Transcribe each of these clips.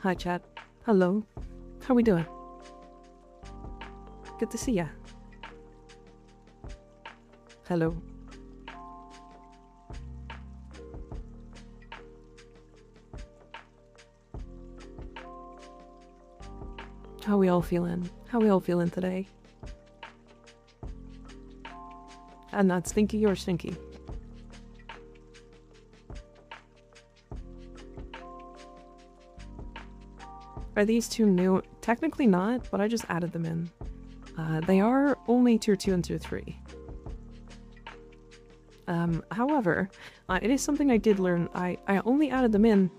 Hi, chat. Hello. How we doing? Good to see ya. Hello. How we all feeling? How we all feeling today? And not stinky or stinky. Are these two new? Technically not, but I just added them in. They are only tier 2 and tier 3. However, it is something I did learn. I only added them in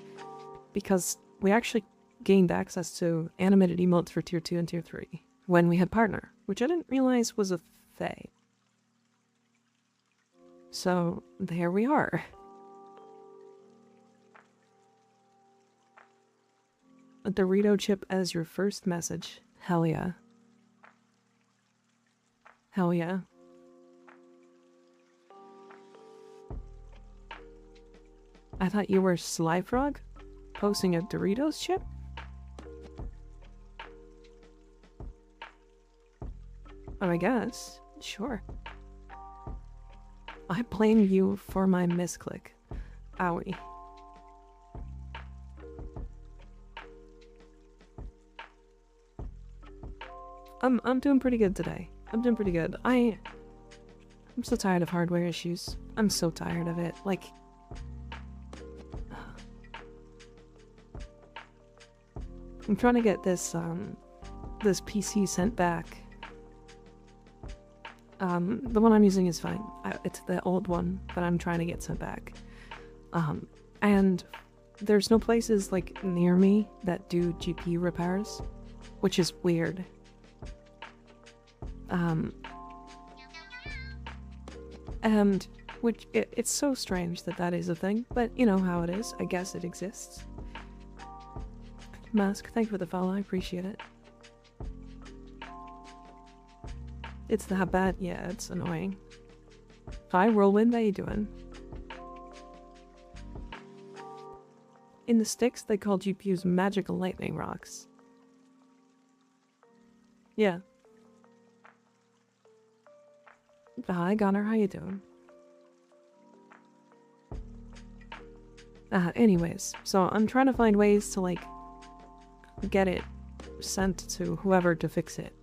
because we actually gained access to animated emotes for tier 2 and tier 3 when we had partner, which I didn't realize was a thing. So there we are. A Dorito chip as your first message. Hell yeah. Hell yeah. I thought you were Sly Frog? Posting a Doritos chip? Oh, I guess. Sure. I blame you for my misclick. Owie. I'm doing pretty good today. I'm doing pretty good. I'm so tired of hardware issues. I'm so tired of it. Like, I'm trying to get this this PC sent back. The one I'm using is fine. It's the old one that I'm trying to get sent back. And there's no places like near me that do GPU repairs, which is weird. And which it's so strange that that is a thing, but you know how it is. I guess it exists. Mask, thank you for the follow. I appreciate it. It's that bad? Yeah, it's annoying. Hi, Whirlwind, how you doing? In the sticks, they call GPUs magical lightning rocks. Yeah. Hi, Gunnar, how you doing? Anyways, so I'm trying to find ways to, like, get it sent to whoever to fix it.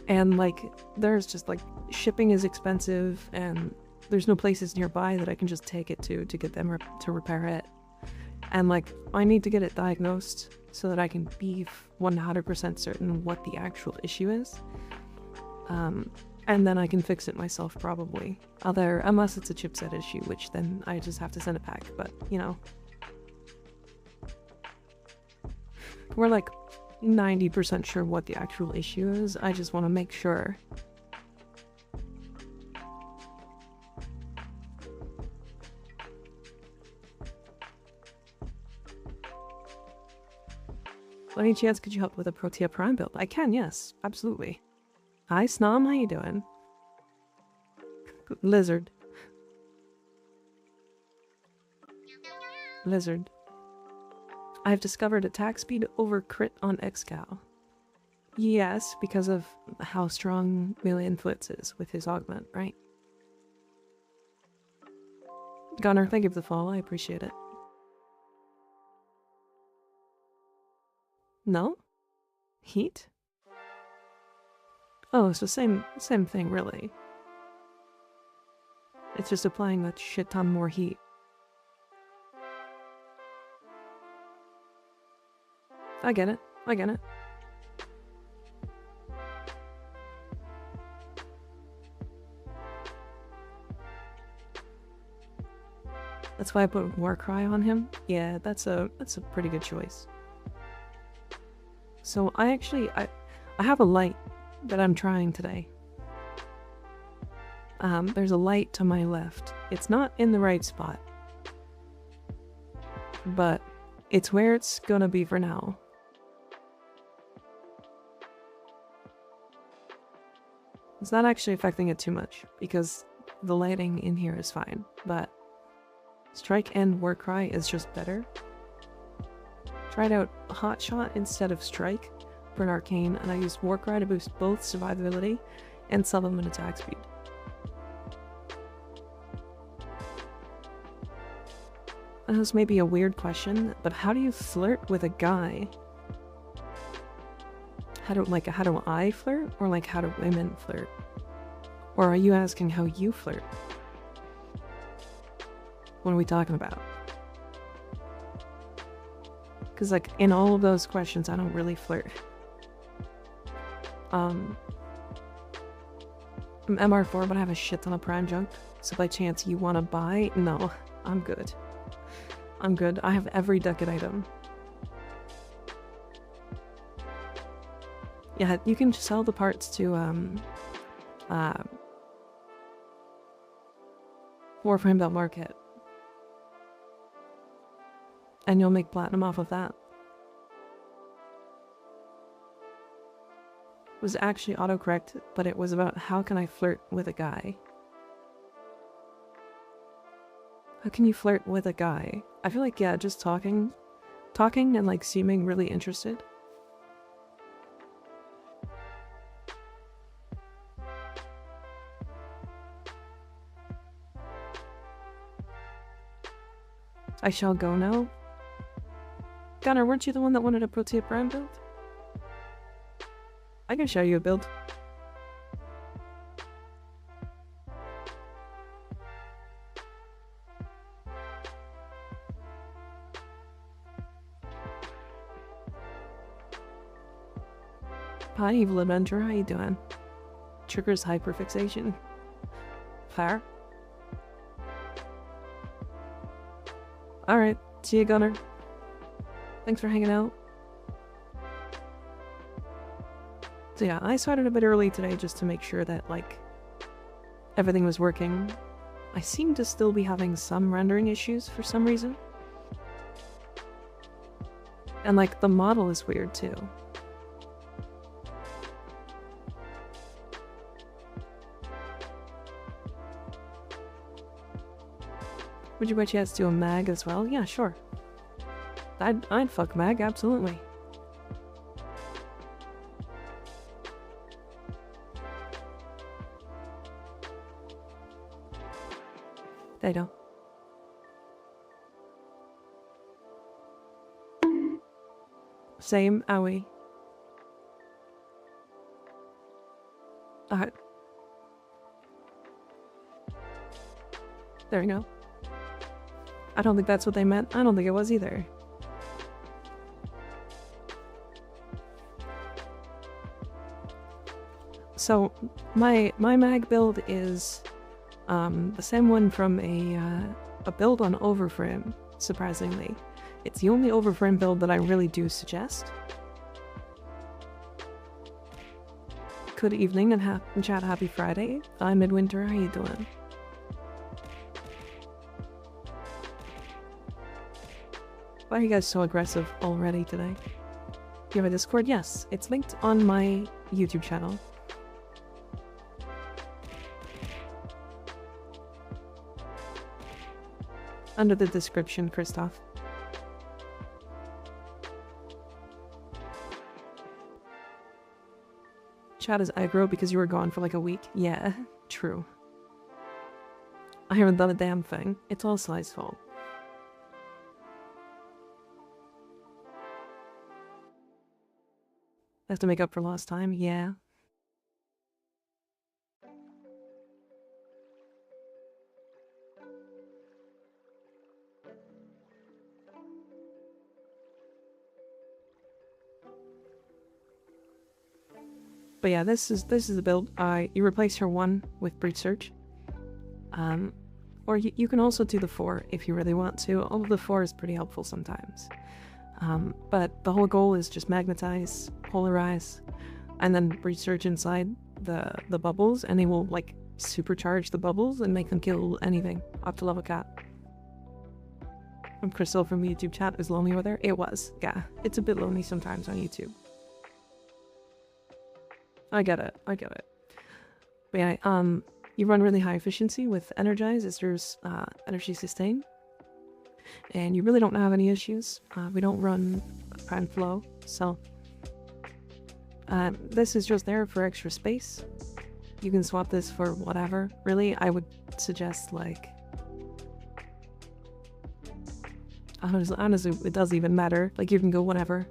And, like, there's just, like, shipping is expensive, and there's no places nearby that I can just take it to get them to repair it. And, like, I need to get it diagnosed so that I can be 100% certain what the actual issue is. And then I can fix it myself, probably. Unless it's a chipset issue, which then I just have to send it back, but, you know. We're, like, 90% sure what the actual issue is. I just want to make sure. Any chance could you help with a Protea Prime build? I can, yes. Absolutely. Hi, Snom. How you doing? Lizard. Lizard. I've discovered attack speed over crit on Excal. Yes, because of how strong melee influence is with his augment, right? Gunnar, thank you for the follow. I appreciate it. No? Heat? Oh, it's the same thing, really. It's just applying a shit ton more heat. I get it. I get it. That's why I put Warcry on him. Yeah, that's a pretty good choice. So I have a light that I'm trying today. There's a light to my left. It's not in the right spot, but it's where it's gonna be for now. It's not actually affecting it too much because the lighting in here is fine, but Strike and Warcry is just better. Tried out Hot Shot instead of Strike for an Arcane, and I used Warcry to boost both survivability and supplement attack speed. And this may be a weird question, but how do you flirt with a guy? How do I flirt? Or like how do women flirt? Or are you asking how you flirt? What are we talking about? Because like in all of those questions, I don't really flirt. I'm MR4, but I have a shit ton of prime junk. So by chance you want to buy? No, I'm good. I'm good. I have every ducat item. Yeah, you can sell the parts to Warframe.market. And you'll make platinum off of that. It was actually autocorrect, but it was about how can I flirt with a guy? How can you flirt with a guy? I feel like, yeah, just talking and like seeming really interested. I shall go now. Gunnar, weren't you the one that wanted a Protea Prime build? I can show you a build. Hi, Evil Adventurer, how you doing? Triggers hyperfixation. Fair. Alright, see you, Gunnar. Thanks for hanging out. So yeah, I started a bit early today just to make sure that, like, everything was working. I seem to still be having some rendering issues for some reason. And, like, the model is weird, too. Would you by chance do a mag as well? Yeah, sure. I'd fuck mag, absolutely. They don't. Same, owie. Alright. There we go. I don't think that's what they meant. I don't think it was either. So, my mag build is the same one from a build on Overframe, surprisingly. It's the only Overframe build that I really do suggest. Good evening and chat, happy Friday. I'm Midwinter, how you doing? Why are you guys so aggressive already today? Do you have a Discord? Yes, it's linked on my YouTube channel. Under the description, Christoph. Chat is aggro because you were gone for like a week. Yeah, true. I haven't done a damn thing. It's all Sly's fault. I have to make up for lost time? Yeah. But yeah, this is the build. You replace her 1 with Breach Search. Or you can also do the 4 if you really want to. All of the 4 is pretty helpful sometimes. But the whole goal is just magnetize, polarize, and then Breach Search inside the bubbles, and they will like supercharge the bubbles and make them kill anything up to level cap. I'm Crystal from YouTube chat. Is lonely over there? It was. Yeah, it's a bit lonely sometimes on YouTube. I get it. I get it. But yeah, you run really high efficiency with Energize as there's energy sustain. and you really don't have any issues. We don't run prime flow, so this is just there for extra space. You can swap this for whatever. Really, I would suggest, like, honestly, it doesn't even matter. Like, you can go whatever.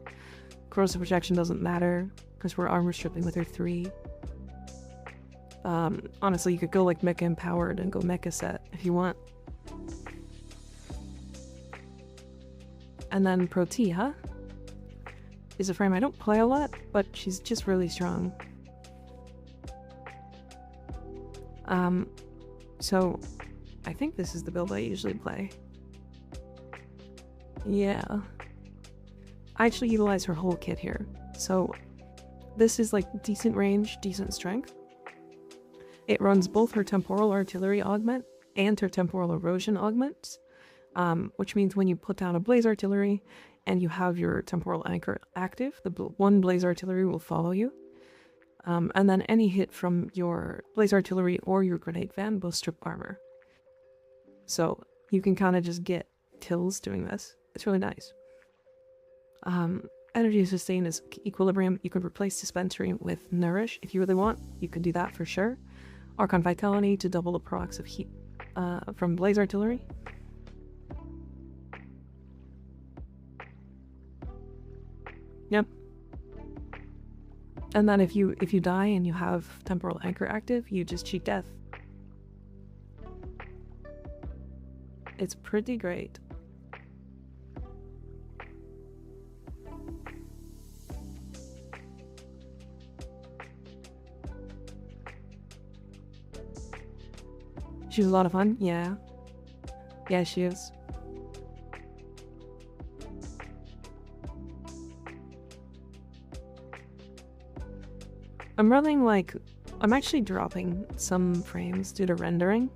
Corrosive protection doesn't matter because we're armor stripping with her 3. Honestly, you could go like mecha empowered and go mecha set if you want. And then Protea is a frame I don't play a lot, but she's just really strong. So I think this is the build I usually play. Yeah. I actually utilize her whole kit here. So this is like decent range, decent strength. It runs both her temporal artillery augment and her temporal erosion augment, which means when you put down a blaze artillery and you have your temporal anchor active, the one blaze artillery will follow you. And then any hit from your blaze artillery or your grenade van will strip armor. So you can kind of just get kills doing this. It's really nice. Energy sustain is equilibrium. You could replace dispensary with nourish if you really want. You could do that for sure. Archon vitality to double the procs of heat from blaze artillery. Yep. And then if you die and you have temporal anchor active, you just cheat death. It's pretty great. She was a lot of fun, yeah. Yeah, she is. I'm running like, I'm actually dropping some frames due to rendering.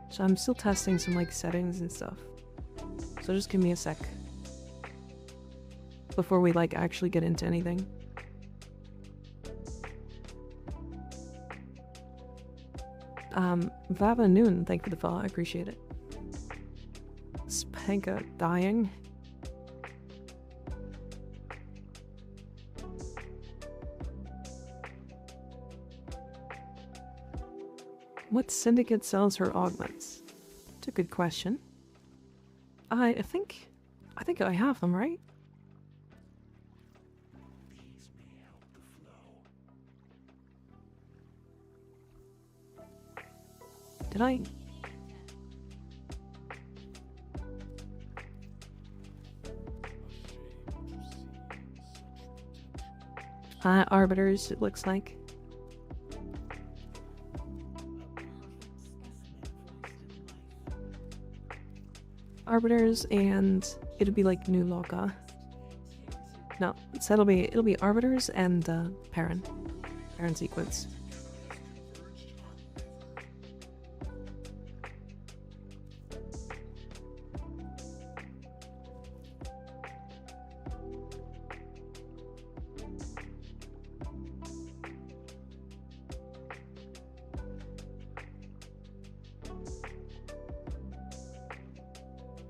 So I'm still testing some like settings and stuff. So just give me a sec before we like actually get into anything. Vava Noon, thank you for the follow, I appreciate it. Spanka dying. What syndicate sells her augments? It's a good question. I think I have them, right? Did I? Arbiters, it looks like. Arbiters, and it'll be like New Loka. No, so it'll be Arbiters and Perrin sequence.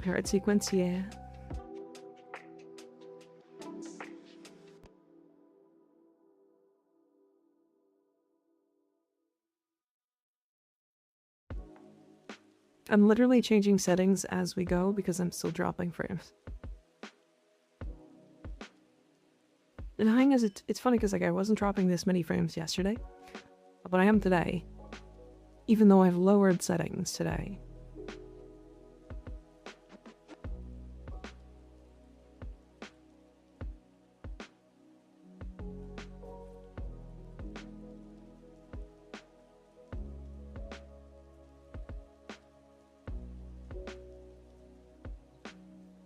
Parrot sequence, yeah. I'm literally changing settings as we go because I'm still dropping frames. And the thing is, it's funny because like I wasn't dropping this many frames yesterday, but I am today, even though I've lowered settings today.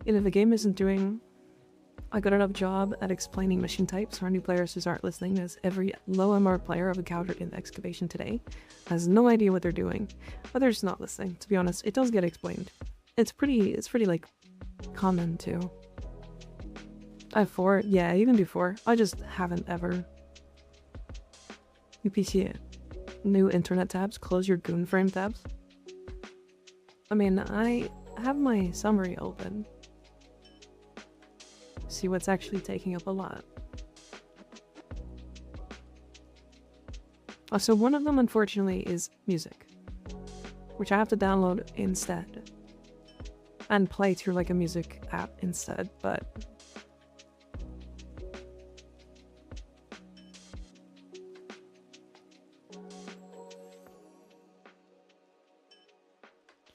And if the game isn't doing a good enough job at explaining machine types for new players who aren't listening, as every low MR player I've encountered in excavation today has no idea what they're doing, but they're just not listening. To be honest, it does get explained. It's pretty like common too. I have 4, yeah, you can do 4. I just haven't ever. UPC, new internet tabs, close your goon frame tabs. I mean, I have my summary open. See what's actually taking up a lot. Oh, so one of them, unfortunately, is music, which I have to download instead and play through like a music app instead, but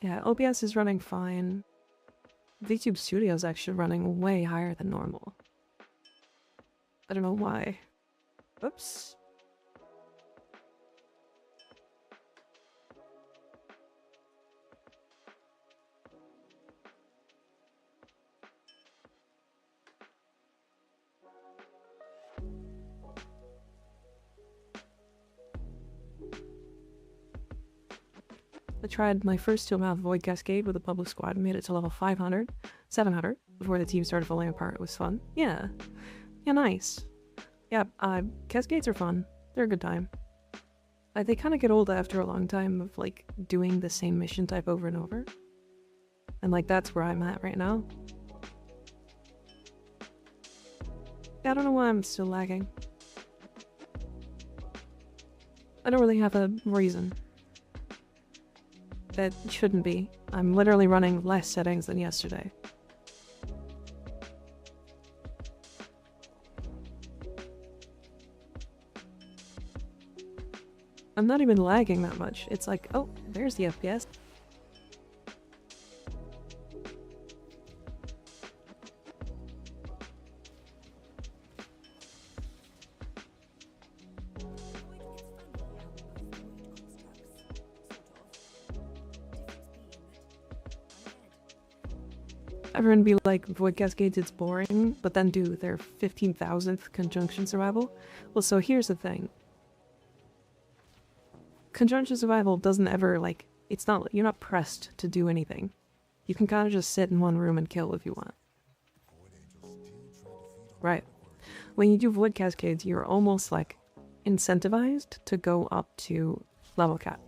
yeah, OBS is running fine. VTube Studio is actually running way higher than normal. I don't know why. Oops. I tried my first 2-mouth Void Cascade with a public squad and made it to level 500, 700 before the team started falling apart. It was fun. Yeah. Yeah, nice. Yeah, Cascades are fun. They're a good time. They kind of get old after a long time of, like, doing the same mission type over and over. And, like, that's where I'm at right now. Yeah, I don't know why I'm still lagging. I don't really have a reason. That shouldn't be. I'm literally running less settings than yesterday. I'm not even lagging that much. It's like, oh, there's the FPS. Everyone be like, Void Cascades, it's boring, but then do their 15,000th Conjunction Survival. Well, so here's the thing. Conjunction Survival doesn't ever, like, it's not, you're not pressed to do anything. You can kind of just sit in one room and kill if you want. Right. When you do Void Cascades, you're almost, like, incentivized to go up to level cap.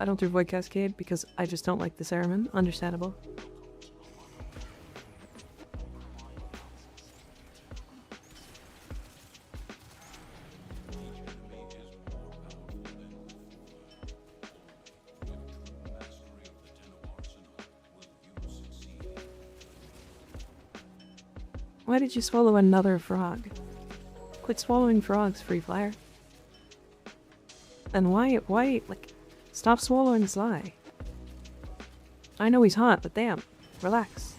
I don't do Void Cascade because I just don't like the zariman. Understandable. Why did you swallow another frog? Quit swallowing frogs, Free Flyer. And why, like, stop swallowing Sly. I know he's hot, but damn, relax.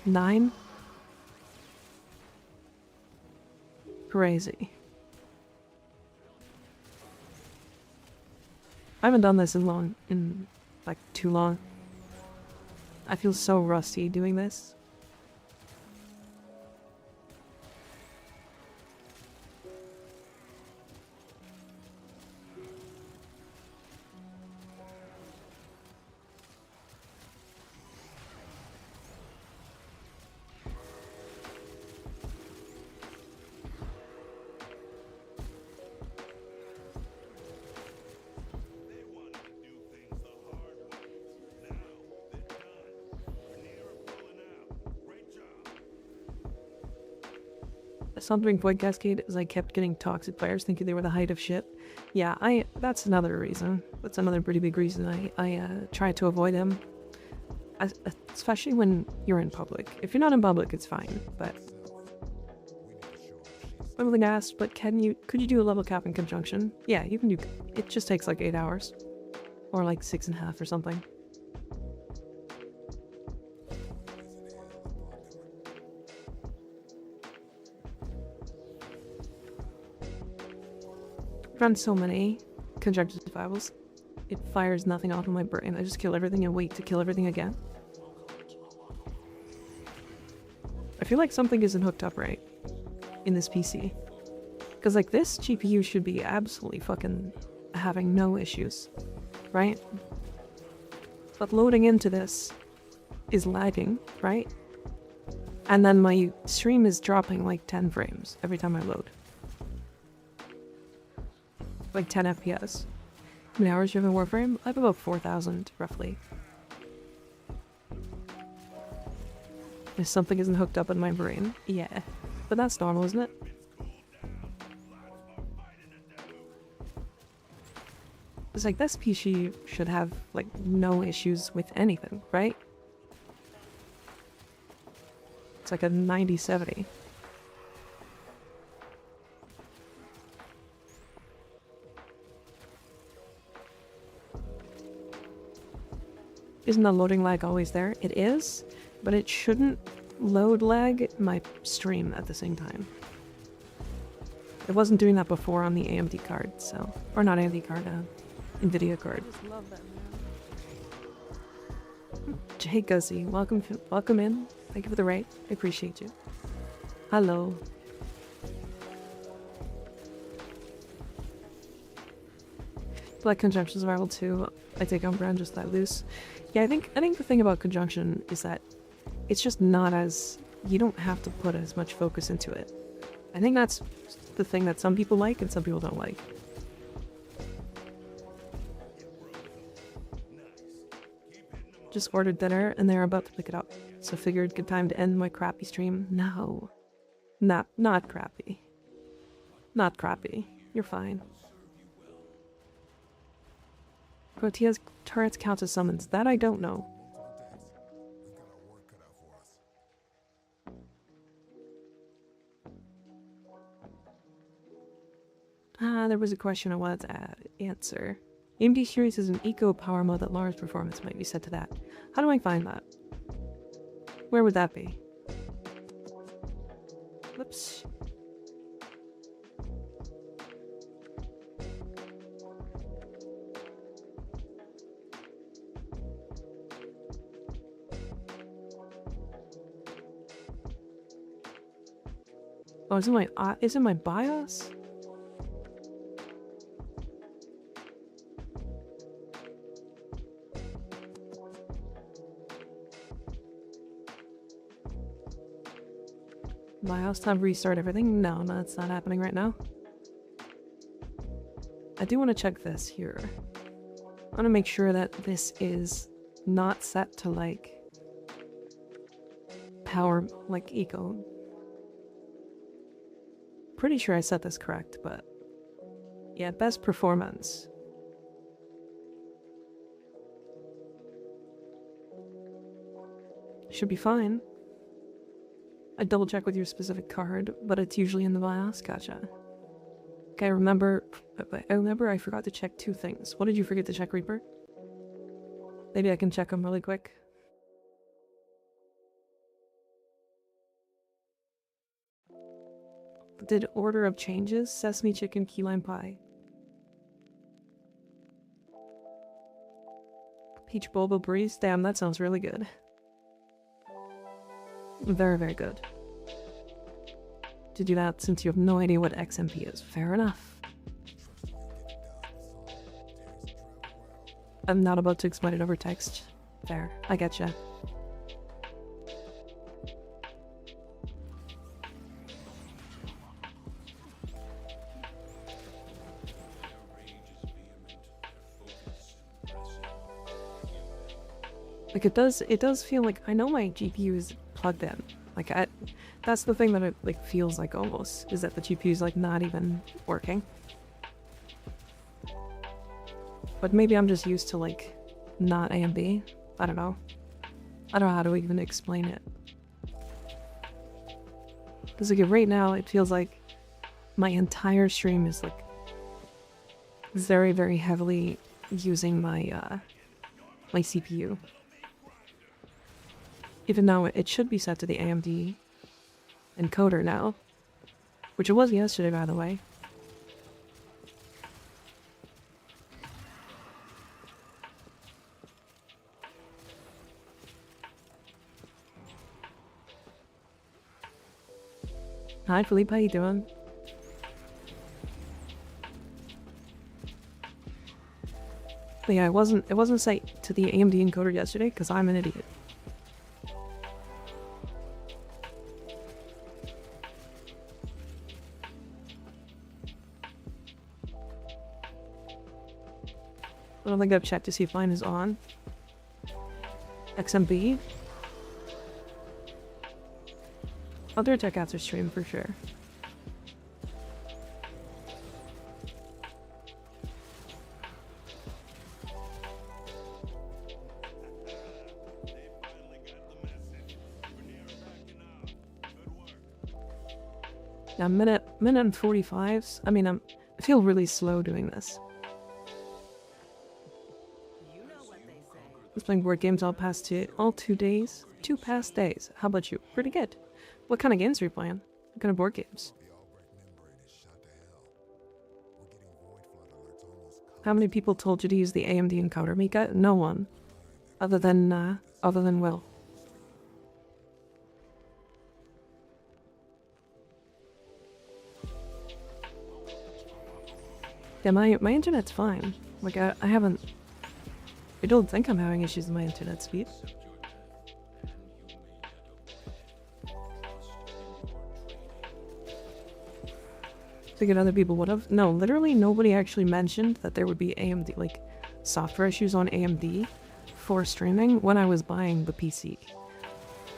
Nine? Crazy. I haven't done this in like too long. I feel so rusty doing this. Something Void Cascade is I kept getting toxic players thinking they were the height of shit. Yeah, that's another reason. That's another pretty big reason I try to avoid him. Especially when you're in public. If you're not in public, it's fine, but... Wimbledon asked, but could you do a level cap in conjunction? Yeah, you can do... It just takes like 8 hours. Or like 6.5 or something. Run so many conjunction survivals, it fires nothing off in my brain. I just kill everything and wait to kill everything again. I feel like something isn't hooked up right in this PC. Because, like, this GPU should be absolutely fucking having no issues, right? But loading into this is lagging, right? And then my stream is dropping like 10 frames every time I load. Like 10 FPS. How many hours do you have in Warframe? I have about 4,000, roughly. If something isn't hooked up in my brain. Yeah. But that's normal, isn't it? It's like, this PC should have, like, no issues with anything, right? It's like a 9070. Isn't the loading lag always there? It is, but it shouldn't load lag my stream at the same time. It wasn't doing that before on the AMD card, so... Or not AMD card, NVIDIA card. I just love that, man. Jay Guzzy, welcome in. Thank you for the raid. I appreciate you. Hello. Like Conjunction Survival 2, I take on brand just that loose. Yeah, I think the thing about Conjunction is that it's just not as... You don't have to put as much focus into it. I think that's the thing that some people like and some people don't like. Just ordered dinner and they're about to pick it up. So figured good time to end my crappy stream. No. Not crappy. Not crappy. You're fine. Protea's turrets count as summons. That I don't know. There was a question I wanted to answer. AMD series is an eco power mode that lowers performance might be set to that. How do I find that? Where would that be? Whoops. Oh, is it my BIOS? BIOS time to restart everything? No, that's not happening right now. I do want to check this here. I want to make sure that this is not set to like power, like eco. Pretty sure I set this correct, but yeah, best performance. Should be fine. I double check with your specific card, but it's usually in the BIOS. Gotcha. Okay, I remember I forgot to check two things. What did you forget to check, Reaper? Maybe I can check them really quick. Did order of changes? Sesame chicken, key lime pie. Peach boba breeze? Damn, that sounds really good. Very, very good. To do that since you have no idea what XMP is. Fair enough. I'm not about to explain it over text. Fair. I getcha. Like it does feel like I know my GPU is plugged in. Like that's the thing that it like feels like almost, is that the GPU is like not even working. But maybe I'm just used to like not AMD. I don't know. I don't know how to even explain it. Because like right now it feels like my entire stream is like very, very heavily using my my CPU. Even though it should be set to the AMD encoder now. Which it was yesterday, by the way. Hi Philippe, how you doing? But yeah, it wasn't set to the AMD encoder yesterday because I'm an idiot. I don't think I've checked to see if mine is on. XMB. I'll do a tech after stream for sure. Yeah, minute and 45s. I mean, I feel really slow doing this. I was playing board games all 2 days. 2 past days. How about you? Pretty good. What kind of games are you playing? What kind of board games? How many people told you to use the AMD encoder, Mika? No one. Other than Will. Yeah, my internet's fine. Like, I don't think I'm having issues with my internet speed. Figured other people would have. No, literally nobody actually mentioned that there would be AMD, like, software issues on AMD for streaming when I was buying the PC.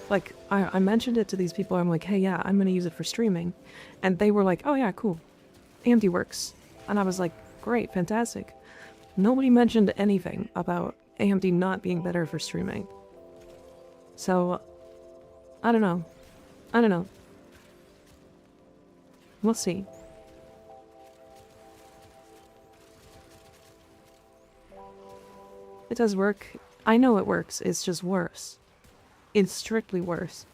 Like, I mentioned it to these people. I'm like, hey, yeah, I'm gonna use it for streaming. And they were like, oh yeah, cool. AMD works. And I was like, great, fantastic. Nobody mentioned anything about AMD not being better for streaming. So, I don't know. We'll see. It does work. I know it works. It's just worse. It's strictly worse.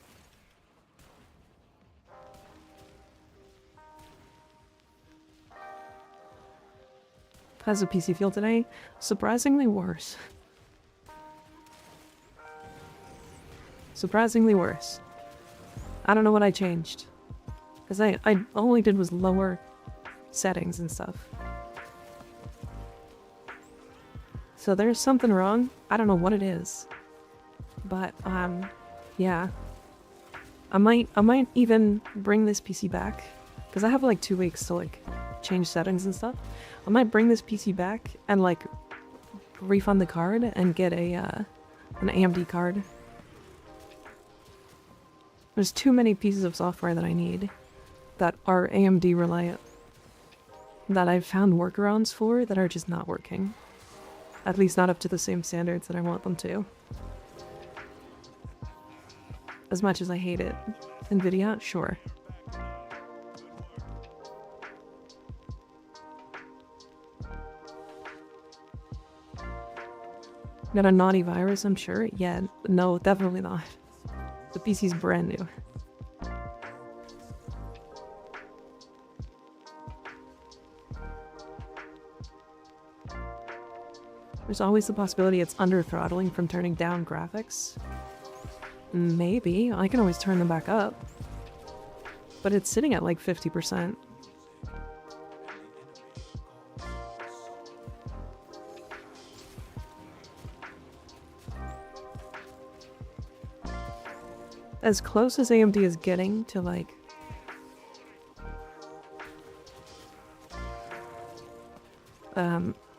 How's the PC feel today? Surprisingly worse. Surprisingly worse. I don't know what I changed. Because I all I did was lower settings and stuff. So there's something wrong. I don't know what it is. But, yeah. I might even bring this PC back. Because I have like 2 weeks to like change settings and stuff. I might bring this PC back and like refund the card and get an AMD card. There's too many pieces of software that I need that are AMD reliant that I've found workarounds for that are just not working. At least not up to the same standards that I want them to. As much as I hate it. NVIDIA? Sure. Got a naughty virus, I'm sure? Yeah, no, definitely not. The PC's brand new. There's always the possibility it's under throttling from turning down graphics. Maybe. I can always turn them back up. But it's sitting at like 50%. As close as AMD is getting to like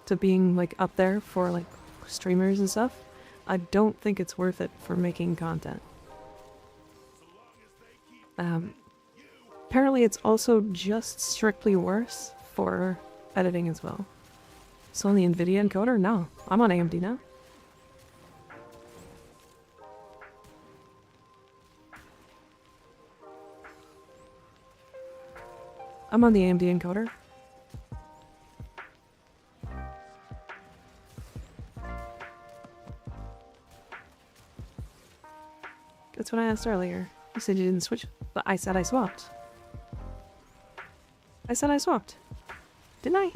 to being like up there for like streamers and stuff, I don't think it's worth it for making content. Apparently it's also just strictly worse for editing as well. So on the NVIDIA encoder? No, I'm on AMD now. I'm on the AMD encoder. That's what I asked earlier. You said you didn't switch, but I said I swapped. I said I swapped. Didn't I?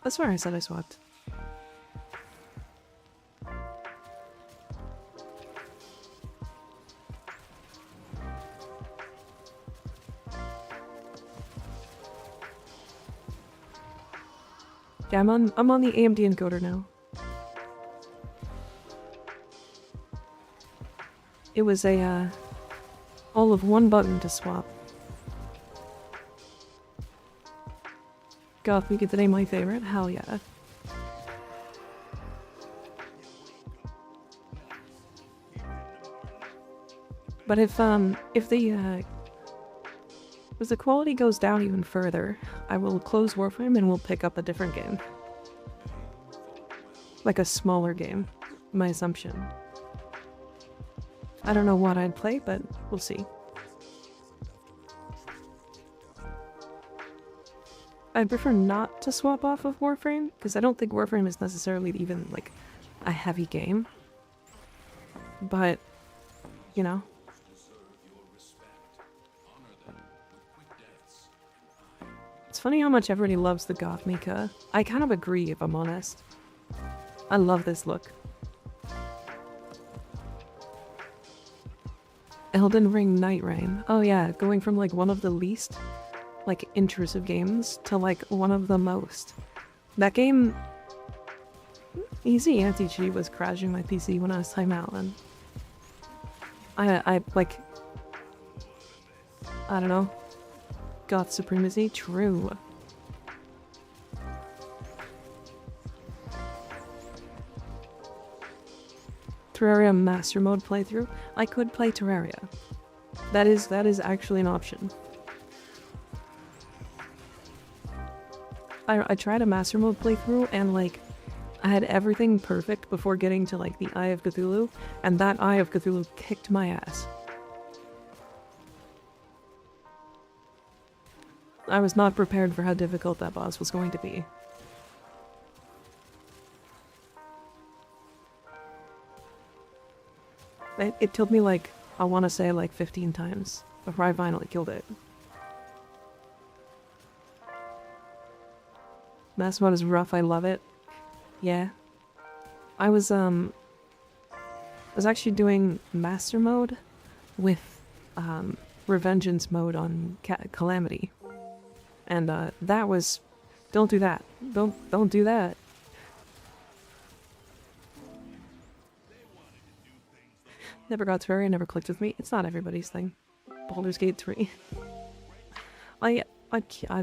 I swear I said I swapped. Yeah, I'm on the AMD encoder now. It was a all of one button to swap. Goth Week today my favorite? Hell yeah. But if the quality goes down even further, I will close Warframe and we'll pick up a different game. Like a smaller game, my assumption. I don't know what I'd play, but we'll see. I'd prefer not to swap off of Warframe, because I don't think Warframe is necessarily even, like, a heavy game. But, you know. It's funny how much everybody loves the Goth Mika. I kind of agree, if I'm honest. I love this look. Elden Ring Night Rain. Oh yeah, going from like one of the least like intrusive games to like one of the most. That game, easy anti-cheat was crashing my PC when I was timeout, and I like, I don't know, Goth Supremacy, true. Terraria Master Mode playthrough. I could play Terraria. That is actually an option. I tried a Master Mode playthrough and like I had everything perfect before getting to like the Eye of Cthulhu, and that Eye of Cthulhu kicked my ass. I was not prepared for how difficult that boss was going to be. It killed me like, I want to say like 15 times before I finally killed it. Master Mode is rough, I love it. Yeah. I was actually doing Master Mode with Revengeance mode on Calamity. And that was, don't do that. Don't do that. Never got Terraria, never clicked with me. It's not everybody's thing. Baldur's Gate 3. I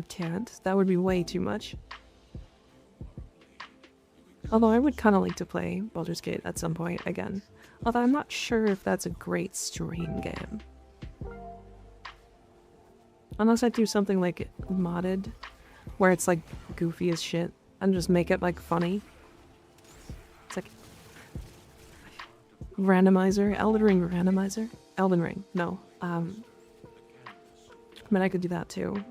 can't. That would be way too much. Although I would kind of like to play Baldur's Gate at some point again. Although I'm not sure if that's a great stream game. Unless I do something like modded, where it's like goofy as shit, and just make it like funny. It's like randomizer, Elden Ring randomizer? Elden Ring, no. I mean, I could do that too.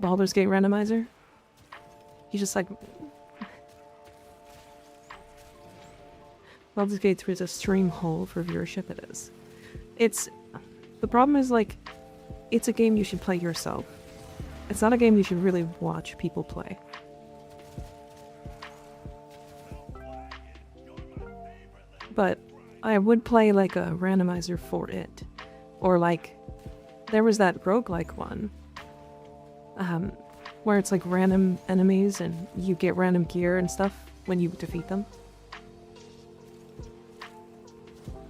Baldur's Gate randomizer? You just like... Baldur's Gate 3 is a stream hole for viewership, it is. It's... The problem is like, it's a game you should play yourself. It's not a game you should really watch people play. But I would play like a randomizer for it. Or like, there was that roguelike one. Where it's like random enemies and you get random gear and stuff when you defeat them.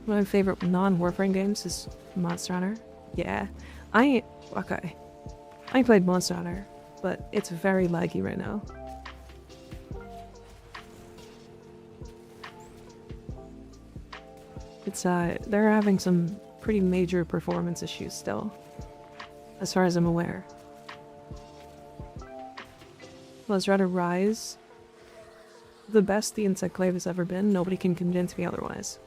One of my favorite non-Warframe games is Monster Hunter. Yeah. Okay. I played Monster Hunter, but it's very laggy right now. It's, they're having some pretty major performance issues still, as far as I'm aware. Let's try to Rise. The best the Insect Clave has ever been, nobody can convince me otherwise.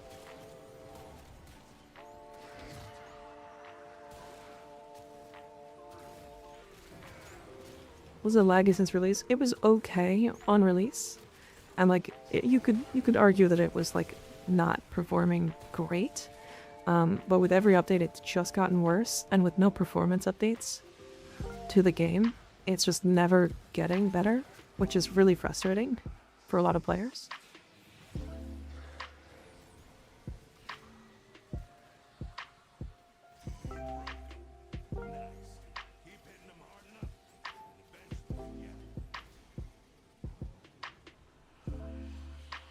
Was it laggy since release? It was okay on release, and like you could argue that it was like not performing great, but with every update it's just gotten worse, and with no performance updates to the game, it's just never getting better, which is really frustrating for a lot of players.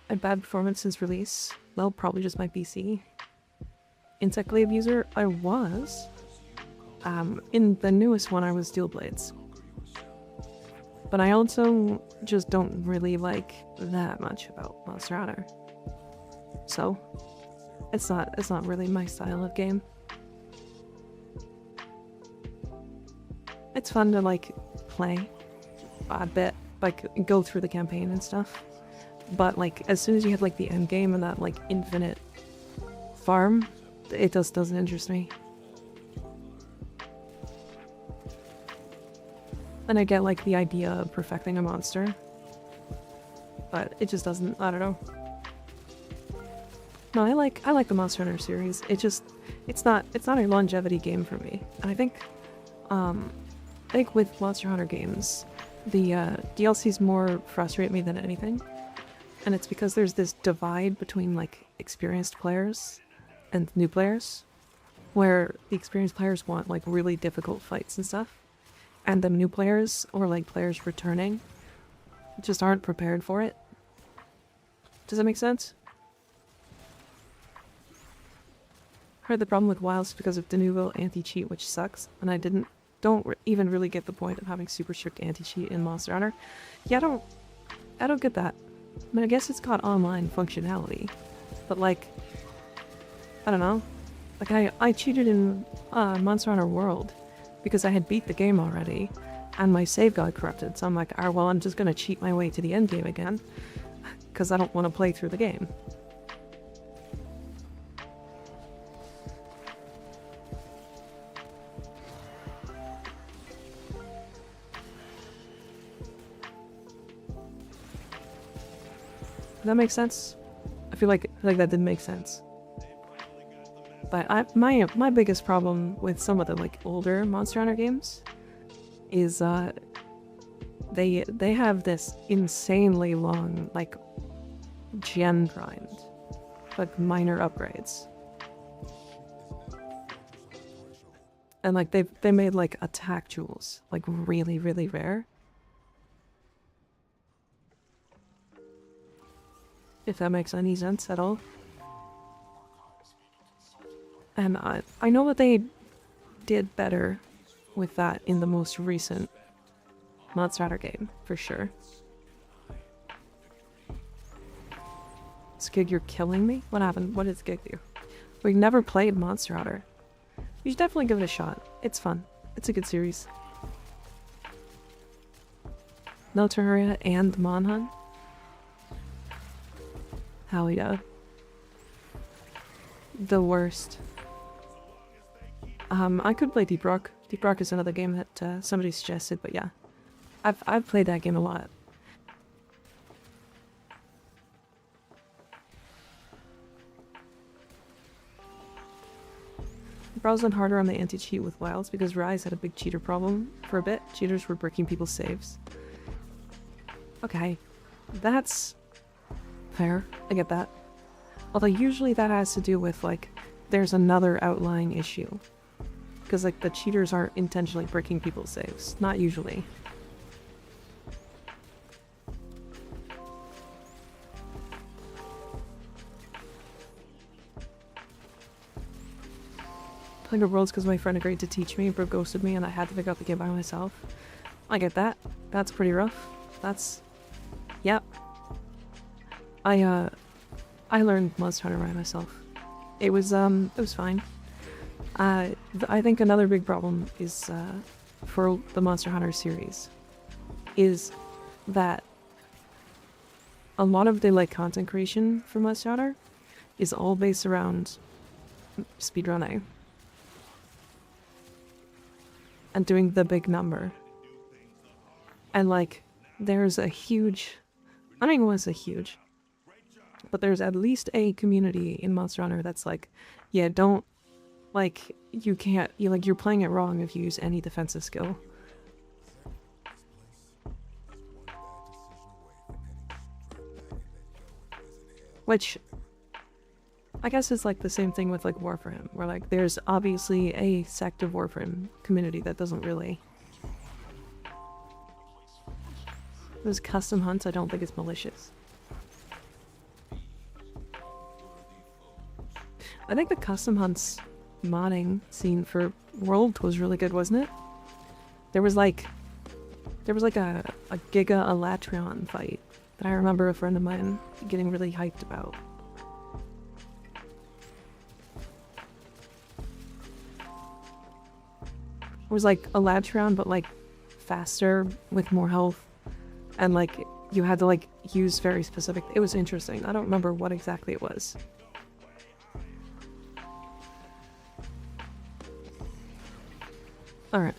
had bad performance since release. Well, probably just my PC. Insect Glaive user, I was. In the newest one, I was Steel Blades. But I also just don't really like that much about Monster Hunter. So, it's not really my style of game. It's fun to like play a bit, like go through the campaign and stuff. But like as soon as you hit like the end game and that like infinite farm, it just doesn't interest me. And I get like the idea of perfecting a monster, but it just doesn't. I don't know. No, I like the Monster Hunter series. It's not a longevity game for me. And I think with Monster Hunter games, the DLCs more frustrate me than anything. And it's because there's this divide between like experienced players and new players, where the experienced players want like really difficult fights and stuff, and the new players, or like players returning, just aren't prepared for it. Does that make sense? Heard the problem with Wilds because of Denuvo anti-cheat, which sucks, and I don't even really get the point of having super strict anti-cheat in Monster Hunter. Yeah, I don't get that. I mean, I guess it's got online functionality, but like, I don't know. Like I cheated in Monster Hunter World because I had beat the game already, and my save got corrupted. So I'm like, oh well, I'm just gonna cheat my way to the end game again, because I don't want to play through the game. Does that make sense? I feel like that didn't make sense. But my biggest problem with some of the like older Monster Hunter games is they have this insanely long like gen grind, like minor upgrades, and like they made like attack jewels like really rare. If that makes any sense at all. And I know that they did better with that in the most recent Monster Hunter game, for sure. Skig, you're killing me? What happened? What did Skig do? We've never played Monster Hunter. You should definitely give it a shot. It's fun. It's a good series. No Terraria and Monhun? Hell yeah. The worst. I could play Deep Rock. Deep Rock is another game that somebody suggested, but yeah. I've played that game a lot. Browse went harder on the anti-cheat with Wilds because Rise had a big cheater problem for a bit. Cheaters were breaking people's saves. Okay. That's fair. I get that. Although usually that has to do with, like, there's another outlying issue. Because, like, the cheaters aren't intentionally breaking people's saves. Not usually. Playing the Worlds because my friend agreed to teach me, but ghosted me, and I had to figure out the game by myself. I get that. That's pretty rough. That's... Yep. I learned Monster Hunter by myself. It was fine. I think another big problem is, for the Monster Hunter series, is that a lot of the, like, content creation for Monster Hunter is all based around speedrunning. And doing the big number. And, like, there's a huge... I don't even want to say huge. But there's at least a community in Monster Hunter that's like, yeah, don't... Like, you can't... you're playing it wrong if you use any defensive skill. Which... I guess it's like the same thing with like Warframe, where like there's obviously a sect of Warframe community that doesn't really. Those custom hunts, I don't think it's malicious. I think the custom hunts modding scene for World was really good, wasn't it? There was like a Giga Elatrion fight that I remember a friend of mine getting really hyped about. It was like Elatrion, but like faster with more health, and like you had to like use very specific. It was interesting. I don't remember what exactly it was. All right.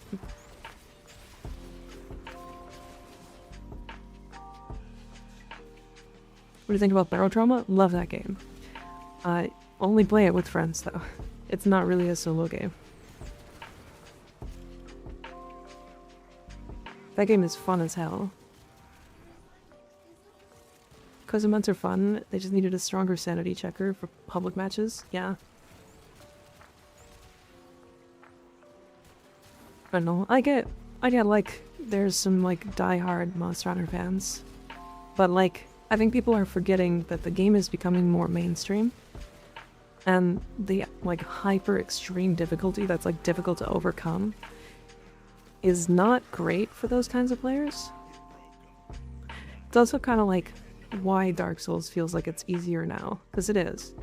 What do you think about Barotrauma? Love that game. I only play it with friends though. It's not really a solo game. That game is fun as hell. Custom hunts are fun. They just needed a stronger sanity checker for public matches. Yeah. I don't know. I get like there's some like die-hard Monster Hunter fans, but like I think people are forgetting that the game is becoming more mainstream, and the like hyper extreme difficulty that's like difficult to overcome is not great for those kinds of players. It's also kind of like why Dark Souls feels like it's easier now, because it is.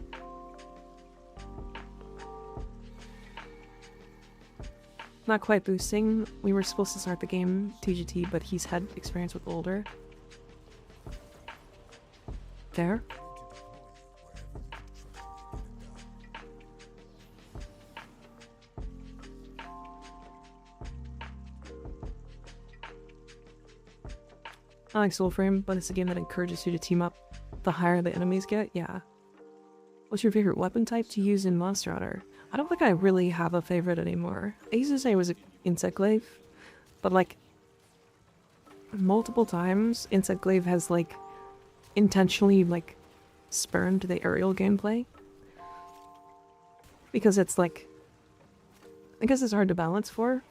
Not quite boosting. We were supposed to start the game TGT, but he's had experience with older. There. I like Warframe, but it's a game that encourages you to team up the higher the enemies get. Yeah. What's your favorite weapon type to use in Monster Hunter? I don't think I really have a favorite anymore. I used to say it was Insect Glaive, but like multiple times Insect Glaive has like intentionally like spurned the aerial gameplay, because it's like, I guess it's hard to balance for,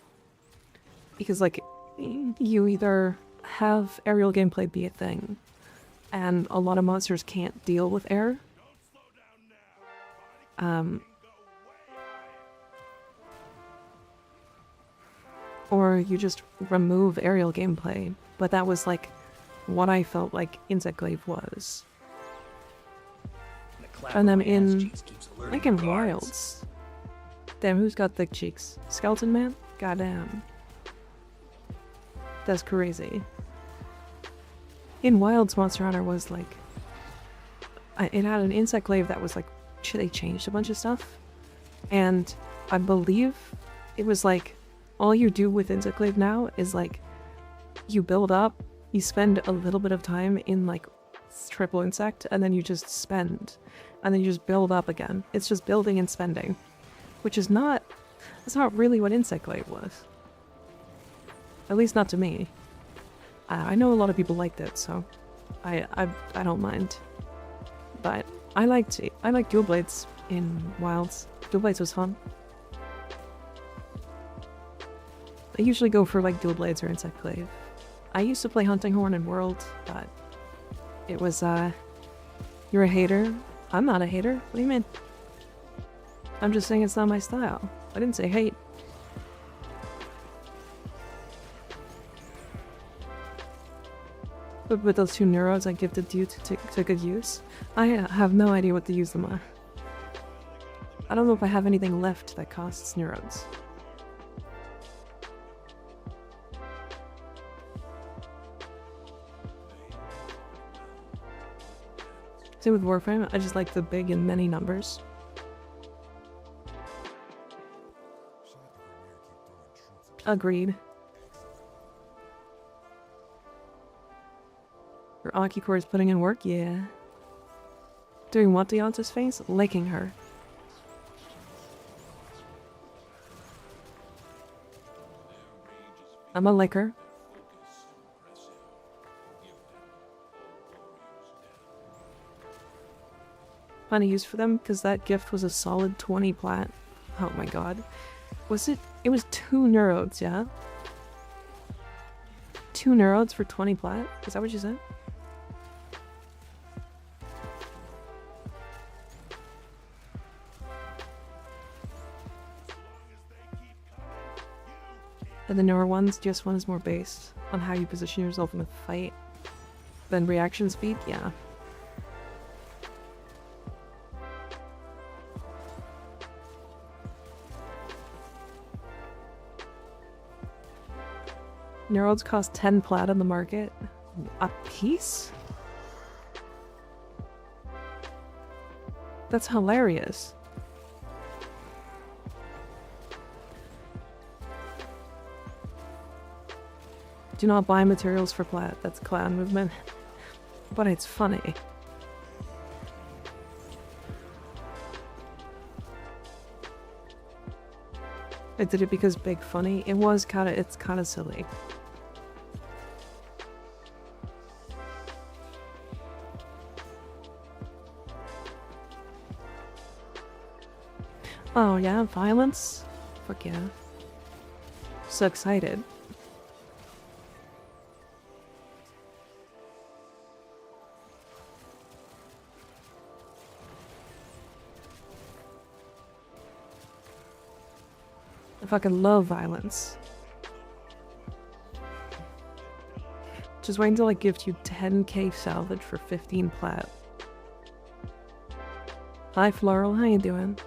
because like you either have aerial gameplay be a thing, and a lot of monsters can't deal with air. Or you just remove aerial gameplay, but that was like what I felt like Insect Glaive was. And then in Wilds. Damn, who's got thick cheeks? Skeleton Man? Goddamn. That's crazy. In Wilds, Monster Hunter was like, it had an Insect Glaive that was like, they changed a bunch of stuff, and I believe it was like, all you do with Insect Glaive now is like, you build up, you spend a little bit of time in like triple insect, and then you just spend, and then you just build up again. It's just building and spending, which is not, that's not really what Insect Glaive was. At least not to me. I know a lot of people liked it, so I don't mind. But I like dual blades in Wilds. Dual blades was fun. I usually go for like dual blades or Insect Glaive. I used to play Hunting Horn in World, but it was you're a hater. I'm not a hater. What do you mean? I'm just saying it's not my style. I didn't say hate. But with those 2 neurodes I gifted you to good use, I have no idea what to use them on. I don't know if I have anything left that costs neurodes. Same with Warframe, I just like the big and many numbers. Agreed. Your Aki core is putting in work? Yeah. Doing what to Yonta's face? Licking her. I'm a licker. Funny use for them, because that gift was a solid 20 plat. Oh my god. Was it? It was 2 neurodes, yeah? 2 neurodes for 20 plat? Is that what you said? And the newer ones, just one is more based on how you position yourself in a fight. Then reaction speed, yeah. Neurals cost 10 plat on the market. A piece? That's hilarious. Do not buy materials for plat. That's clan movement. But it's funny. I did it because big funny. It's kinda silly. Oh yeah, violence? Fuck yeah. So excited. I fucking love violence. Just wait until I gift you 10k salvage for 15 plat. Hi Floral, how you doing?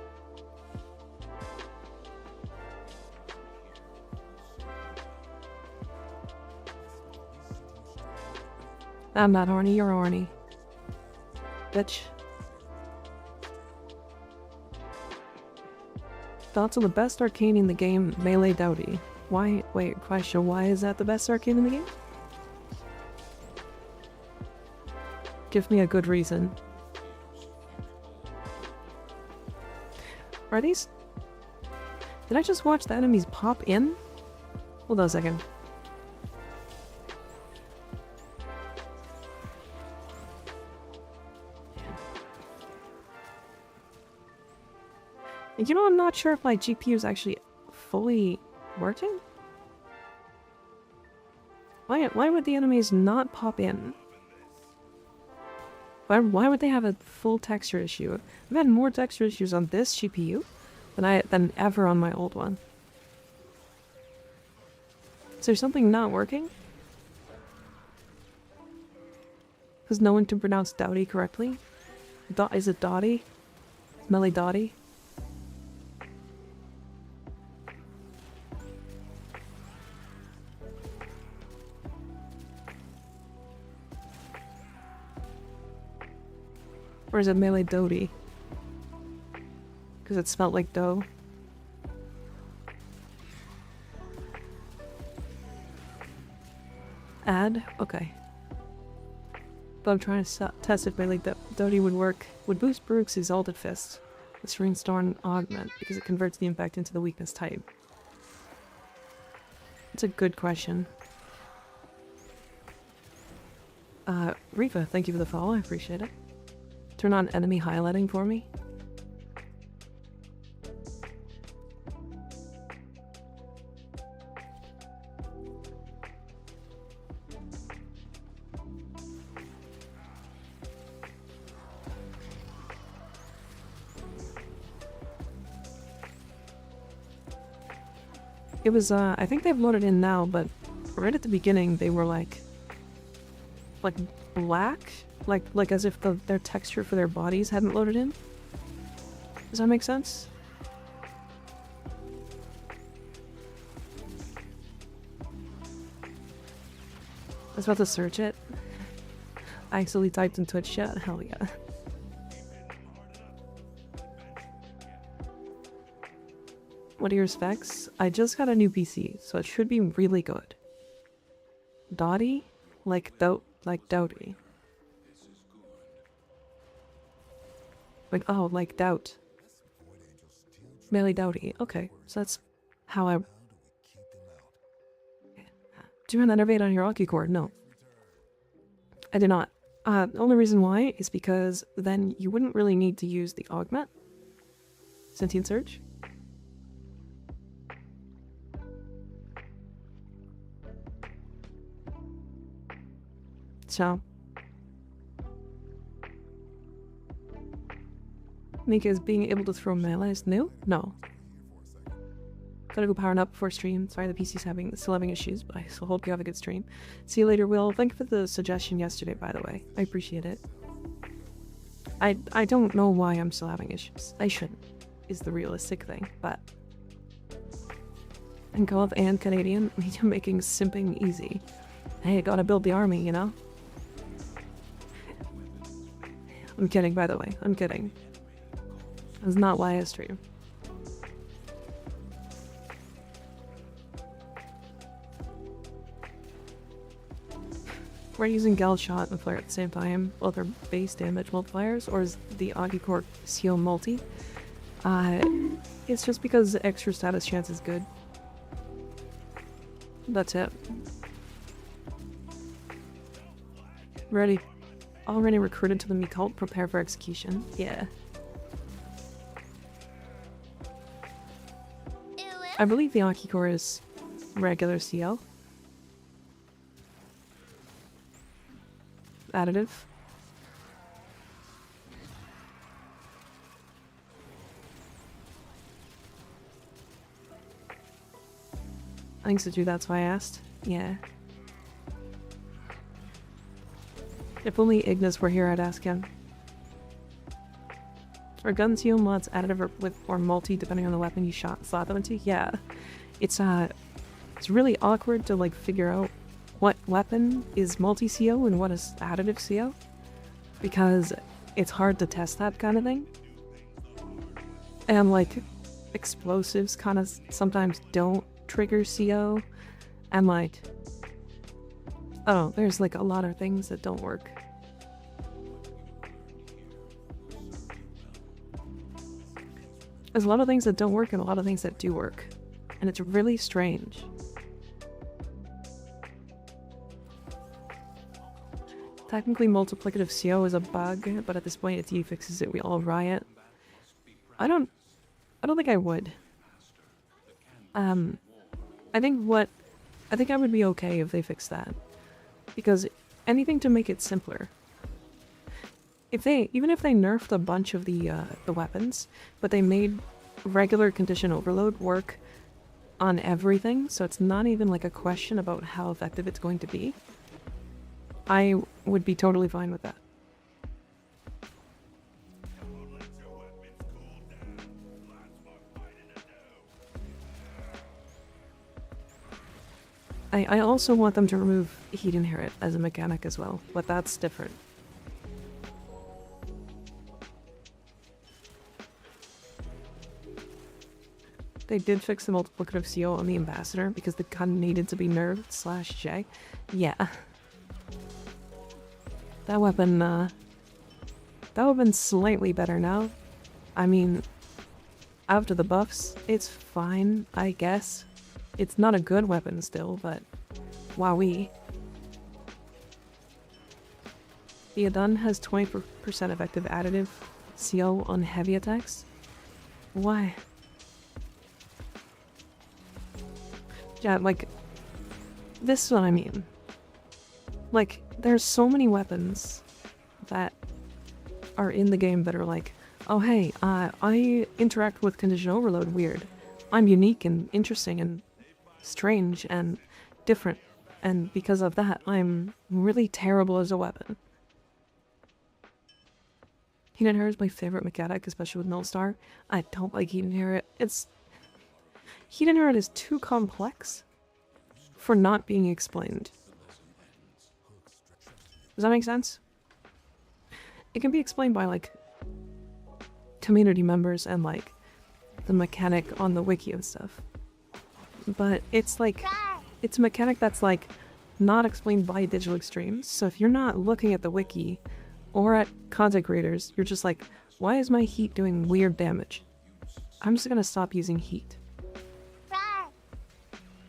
I'm not horny, you're horny. Bitch. Thoughts on the best arcane in the game, Melee Dowdy. Why? Wait, question, why is that the best arcane in the game? Give me a good reason. Are these... Did I just watch the enemies pop in? Hold on a second. You know, I'm not sure if my GPU is actually fully working. Why would the enemies not pop in? Why would they have a full texture issue? I've had more texture issues on this GPU than ever on my old one. Is there something not working? Because no one can pronounce Dowdy correctly? Is it Dotty? Melly Dotty? Or is it Melee Doty? Because it smelled like dough. Add? Okay. But I'm trying to test if Melee Doty would work. Would boost Baruch's Exalted Fist with Rainstorm Augment because it converts the impact into the weakness type. That's a good question. Riva, thank you for the follow, I appreciate it. Turn on enemy highlighting for me. It was, I think they've loaded in now, but right at the beginning they were like black? Like as if their texture for their bodies hadn't loaded in? Does that make sense? I was about to search it. I actually typed in Twitch chat. Hell yeah. What are your specs? I just got a new PC, so it should be really good. Dotty? Like Doughty. Like doubt. Melee Doughty. Okay, so that's how I... Do you run Enervate on your Oki core? No. I did not. The only reason why is because then you wouldn't really need to use the Augment. Sentient Surge. So... Nika, is being able to throw melee is new? No. Gotta go powering up before stream. Sorry the PC's still having issues, but I still hope you have a good stream. See you later, Will. Thank you for the suggestion yesterday, by the way. I appreciate it. I don't know why I'm still having issues. I shouldn't, is the realistic thing, but... And Gulf and Canadian, media making simping easy. Hey, gotta build the army, you know? I'm kidding, by the way. I'm kidding. That's not why I stream. We're using Gal Shot and Flare at the same time, both are base damage multipliers, or is the Agicorp CO multi? It's just because extra status chance is good. That's it. Ready. Already recruited to the me cult, prepare for execution. Yeah. I believe the Agicorp is regular CO. Additive. I think so too, that's why I asked. Yeah. If only Ignis were here, I'd ask him. Are guns heal mods additive or multi depending on the weapon you slot them into? Yeah. It's really awkward to like figure out what weapon is multi-CO and what is additive CO, because it's hard to test that kind of thing. And like explosives kind of sometimes don't trigger CO, and like, oh, there's like a lot of things that don't work. There's a lot of things that don't work and a lot of things that do work, and it's really strange. Technically, multiplicative CO is a bug, but at this point, if he fixes it, we all riot. I don't think I would. I think I would be okay if they fixed that, because anything to make it simpler. Even if they nerfed a bunch of the weapons, but they made regular condition overload work on everything, so it's not even like a question about how effective it's going to be, I would be totally fine with that. I also want them to remove Heat Inherit as a mechanic as well, but that's different. They did fix the multiplicative CO on the Ambassador because the gun needed to be nerfed /J. Yeah. That weapon's slightly better now. I mean, after the buffs, it's fine, I guess. It's not a good weapon still, but wowee. The Adun has 20% effective additive CO on heavy attacks. Why? Yeah, like, this is what I mean. Like, there's so many weapons that are in the game that are like, oh hey, I interact with condition overload weird. I'm unique and interesting and strange and different, and because of that, I'm really terrible as a weapon. Heat Inherit is my favorite mechanic, especially with Null Star. I don't like Heat Inherit. Heat Inherit is too complex for not being explained. Does that make sense? It can be explained by, like, community members and, like, the mechanic on the wiki and stuff. But it's, like, it's a mechanic that's, like, not explained by digital extremes. So if you're not looking at the wiki or at content creators, you're just like, why is my heat doing weird damage? I'm just gonna stop using heat.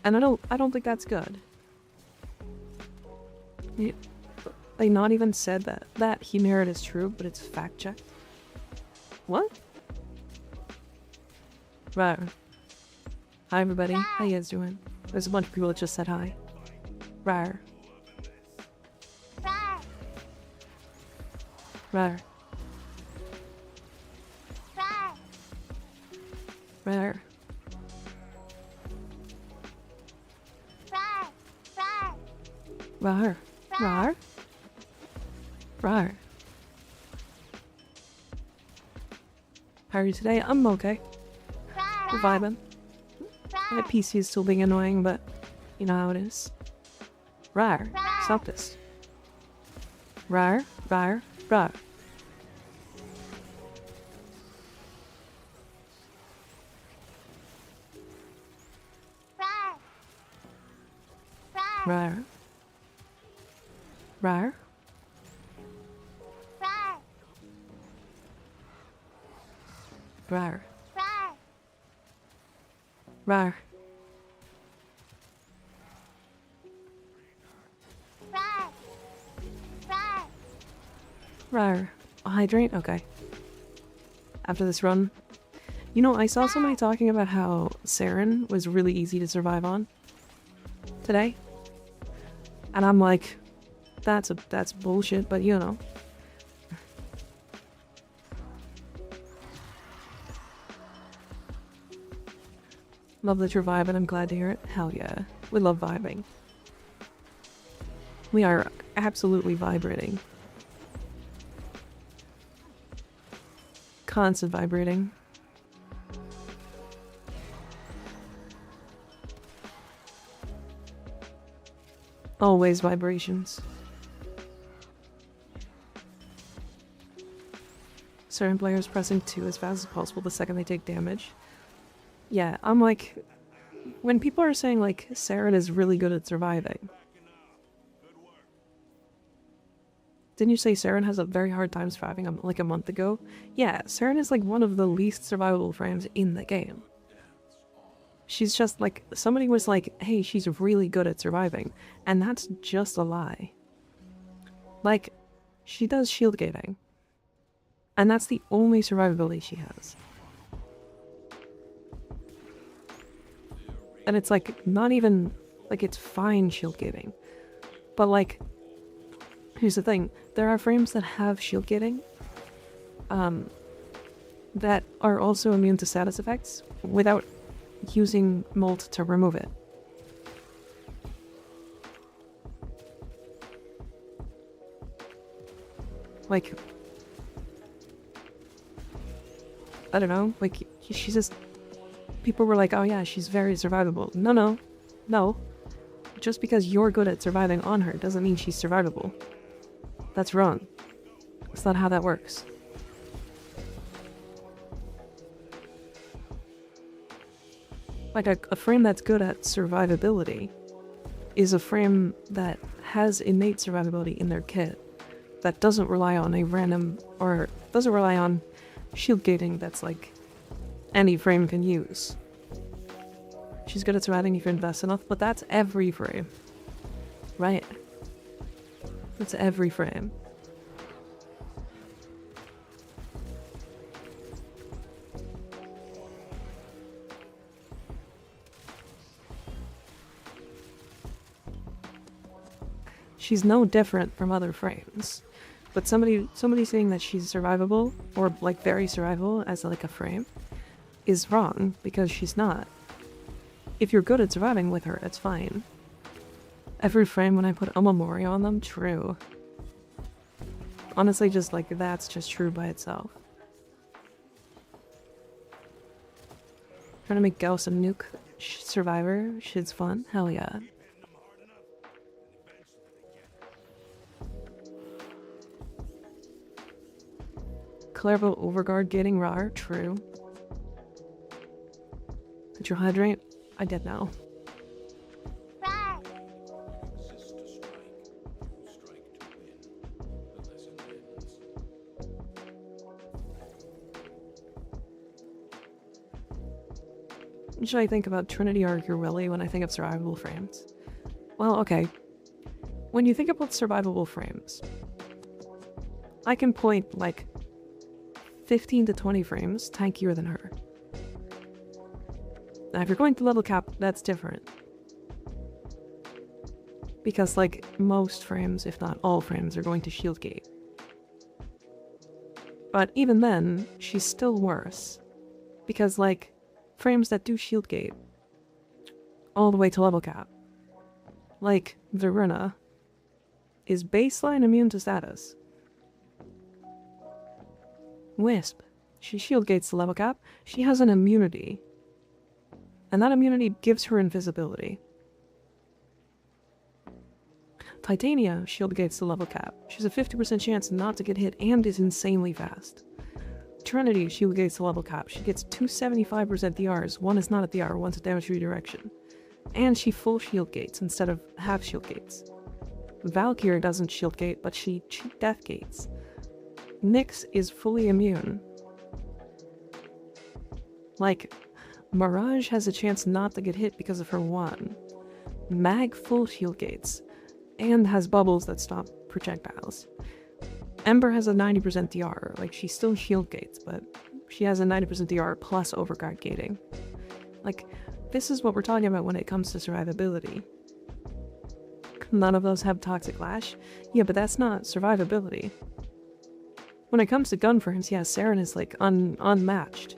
And I don't think that's good. They not even said that Heat Inherit is true, but it's fact checked. What? Right. Hi everybody, how you guys doing? There's a bunch of people that just said hi. Rar. Rar. Rar. Rar. Rar. Rar. How are you today? I'm okay. We're vibing. My PC is still being annoying, but you know how it is. Rar. Stop this. Rar. Rar. Rar. Rar. Rar. Rar. Rar. Rar. Hydrate? Okay. After this run. You know, I saw somebody talking about how Sarin was really easy to survive on today. And I'm like, that's bullshit, but you know. Love that you're vibing, I'm glad to hear it. Hell yeah. We love vibing. We are absolutely vibrating. Constant vibrating. Always vibrations. Certain players pressing 2 as fast as possible the second they take damage. Yeah, I'm like, when people are saying like Saren is really good at surviving. Didn't you say Saren has a very hard time surviving like a month ago? Yeah, Saren is like one of the least survivable frames in the game. She's just like, somebody was like, hey, she's really good at surviving. And that's just a lie. Like, she does shield gating. And that's the only survivability she has. And it's like, not even, like it's fine shield gating. But like, here's the thing, there are frames that have shield gating. That are also immune to status effects without using Molt to remove it. Like, I don't know, like, she's just, people were like, oh yeah, she's very survivable. No. Just because you're good at surviving on her doesn't mean she's survivable. That's wrong. That's not how that works. Like, a frame that's good at survivability is a frame that has innate survivability in their kit that doesn't rely on a random, or doesn't rely on shield gating that's like any frame can use. She's good at surviving if you invest enough, but that's every frame. Right? That's every frame. She's no different from other frames. But somebody saying that she's survivable, or like very survivable as like a frame, is wrong, because she's not. If you're good at surviving with her, it's fine. Every frame when I put a memory on them, true. Honestly, just like, that's just true by itself. Trying to make Gauss a nuke survivor, shit's fun, hell yeah. Clever overguard getting rar, true. Did you hydrate? I did now. What should I think about Trinity or Willy when I think of survivable frames? Well, okay. When you think about survivable frames, I can point like 15 to 20 frames tankier than her. Now, if you're going to level cap, that's different. Because, like, most frames, if not all frames, are going to shield gate. But even then, she's still worse. Because, like, frames that do shield gate all the way to level cap, like Veruna, is baseline immune to status. Wisp. She shield gates the level cap. She has an immunity. And that immunity gives her invisibility. Titania shield gates the level cap. She has a 50% chance not to get hit and is insanely fast. Trinity shield gates the level cap. She gets 275% DRs. One is not at DR, one's at damage redirection. And she full shield gates instead of half shield gates. Valkyrie doesn't shield gate, but she death gates. Nyx is fully immune. Like, Mirage has a chance not to get hit because of her 1. Mag full shield gates. And has bubbles that stop projectiles. Ember has a 90% DR, like she still shield gates, but she has a 90% DR plus overguard gating. Like, this is what we're talking about when it comes to survivability. None of those have Toxic Lash. Yeah, but that's not survivability. When it comes to gun frames, yeah, Saren is like unmatched.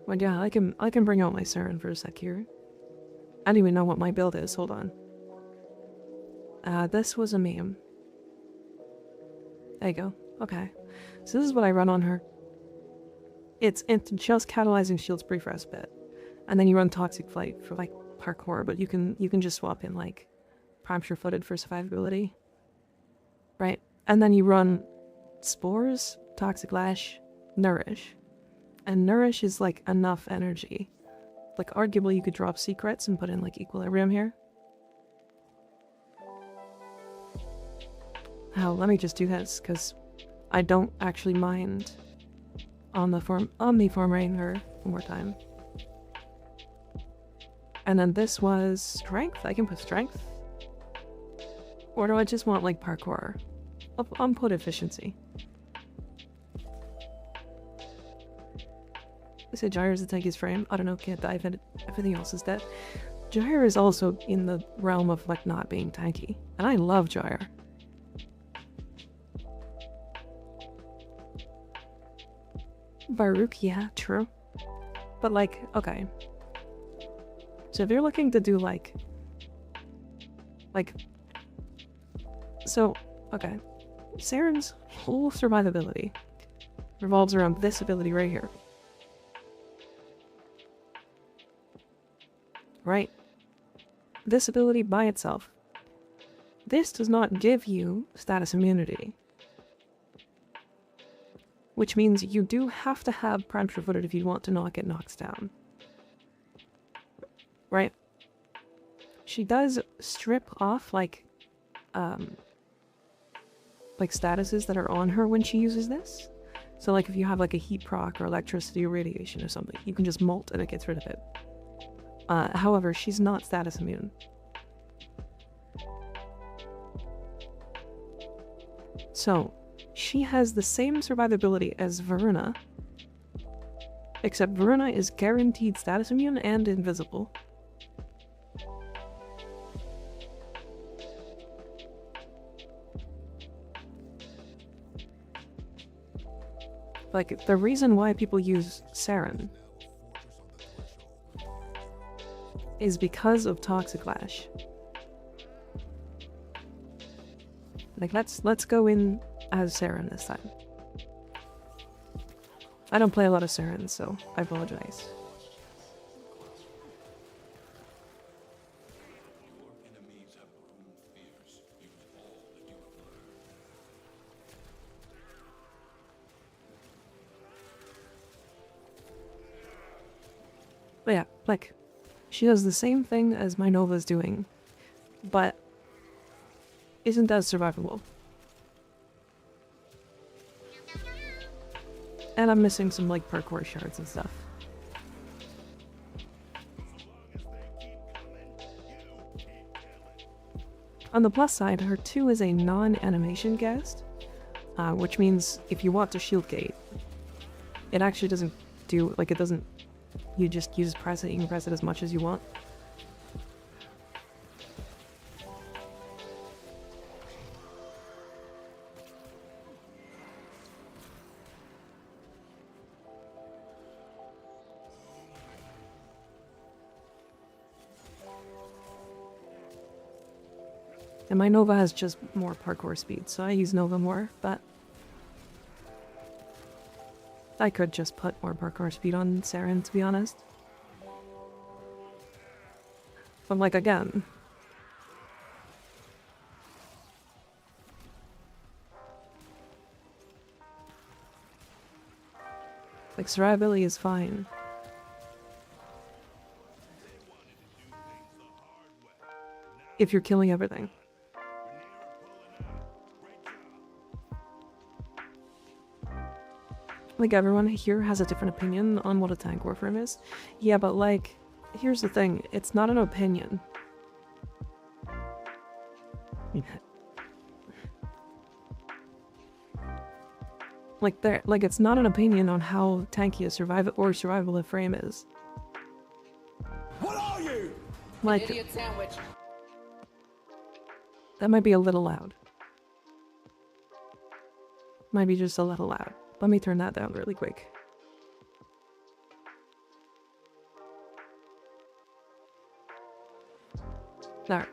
But yeah, I can bring out my Saren for a sec here. I don't even know what my build is, hold on. This was a meme. There you go, okay. So this is what I run on her. It's just catalyzing shields brief for a bit. And then you run Toxic Flight for like parkour, but you can just swap in like Prime Sure-Footed for survivability. Right? And then you run Spores, Toxic Lash, Nourish. And Nourish is like enough energy. Like arguably you could drop Secrets and put in like Equilibrium here. Hell, let me just do this, because I don't actually mind Omniform Rain her one more time. And then this was Strength. I can put Strength. Or do I just want like Parkour? I'll put Efficiency. I said Gyre is the tankiest frame. I don't know, can't dive in it. Everything else is dead. Gyre is also in the realm of like not being tanky. And I love Gyre. Baruch, yeah, true. But like, okay. So if you're looking to do like, so, okay. Saren's whole survivability revolves around this ability right here. Right? This ability by itself. This does not give you status immunity. Which means you do have to have Prime Sure-Footed if you want to not get knocked down. Right? She does strip off, like statuses that are on her when she uses this. So like if you have like a heat proc or electricity or radiation or something, you can just molt and it gets rid of it. However, she's not status immune. So, she has the same survivability as Verona, except Verona is guaranteed status immune and invisible. Like, the reason why people use Saren is because of Toxic Lash. Like, let's go in as Saren this time. I don't play a lot of Saren, so I apologize. But yeah, like, she does the same thing as my Nova's doing, but isn't as survivable. And I'm missing some, like, parkour shards and stuff. On the plus side, her 2 is a non-animation guest, which means if you want to shield gate, it actually doesn't do, like, it doesn't, you just press it, you can press it as much as you want. And my Nova has just more parkour speed, so I use Nova more, but I could just put more parkour speed on Saren, to be honest. But like, again, like, survivability is fine. If you're killing everything. Like, everyone here has a different opinion on what a tank Warframe is. Yeah, but like, here's the thing, it's not an opinion. Like, it's not an opinion on how tanky a survival a frame is. What are you? Like, Idiot sandwich. that might be a little loud. Might be just a little loud. Let me turn that down really quick. There.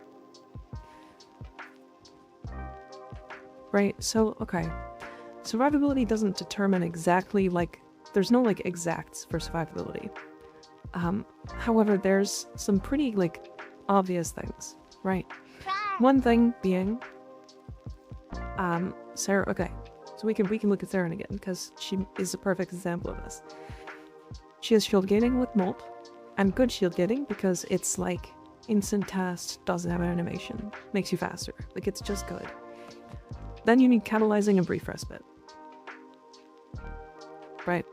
Right, so, okay. Survivability doesn't determine exactly, like, there's no, like, exacts for survivability. However, there's some pretty, like, obvious things, right? One thing being, Sarah, okay. So we can look at Saren again, because she is a perfect example of this. She has shield gating with Molt, and good shield gating because it's like instant cast, doesn't have an animation, makes you faster. Like, it's just good. Then you need catalyzing and brief respite. Right?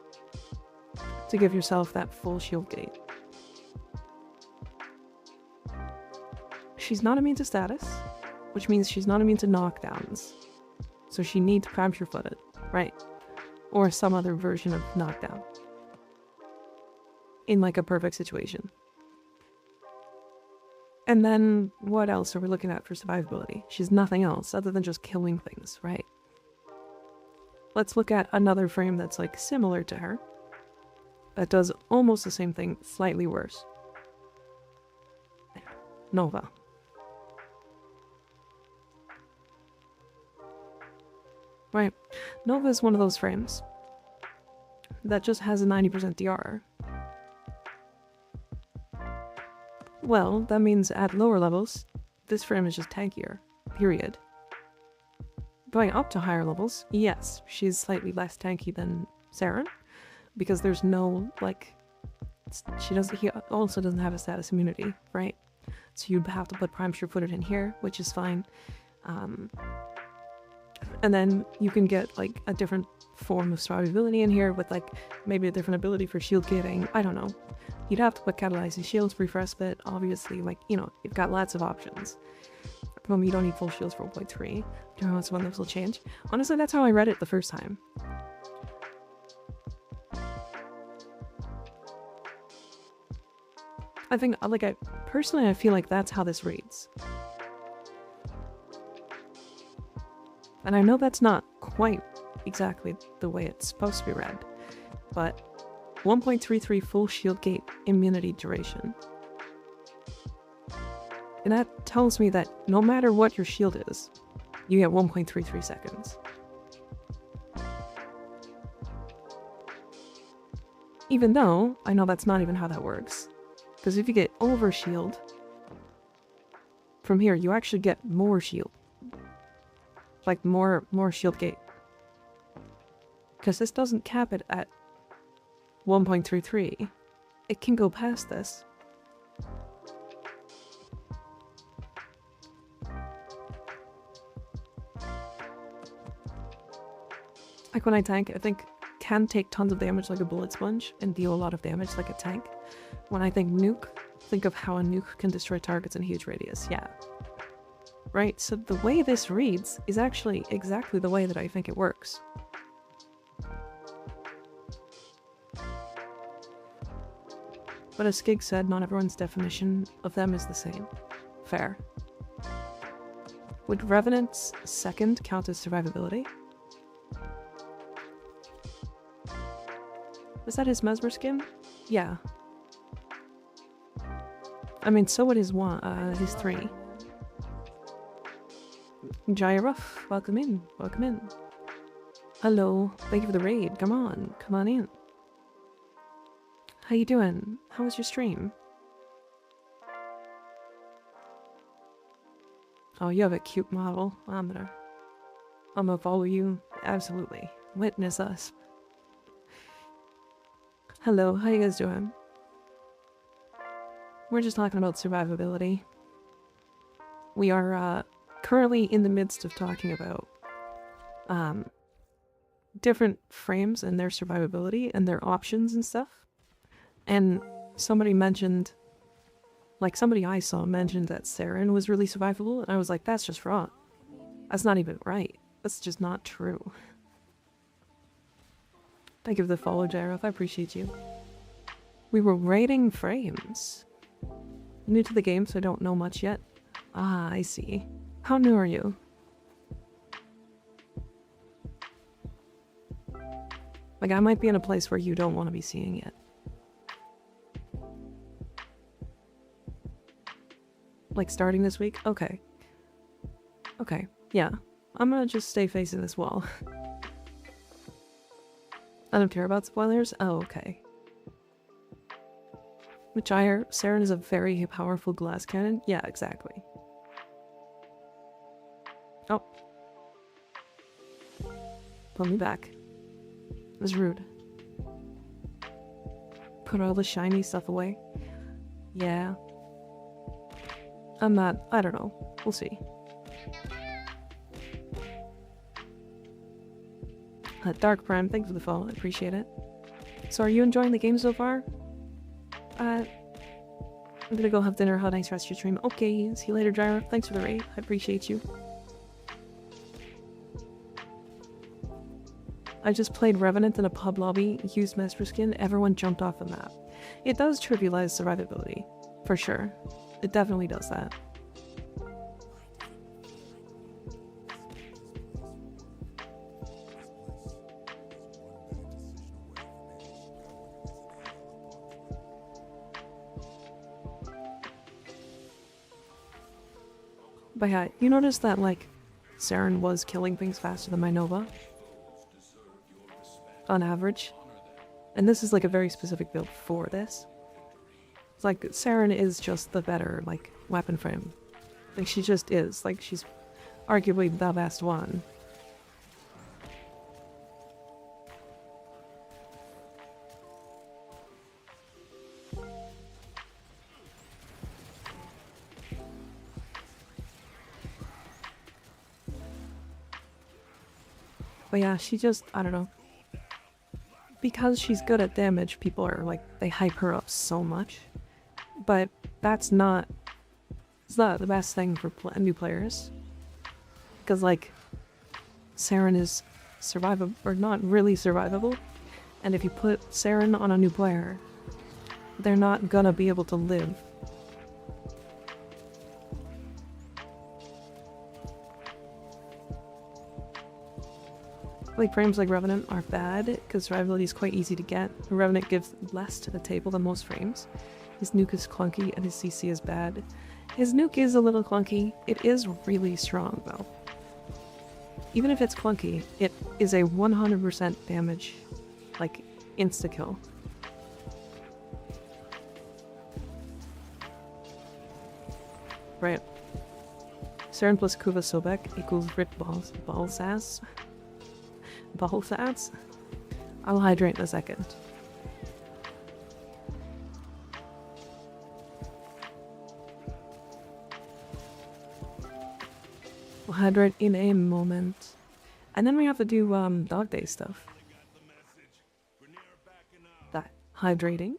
To give yourself that full shield gate. She's not immune to status, which means she's not immune to knockdowns. So she needs capture footed, right? Or some other version of knockdown. In like a perfect situation. And then what else are we looking at for survivability? She's nothing else other than just killing things, right? Let's look at another frame that's like similar to her. That does almost the same thing, slightly worse. Nova. Right. Nova is one of those frames that just has a 90% DR. Well, that means at lower levels, this frame is just tankier. Period. Going up to higher levels, yes, she's slightly less tanky than Saren, because there's no, like, he also doesn't have a status immunity, right? So you'd have to put Prime Sure-Footed in here, which is fine. And then you can get, like, a different form of survivability in here with, like, maybe a different ability for shield gating. I don't know. You'd have to put catalyzing shields, brief respite, obviously, like, you know, you've got lots of options. At the moment, you don't need full shields for 1.3. I don't know when those will change. Honestly, that's how I read it the first time. I think, like, personally, I feel like that's how this reads. And I know that's not quite exactly the way it's supposed to be read, but 1.33 full shield gate immunity duration. And that tells me that no matter what your shield is, you get 1.33 seconds. Even though I know that's not even how that works. Because if you get over shield, from here you actually get more shield. Like more shield gate. Because this doesn't cap it at 1.33. It can go past this. Like when I tank, I think can take tons of damage like a bullet sponge and deal a lot of damage like a tank. When I think nuke, think of how a nuke can destroy targets in huge radius. Yeah. Right, so the way this reads is actually exactly the way that I think it works. But as Skig said, not everyone's definition of them is the same. Fair. Would Revenant's second count as survivability? Was that his Mesmer skin? Yeah. I mean, so would his 3. Gyruff, welcome in, welcome in. Hello, thank you for the raid. Come on in. How you doing? How was your stream? Oh, you have a cute model. I'm gonna follow you. Absolutely. Witness us. Hello, how you guys doing? We're just talking about survivability. We are currently in the midst of talking about different frames and their survivability and their options and stuff. And somebody mentioned, like somebody I saw mentioned that Saren was really survivable, and I was like, that's just wrong. That's not even right. That's just not true. Thank you for the follow, Gyroth. I appreciate you. We were rating frames. New to the game, so I don't know much yet. Ah, I see. How new are you? Like, I might be in a place where you don't want to be seeing it. Like, starting this week? Okay. Okay, yeah. I'm gonna just stay facing this wall. I don't care about spoilers? Oh, okay. Which Saren is a very powerful glass cannon? Yeah, exactly. Oh. Pull me back. It was rude. Put all the shiny stuff away. Yeah. I'm not, I don't know. We'll see. Dark Prime, thanks for the follow. I appreciate it. So are you enjoying the game so far? I'm gonna go have dinner. Have a nice rest of your stream. Okay, see you later, Gyro. Thanks for the raid. I appreciate you. I just played Revenant in a pub lobby, used Master Skin, everyone jumped off the map. It does trivialize survivability, for sure. It definitely does that. But yeah, you notice that, like, Saren was killing things faster than my Nova? On average. And this is, like, a very specific build for this. It's like, Saren is just the better, like, weapon frame. Like, she just is. Like, she's arguably the best one. But yeah, she just, I don't know. Because she's good at damage, people are like, they hype her up so much. But that's not, it's not the best thing for new players. Because like, Saren is survivable, or not really survivable. And if you put Saren on a new player, they're not gonna be able to live. Like, frames like Revenant are bad, because survivability is quite easy to get. Revenant gives less to the table than most frames. His nuke is clunky, and his CC is bad. His nuke is a little clunky. It is really strong, though. Even if it's clunky, it is a 100% damage, like, insta-kill. Right. Saren plus Kuva Sobek equals Rick Balsass. Balsass? I'll hydrate in a second. We'll hydrate in a moment. And then we have to do dog day stuff. That hydrating.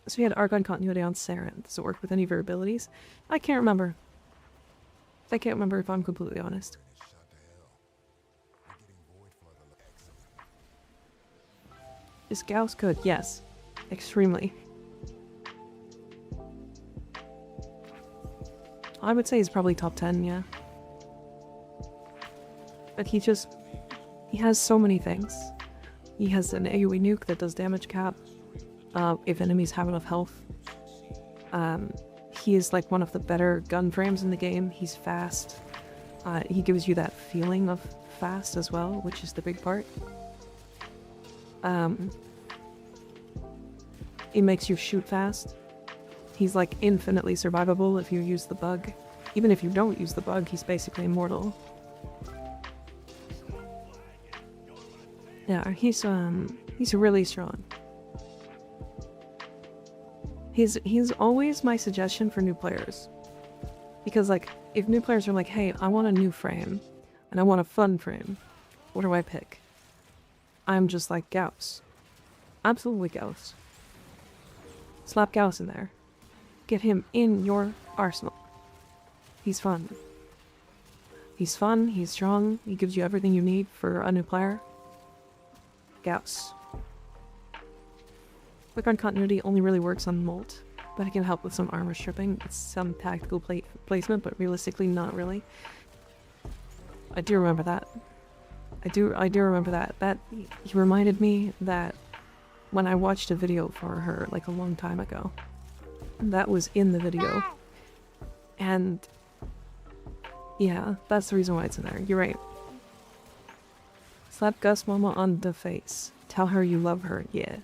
So we had Arcane continuity on Saren. Does it work with any of her abilities? I can't remember. I can't remember, if I'm completely honest. Is Gauss good? Yes. Extremely. I would say he's probably top 10, yeah. But he has so many things. He has an AoE nuke that does damage cap, if enemies have enough health. He is like one of the better gun frames in the game. He's fast. He gives you that feeling of fast as well, which is the big part. It makes you shoot fast. He's like infinitely survivable if you use the bug. Even if you don't use the bug, he's basically immortal. Yeah, he's really strong. He's always my suggestion for new players. Because like, if new players are like, hey, I want a new frame, and I want a fun frame, what do I pick? I'm just like Gauss. Absolutely Gauss. Slap Gauss in there. Get him in your arsenal. He's fun. He's fun, he's strong, he gives you everything you need for a new player. Gauss. Quick on continuity only really works on Molt, but it can help with some armor stripping. It's some tactical placement, but realistically not really. I do remember that. I do remember that. That he reminded me that when I watched a video for her like a long time ago. That was in the video. And yeah, that's the reason why it's in there. You're right. Slap Gus Mama on the face. Tell her you love her. Yeah.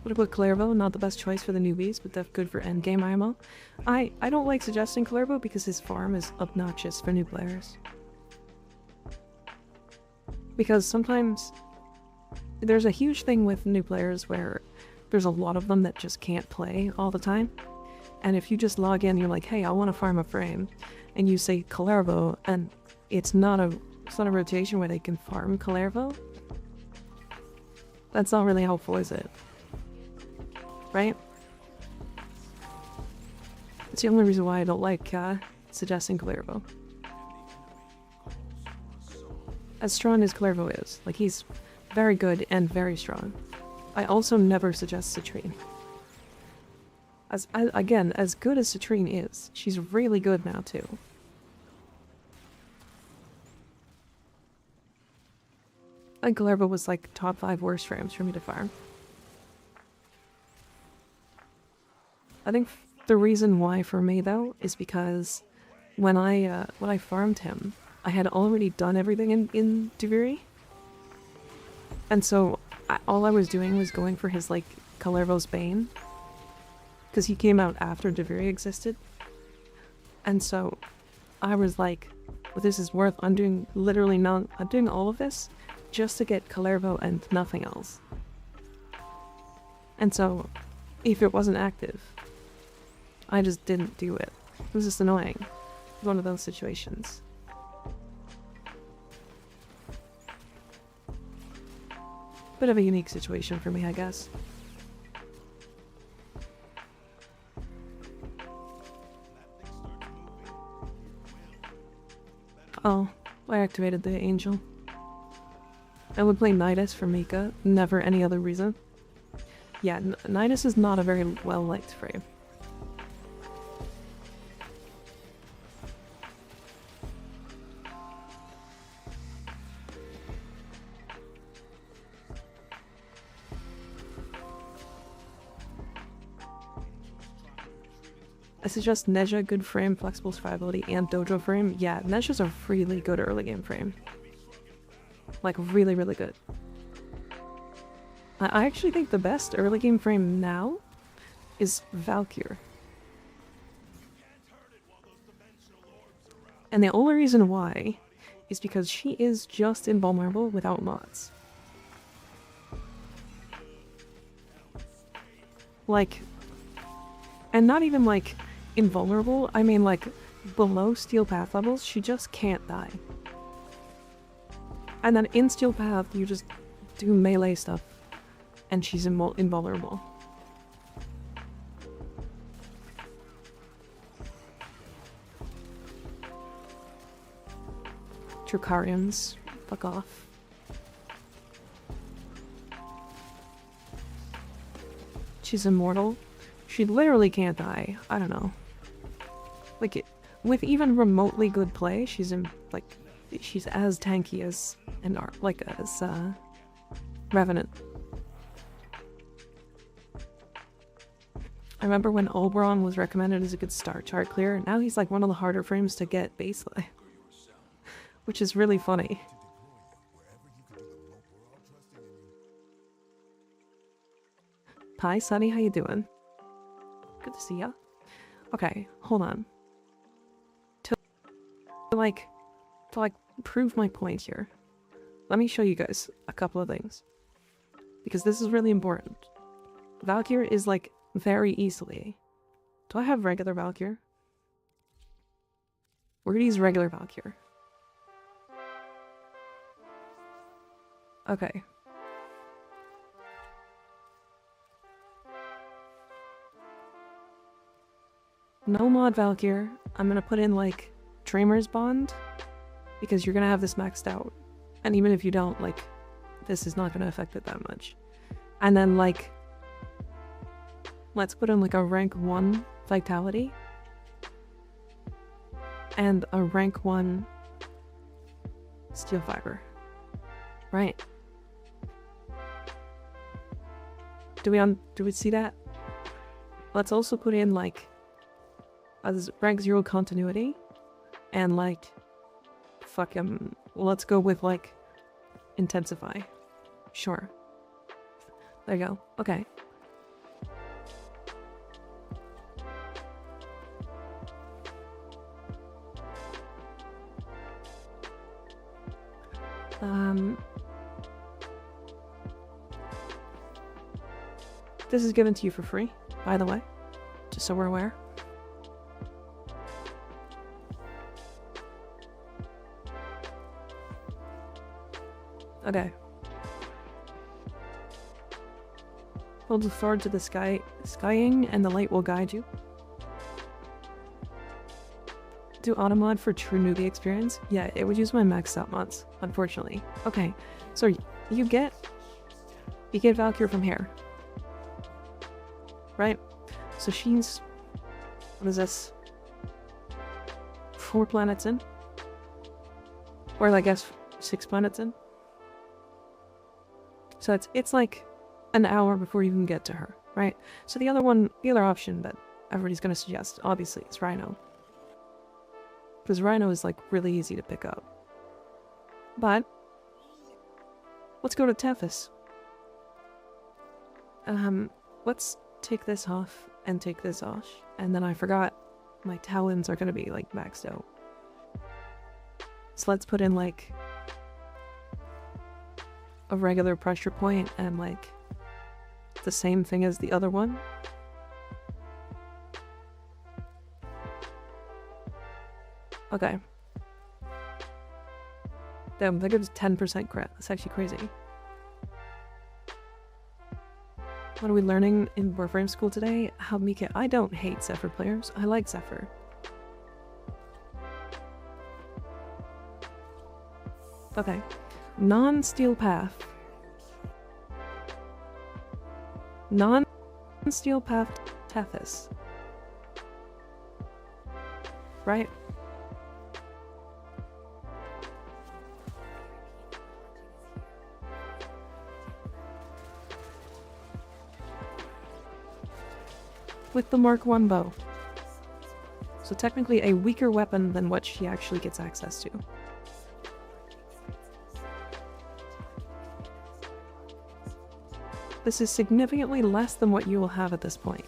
What about Clervo? Not the best choice for the newbies, but that's good for endgame IMO. I don't like suggesting Clervo because his farm is obnoxious for new players. Because sometimes there's a huge thing with new players where there's a lot of them that just can't play all the time. And if you just log in, you're like, hey, I want to farm a frame, and you say Clervo, and it's not a rotation where they can farm Clervo, that's not really helpful, is it? Right? It's the only reason why I don't like suggesting Clervo. As strong as Clervo is, like he's very good and very strong. I also never suggest Citrine. Again, as good as Citrine is, she's really good now too. I think Clervo was like top 5 worst frames for me to farm. I think the reason why for me though is because when I farmed him, I had already done everything in Duviri, and so all I was doing was going for his like Clervo's Bane, because he came out after Duviri existed, and so I was like, well, this is worth. I'm doing all of this just to get Clervo and nothing else. And so, if it wasn't active, I just didn't do it. It was just annoying. It was one of those situations. Bit of a unique situation for me, I guess. Oh, I activated the angel. I would play Nidus for Mika, never any other reason. Yeah, Nidus is not a very well-liked frame. I suggest Nezha, good frame, flexible survivability, and dojo frame. Yeah, Nezha's a really good early game frame. Like, really, really good. I actually think the best early game frame now is Valkyr. And the only reason why is because she is just invulnerable without mods. Like, and not even like invulnerable, I mean like below Steel Path levels, she just can't die. And then in Steel Path, you just do melee stuff, and she's invulnerable. Tricarians, fuck off. She's immortal. She literally can't die. I don't know. Like, with even remotely good play, she's as tanky as Revenant. I remember when Oberon was recommended as a good start chart clear. Now he's like one of the harder frames to get baseline, which is really funny. Hi, Sunny, how you doing? Good to see ya. Okay, hold on. To prove my point here, let me show you guys a couple of things, because this is really important. Valkyr is like very easily. Do I have regular Valkyr? We're gonna use regular Valkyr. Okay. No mod Valkyr. I'm gonna put in like Tramer's Bond, because you're gonna have this maxed out. And even if you don't, like, this is not gonna affect it that much. And then like, let's put in like a rank 1 Vitality. And a rank 1 Steel Fiber. Right. Do we see that? Let's also put in like a rank 0 Continuity. And like, let's go with like Intensify. Sure. There you go. Okay. This is given to you for free, by the way, just so we're aware. Okay. Hold forward to the skying, and the light will guide you. Do automod for true newbie experience? Yeah, it would use my maxed out mods, unfortunately. Okay, so you get Valkyr from here. Right? So she's, what is this? 4 planets in? Or I guess 6 planets in? So it's like an hour before you can get to her, right? So the other option that everybody's gonna suggest, obviously, is Rhino. Because Rhino is like really easy to pick up. But let's go to Tethys. Let's take this off and take this off. And then I forgot my talons are gonna be like maxed out. So let's put in like a regular pressure point and like the same thing as the other one. Okay. Damn, that gives 10% crit. That's actually crazy. What are we learning in Warframe school today? How Mika— I don't hate Zephyr players. I like Zephyr. Okay. Non-steel path. Non-steel path Tethys. Right? With the Mark 1 bow. So technically a weaker weapon than what she actually gets access to. This is significantly less than what you will have at this point.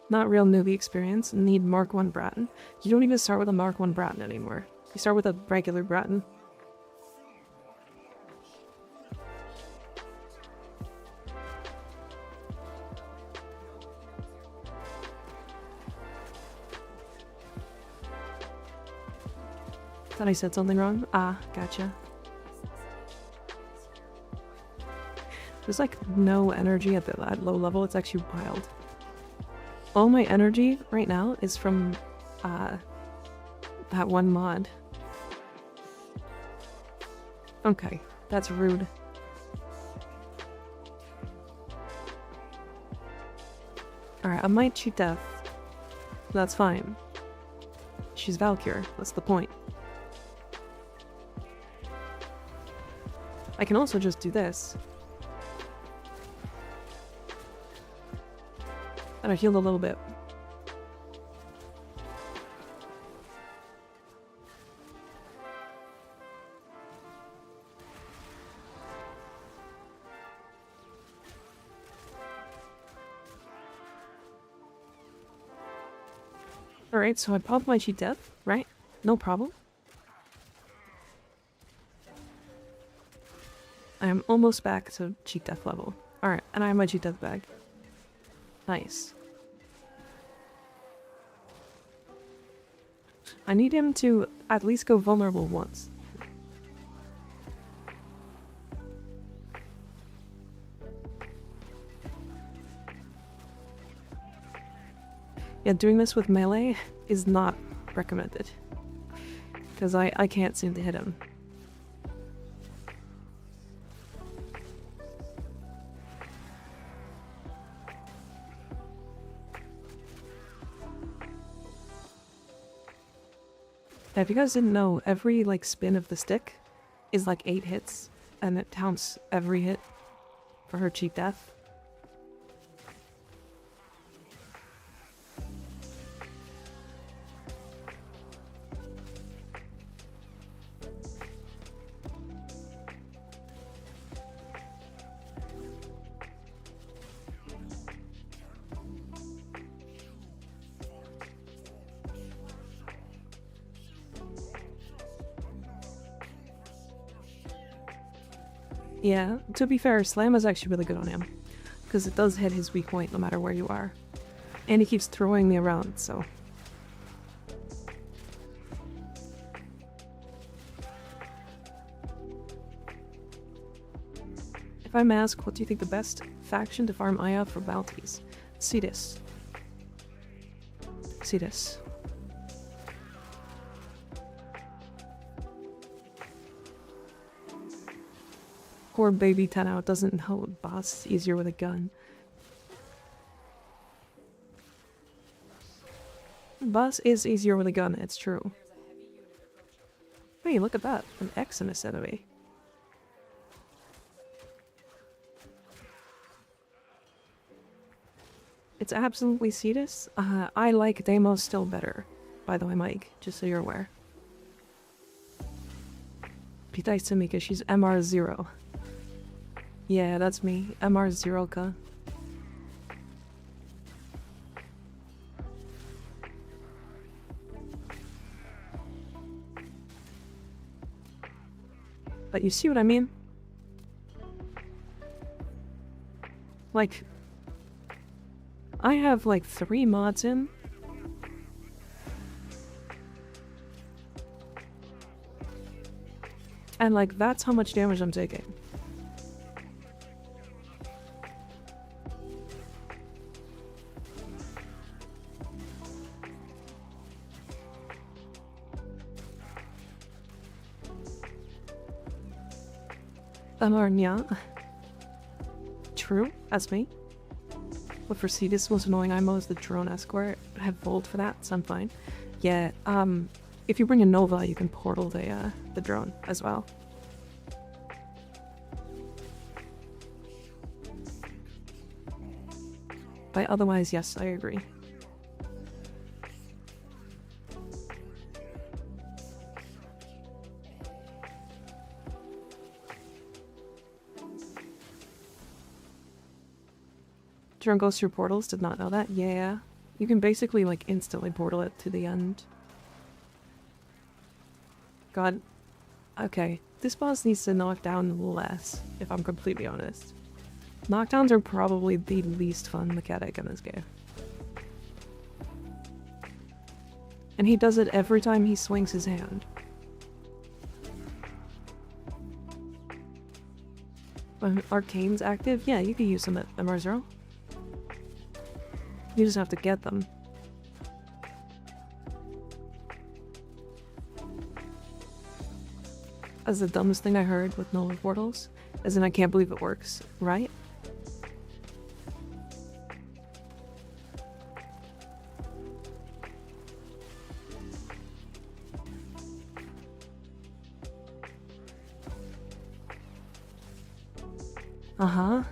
Not real newbie experience. Need Mark 1 Bratton. You don't even start with a Mark 1 Bratton anymore. You start with a regular Bratton. Thought I said something wrong. Ah, gotcha. There's like no energy at that low level. It's actually wild. All my energy right now is from that one mod. Okay, that's rude. Alright, I might cheat death. That's fine. She's Valkyr, that's the point. I can also just do this. And I healed a little bit. Alright, so I popped my cheat death, right? No problem. I am almost back to cheat death level. Alright, and I have my cheat death bag. Nice. I need him to at least go vulnerable once. Yeah, doing this with melee is not recommended. Because I can't seem to hit him. Yeah, if you guys didn't know, every like spin of the stick is like 8 hits, and it counts every hit for her cheat death. Yeah, to be fair, Slam is actually really good on him, because it does hit his weak point no matter where you are. And he keeps throwing me around, so... If I'm asked, what do you think the best faction to farm Aya for bounties? Cetus. Cetus. Poor baby 10 out doesn't know boss easier with a gun. Boss is easier with a gun, it's true. Hey, look at that. An Exodus enemy. It's absolutely Cetus. I like Deimos still better. By the way, Mike, just so you're aware. Be nice to Mika, she's MR0. Yeah, that's me. MR0ka. But you see what I mean? Like, I have like 3 mods in. And like, that's how much damage I'm taking. Amarnya. True, that's me. But for Cetus, most annoying IMO is the drone escort. I have Volt for that, so I'm fine. Yeah, if you bring a Nova, you can portal the drone as well. But otherwise, yes, I agree. Drone goes through portals, did not know that. Yeah. You can basically like instantly portal it to the end. God. Okay. This boss needs to knock down less, if I'm completely honest. Knockdowns are probably the least fun mechanic in this game. And he does it every time he swings his hand. When Arcane's active, yeah, you can use them at MR0. You just have to get them. as the dumbest thing I heard with Nova portals, as in I can't believe it works, right? Uh-huh.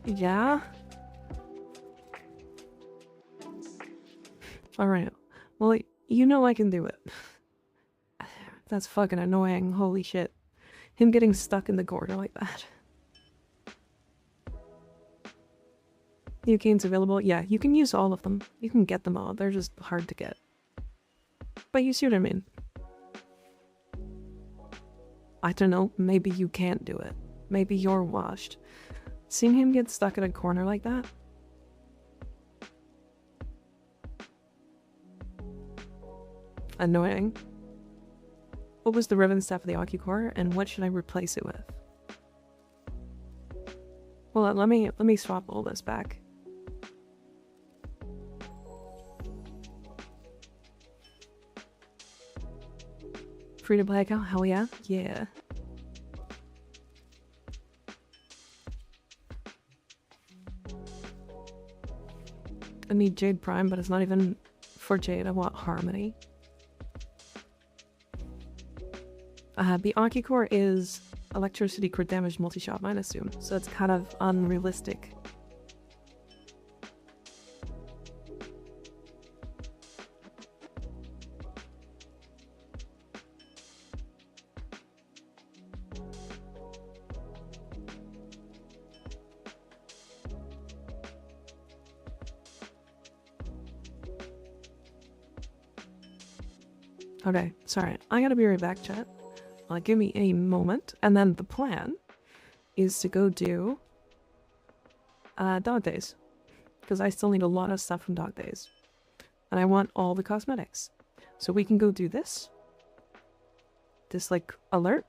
Yeah? Alright. Well, you know I can do it. That's fucking annoying, holy shit. Him getting stuck in the corner like that. New canes available? Yeah, you can use all of them. You can get them all, they're just hard to get. But you see what I mean. I don't know, maybe you can't do it. Maybe you're washed. Seeing him get stuck in a corner like that? Annoying. What was the ribbon staff of the Ocucore, and what should I replace it with? Well, let me swap all this back. Free to play account? Hell yeah. Yeah. I need Jade Prime, but it's not even for Jade. I want Harmony. The Ocucore is electricity crit damage multi-shot, I assume, so it's kind of unrealistic. Okay, sorry, I gotta be right back, chat. Give me a moment, and then the plan is to go do Dog Days, because I still need a lot of stuff from Dog Days, and I want all the cosmetics. So we can go do this like alert,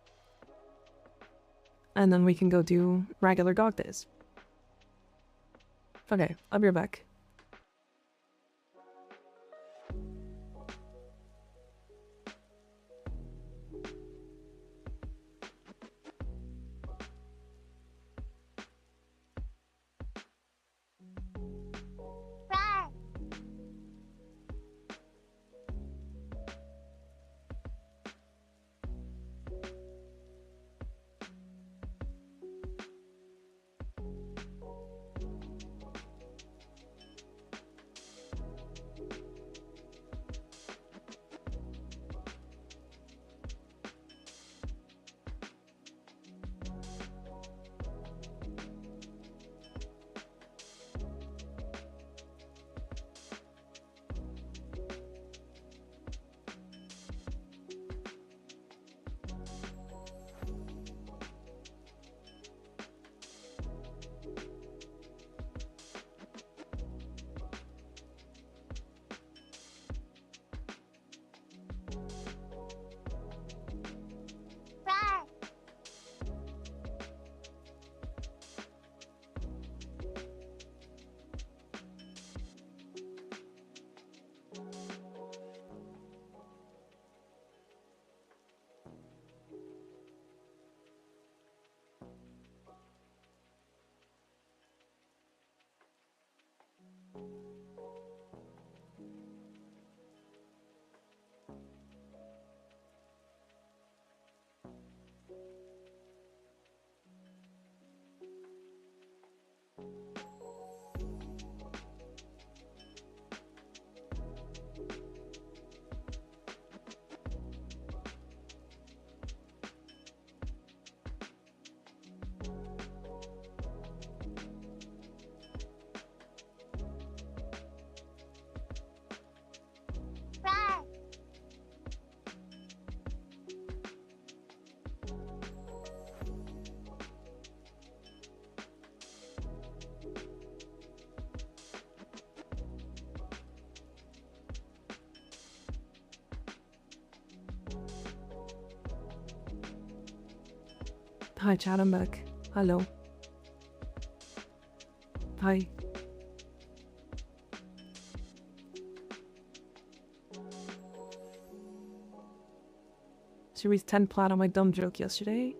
and then we can go do regular Dog Days. Okay, I'll be right back. Hi, chat, I'm back. Hello. Hi. So we 10 plat on my dumb joke yesterday,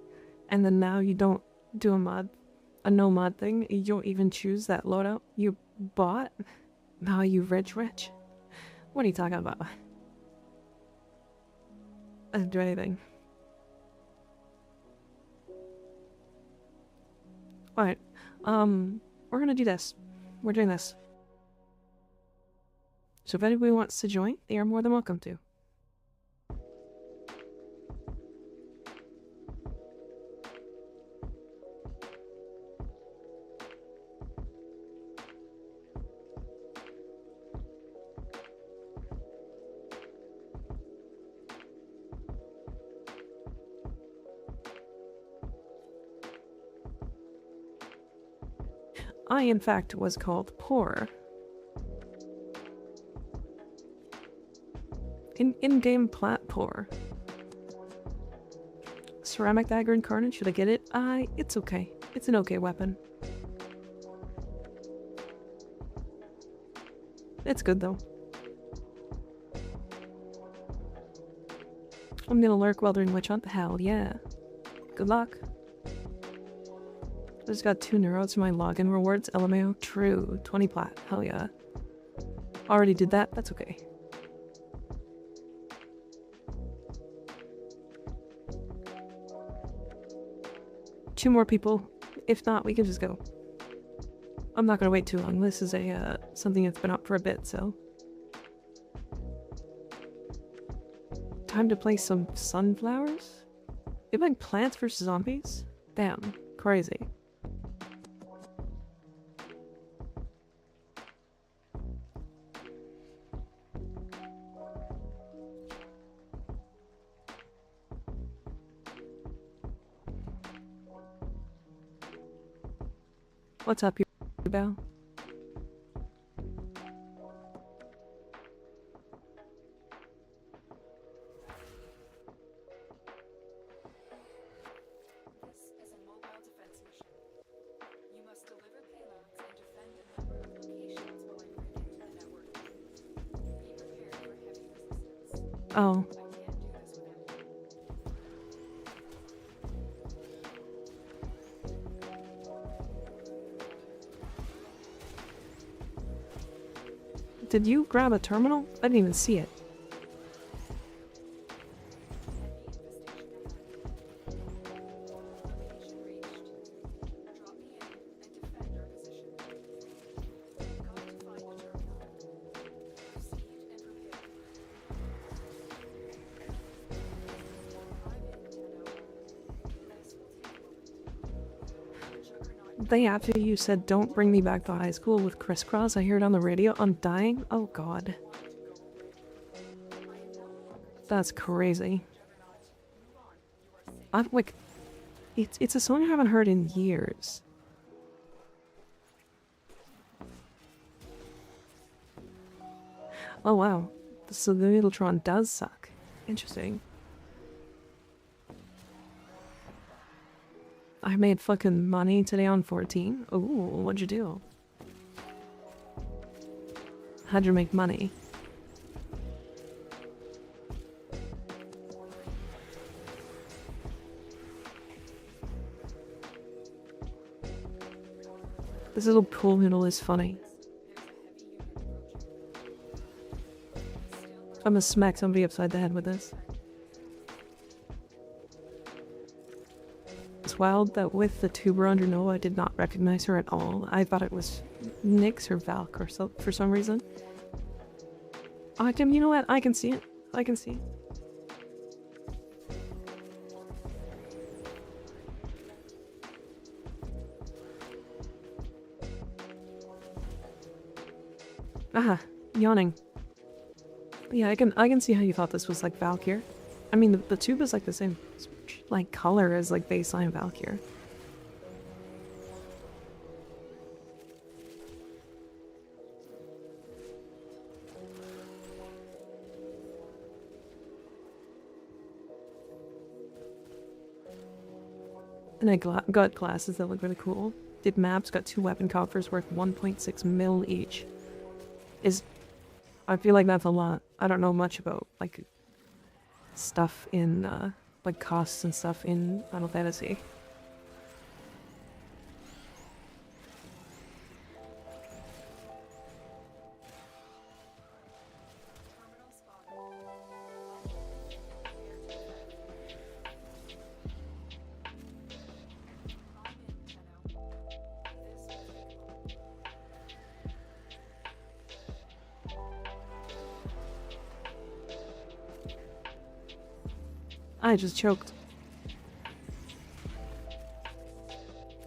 and then now you don't do a no mod thing. You don't even choose that loadout you bought. Now you rich. What are you talking about? I didn't do anything. Alright, we're gonna do this. We're doing this. So if anybody wants to join, they are more than welcome to. I, in fact, was called poor. In-game plat poor. Ceramic dagger and carnage, should I get it? It's okay. It's an okay weapon. It's good though. I'm gonna lurk while doing witch hunt. Hell yeah. Good luck. I just got 2 neuros for my login rewards. LMAO. True. 20 plat. Hell yeah. Already did that. That's okay. Two more people. If not, we can just go. I'm not gonna wait too long. This is a something that's been up for a bit, so. Time to play some sunflowers? You're playing Plants vs Zombies? Damn. Crazy. What's up, you Bell? This is a mobile defense mission. You must deliver payloads and defend a number of locations while I break into the network. Be prepared for heavy resistance. Oh. I can't do this without you. Did you grab a terminal? I didn't even see it. Day after you said don't bring me back to high school with crisscross, I heard on the radio I'm dying. Oh god. That's crazy. I'm like, it's a song I haven't heard in years. Oh wow. So the Needletron does suck. Interesting. I made fucking money today on 14. Ooh, what'd you do? How'd you make money? This little pool noodle is funny. I'm gonna smack somebody upside the head with this. It's wild that with the tuber under no, I did not recognize her at all. I thought it was Nyx or Valk or so for some reason. Oh, Tim, you know what? I can see it. I can see it. Ah, yawning. Yeah, I can see how you thought this was like Valkyr. I mean, the tube is like the same like color as like baseline Valkyr. And I got glasses that look really cool. Did maps, got 2 weapon coffers worth 1.6 mil each. I feel like that's a lot. I don't know much about like stuff in like costs and stuff in Final Fantasy. Terminal spotted. Prepare to defend. I'm in, Tenno. This will take a moment. I just choked.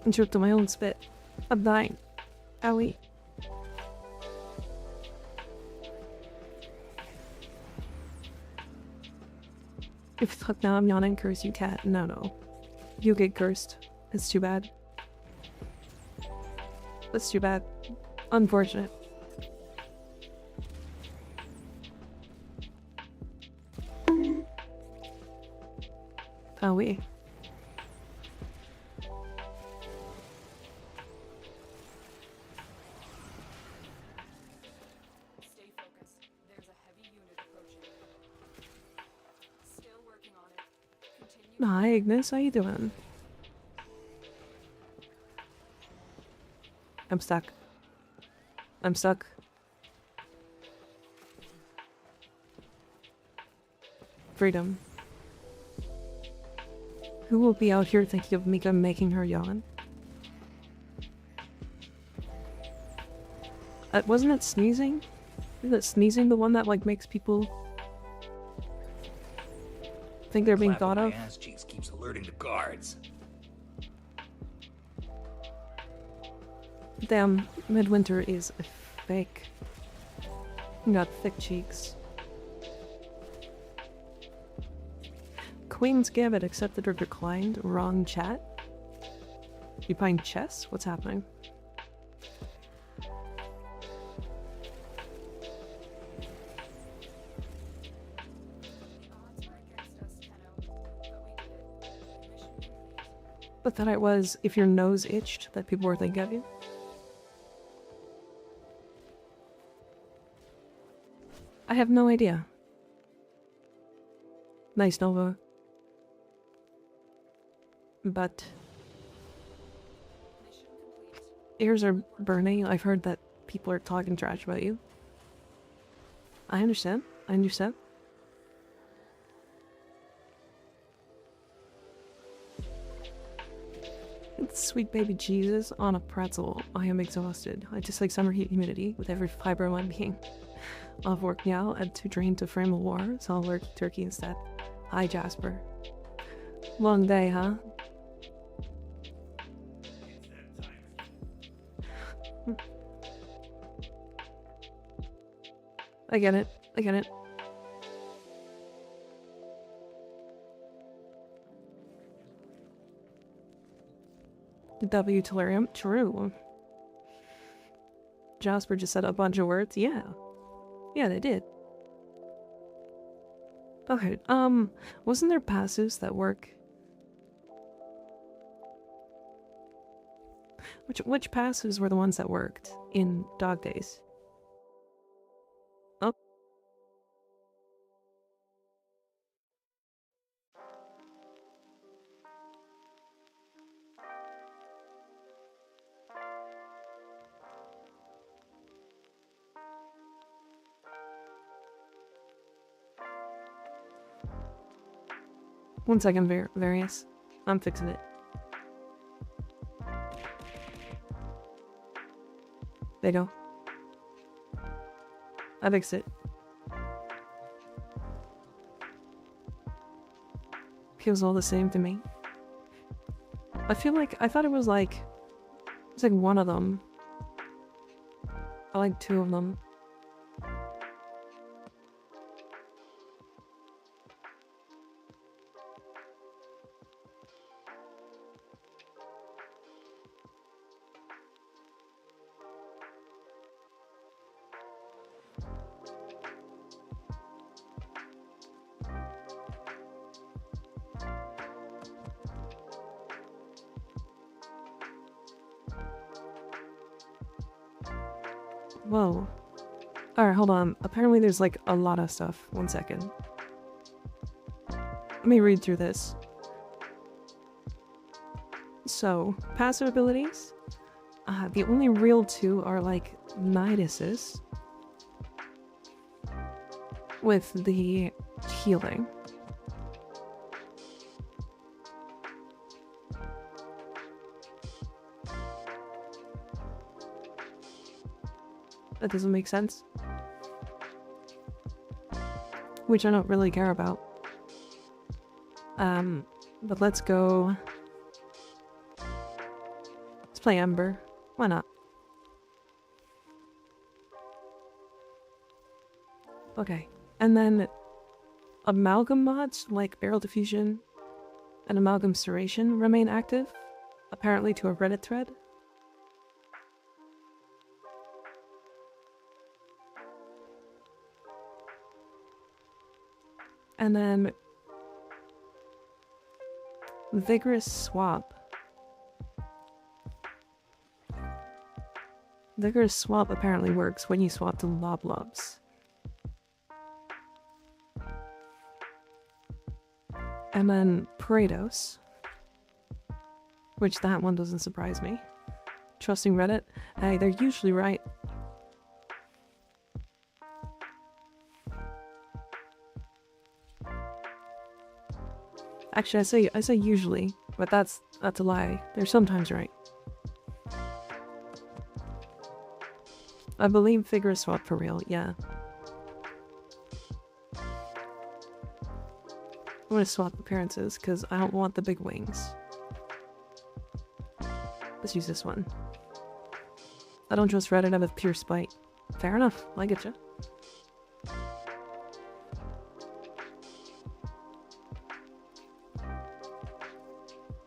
And choked on my own spit. I'm dying. Owie. If fuck now I'm yawning, curse you cat. No. You get cursed. It's too bad. That's too bad. Unfortunate. Owie. Stay focused. There's a heavy unit approaching. Still working on it. Continue. Hi Ignis, how you doing? I'm stuck. I'm stuck. Freedom. Who will be out here thinking of Mika making her yawn? Wasn't it sneezing? Isn't it sneezing the one that like makes people think they're being thought of? My ass cheeks keeps alerting the guards. Damn, Midwinter is fake. You got thick cheeks. Queen's Gambit accepted or declined. Wrong chat. You playing chess? What's happening? The odds were against us, Tenno, but we did it. Mission complete. But then it was if your nose itched that people were thinking of you. I have no idea. Nice, Nova. But Mission complete. ears are burning. I've heard that people are talking trash about you. I understand. I understand. Sweet baby Jesus on a pretzel. I am exhausted. I just like summer heat humidity with every fiber of my being. I'll have work now and too drained to frame a war, so I'll work turkey instead. Hi Jasper. Long day, huh? I get it. I get it. W Tellurium. True. Jasper just said a bunch of words. Yeah. Yeah, they did. Okay, wasn't there passives that work? Which passives were the ones that worked in Dog Days? Oh. One second, Various. I'm fixing it. There you go. I fixed it. Feels all the same to me. I thought it was like one of them. I like two of them. Whoa. Alright, hold on. Apparently there's like a lot of stuff. One second. let me read through this. So, passive abilities. The only real two are like Nidus's with the healing. That doesn't make sense. Which I don't really care about. But let's go. Let's play Ember. Why not? Okay. And then amalgam mods like barrel diffusion and amalgam serration remain active, apparently to a Reddit thread. And then vigorous swap. Vigorous swap apparently works when you swap to Loblobs. And then Parados, which that one doesn't surprise me. Trusting Reddit, hey, they're usually right. Actually, I say usually, but that's a lie. They're sometimes right. I believe vigorous swap for real, yeah. I'm gonna swap appearances because I don't want the big wings. Let's use this one. I don't trust Reddit out of pure spite. Fair enough, I getcha.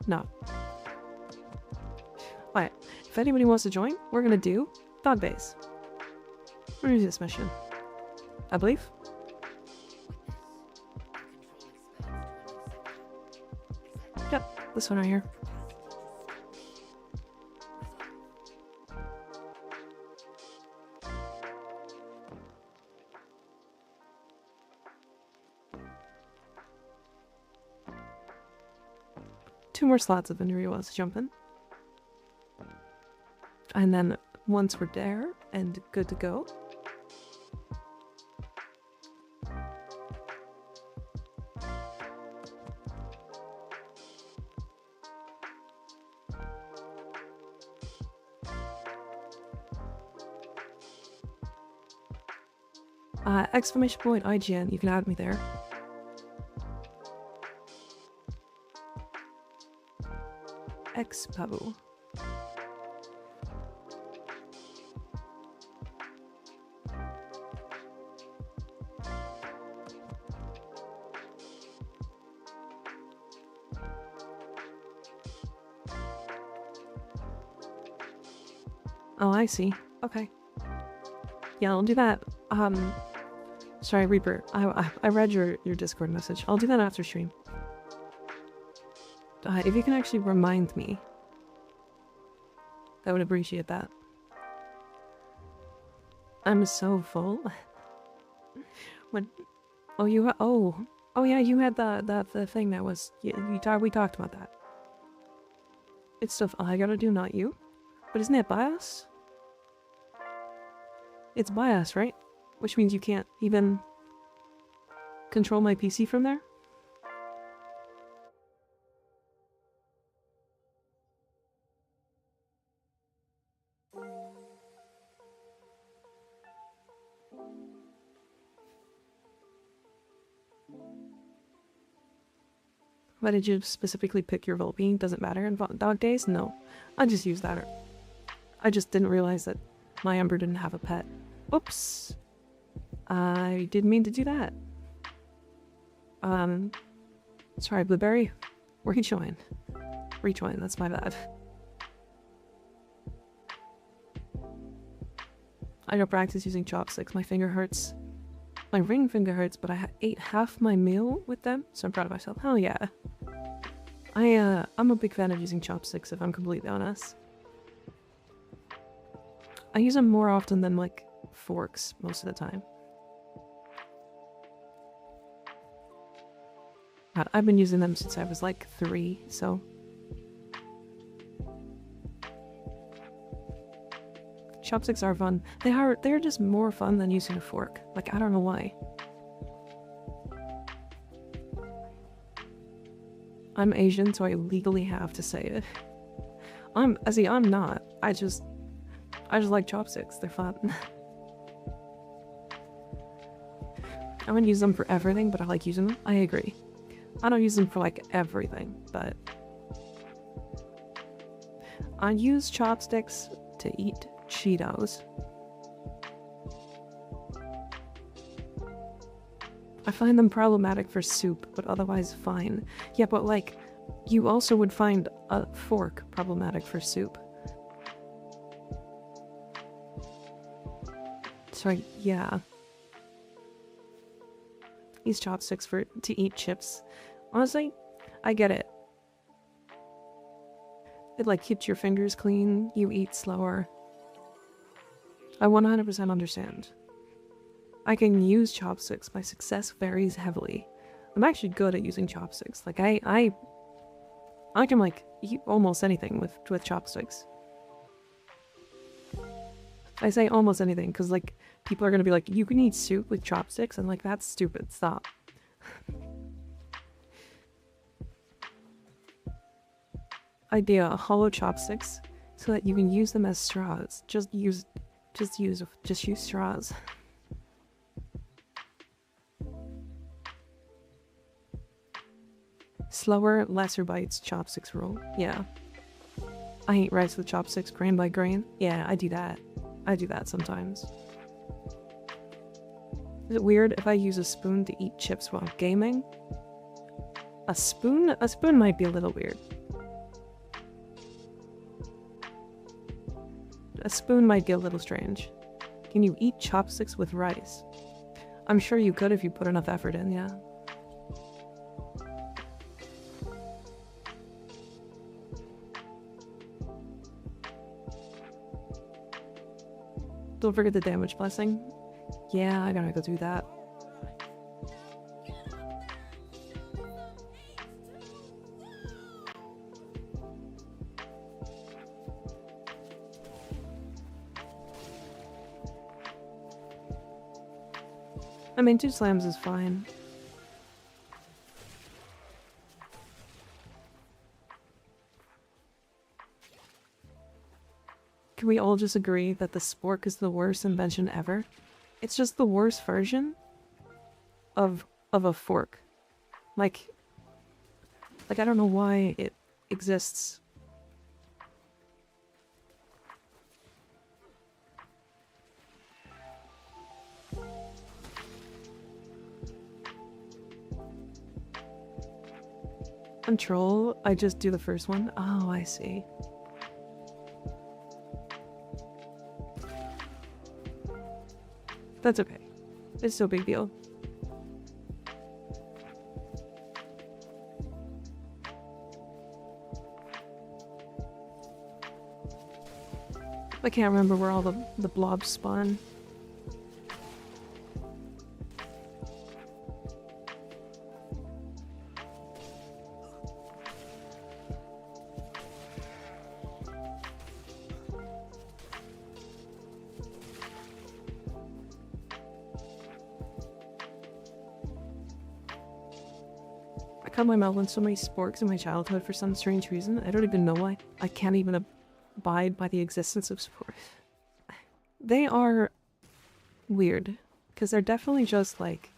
No. Alright, if anybody wants to join, we're gonna do Dog Base. Where is this mission? I believe. Yep, this one right here. Two more slots of injury wants to jump in. And then once we're there and good to go, exclamation point IGN, you can add me there. Expo. Oh, I see. Okay. Yeah, I'll do that. Sorry, Reaper. I read your Discord message. I'll do that after stream. If you can actually remind me, I would appreciate that. I'm so full. When? Oh, you. Oh yeah, you had the thing that was. We talked about that. It's stuff I gotta do, not you. But isn't it BIOS? It's BIOS, right? Which means you can't even control my PC from there? Why did you specifically pick your Volbeing? Doesn't matter in Dog Days? No. I just used that. I just didn't realize that my Ember didn't have a pet. Oops. I didn't mean to do that. Sorry, Blueberry. Rejoin. Rejoin, that's my bad. I don't practice using chopsticks. My finger hurts. My ring finger hurts, but I ate half my meal with them, so I'm proud of myself. Hell yeah. I'm a big fan of using chopsticks, if I'm completely honest. I use them more often than, like, forks most of the time. God, I've been using them since I was like 3, so. Chopsticks are fun. They're just more fun than using a fork. Like, I don't know why. I'm Asian, so I legally have to say it. I'm not. I just like chopsticks. They're fun. I wouldn't use them for everything, but I like using them. I agree. I don't use them for like everything, but I use chopsticks to eat Cheetos. I find them problematic for soup, but otherwise fine. Yeah, but like, you also would find a fork problematic for soup. So yeah. Use chopsticks to eat chips. Honestly, I get it. It like keeps your fingers clean, you eat slower. I 100% understand. I can use chopsticks. My success varies heavily. I'm actually good at using chopsticks. Like I can like eat almost anything with chopsticks. I say almost anything because like people are gonna be like, you can eat soup with chopsticks, and like that's stupid. Stop. Idea: hollow chopsticks so that you can use them as straws. Just use straws. Slower, lesser bites, chopsticks rule. Yeah. I eat rice with chopsticks grain by grain. Yeah, I do that. I do that sometimes. Is it weird if I use a spoon to eat chips while gaming? A spoon? A spoon might be a little weird. A spoon might get a little strange. Can you eat chopsticks with rice? I'm sure you could if you put enough effort in, yeah. Don't forget the damage blessing. Yeah, I gotta go do that. I mean, 2 slams is fine. Can we all just agree that the spork is the worst invention ever? It's just the worst version of a fork. Like I don't know why it exists. Control, I just do the first one. Oh, I see. That's okay. It's no big deal. I can't remember where all the blobs spawn. I cut my mouth on so many sporks in my childhood for some strange reason. I don't even know why. I can't even abide by the existence of sporks. They are weird, because they're definitely just like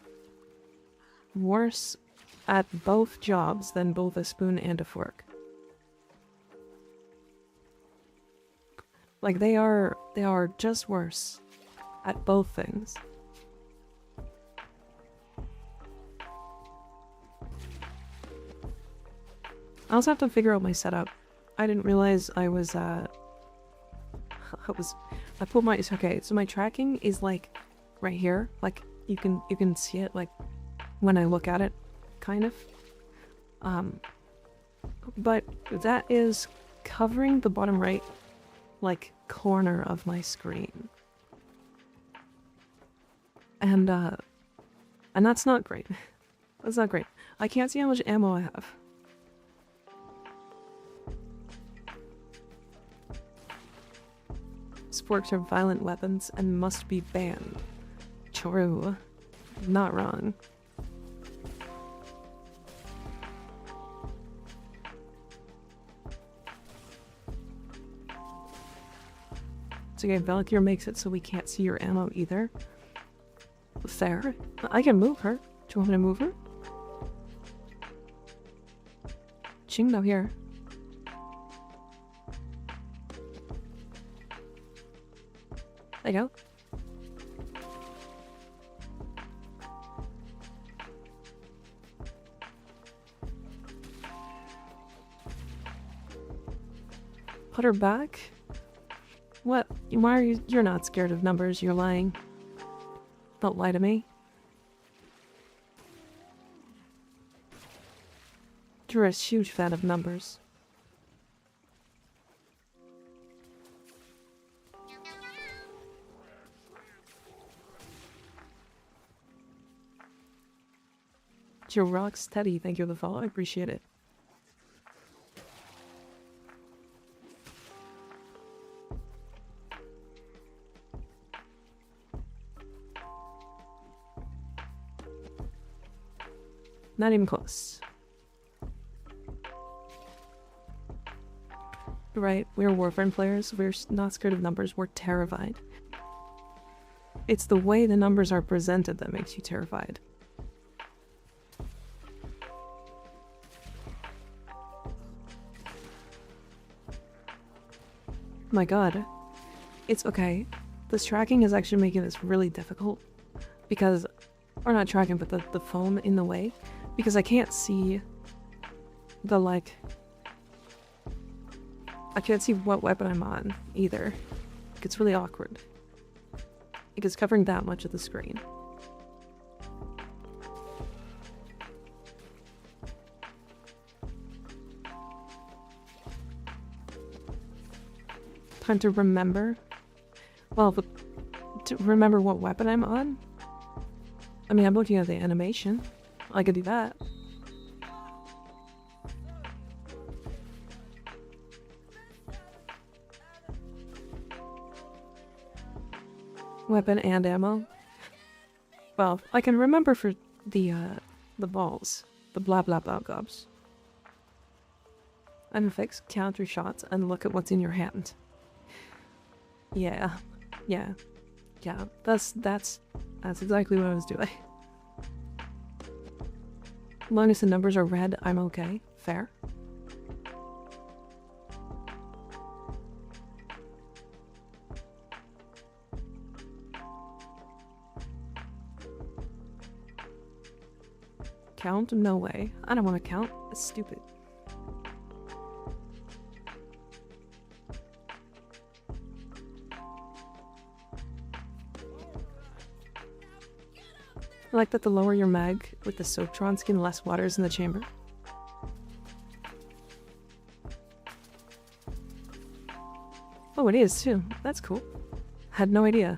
worse at both jobs than both a spoon and a fork. Like they are just worse at both things. I also have to figure out my setup. I didn't realize I put my, okay, so my tracking is like right here. Like you can see it like when I look at it, kind of. But that is covering the bottom right like corner of my screen. And that's not great. That's not great. I can't see how much ammo I have. Sporks are violent weapons and must be banned. True. Not wrong. It's okay, Valkyr makes it so we can't see your ammo either. Fair. I can move her. Do you want me to move her? Chingdo here. There you go. Put her back? What? Why are you? You're not scared of numbers, you're lying. Don't lie to me. You're a huge fan of numbers. You're rock steady. Thank you for the follow. I appreciate it. Not even close. Right, we're Warframe players. We're not scared of numbers. We're terrified. It's the way the numbers are presented that makes you terrified. My god. It's okay. This tracking is actually making this really difficult. Because, or not tracking, but the foam in the way. Because I can't see the, like... I can't see what weapon I'm on, either. It's really awkward. It's covering that much of the screen. Time to remember. Well, to remember what weapon I'm on? I mean, I'm looking at the animation. I could do that. Weapon and ammo. Well, I can remember for the balls. The blah blah blah gobs. Unfix, counter shots, and look at what's in your hand. Yeah. Yeah. Yeah. That's exactly what I was doing. As long as the numbers are red, I'm okay. Fair. Count? No way. I don't want to count. It's stupid. I like that the lower your mag with the Soaptron skin, less water is in the chamber. Oh, it is too. That's cool. Had no idea.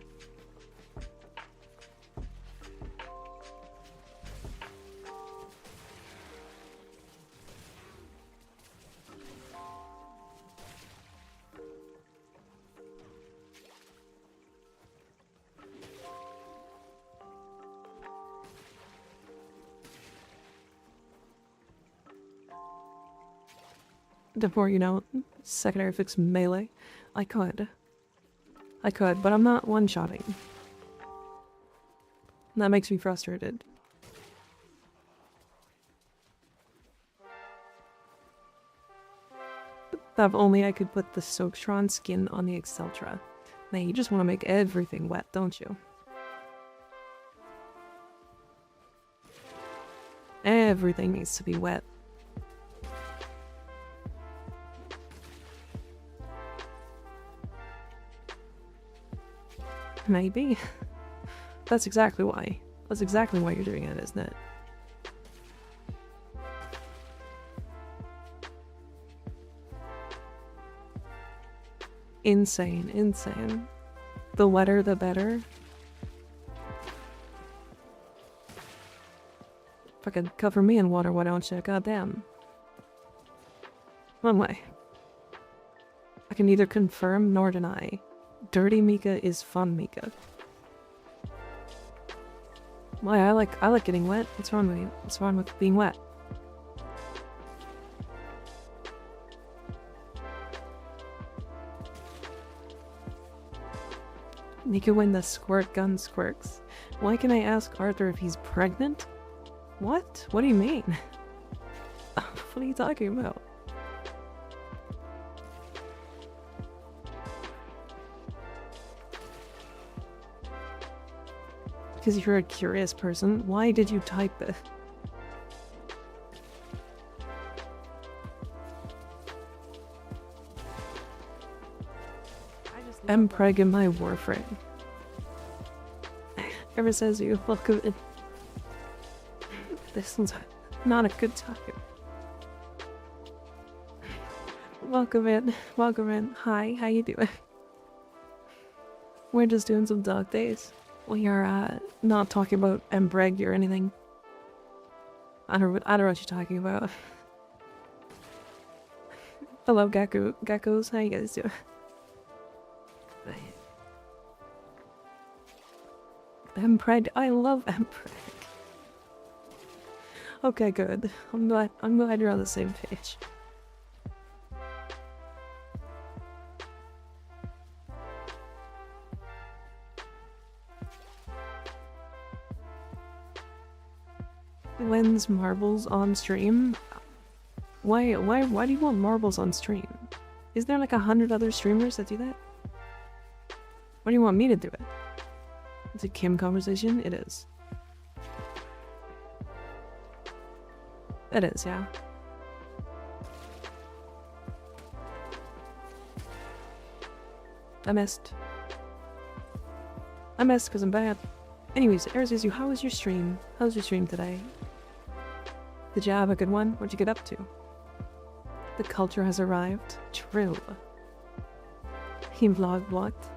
Before you know, secondary fix melee. I could, but I'm not one-shotting. That makes me frustrated. If only I could put the Soaptron skin on the Exceltra. Man, you just want to make everything wet, don't you? Everything needs to be wet. Maybe. That's exactly why. That's exactly why you're doing it, isn't it? Insane, insane. The wetter, the better. Fucking cover me in water, why don't you? Goddamn. One way. I can neither confirm nor deny. Dirty Mika is fun Mika. Why, I like getting wet. What's wrong with you? What's wrong with being wet? Mika win the squirt gun squirks. Why can I ask Arthur if he's pregnant? What? What do you mean? What are you talking about? Because you're a curious person. Why did you type it? I'm preg in my Warframe. Ever says you welcome in. This one's not a good time. Welcome in. Welcome in. Hi, how you doing? We're just doing some dog days. We are not talking about Embreg or anything. I don't know what you're talking about. Hello, geckos. How you guys doing? Empreg. I love Empreg. Okay, good. I'm glad you're on the same page. When's marbles on stream? Why do you want marbles on stream? Is there like 100 other streamers that do that? Why do you want me to do it? It's a Kim conversation? It is. It is, yeah. I missed because I'm bad. Anyways, Arizizio, how was your stream? How was your stream today? Did you have a good one? What'd you get up to? The culture has arrived. True. He vlog blocked.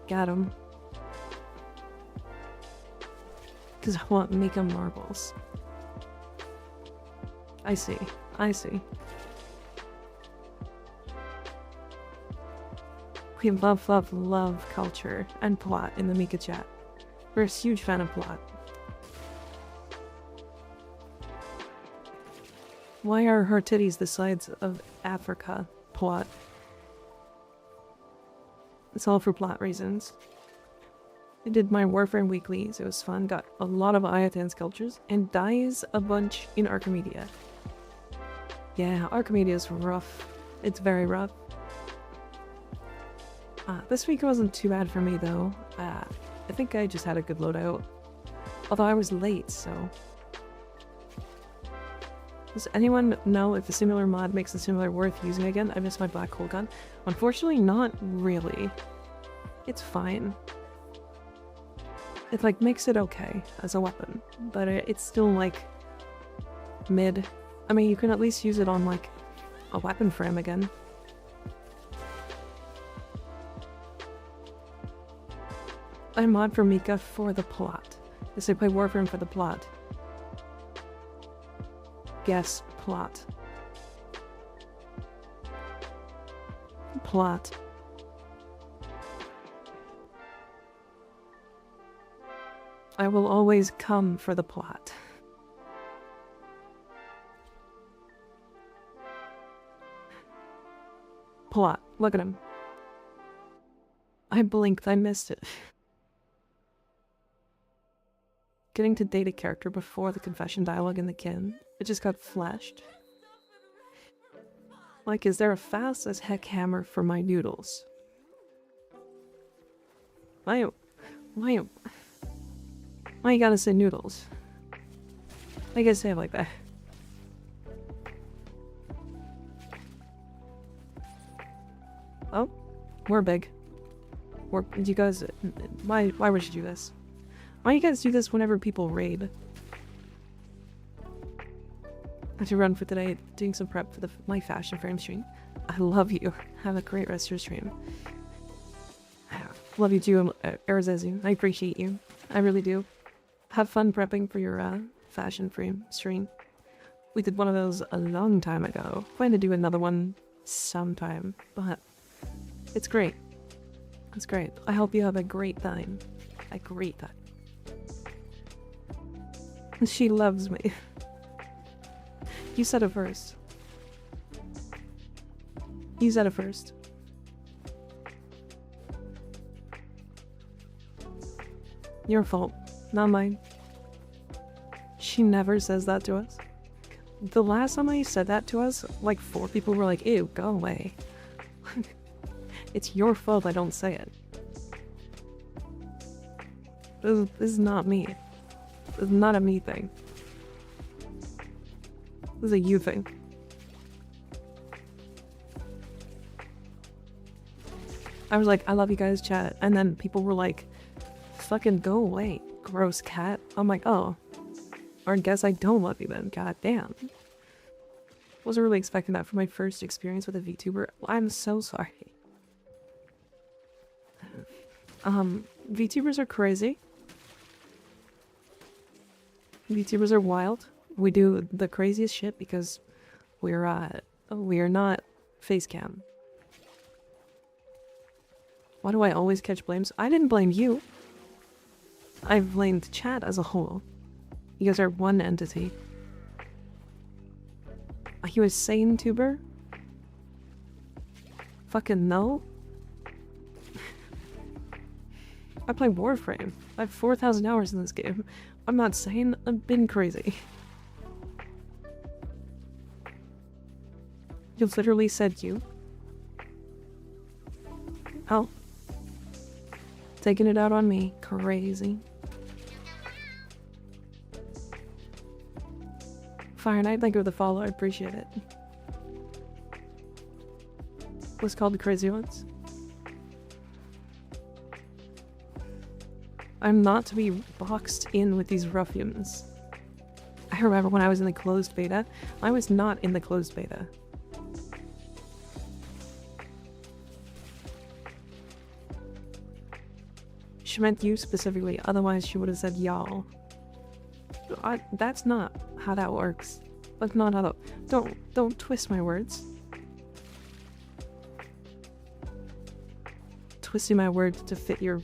Got him. Because I want Mika marbles. I see. I see. We love culture and plot in the Mika chat. We're a huge fan of plot. Why are her titties the sides of Africa? Plot. It's all for plot reasons. I did my Warframe weeklies. It was fun. Got a lot of Ayatan sculptures and dies a bunch in Archimedia. Yeah, Archimedia's rough. It's very rough. This week wasn't too bad for me though. I think I just had a good loadout. Although I was late, so... Does anyone know if a similar mod makes a similar worth using again? I missed my black hole gun. Unfortunately, not really. It's fine. It like makes it okay as a weapon, but it's still like mid. I mean, you can at least use it on like a weapon frame again. I mod for Mika for the plot. Yes, I play Warframe for the plot. Guess plot. Plot. I will always come for the plot. Plot. Look at him. I blinked. I missed it. Getting to date a character before the confession dialogue in the kin. It just got flashed. Like, is there a fast as heck hammer for my noodles? Why you gotta say noodles? Why you gotta say it like that? Oh, we're big. You guys, why would you do this? Why do you guys do this whenever people raid? I have to run for today, doing some prep for my fashion frame stream. I love you. Have a great rest of your stream. Love you too, Arizazu. I appreciate you. I really do. Have fun prepping for your fashion frame stream. We did one of those a long time ago. Plan to do another one sometime, but it's great. It's great. I hope you have a great time. A great time. She loves me. You said it first. You said it first. Your fault, not mine. She never says that to us. The last time I said that to us, like 4 people were like, ew, go away. It's your fault I don't say it. This is not me. This is not a me thing. This is a you thing. I was like, I love you guys, chat. And then people were like, fucking go away, gross cat. I'm like, oh. Or I guess I don't love you then, god damn. Wasn't really expecting that for my first experience with a VTuber. I'm so sorry. VTubers are crazy. VTubers are wild. We do the craziest shit because we are not face cam. Why do I always catch blames? I didn't blame you. I blamed chat as a whole. You guys are one entity. Are you a sane tuber? Fucking no. I play Warframe. I have 4,000 hours in this game. I'm not sane. I've been crazy. You literally said you. Oh. Taking it out on me. Crazy. Fire Knight, thank you for the follow. I appreciate it. What's called the crazy ones? I'm not to be boxed in with these ruffians. I remember when I was in the closed beta. I was not in the closed beta. She meant you specifically, otherwise she would have said y'all. That's not how that works. That's not how that... Don't twist my words. Twisting my words to fit your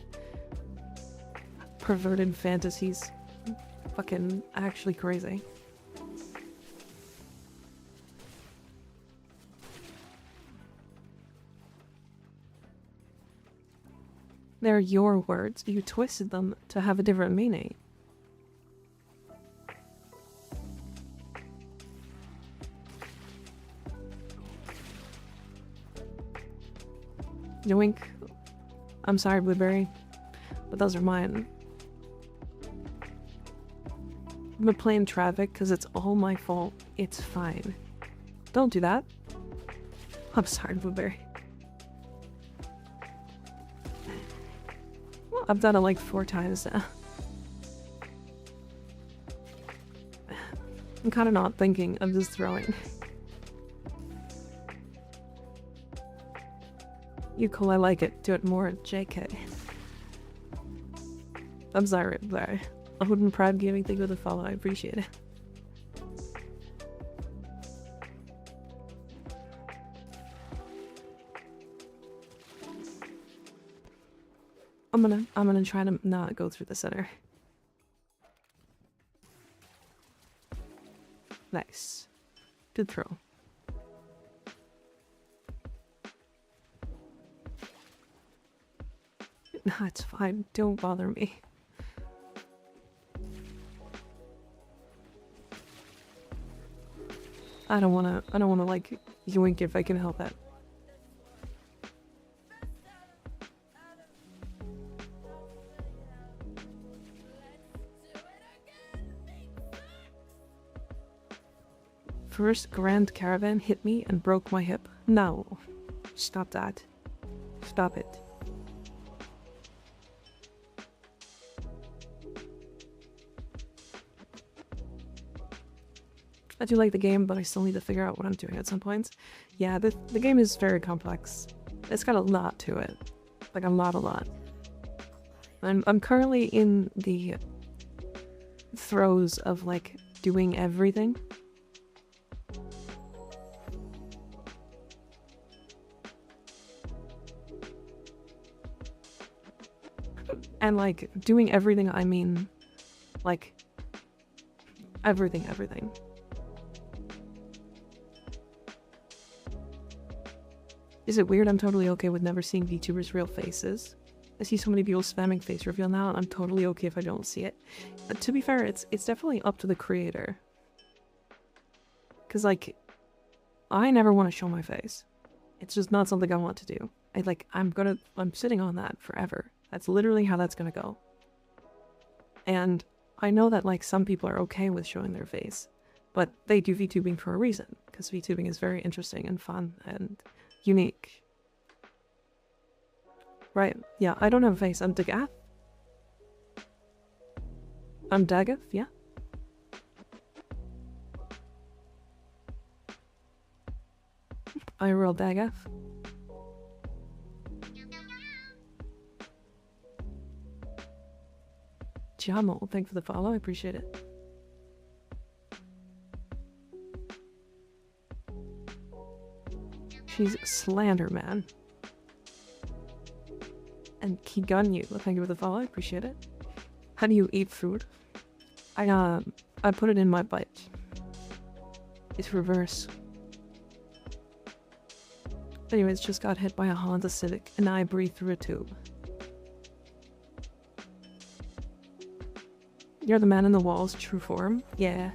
perverted fantasies. Fucking actually crazy. They're your words. You twisted them to have a different meaning. Yoink. I'm sorry, Blueberry, but those are mine. I'm gonna play in traffic because it's all my fault. It's fine. Don't do that. I'm sorry, Blueberry. Well, I've done it like 4 times now. I'm kind of not thinking, I'm just throwing. You cool, I like it. Do it more, JK. I'm sorry, sorry. Odin Pride Gaming, thank you for the follow, I appreciate it. I'm gonna try to not go through the center. Nice. Good throw. Nah, it's fine. Don't bother me. I don't wanna like yoink if I can help it. First Grand Caravan hit me and broke my hip. No. Stop that. Stop it. I do like the game, but I still need to figure out what I'm doing at some points. Yeah, the game is very complex. It's got a lot to it. Like a lot. I'm currently in the throes of like doing everything. And like doing everything, I mean like everything. Is it weird? I'm totally okay with never seeing VTubers' real faces. I see so many people spamming face reveal now, and I'm totally okay if I don't see it. But to be fair, it's definitely up to the creator. Cause like, I never want to show my face. It's just not something I want to do. I'm sitting on that forever. That's literally how that's gonna go. And I know that like some people are okay with showing their face, but they do VTubing for a reason, because VTubing is very interesting and fun and unique. Right, yeah, I don't have a face. I'm Dagath. I'm Dagath, yeah. IRL Dagath. Jamal, thanks for the follow, I appreciate it. She's Slenderman. And Kiganyu, thank you for the follow, I appreciate it. How do you eat food? I put it in my bite. It's reverse. Anyways, just got hit by a Honda Civic and I breathe through a tube. You're the man in the walls, true form? Yeah.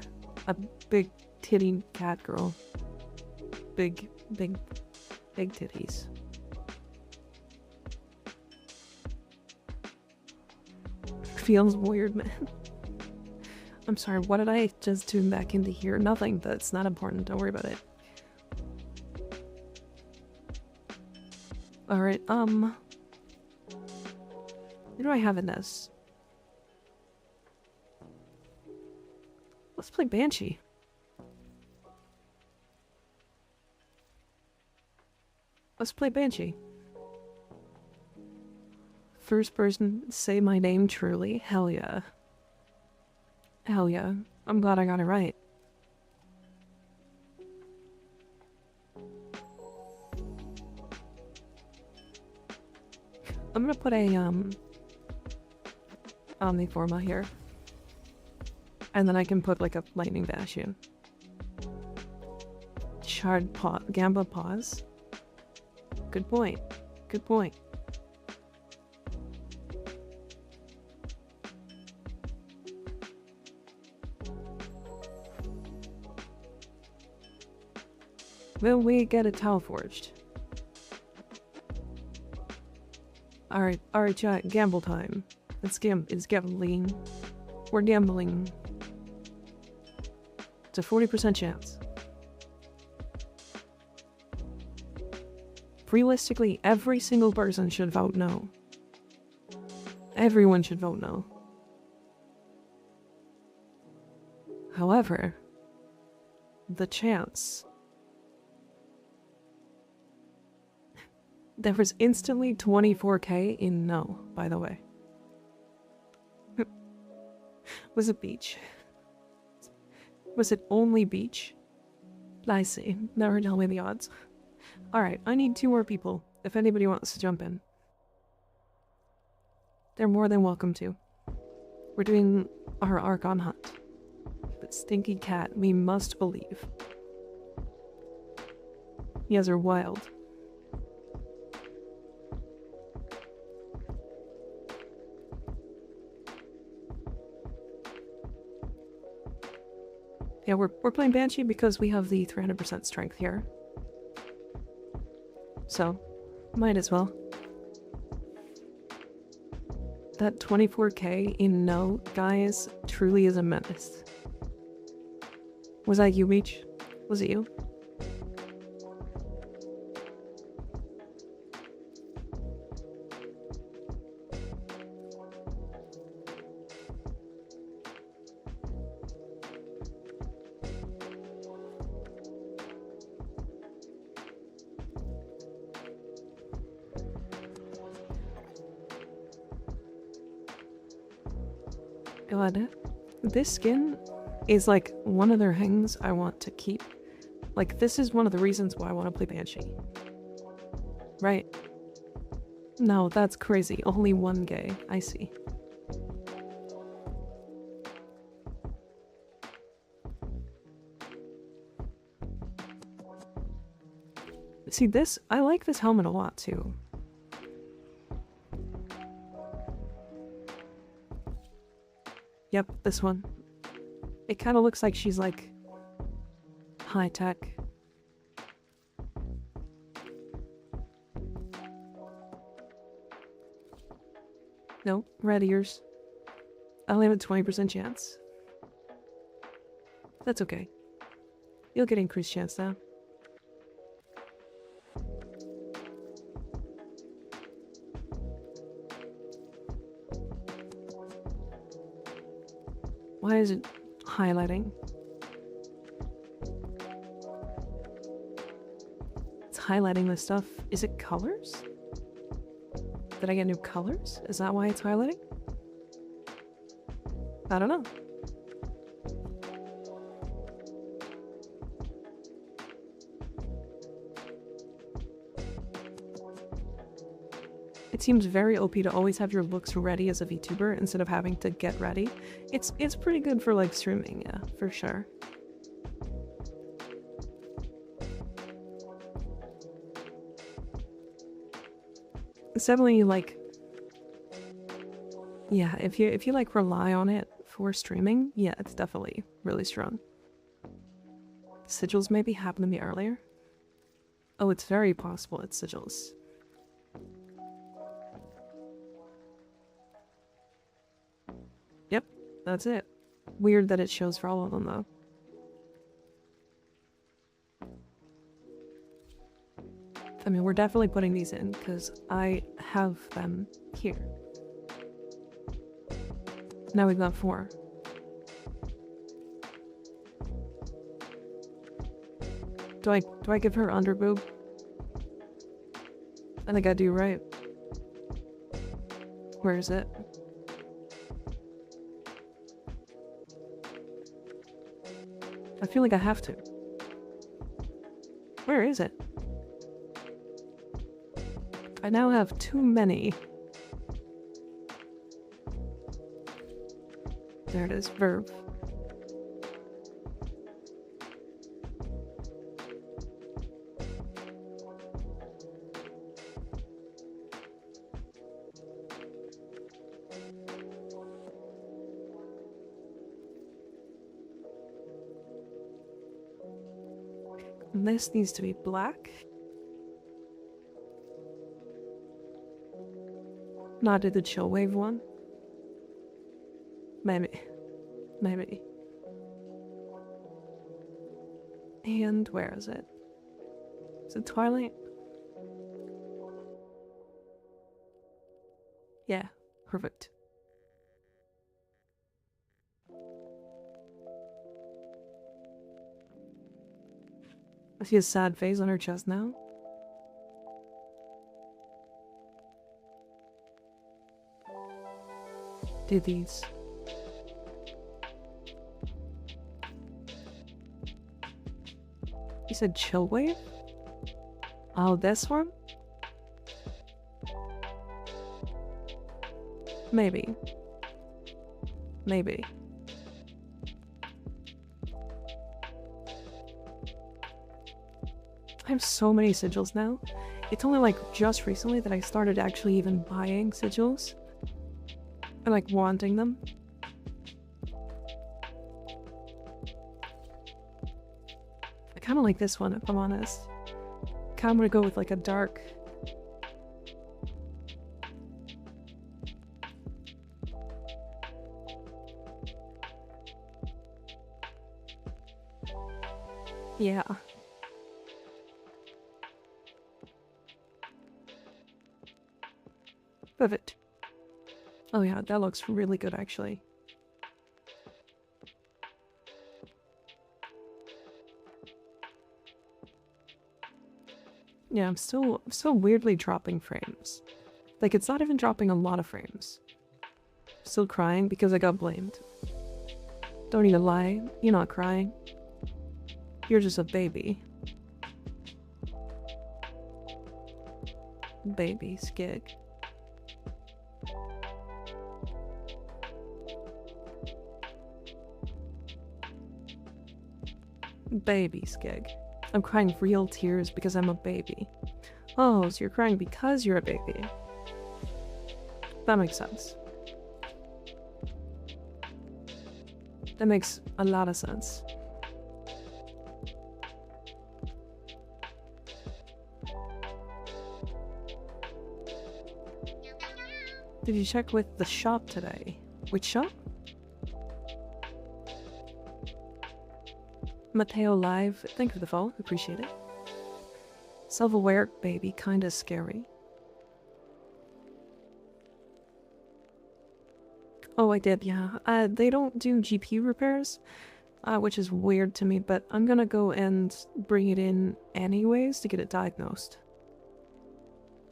A big titty cat girl. Big titties. Feels weird, man. I'm sorry, what did I just tune back into here? Nothing, that's not important, don't worry about it. Alright, what do I have in this? Let's play Banshee. Let's play Banshee. First person, say my name truly. Hell yeah. Hell yeah. I'm glad I got it right. I'm gonna put a, Omniforma here. And then I can put like a lightning bastion. Shard paw, Gamba pause. Good point. Good point. Will we get a towel forged? Alright, chat, gamble time. It's gambling. We're gambling. It's a 40% chance. Realistically, every single person should vote no. Everyone should vote no. However, the chance. There was instantly 24k in no, by the way. Was it beach? Was it only beach? I see. Never tell me the odds. Alright, I need 2 more people, if anybody wants to jump in. They're more than welcome to. We're doing our Arcane hunt. But Stinky Cat, we must believe. You guys are wild. Yeah, we're playing Banshee because we have the 300% strength here. So, might as well. That 24k in no, guys, truly is a menace. Was that you, Reach? Was it you? God, this skin is like one of their things I want to keep. Like, this is one of the reasons why I want to play Banshee. Right. No, that's crazy. Only one gay. I see. See, this, I like this helmet a lot too. Yep, this one. It kind of looks like she's like high tech. No, red ears. I only have a 20% chance. That's okay. You'll get increased chance now. Why is it highlighting? It's highlighting this stuff. Is it colors? Did I get new colors? Is that why it's highlighting? I don't know. It seems very OP to always have your looks ready as a VTuber instead of having to get ready. It's pretty good for like streaming, yeah, for sure. It's definitely like, yeah, if you like rely on it for streaming, yeah, it's definitely really strong. Sigils maybe happened to me earlier. Oh, it's very possible it's sigils. Yep, that's it. Weird that it shows for all of them though. I mean, we're definitely putting these in because I have them here. Now we've got 4. Do I give her under boob? I think I do, right? Where is it? I feel like I have to. Where is it? I now have too many. There it is, verb. And this needs to be black. Not do the chill wave one. Maybe. Maybe. And where is it? Is it Twilight? Yeah, perfect. I see a sad face on her chest now. Do these. You said chill wave? Oh, this one? Maybe. Maybe. I have so many sigils now. It's only like just recently that I started actually even buying sigils. And like wanting them. I kind of like this one if I'm honest. Kind of want to go with like a dark. Yeah. Perfect. Oh yeah, that looks really good actually. Yeah, I'm still weirdly dropping frames. Like it's not even dropping a lot of frames. still crying because I got blamed. Don't even lie, you're not crying. You're just a baby. Baby skig. Baby skig. I'm crying real tears because I'm a baby. Oh, so you're crying because you're a baby. That makes sense. That makes a lot of sense. Did you check with the shop today? Which shop? Mateo Live, thank you for the follow, appreciate it. Self-aware baby, kinda scary. Oh, I did, yeah. They don't do GPU repairs, which is weird to me, but I'm gonna go and bring it in anyways to get it diagnosed.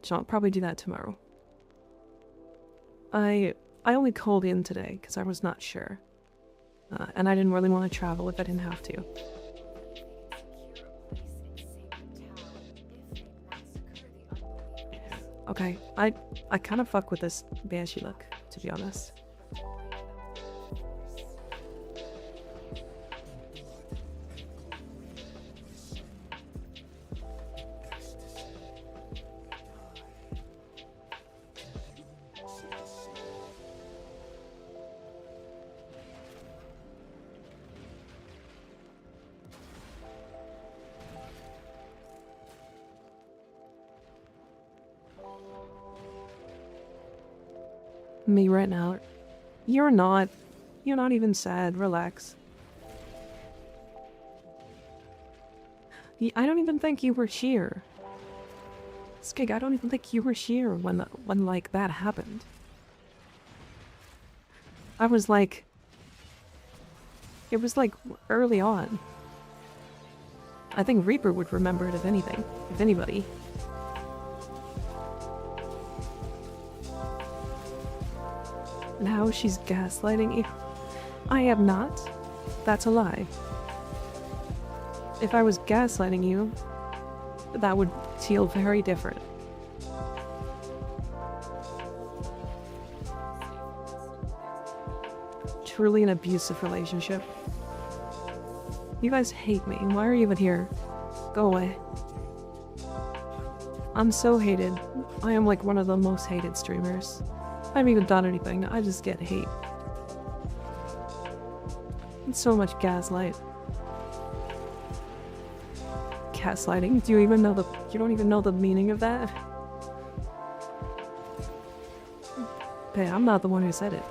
So I'll probably do that tomorrow. I only called in today because I was not sure. And I didn't really want to travel if I didn't have to. Okay, I kind of fuck with this banshee look, to be honest. Me right now. You're not. You're not even sad. Relax. I don't even think you were here. Skig, I don't even think you were here when like that happened. I was like... It was like early on. I think Reaper would remember it if anything. If anybody. Now she's gaslighting you. I am not. That's a lie. If I was gaslighting you, that would feel very different. Truly an abusive relationship. You guys hate me. Why are you even here? Go away. I'm so hated. I am like one of the most hated streamers. I haven't even done anything, I just get hate. It's so much gaslight. Gaslighting? Do you even know you don't even know the meaning of that? Hey, I'm not the one who said it.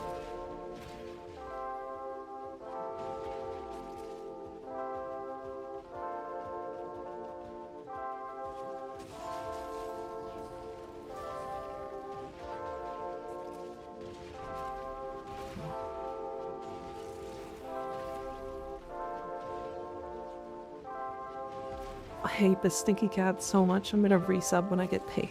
I hate this stinky cat so much, I'm gonna resub when I get paid.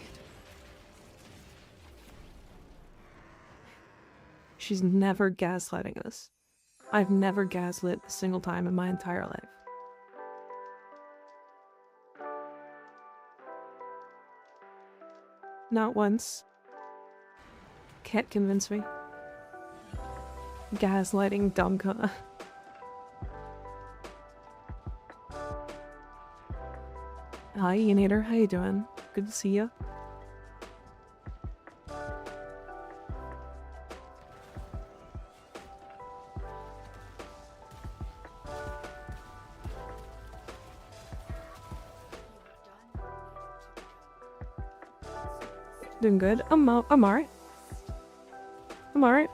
She's never gaslighting us. I've never gaslit a single time in my entire life. Not once. Can't convince me. Gaslighting dumb cunt. Hi, Enator. How you doing? Good to see you. Doing good. I'm alright. I'm alright.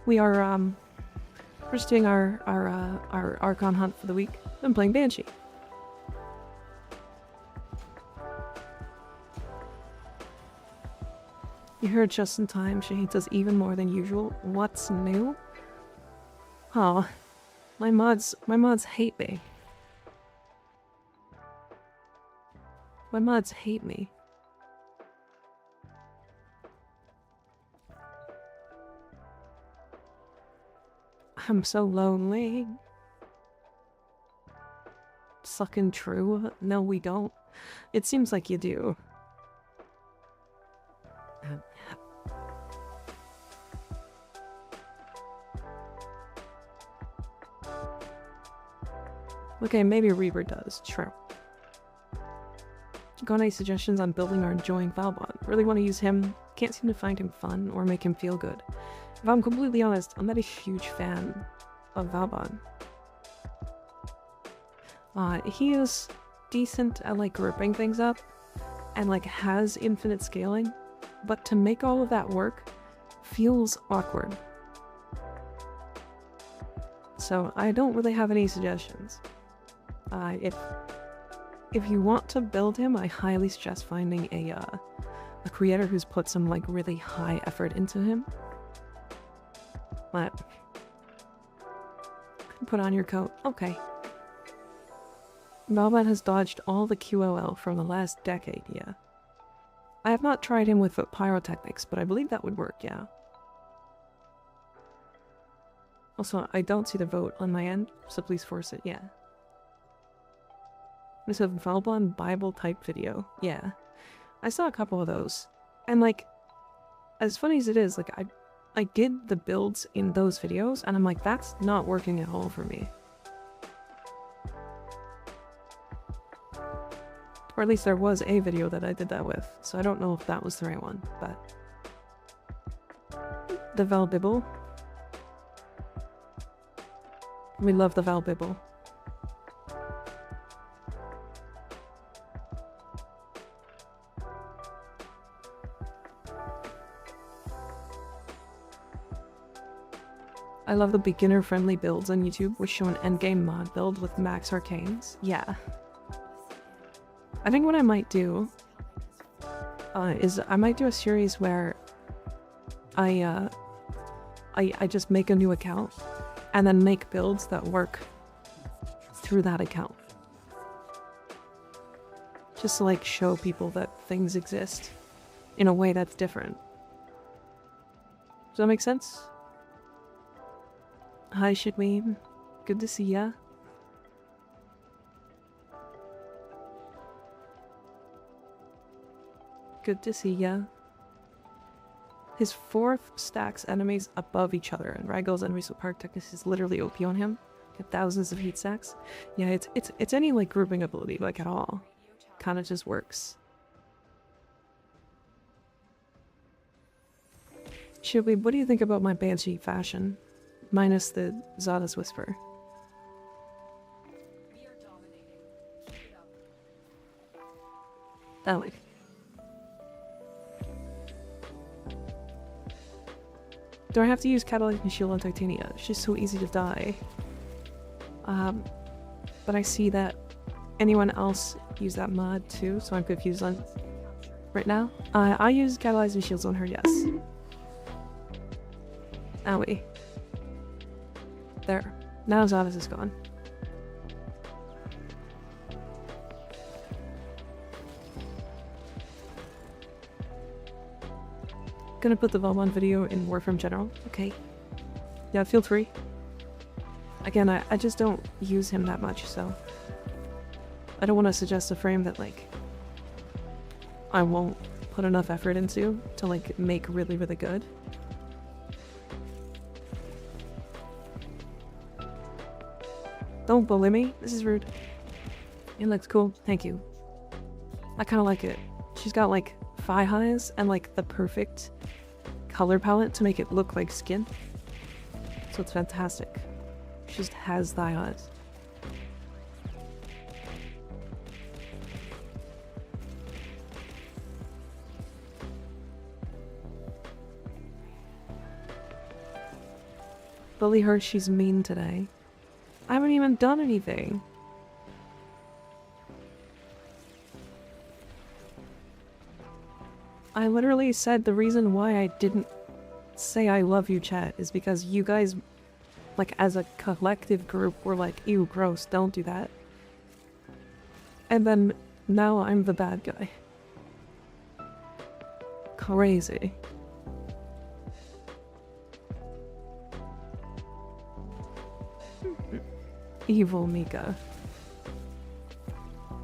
We are we're just doing our Arcane hunt for the week. I'm playing Banshee. You heard just in time. She hates us even more than usual. What's new? Oh, my mods hate me. My mods hate me. I'm so lonely. Sucking true? No, we don't. It seems like you do. Okay, maybe Reaver does. True. Got any suggestions on building or enjoying Valbon? Really want to use him. Can't seem to find him fun or make him feel good. If I'm completely honest, I'm not a huge fan of Valbon. He is decent at like grouping things up and like has infinite scaling, but to make all of that work feels awkward. So I don't really have any suggestions. If you want to build him, I highly suggest finding a creator who's put some like really high effort into him. But put on your coat. Okay. Valbon has dodged all the QOL from the last decade, yeah. I have not tried him with pyrotechnics, but I believe that would work, yeah. Also, I don't see the vote on my end, so please force it, yeah. There's a Valbon Bible type video, yeah. I saw a couple of those. And like, as funny as it is, like I did the builds in those videos, and I'm like, that's not working at all for me. Or at least there was a video that I did that with, so I don't know if that was the right one, but... The Valbibble. We love the Valbibble. I love the beginner-friendly builds on YouTube, which show an endgame mod build with max arcanes. Yeah. I think what I might do is I might do a series where I just make a new account and then make builds that work through that account. Just to like show people that things exist in a way that's different. Does that make sense? Hi, Shitweeb. Good to see ya. Good to see ya. His fourth stacks enemies above each other, and Ragal's enemies with pyrotechnics is literally OP on him. Get thousands of heat stacks. Yeah, it's any like grouping ability like at all. Kinda just works. Shitweeb, what do you think about my Banshee fashion? Minus the Zada's Whisper. We are dominating. Keep it up. That way. Do I have to use Catalyzing Shield on Titania? It's just so easy to die. But I see that anyone else use that mod too, so I'm confused on right now. I use Catalyzing Shields on her, yes. Owie. There. Now Zada's is gone. Gonna put the Valbon video in Warframe General. Okay. Yeah, feel free. Again, I just don't use him that much, so... I don't want to suggest a frame that, like... I won't put enough effort into to, like, make really, really good. Don't bully me. This is rude. It looks cool. Thank you. I kind of like it. She's got, like, thigh highs and, like, the perfect color palette to make it look like skin. So it's fantastic. She just has thigh highs. Bully her, she's mean today. I haven't even done anything. I literally said the reason why I didn't say I love you, chat, is because you guys, like, as a collective group, were like, ew, gross, don't do that. And then Now I'm the bad guy. Crazy. Evil Mika.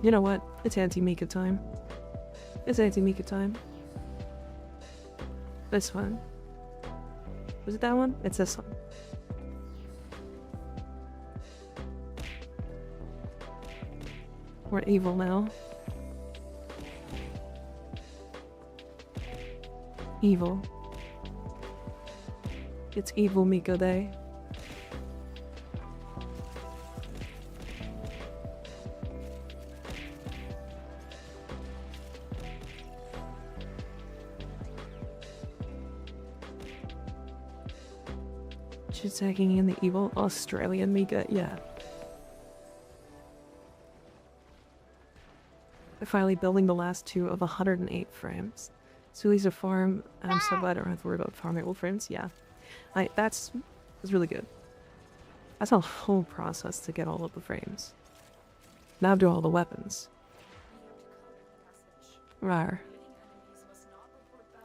You know what? It's anti-Mika time. It's anti-Mika time. This one. Was it that one? It's this one. We're evil now. Evil. It's Evil Mika Day. She's taking in the evil Australian Mika, yeah. They're finally building the last two of 108 frames. Suli's a farm. I'm so glad I don't have to worry about farming old frames. Yeah, that's really good. That's a whole process to get all of the frames. Now do all the weapons. Rar.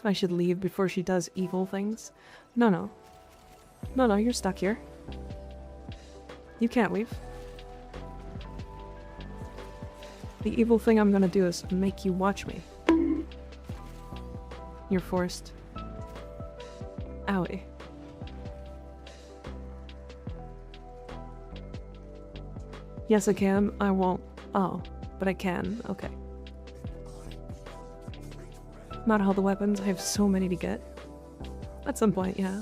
I should leave before she does evil things. No, you're stuck here. You can't leave. The evil thing I'm gonna do is make you watch me. You're forced. Owie. Yes, I can. I won't. Oh, but I can. Okay. Not all the weapons. I have so many to get. At some point, yeah.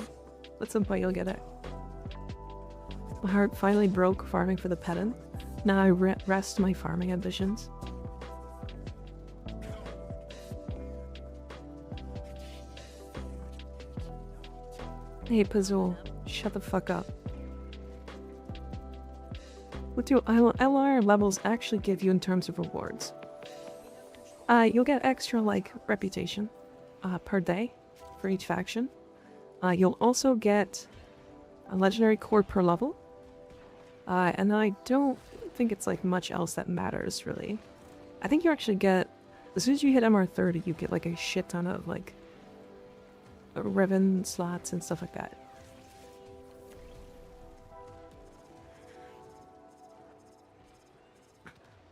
At some point, you'll get it. My heart finally broke farming for the pedant. Now I rest my farming ambitions. Hey, Pazul, shut the fuck up. What do LR levels actually give you in terms of rewards? You'll get extra, like, reputation per day for each faction. You'll also get a legendary core per level. And I don't think it's, like, much else that matters, really. I think you actually get, as soon as you hit MR30, you get, like, a shit ton of, like, ribbon slots and stuff like that.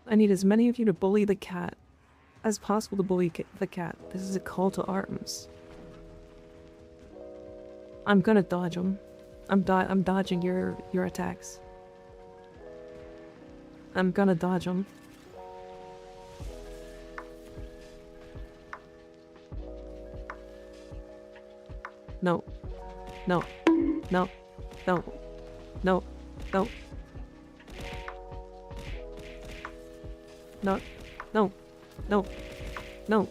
I need as many of you to bully the cat as possible to bully the cat. This is a call to arms. I'm gonna dodge them. I'm dodging your attacks. I'm gonna dodge them. No. No. No. No. No. No. No. No. No. No.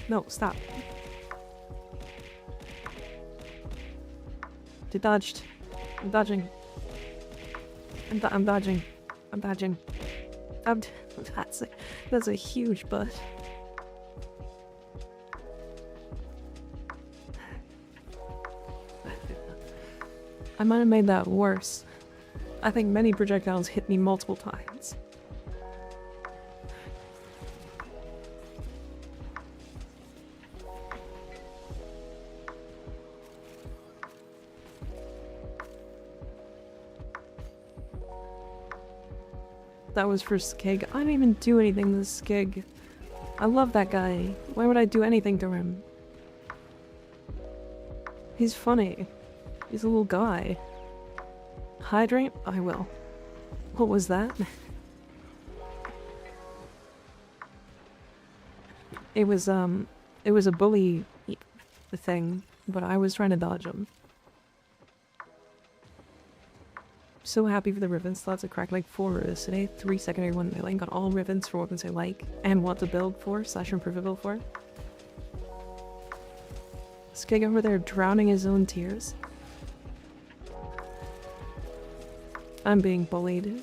No. Stop. They dodged. I'm dodging. I'm dodging. I'm dodging. That's a huge butt. I might have made that worse. I think many projectiles hit me multiple times. That was for Skig. I didn't even do anything to Skig. I love that guy. Why would I do anything to him? He's funny. He's a little guy. Hydrate? I will. What was that? It was a bully thing, but I was trying to dodge him. So happy for the ribbon slots. I cracked like 4 rows today. 3 secondary, 1 melee. Got all ribbons for weapons I like and want to build for / improve a build for. Skig over there drowning his own tears. I'm being bullied.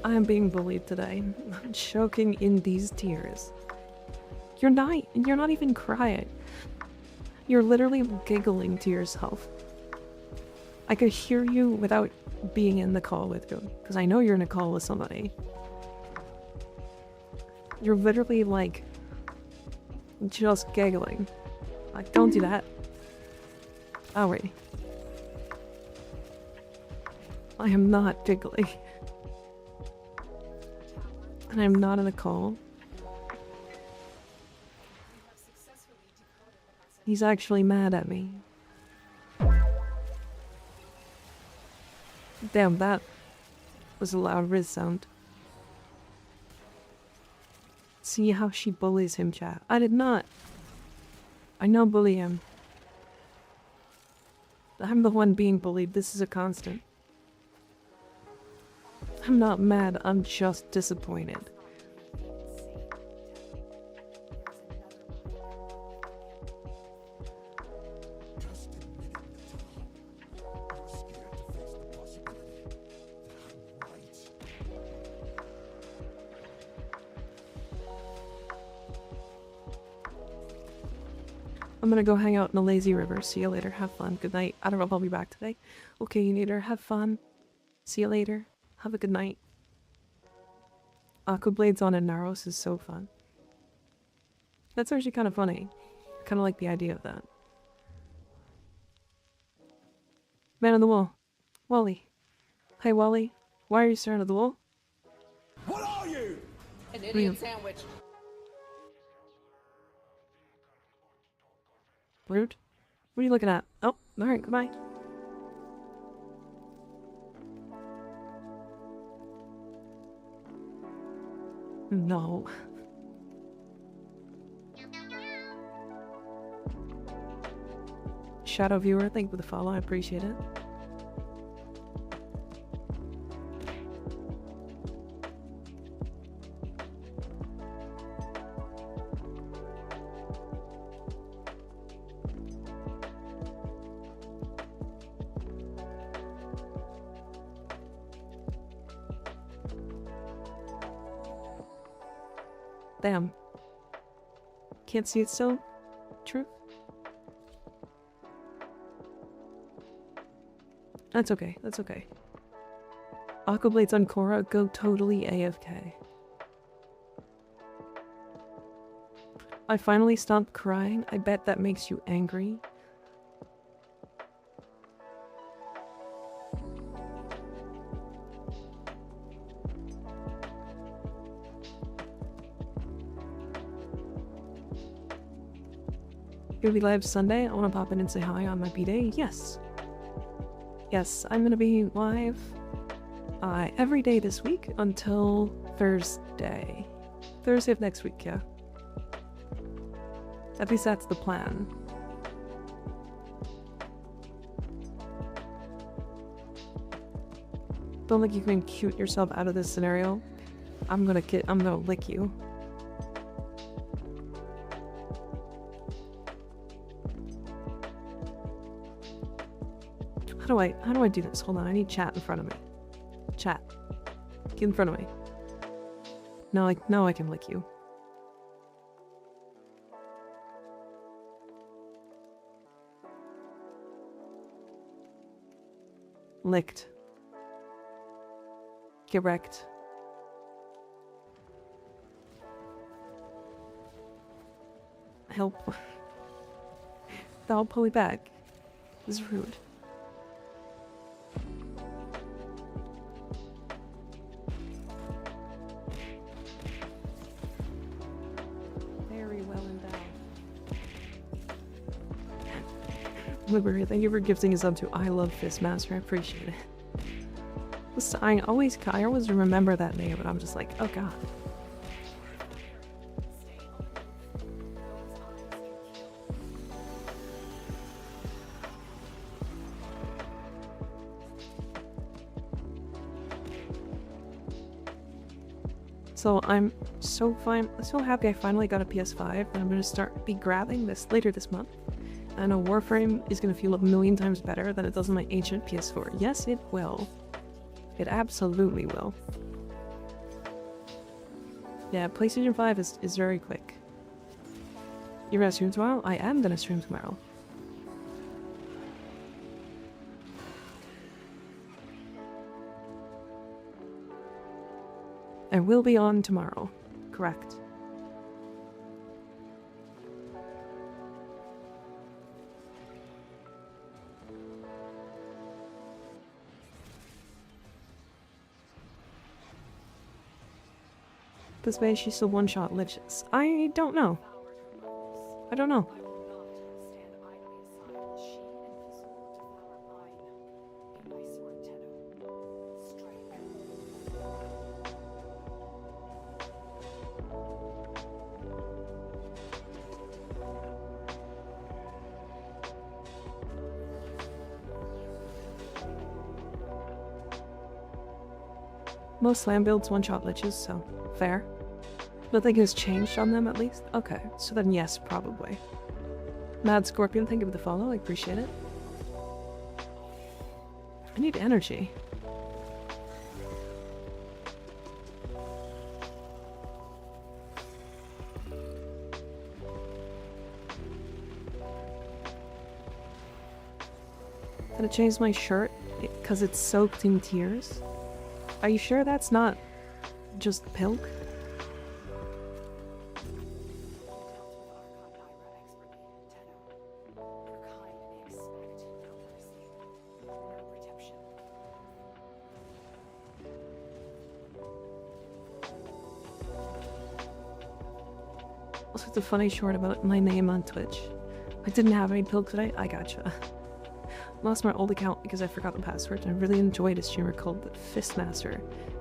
I'm being bullied today. I'm choking in these tears. You're not even crying. You're literally giggling to yourself. I could hear you without being in the call with you, because I know you're in a call with somebody. You're literally like just giggling. Like, don't do that. Oh wait. I am not giggling. And I'm not in a call. He's actually mad at me. Damn, that was a loud Riz sound. See how she bullies him, chat. I did not. I know bully him. I'm the one being bullied. This is a constant. I'm not mad. I'm just disappointed. I'm gonna go hang out in a lazy river. See you later. Have fun. Good night. I don't know if I'll be back today. Okay, you need her. Have fun. See you later. Have a good night. Aquablades on a Naros is so fun. That's actually kind of funny. I kind of like the idea of that. Man on the wall. Wally. Hey, Wally. Why are you staring at the wall? What are you? An idiot sandwich. Rude. What are you looking at? Oh, alright, goodbye. No. Shadow viewer, thank you for the follow, I appreciate it. Damn. Can't see it still? True? That's okay, that's okay. Aquablades on Korra go totally AFK. I finally stopped crying. I bet that makes you angry. Gonna be live Sunday. I want to pop in and say hi on my B-Day. Yes. Yes, I'm gonna be live every day this week until Thursday. Thursday of next week, yeah. At least that's the plan. Don't think you can cute yourself out of this scenario. I'm gonna lick you. How do I do this? Hold on, I need chat in front of me. Chat. Get in front of me. Now I can lick you. Licked. Get wrecked. Help. I'll pull me back. This is rude. Very well endowed. Liberty, thank you for gifting us up to I Love Fistmaster. I appreciate it. I always remember that name, but I'm just like, oh god. So I'm so happy I finally got a PS5, and I'm gonna be grabbing this later this month. I know Warframe is gonna feel a million times better than it does on my ancient PS4. Yes, it will. It absolutely will. Yeah, PlayStation 5 is very quick. You're gonna stream tomorrow? I am gonna stream tomorrow. I will be on tomorrow. Correct. This way she still one-shot liches. I don't know. I don't know. I will not stand idly aside while she and Fizzle devour mine. In my sword Tenno. Strike. Most slam builds one-shot liches, so fair. Nothing has changed on them, at least? Okay, so then yes, probably. Mad Scorpion, thank you for the follow, I appreciate it. I need energy. Did I change my shirt because it's soaked in tears? Are you sure that's not just pilk? Dealt with Arcane expertly, Tenno. Your kind may expect no mercy, no redemption. Also, it's a funny short about my name on Twitch. I didn't have any pilk today. I gotcha. Lost my old account because I forgot the password, and I really enjoyed a streamer called the Fistmaster.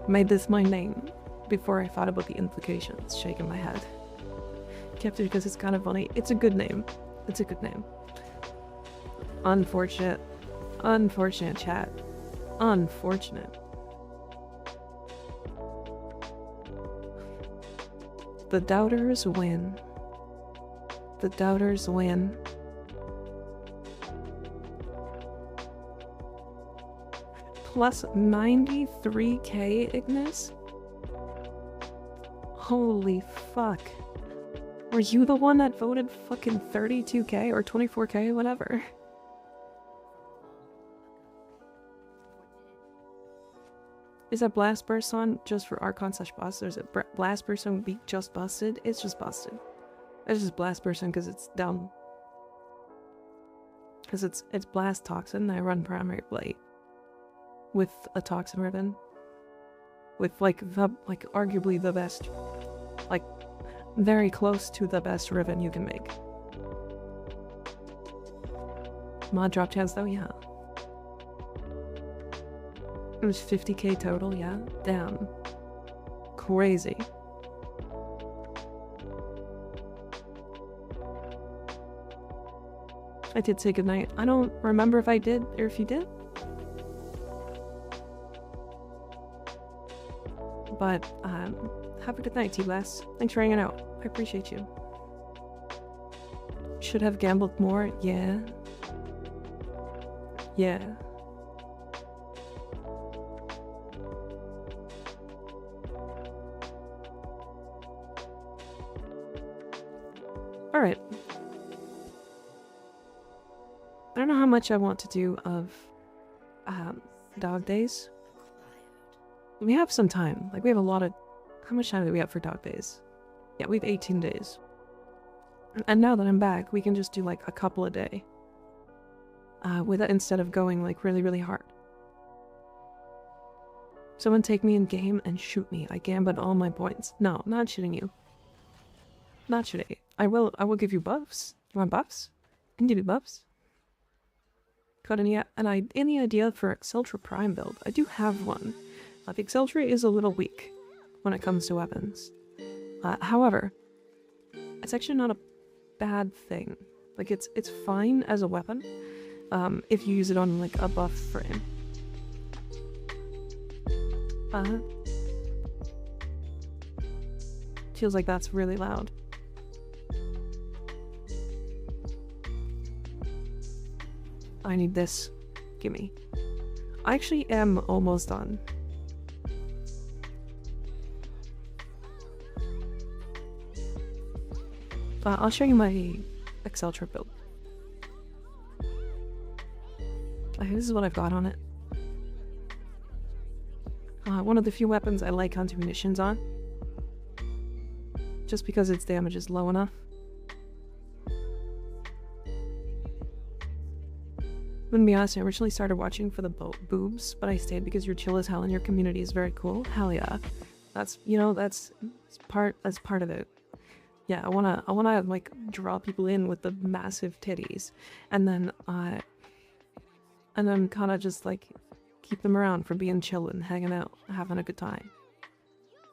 Made this my name before I thought about the implications, shaking my head. Kept it because it's kind of funny. It's a good name. It's a good name. Unfortunate. Unfortunate, chat. Unfortunate. The doubters win. The doubters win. Plus 93k, Ignis? Holy fuck. Were you the one that voted fucking 32k or 24k, whatever? Is that Blast Burst on just for Archon/boss, or is it Blast Burst on be just busted? It's just busted. It's just Blast Burst on because it's dumb. Because it's Blast Toxin, I run Primary Blade. With a Toxin ribbon. With arguably the best, like very close to the best ribbon you can make. Mod drop chance though, yeah. It was 50k total, yeah? Damn. Crazy. I did say goodnight. I don't remember if I did or if you did. But, have a good night, T-Blast. Thanks for hanging out. I appreciate you. Should have gambled more? Yeah. Yeah. Alright. I don't know how much I want to do of, dog days. We have some time. Like, we have a lot of... How much time do we have for dog days? Yeah, we have 18 days. And now that I'm back, we can just do, like, a couple a day. With it, instead of going, like, really, really hard. Someone take me in game and shoot me. I gambit all my points. No, not shooting you. Not shooting. I will give you buffs. You want buffs? I can give you buffs. Got any idea for Exceltra Prime build? I do have one. The Exceltra is a little weak when it comes to weapons. However, it's actually not a bad thing. Like, it's fine as a weapon, if you use it on, like, a buff frame. Feels like that's really loud. I need this. Gimme. I actually am almost done. I'll show you my Exceltra build. This is what I've got on it. One of the few weapons I like hunting munitions on. Just because its damage is low enough. I'm gonna be honest, I originally started watching for the boobs, but I stayed because you're chill as hell and your community is very cool. Hell yeah. That's, you know, that's part of it. Yeah, I wanna like draw people in with the massive titties, and then kind of just like keep them around for being chillin', hanging out, having a good time.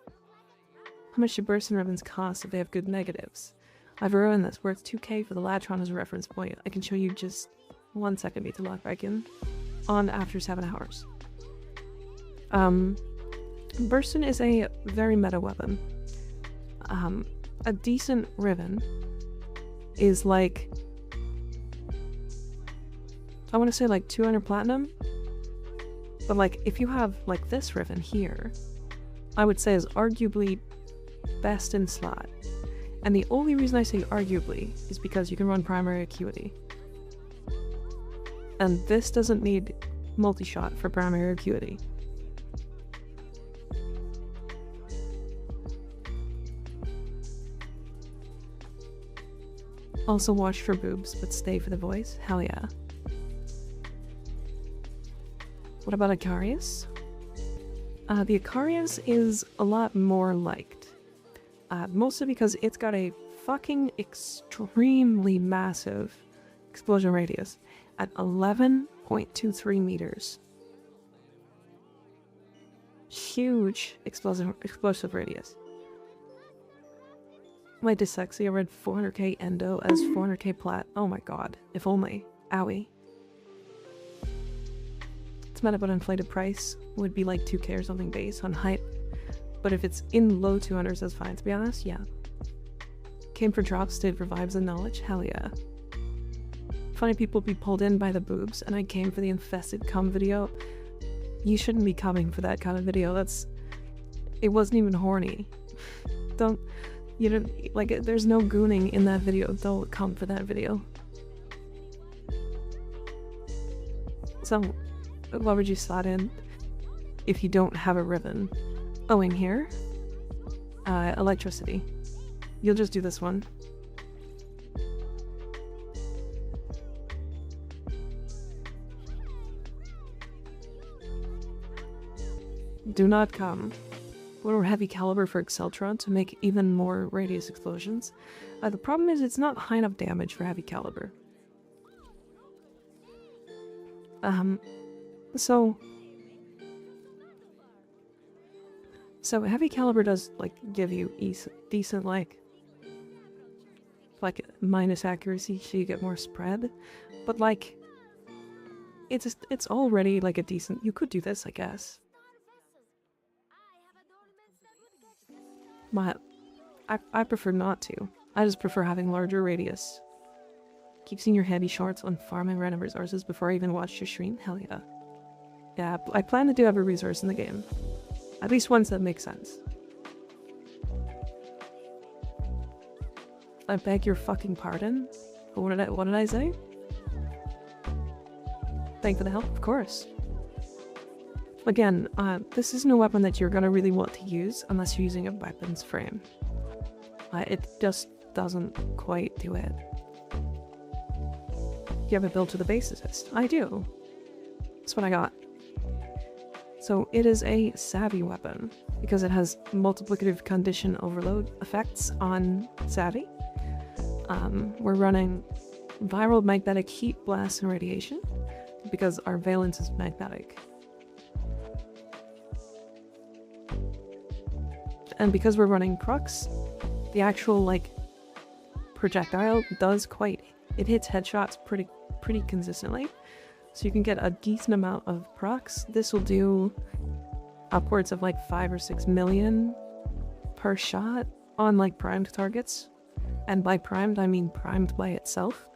How much do bursts and ribbons cost if they have good negatives? I've ruined this. Worth 2k for the Latron as a reference point. I can show you just 1 second me to log back in on after 7 hours. Bursting is a very meta weapon. A decent ribbon is like, I want to say like 200 platinum, but like if you have like this ribbon here, I would say is arguably best in slot. And the only reason I say arguably is because you can run primary acuity. And this doesn't need multi-shot for primary acuity. Also watch for boobs, but stay for the voice. Hell yeah. What about Icarius? The Icarius is a lot more liked. Mostly because it's got a fucking extremely massive explosion radius at 11.23 meters. Huge explosive radius. My dyslexia read 400k endo as 400k plat. Oh my god. If only. Owie. It's meta but inflated price would be like 2k or something base on hype. But if it's in low 200s, that's fine, to be honest, yeah. Came for drops, stayed for vibes and knowledge, hell yeah. Funny people be pulled in by the boobs, and I came for the infested cum video. You shouldn't be coming for that kind of video, it wasn't even horny. You don't, like, there's no gooning in that video, don't come for that video. So, what would you slot in if you don't have a ribbon? Oh, in here? Electricity. You'll just do this one. Do not come. Or heavy caliber for Exceltron to make even more radius explosions. The problem is it's not high enough damage for heavy caliber. So heavy caliber does like give you decent like minus accuracy, so you get more spread, but like it's already like a decent. You could do this, I guess. But I prefer not to. I just prefer having larger radius. Keep seeing your heavy shorts on farming random resources before I even watch your stream. Hell yeah. Yeah, I plan to do every resource in the game. At least ones that make sense. I beg your fucking pardon? What did I say? Thank for the help, of course. Again, this isn't a weapon that you're gonna really want to use unless you're using a weapons frame. It just doesn't quite do it. You have a build to the base assist. I do. That's what I got. So it is a savvy weapon because it has multiplicative condition overload effects on savvy. We're running viral magnetic heat, blast, and radiation because our valence is magnetic. And because we're running procs, the actual like projectile does it hits headshots pretty consistently. So you can get a decent amount of procs. This will do upwards of like 5 or 6 million per shot on like primed targets. And by primed, I mean primed by itself.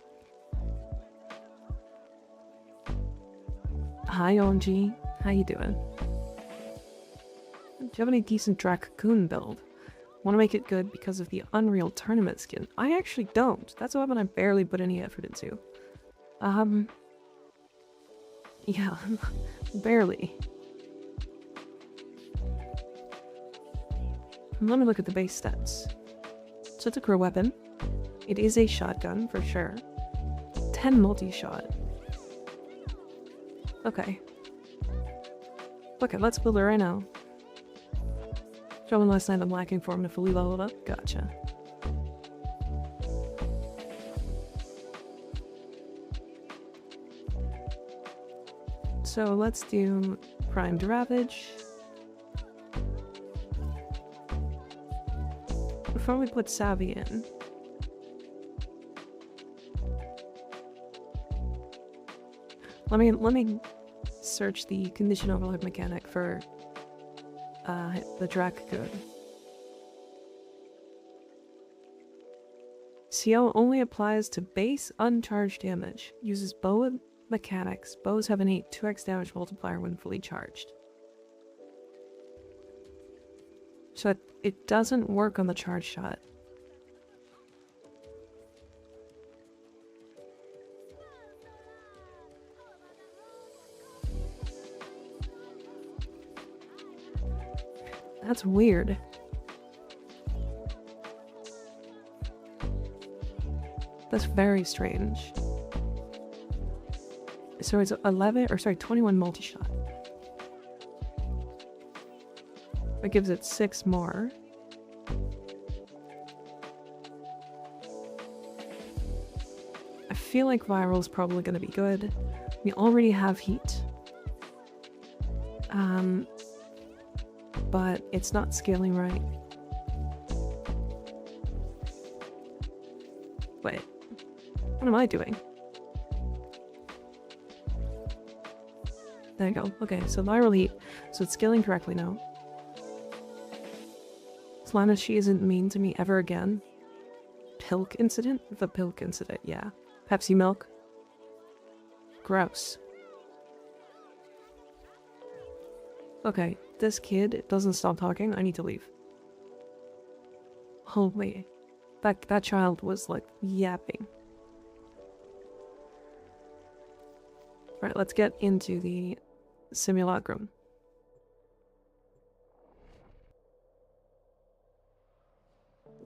Hi OMG, how you doing? Do you have any decent Dracoon build? Want to make it good because of the Unreal Tournament skin? I actually don't. That's a weapon I barely put any effort into. Yeah, barely. Let me look at the base stats. So it's a crew weapon. It is a shotgun, for sure. 10 multi-shot. Okay. Okay, let's build it right now. Showing last night I'm lacking for him to fully level up. Gotcha. So let's do primed ravage. Before we put savvy in. Let me search the condition overload mechanic for the Dracoon. CO only applies to base uncharged damage. Uses bow mechanics. Bows have an 2x damage multiplier when fully charged. So it doesn't work on the charge shot. That's weird. That's very strange. So it's 21 multi-shot. That gives it 6 more. I feel like viral is probably going to be good. We already have heat. But it's not scaling right. Wait. What am I doing? There you go. Okay, so viral heat. So it's scaling correctly now. As long as she isn't mean to me ever again. Pilk incident? The Pilk incident, yeah. Pepsi milk. Gross. Okay, this kid doesn't stop talking. I need to leave. Holy. That child was like yapping. Right, let's get into the simulacrum.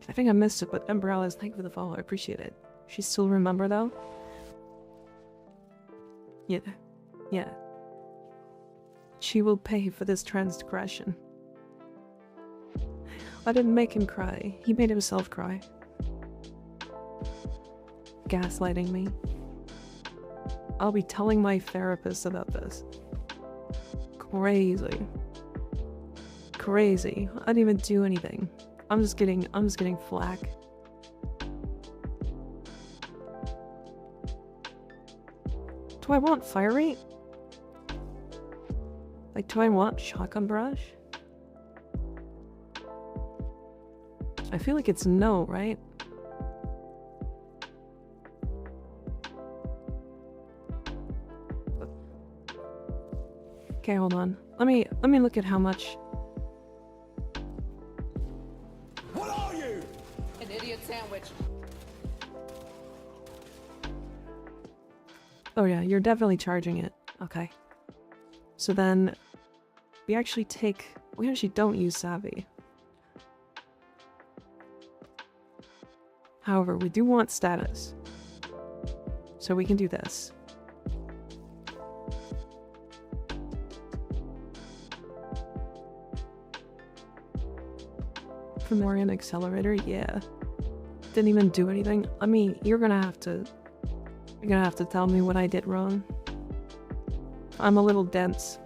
I think I missed it, but Umbrellas, thank you for the follow. I appreciate it. She still remember though? Yeah. Yeah. She will pay for this transgression. I didn't make him cry. He made himself cry. Gaslighting me. I'll be telling my therapist about this. Crazy. Crazy. I didn't even do anything. I'm just getting flack. Do I want fire rate? Like, do I want shotgun brush? I feel like it's no, right? Okay, hold on. Let me look at how much. What are you? An idiot sandwich. Oh yeah, you're definitely charging it. Okay. So then we actually don't use savvy. However, we do want status. So we can do this. Fomorian accelerator, yeah. Didn't even do anything. I mean, you're gonna have to tell me what I did wrong. I'm a little dense.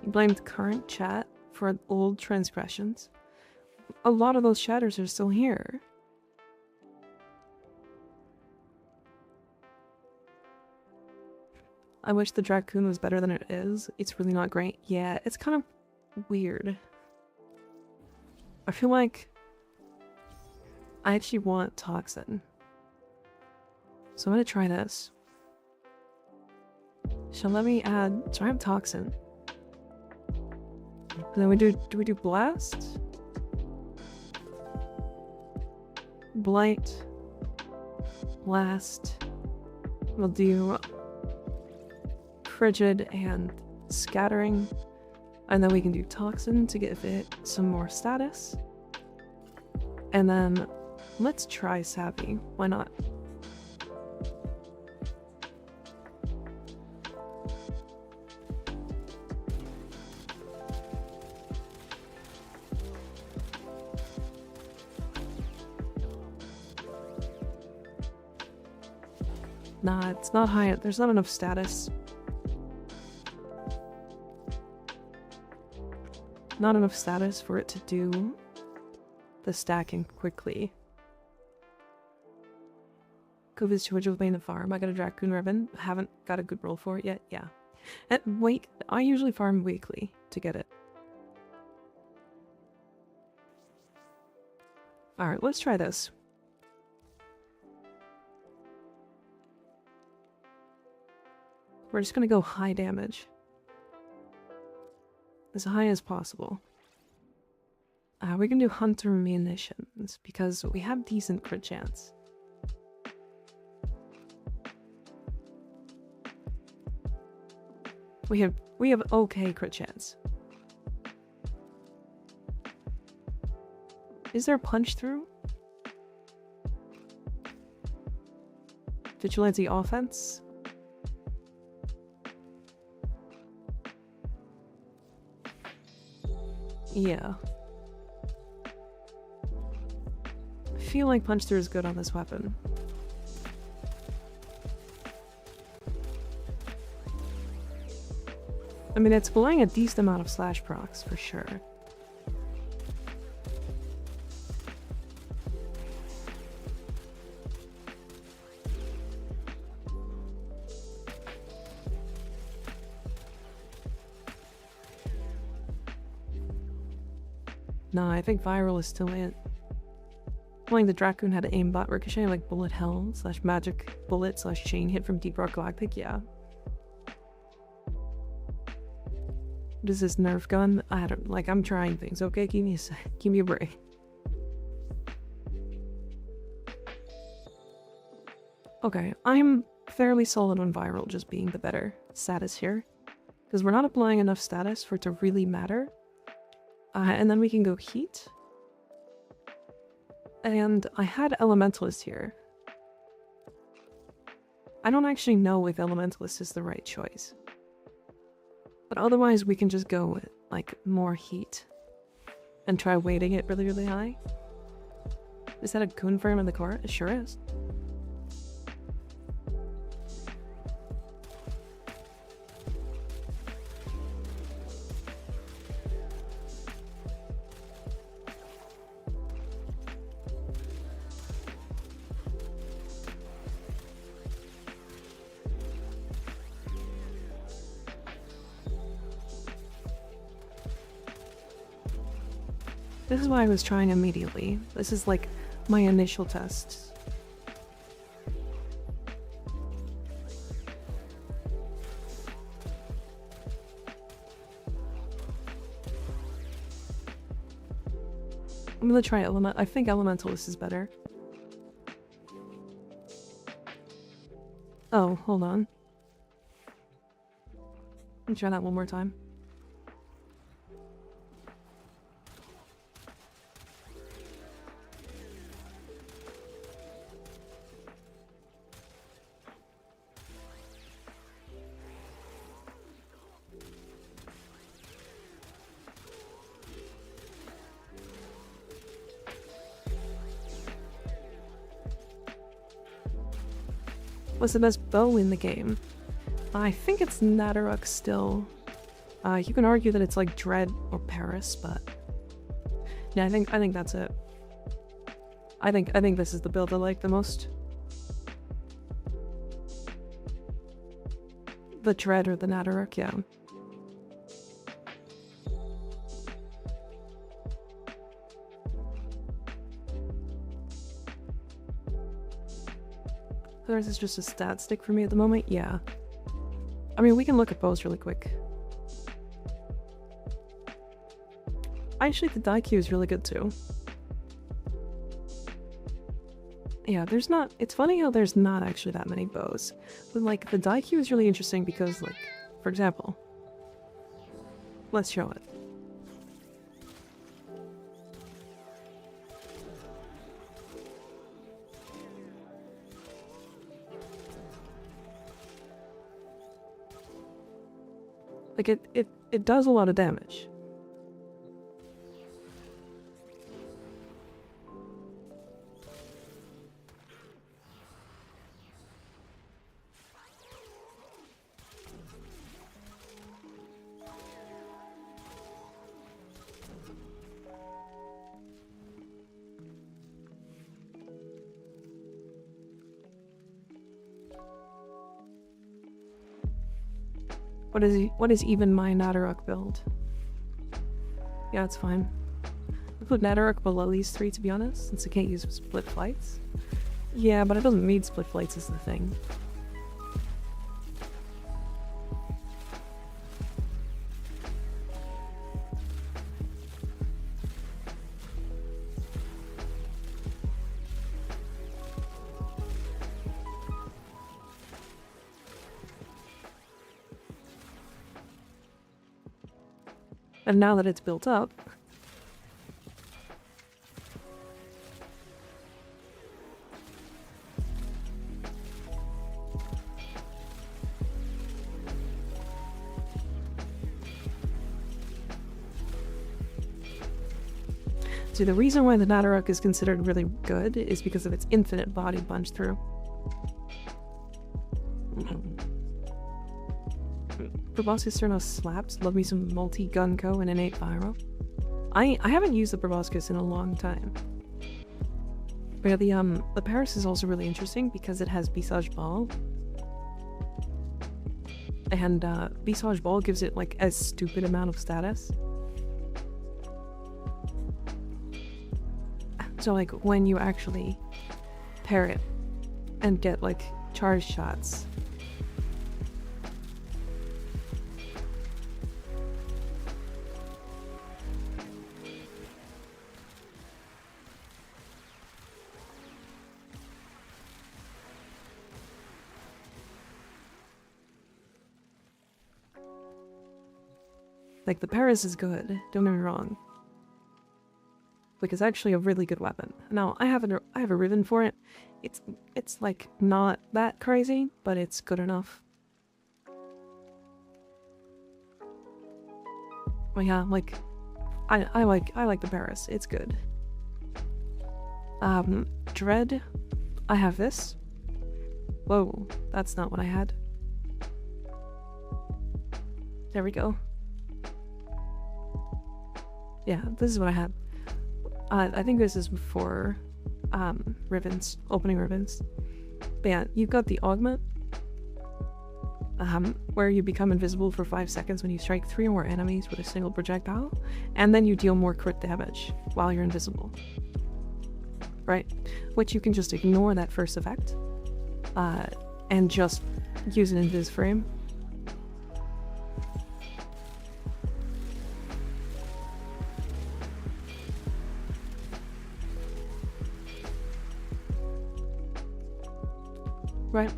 Blamed current chat for old transgressions. A lot of those chatters are still here. I wish the Dracoon was better than it is. It's really not great. Yeah, it's kind of weird. I feel like I actually want Toxin. So I'm gonna try this. So let me add, so I have Toxin. And then do we do blast? Blight. Blast. We'll do frigid and scattering. And then we can do toxin to give it some more status. And then let's try savvy. Why not? Nah, it's not high. There's not enough status. Not enough status for it to do the stacking quickly. Go visit George with me in the farm. I got a Dracoon ribbon. Haven't got a good roll for it yet. Yeah. And wait, I usually farm weekly to get it. Alright, let's try this. We're just gonna go high damage. As high as possible. We can do Hunter Munitions because we have decent crit chance. We have okay crit chance. Is there a punch through? Vigilante offense? Yeah. I feel like punch through is good on this weapon. I mean, it's blowing a decent amount of slash procs for sure. Nah, I think viral is still it. Playing the Dracoon had an aimbot ricochet like bullet hell / magic bullet / chain hit from Deep Rock Galactic, yeah. What is this Nerf gun? I don't like. I'm trying things. Okay, give me a sec. Give me a break. Okay, I'm fairly solid on viral, just being the better status here, because we're not applying enough status for it to really matter. And then we can go heat. And I had Elementalist here. I don't actually know if Elementalist is the right choice. But otherwise we can just go with, like, more heat. And try weighting it really, really high. Is that a confirm in the core? It sure is. This is why I was trying immediately. This is like my initial tests. I'm gonna try element. I think Elementalist is better. Oh, hold on. Let me try that one more time. What's the best bow in the game? I think it's Nadaruk still. You can argue that it's like Dread or Paris, but yeah, I think that's it. I think this is the build I like the most. The Dread or the Nadaruk, yeah. This is just a stat stick for me at the moment, yeah. I mean, we can look at bows really quick. Actually, the die queue is really good too. Yeah, there's not. It's funny how there's not actually that many bows. But like the die queue is really interesting because, like, for example, let's show it. Like it does a lot of damage. What is even my Nadarok build? Yeah, it's fine. I'll put Nadarok below these three, to be honest, since I can't use split flights. Yeah, but it doesn't need split flights is the thing. And now that it's built up, see, the reason why the Nadarok is considered really good is because of its infinite body punch through. Proboscis Cernos slaps. Love me some multi-gun-co and innate pyro. I haven't used the Proboscis in a long time. But yeah, the Paris is also really interesting because it has Visage Ball. And Visage Ball gives it like a stupid amount of status. So like when you actually pair it and get like charge shots, like the Paris is good, don't get me wrong. Like it's actually a really good weapon. Now I have a ribbon for it. It's like not that crazy, but it's good enough. Well, yeah, like I like the Paris. It's good. Dread. I have this. Whoa, that's not what I had. There we go. Yeah, this is what I had. I think this is before ribbons, opening ribbons. But yeah, you've got the augment, where you become invisible for 5 seconds when you strike 3 or more enemies with a single projectile, and then you deal more crit damage while you're invisible. Right? Which you can just ignore that first effect, and just use an invis frame. Right?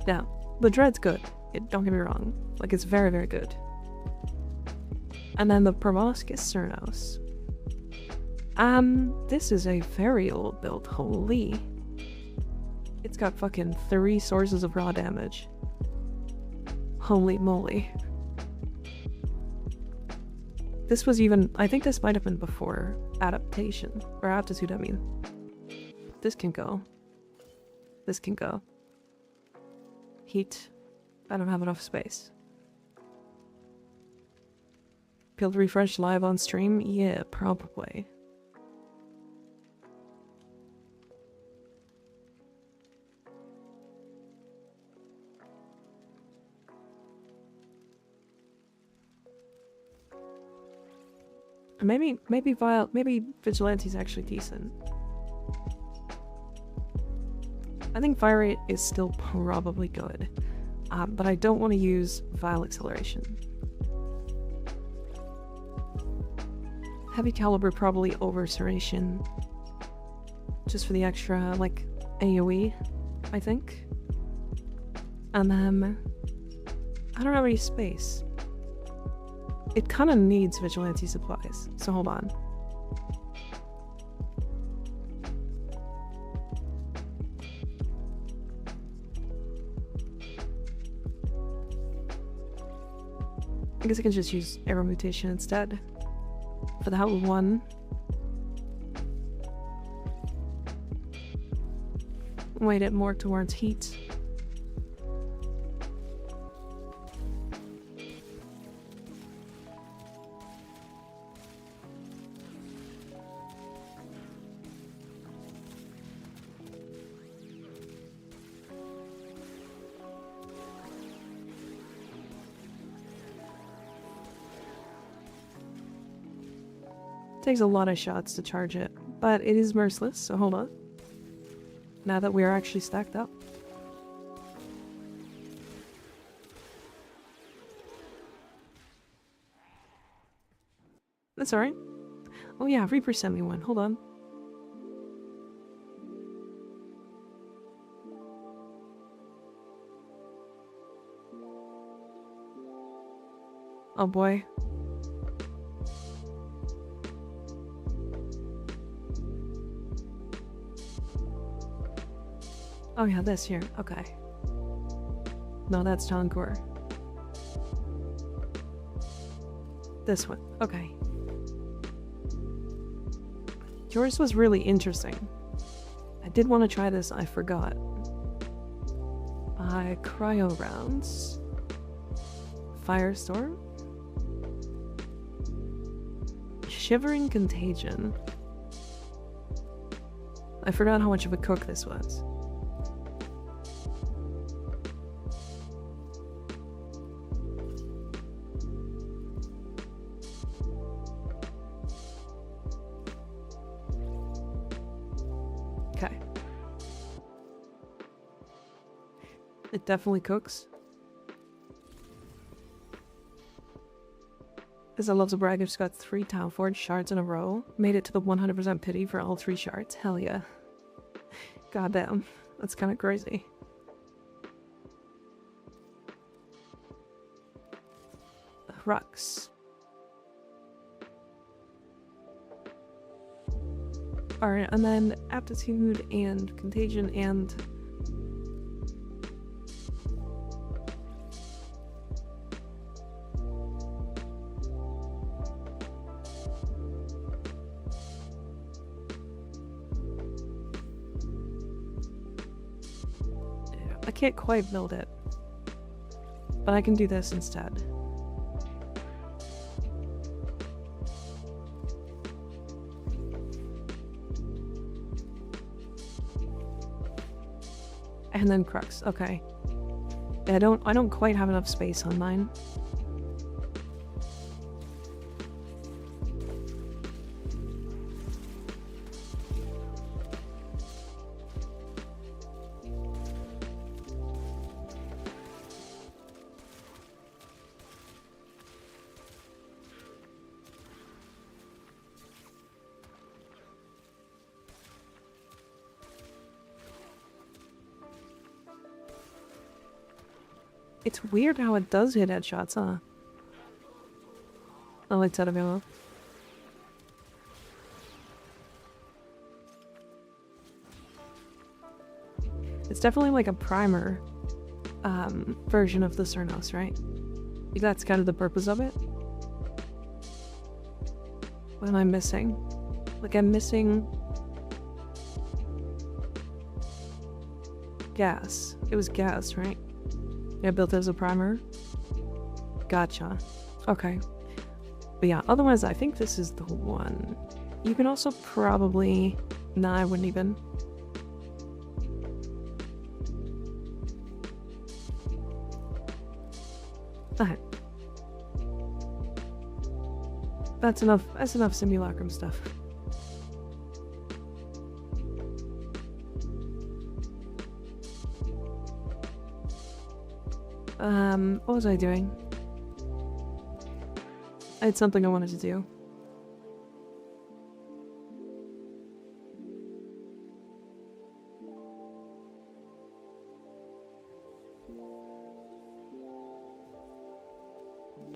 Yeah, the Dread's good. Don't get me wrong. Like, it's very, very good. And then the Proboscis Cernos. This is a very old build. Holy. It's got fucking 3 sources of raw damage. Holy moly. This was even... I think this might have been before adaptation. Or aptitude, I mean. This can go. This can go. Heat. I don't have enough space. Build refresh live on stream? Yeah, probably. Maybe Vigilante's actually decent. I think Fire Rate is still probably good, but I don't want to use Vile Acceleration. Heavy Caliber probably over Serration. just for the extra, like, AoE, I think. And then I don't have any space. It kind of needs vigilante supplies, so hold on. I guess I can just use arrow mutation instead for the level 1. Weight it more towards heat. Takes a lot of shots to charge it, but it is merciless, so hold on. Now that we are actually stacked up. That's alright. Oh yeah, Reaper sent me one. Hold on. Oh boy. Oh yeah, this here. Okay. No, that's Toncore. This one. Okay. Yours was really interesting. I did want to try this, I forgot. Cryo rounds. Firestorm. Shivering Contagion. I forgot how much of a cook this was. Okay. It definitely cooks. As I love to brag, I've just got 3 Town Forge shards in a row. Made it to the 100% pity for all 3 shards. Hell yeah. Goddamn. That's kind of crazy. Rocks. Alright, and then aptitude and contagion and... I can't quite build it, but I can do this instead. And then crux. Okay. I don't quite have enough space on mine. It's weird how it does hit headshots, huh? I like that ammo. It's definitely like a primer version of the Cernos, right? Like that's kind of the purpose of it. What am I missing? Like I'm missing gas. It was gas, right? Yeah, built as a primer. Gotcha. Okay. But yeah, otherwise I think this is the one. You can also probably... Nah, I wouldn't even. That. That's enough simulacrum stuff. What was I doing? I had something I wanted to do.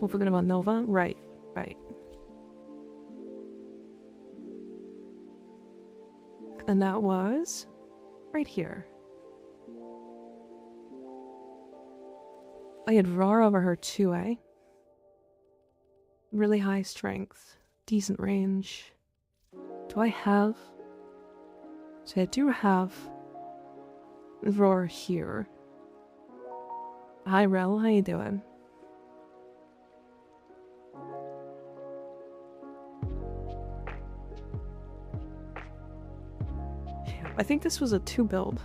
We'll forget about Nova. Right, right. And that was right here. I had roar over her too, eh? Really high strength, decent range. Do I have? So I do have roar here. Hi Rel, how you doing? I think this was a 2 build.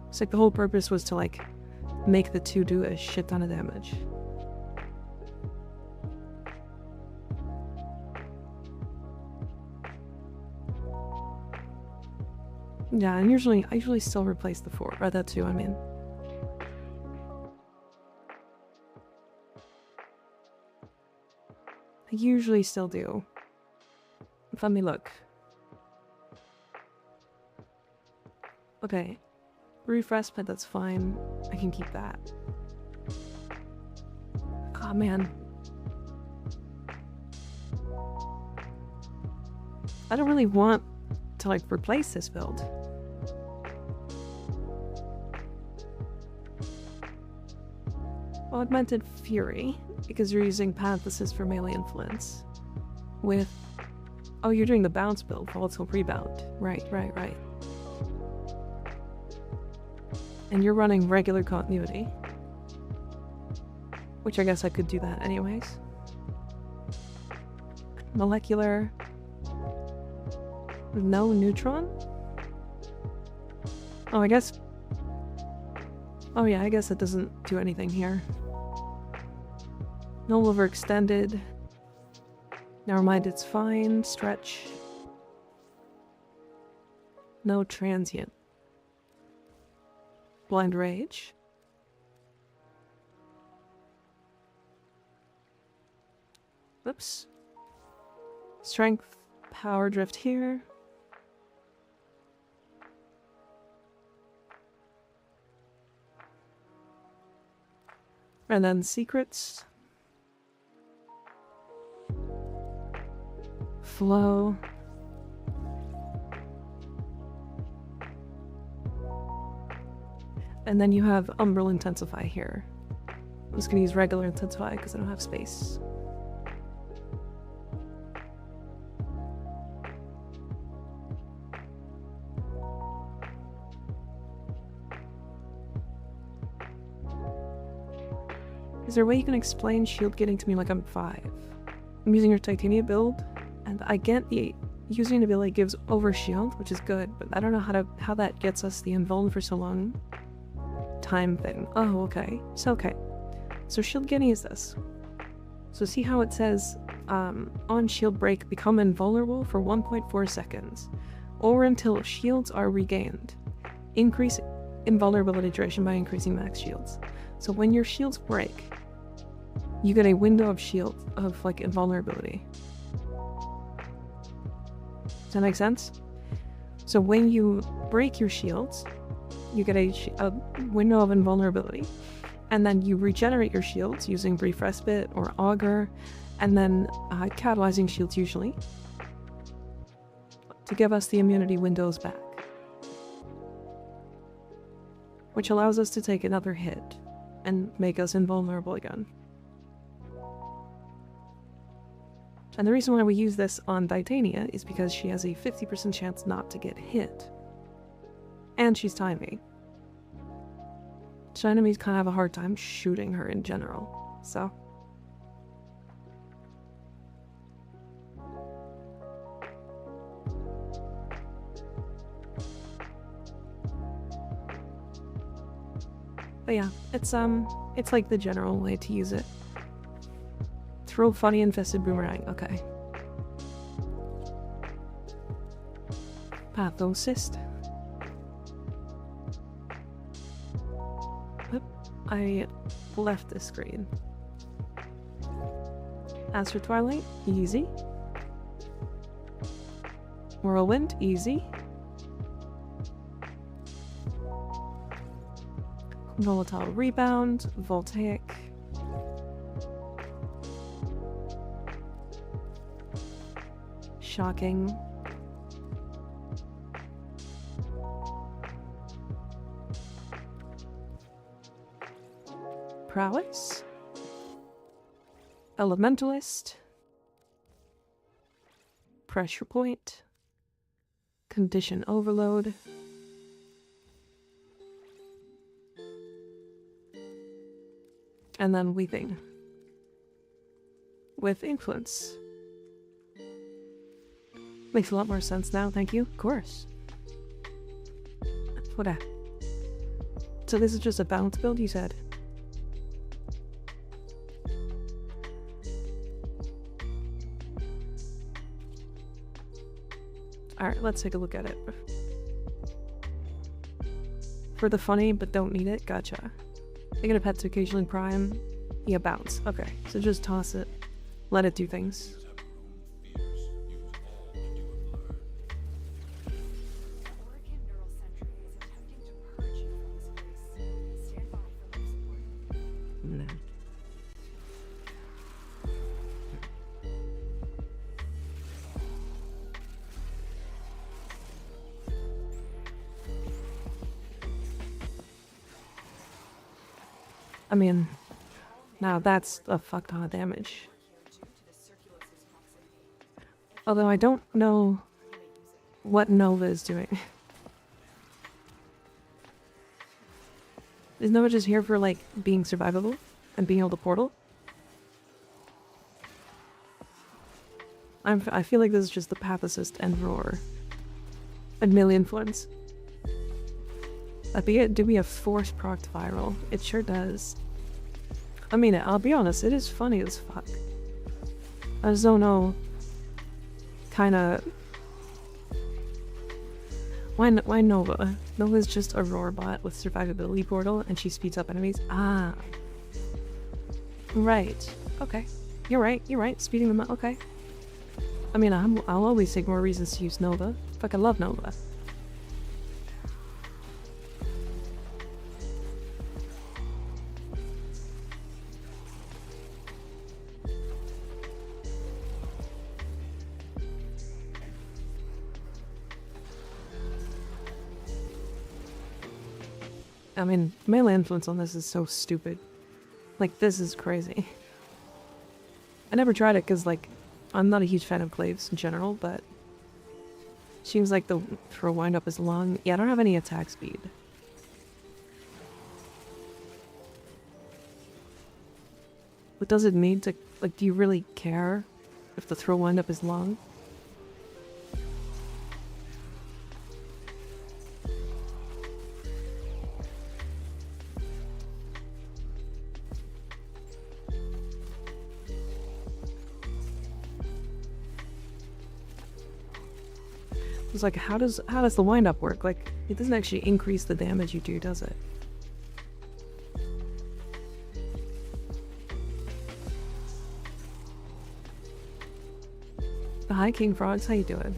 It's like the whole purpose was to like make the 2 do a shit ton of damage. Yeah, and I usually still replace the 4, or that 2, I mean. I usually still do. Let me look. Okay. Refresh, but that's fine. I can keep that. Oh man. I don't really want to like replace this build. Well, Augmented Fury, because you're using Parenthesis for melee influence. With... Oh, you're doing the bounce build, volatile rebound. Right. And you're running regular continuity. Which I guess I could do that anyways. Molecular... No neutron? Oh, I guess... Oh yeah, I guess it doesn't do anything here. No overextended. Never mind, it's fine. Stretch. No transient. Blind Rage. Oops. Strength, Power Drift here. And then Secrets. Flow. And then you have Umbral Intensify here. I'm just gonna use regular Intensify because I don't have space. Is there a way you can explain shield getting to me like I'm 5? I'm using your Titania build, and I get the using an ability gives over shield, which is good, but I don't know how that gets us the invuln for so long time thing. Oh, okay. So okay. So shield getting is this. So see how it says on shield break become invulnerable for 1.4 seconds, or until shields are regained. Increase invulnerability duration by increasing max shields. So when your shields break, you get a window of shield of like invulnerability. Does that make sense? So when you break your shields, you get a window of invulnerability, and then you regenerate your shields using Brief Respite or Augur, and then catalyzing shields usually, to give us the immunity windows back. Which allows us to take another hit and make us invulnerable again. And the reason why we use this on Titania is because she has a 50% chance not to get hit. And she's timing. So enemies kind of have a hard time shooting her in general, so. But yeah, it's like the general way to use it. Throw funny infested boomerang, okay. Pathocyst. Oop, I left the screen. As for Twilight, easy. Whirlwind, easy. Volatile rebound, voltaic. Shocking. Prowess. Elementalist. Pressure point. Condition overload. And then weaving. With influence. Makes a lot more sense now, thank you. Of course. What a... So this is just a balance build, you said? Alright, let's take a look at it. For the funny, but don't need it? Gotcha. They get a pet to occasionally prime. Yeah, bounce. Okay, so just toss it. Let it do things. Arcane neural sentry is attempting to purge you from this place. Stand by for life support. No. I mean, now that's a fuck ton of damage. Although I don't know what Nova is doing. Is Nova just here for, like, being survivable and being able to portal? I feel like this is just the Pathicist and Roar. And melee influence. Do we have force proc viral? It sure does. I mean, I'll be honest, it is funny as fuck. I just don't know... Kinda... Why Nova? Nova's just a roar bot with survivability portal, and she speeds up enemies. Ah. Right. Okay. You're right. Speeding them up, okay. I mean, I'll always take more reasons to use Nova. Fucking love Nova. I mean, melee influence on this is so stupid. Like, this is crazy. I never tried it because, like, I'm not a huge fan of glaives in general, but... Seems like the throw wind-up is long. Yeah, I don't have any attack speed. But does it need to... Like, do you really care if the throw wind-up is long? It's like, how does the wind-up work? Like, it doesn't actually increase the damage you do, does it? Hi, King Frogs, how you doing?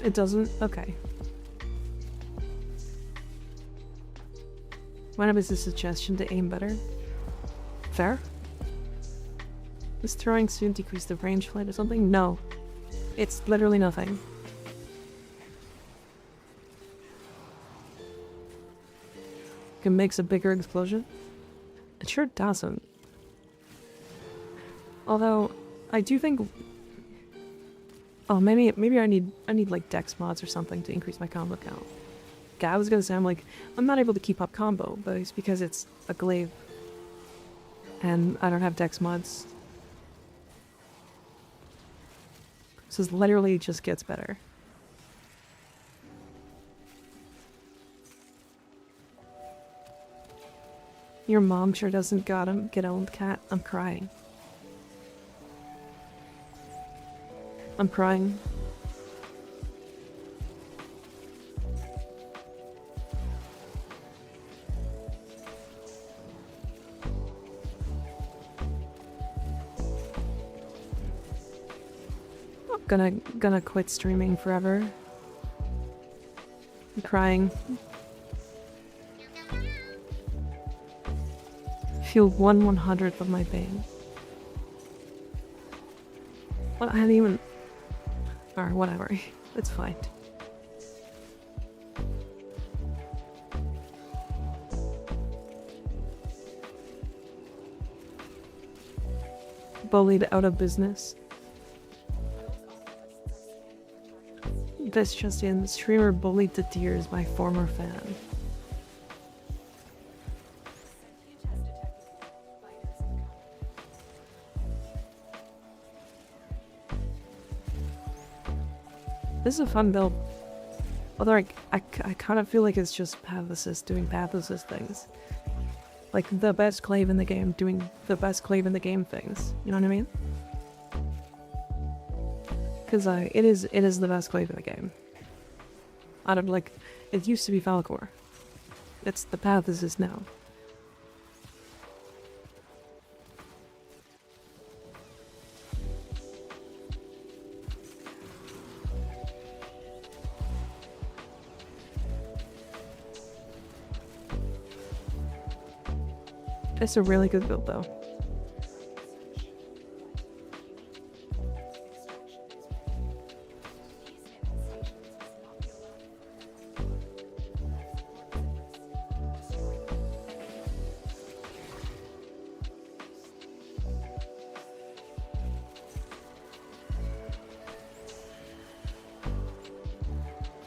It doesn't? Okay. Wind-up is a suggestion to aim better. Fair? Is throwing soon decrease the range flight or something? No. It's literally nothing. It makes a bigger explosion? It sure doesn't. Although, I do think... Oh, maybe I need like dex mods or something to increase my combo count. Yeah, I was gonna say, I'm not able to keep up combo, but it's because it's a glaive. And I don't have dex mods. This literally just gets better. Your mom sure doesn't get owned, cat. I'm crying. I'm crying. Gonna quit streaming forever. crying. Feel 1/100th of my pain. What? I hadn't even. Or whatever. It's fine. Bullied out of business. This just in, streamer bullied to tears by former fan. This is a fun build. Although I kind of feel like it's just path assist doing path assist things. Like the best clave in the game doing the best clave in the game things. You know what I mean? Because it is the best clave in the game. Out of like, it used to be Falcor. It's the path assist now. It's a really good build though.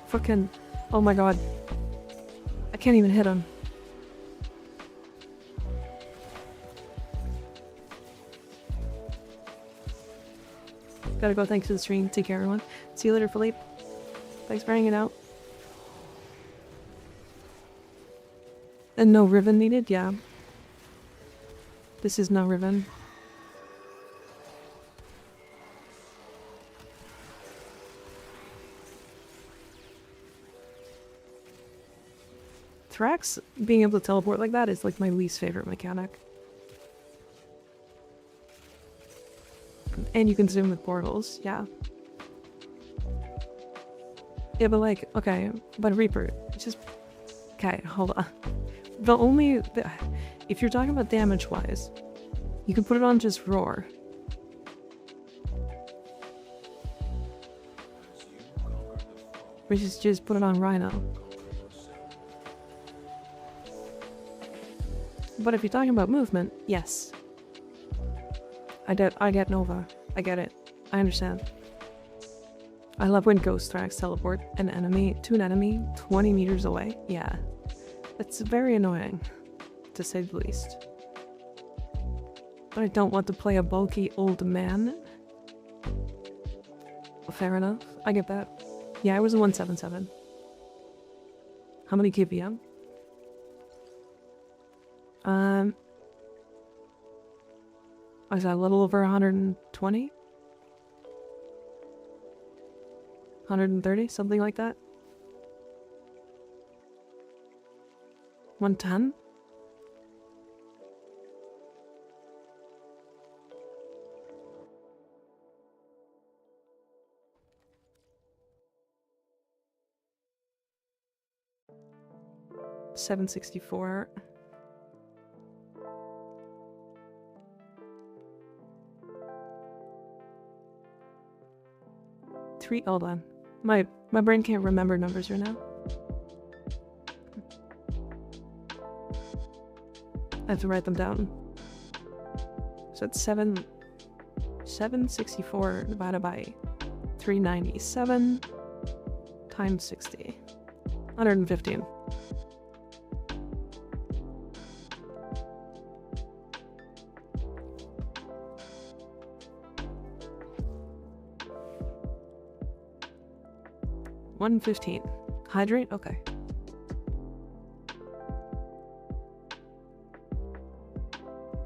Fucking, oh my god. I can't even hit him. Gotta go, thanks for the stream. Take care, everyone. See you later, Philippe. Thanks for hanging out. And no ribbon needed? Yeah. This is no ribbon. Thrax being able to teleport like that is like my least favorite mechanic. And you can zoom with portals, yeah. Yeah, but like, okay, but Reaper, just... Okay, hold on. If you're talking about damage-wise, you can put it on just Roar. Or just put it on Rhino. But if you're talking about movement, yes. I get Nova. I get it. I understand. I love when Ghost Thrax teleport to an enemy 20 meters away. Yeah. That's very annoying, to say the least. But I don't want to play a bulky old man. Fair enough. I get that. Yeah, I was a 177. How many KPM? I was a little over 120? 130? Something like that? 110? $764. Hold on. My brain can't remember numbers right now. I have to write them down. So it's 764 divided by 397 times 60. 115. $115. Hydrate? Okay.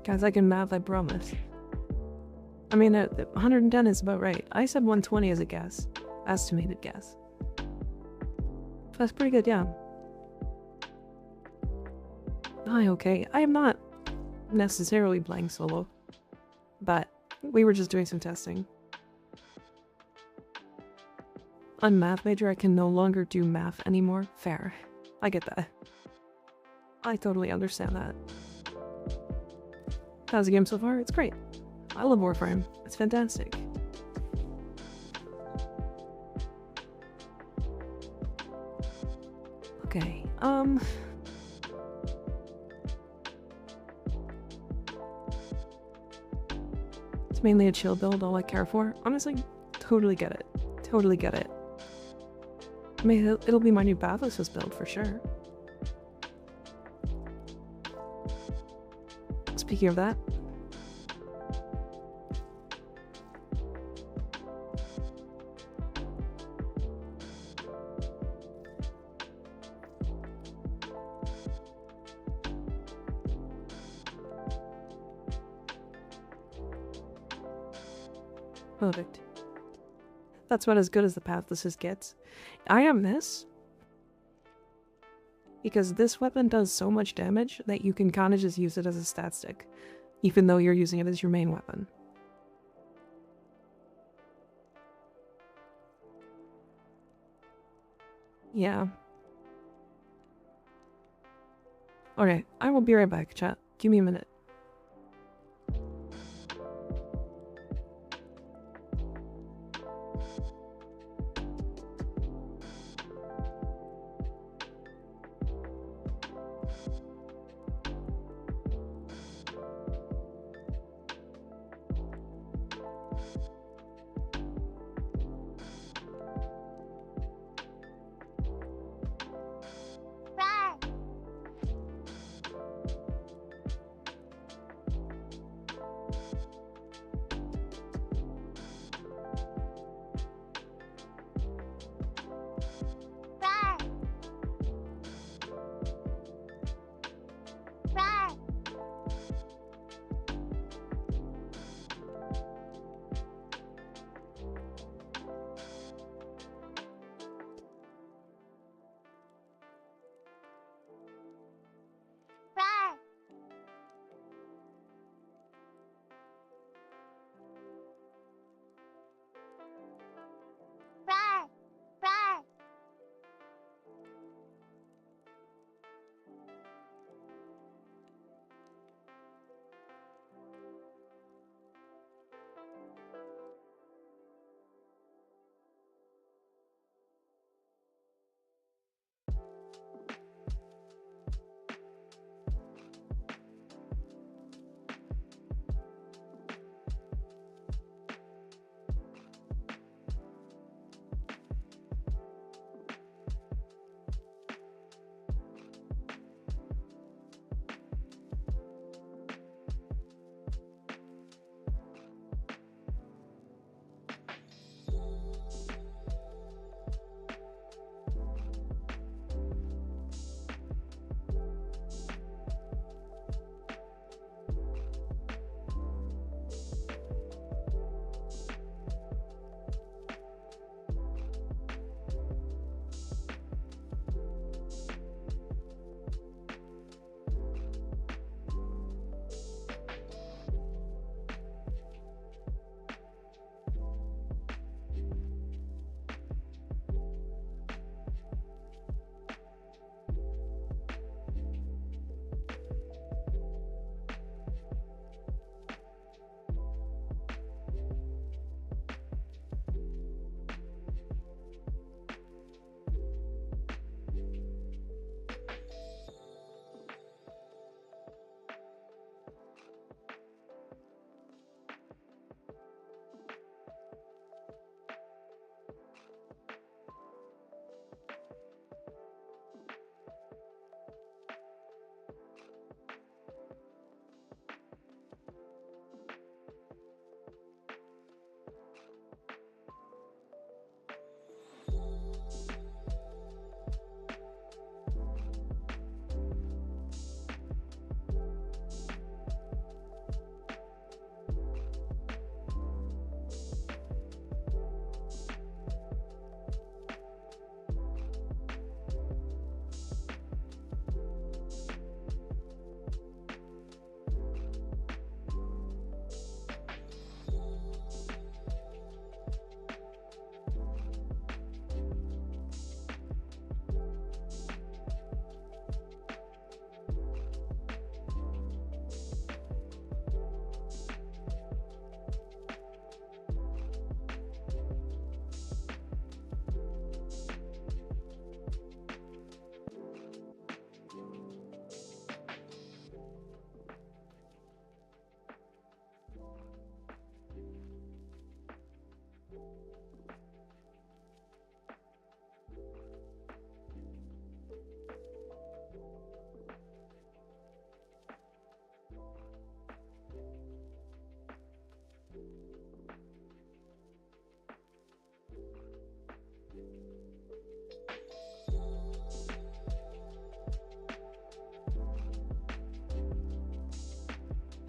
Guys, I can math, I promise. I mean, 110 is about right. I said 120 as a guess. Estimated guess. That's pretty good, yeah. Hi, okay. I am not necessarily playing solo, but we were just doing some testing. I'm a math major, I can no longer do math anymore. Fair. I get that. I totally understand that. How's the game so far? It's great. I love Warframe. It's fantastic. Okay, it's mainly a chill build, all I care for. Honestly, totally get it. Totally get it. I mean, it'll be my new Bathos build for sure. Speaking of that, perfect. That's about as good as the Pathless gets. I am this because this weapon does so much damage that you can kind of just use it as a stat stick, even though you're using it as your main weapon. Yeah. Okay, I will be right back, chat. Give me a minute.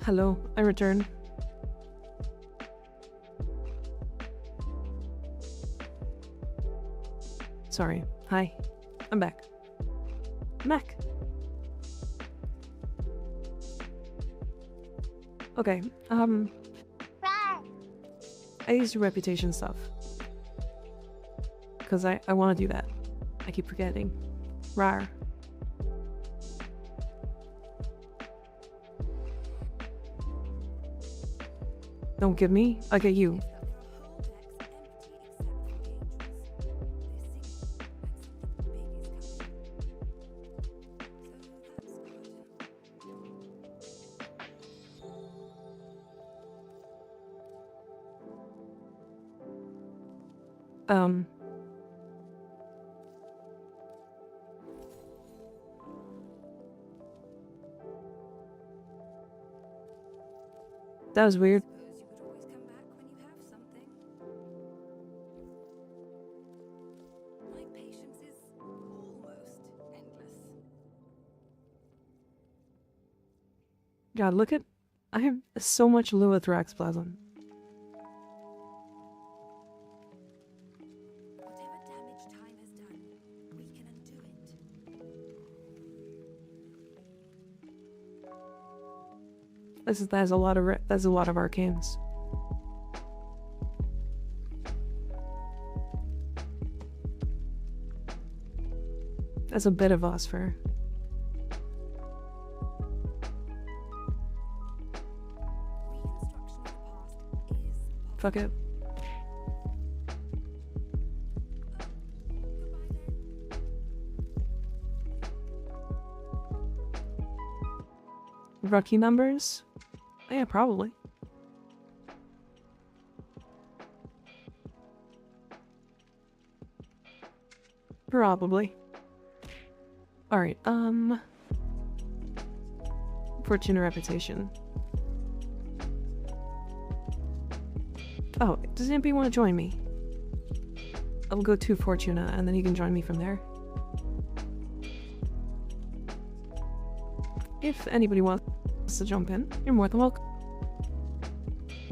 Hello, I return. Sorry. Hi. I'm back. I'm back. Okay, I used your reputation stuff. Because I want to do that. I keep forgetting. Rar. Don't give me, I'll get you. That was weird. Suppose you would always come back when you have something. My patience is almost endless. God, look at... I have so much Lewithrax plasm. Whatever damage time has done, we can undo it. That's a lot of arcanes. That's a bit of Osphor. Reconstruction of the past is Fuck it. Rookie numbers? Yeah, probably. Probably. Alright, Fortune or reputation. Oh, does anybody want to join me? I'll go to Fortuna and then you can join me from there. If anybody wants to jump in, you're more than welcome.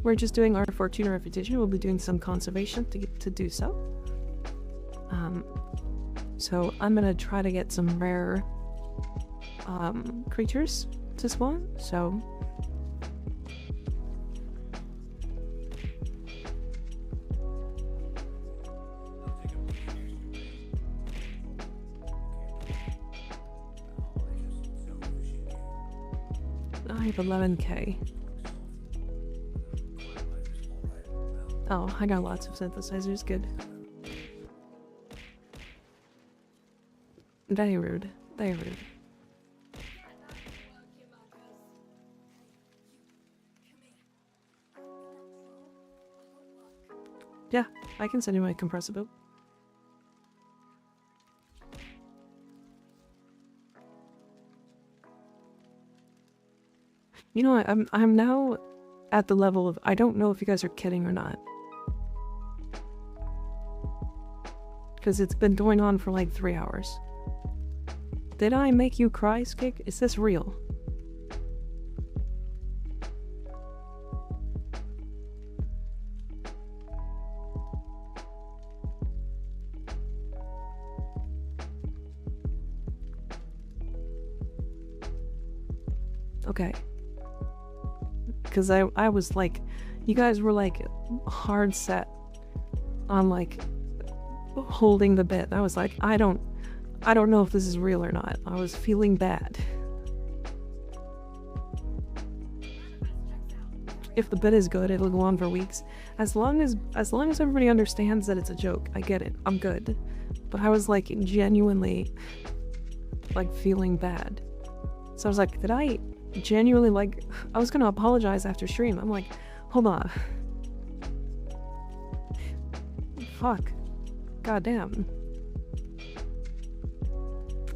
We're just doing our Fortuna reputation. We'll be doing some conservation to do so. So I'm gonna try to get some rare creatures to spawn, so I have 11k. Oh, I got lots of synthesizers, good. Very rude. Very rude. Yeah, I can send you my compressor build. You know what, I'm now at the level of I don't know if you guys are kidding or not. Because it's been going on for like 3 hours. Did I make you cry, Skig? Is this real? Okay. Because I was like, you guys were like hard set on like holding the bit. I was like, I don't know if this is real or not. I was feeling bad. If the bit is good, it'll go on for weeks. As long as everybody understands that it's a joke, I get it. I'm good. But I was like genuinely like feeling bad. So I was like, did I genuinely like I was gonna apologize after stream. I'm like, hold on. Fuck. God damn.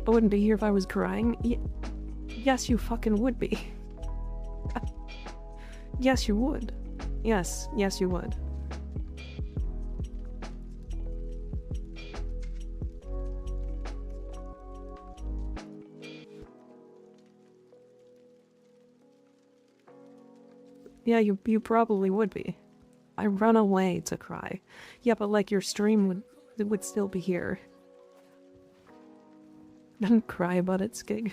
I wouldn't be here if I was crying. Yes, you fucking would be. Yes, you would. Yes, you would. Yeah, you probably would be. I run away to cry. Yeah, but like your stream would still be here. Don't cry about it, Skig.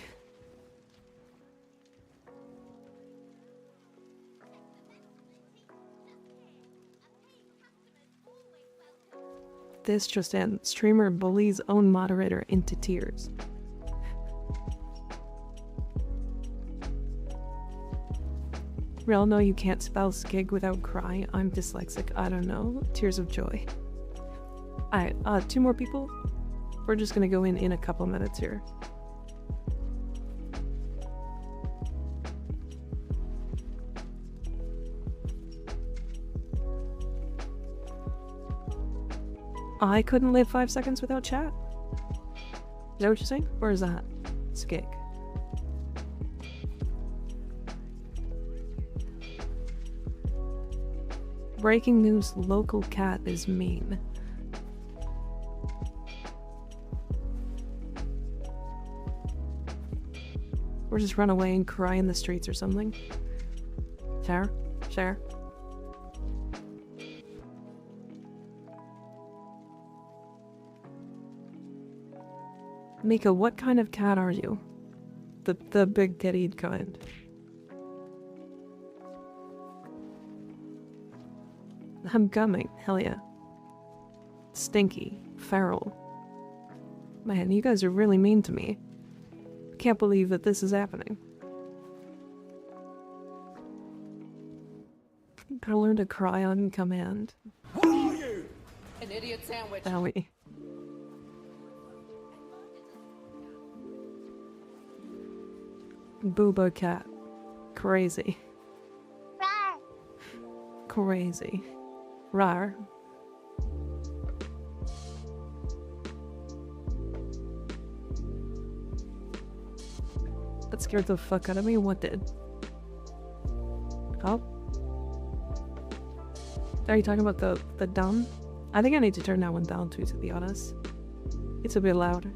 This just in. Streamer bullies own moderator into tears. Real, no, you can't spell skig without cry. I'm dyslexic. I don't know. Tears of joy. Alright, 2 more people. We're just gonna go in a couple minutes here. I couldn't live 5 seconds without chat? Is that what you're saying? Or is that skig? Breaking news, local cat is mean. Or just run away and cry in the streets or something. Share? Share? Mika, what kind of cat are you? The big kitty kind. I'm coming, hell yeah. Stinky, feral. Man, you guys are really mean to me. Can't believe that this is happening. Gotta learn to cry on command. What are you? An idiot sandwich. Owie. Booba cat. Crazy. Crazy. Rar. That scared the fuck out of me. What did? Oh? Are you talking about the down? I think I need to turn that one down too, to be honest. It's a bit loud.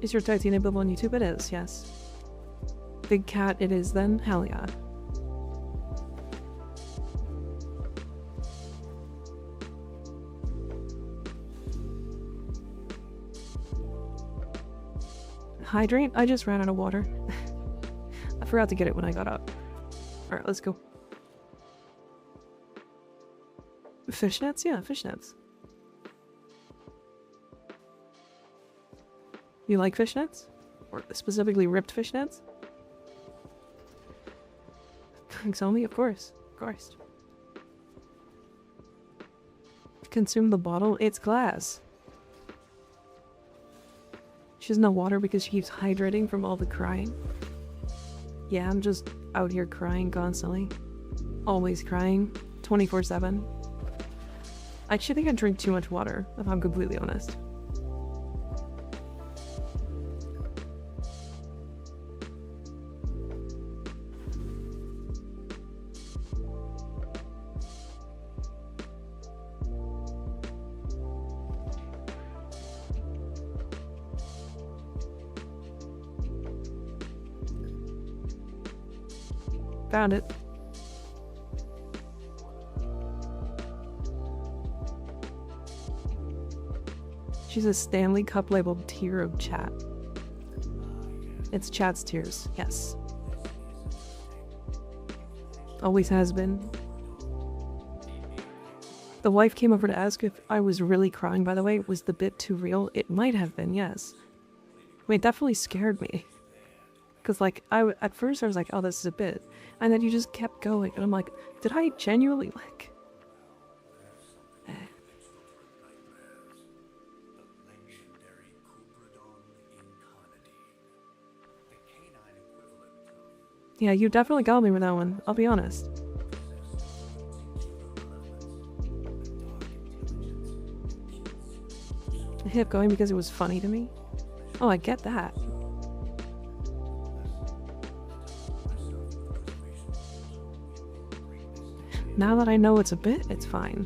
Is your Titanium available on YouTube? It is, yes. Big cat it is then? Hell yeah. Hydrate? I just ran out of water. I forgot to get it when I got up. Alright, let's go. Fishnets? Yeah, fishnets. You like fishnets? Or specifically ripped fishnets? Tell me, of course. Of course. Consume the bottle? It's glass. She has no water because she keeps hydrating from all the crying. Yeah, I'm just out here crying constantly. Always crying. 24/7. I actually think I drink too much water, if I'm completely honest. Found it. She's a Stanley Cup labeled tier of chat. It's chat's tears, yes. Always has been. The wife came over to ask if I was really crying, by the way. Was the bit too real? It might have been, yes. I mean, it definitely scared me. Because, like, at first I was like, oh, this is a bit. And then you just kept going. And I'm like, did I genuinely, like... Yeah, you definitely got me with that one. I'll be honest. I kept going because it was funny to me. Oh, I get that. Now that I know it's a bit, it's fine.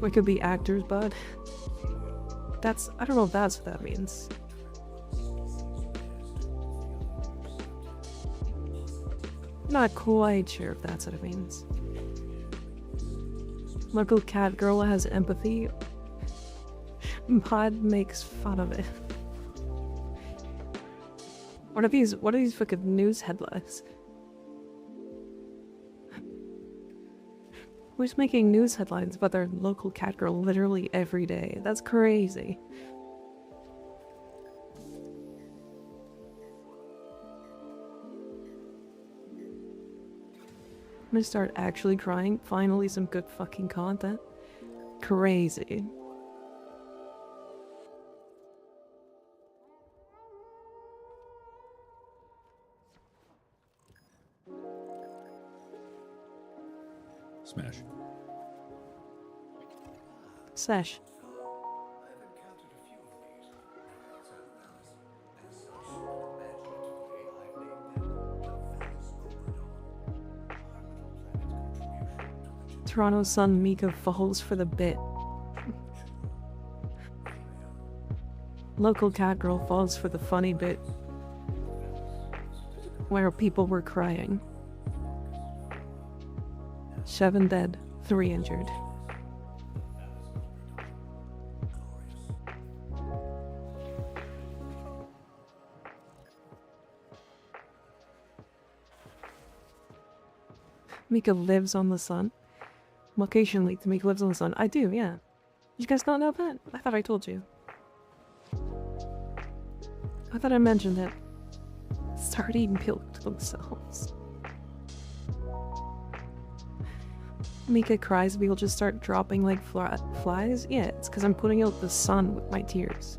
We could be actors, bud. That's, I don't know if that's what that means. Not quite sure if that's what it means. Local cat girl has empathy. Pod makes fun of it. What are these fucking news headlines? Who's making news headlines about their local cat girl literally every day? That's crazy. I'm gonna start actually crying. Finally, some good fucking content. Crazy. Smash. Sesh. Toronto's son Mika falls for the bit. Local cat girl falls for the funny bit where people were crying. 7 dead, 3 injured. Mika lives on the sun. Location leaked. Mika lives on the sun. I do, yeah. You guys not know that? I thought I told you. I thought I mentioned it. Start eating people themselves. Mika cries, people just start dropping like flies? Yeah, it's because I'm putting out the sun with my tears.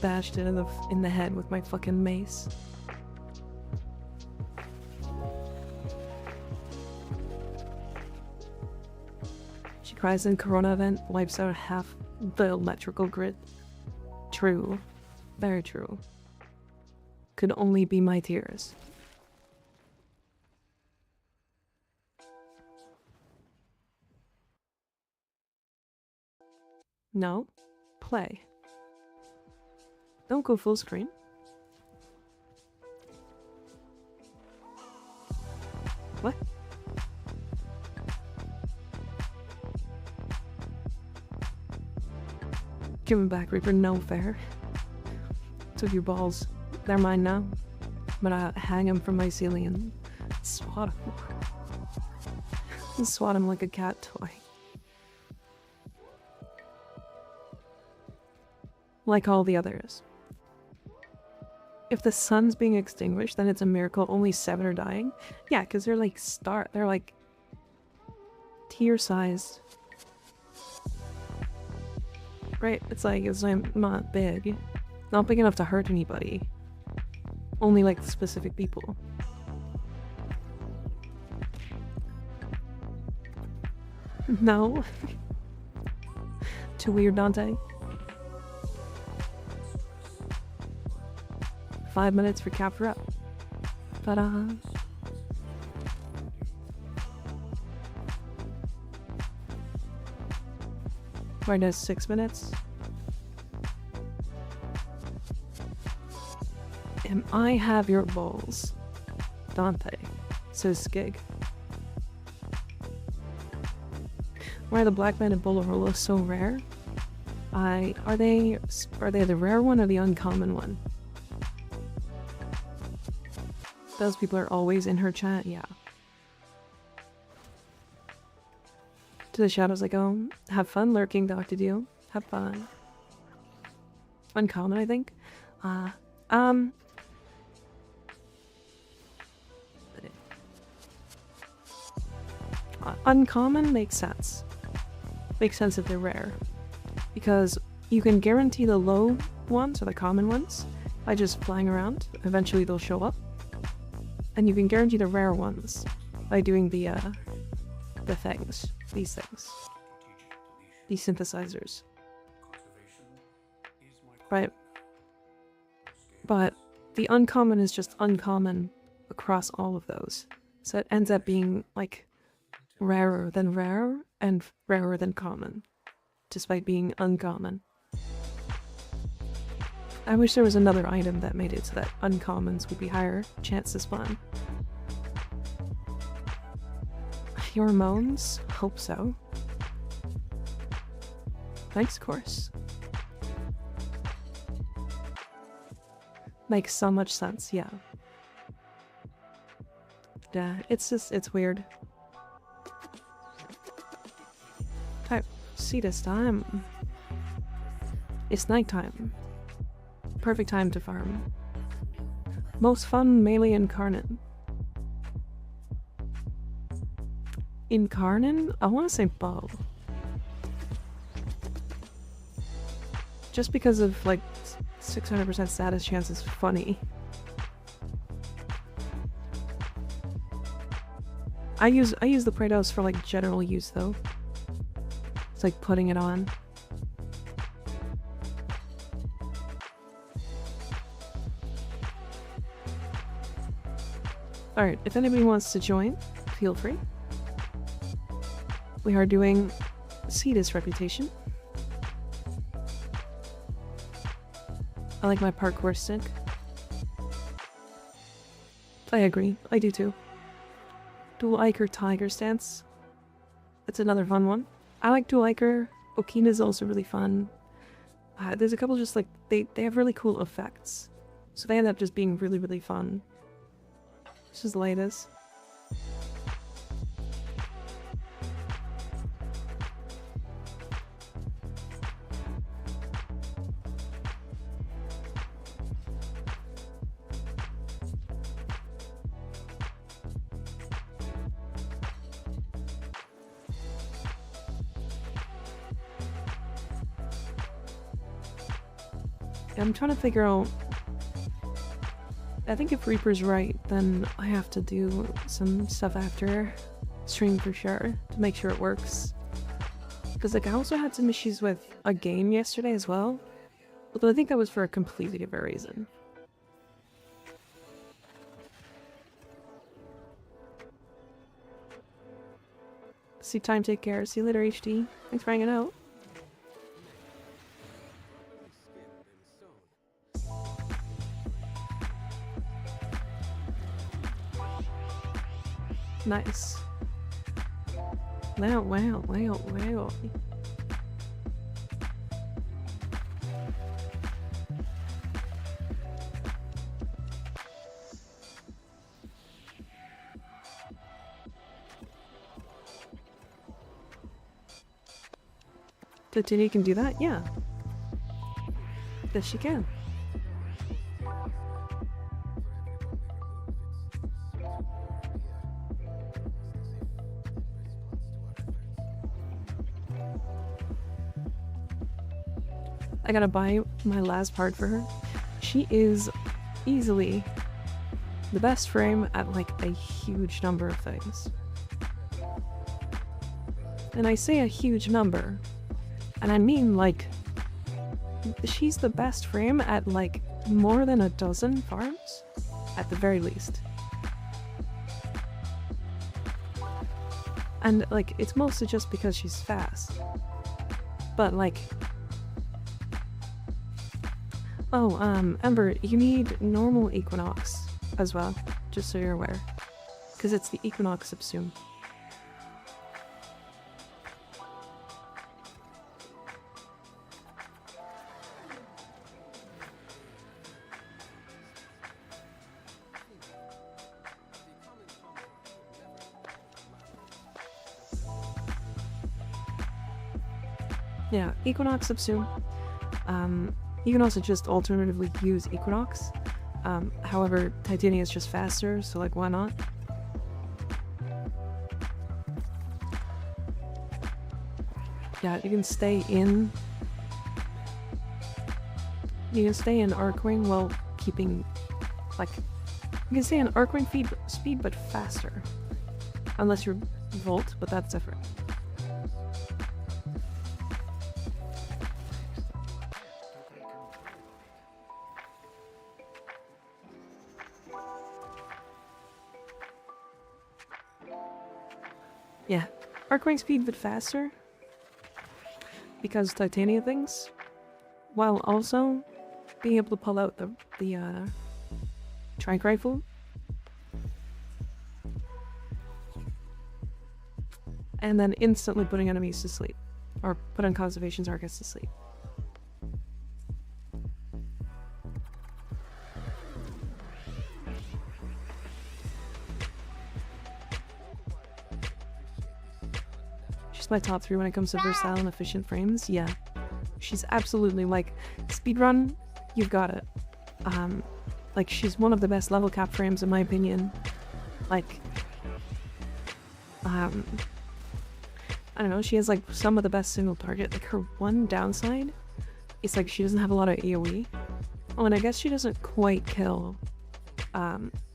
Bashed it in the head with my fucking mace. She cries in Corona event, wipes out half the electrical grid. True. Very true. Could only be my tears. No. Play. Don't go full screen. What? Give him back, Reaper. No fair. Took your balls. They're mine now. But I hang him from my ceiling and swat him. And swat him like a cat toy. Like all the others. If the sun's being extinguished, then it's a miracle only 7 are dying. Yeah, because they're like they're like tear-sized. Right? It's like not big. Not big enough to hurt anybody. Only like specific people. No. Too weird, Dante. 5 minutes for capture up. Ta-da! Right now 6 minutes. Am I have your balls? Dante. Says Skig. Why are the black man and Bolarola so rare? Are they the rare one or the uncommon one? Those people are always in her chat, yeah. To the shadows I go, have fun lurking, Dr. Deal. Have fun. Uncommon, I think. Uncommon makes sense. Makes sense if they're rare. Because you can guarantee the low ones, or the common ones, by just flying around. Eventually they'll show up. And you can guarantee the rare ones by doing the things. These things. These synthesizers. Right. But the uncommon is just uncommon across all of those. So it ends up being, like, rarer than rare and rarer than common. Despite being uncommon. I wish there was another item that made it so that uncommons would be higher chance to spawn. Pheromones? Hope so. Thanks, course. Makes so much sense, yeah. Yeah, it's weird. Type, see this time. It's nighttime. Perfect time to farm. Most fun melee incarnate. Incarnate? I want to say bow. Just because of, like, 600% status chance is funny. I use the Proteas for, like, general use though. It's like putting it on. Alright, if anybody wants to join, feel free. We are doing Cetus reputation. I like my parkour stick. I agree, I do too. Dual Iker Tiger stance. That's another fun one. I like Dual Iker. Okina's also really fun. There's a couple just like, they have really cool effects. So they end up just being really, really fun. This is the latest. I'm trying to figure out... I think if Reaper's right, then I have to do some stuff after stream for sure, to make sure it works. Because like I also had some issues with a game yesterday as well, although I think that was for a completely different reason. See time, take care. See you later, HD. Thanks for hanging out. Nice. Wow, wow, wow, wow. Titini can do that? Yeah. Yes, she can. I gotta buy my last part for her. She is easily the best frame at like a huge number of things. And I say a huge number, and I mean like she's the best frame at like more than a dozen farms, at the very least. And like it's mostly just because she's fast. But like, oh, Ember, you need normal Equinox as well, just so you're aware. Because it's the Equinox subsume. Yeah, Equinox subsume. You can also just alternatively use Equinox. However, Titania is just faster, so like why not? Yeah, you can stay in. You can stay in Arcane while keeping, like, you can stay in Arcane speed but faster, unless you're Volt, but that's different. Yeah, Arcane speed but faster because titania things, while also being able to pull out the trank rifle and then instantly putting enemies to sleep, or putting conservation targets to sleep. She's my top 3 when it comes to versatile and efficient frames. Yeah, she's absolutely, like, speedrun, you've got it. Like, she's one of the best level cap frames in my opinion. Like, I don't know, she has like some of the best single target. Like, her one downside is like she doesn't have a lot of AoE. Oh, and I guess she doesn't quite kill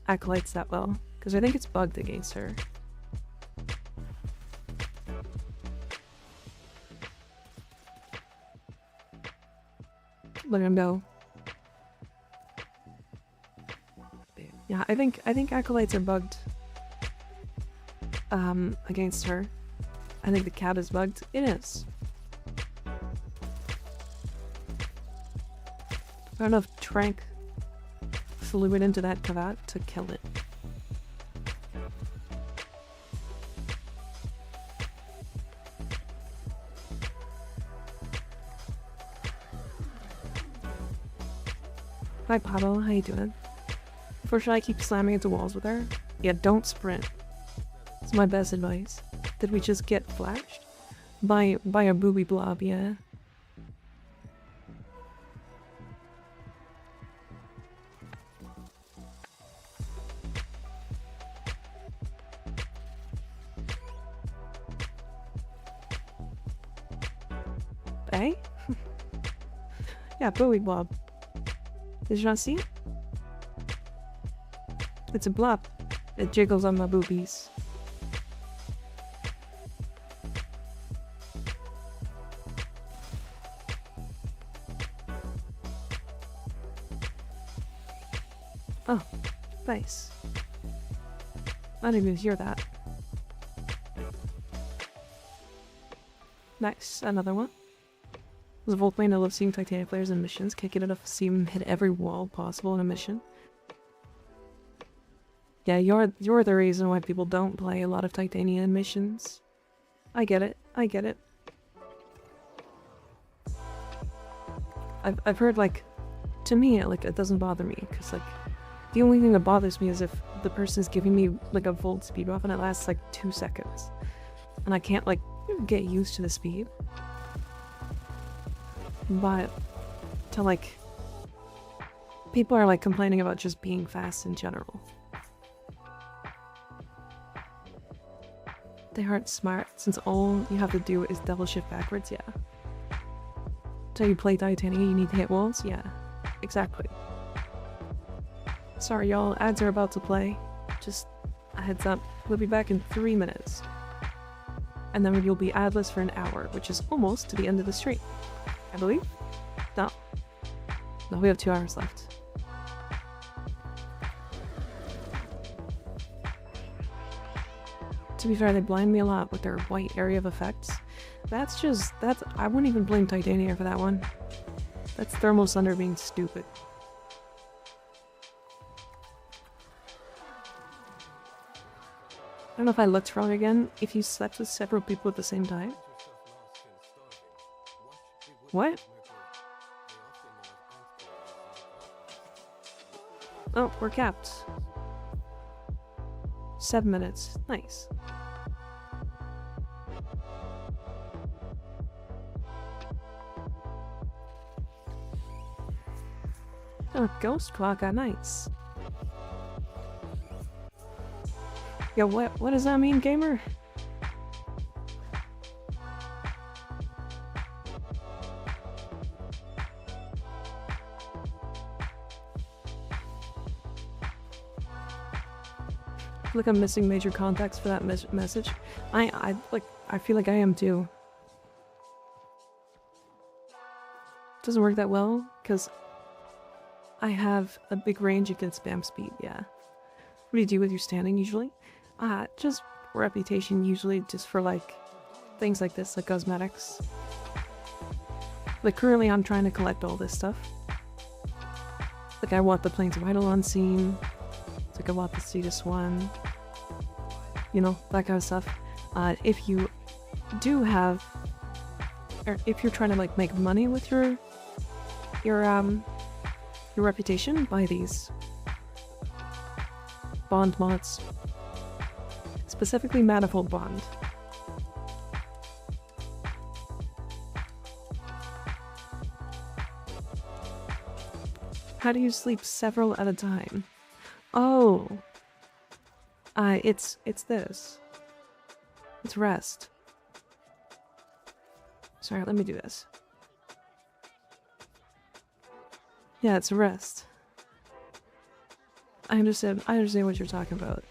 acolytes that well, because I think it's bugged against her. Look at him go. Yeah, I think acolytes are bugged against her. I think the cat is bugged. It is. Not enough trank fluid into that kavat to kill it. Hi Pablo, how you doing? Unfortunately, I keep slamming into walls with her. Yeah, don't sprint. It's my best advice. Did we just get flashed? By a booby blob, yeah. Eh? Yeah, booby blob. Did you not see it? It's a blob. It jiggles on my boobies. Oh, nice. I didn't even hear that. Nice, another one. As a Volt main, I love seeing Titania players in missions. Can't get enough to see them hit every wall possible in a mission. Yeah, you're the reason why people don't play a lot of Titania in missions. I get it. I get it. I've heard, like, to me, like, it doesn't bother me, because, like, the only thing that bothers me is if the person is giving me, like, a Volt speed buff and it lasts, like, 2 seconds. And I can't, like, get used to the speed. But to, like, people are, like, complaining about just being fast in general. They aren't smart, since all you have to do is double shift backwards, yeah. So you play Titania, you need to hit walls? Yeah, exactly. Sorry y'all, ads are about to play. Just a heads up, we'll be back in 3 minutes. And then you'll be adless for an hour, which is almost to the end of the stream. I believe? No. No, we have 2 hours left. To be fair, they blind me a lot with their white area of effects. That's I wouldn't even blame Titania for that one. That's Thermal Thunder being stupid. I don't know if I looked wrong again. If you slept with several people at the same time? What? Oh, we're capped. 7 minutes. Nice. Oh, ghost clock, nice. Yo, what does that mean, gamer? feel like I'm missing major context for that message. I feel like I am too. Doesn't work that well because I have a big range against spam speed. Yeah. What do you do with your standing usually? Just reputation usually, just for like things like this, like cosmetics. Like currently I'm trying to collect all this stuff. Like I want the Plains of Eidolon scene. It's like I want the Cetus one. You know, that kind of stuff. If you do have, or if you're trying to like make money with your reputation, buy these bond mods. Specifically Manifold Bond. How do you sleep several at a time? Oh. It's this. It's rest. Sorry, let me do this. Yeah, it's rest. I understand what you're talking about.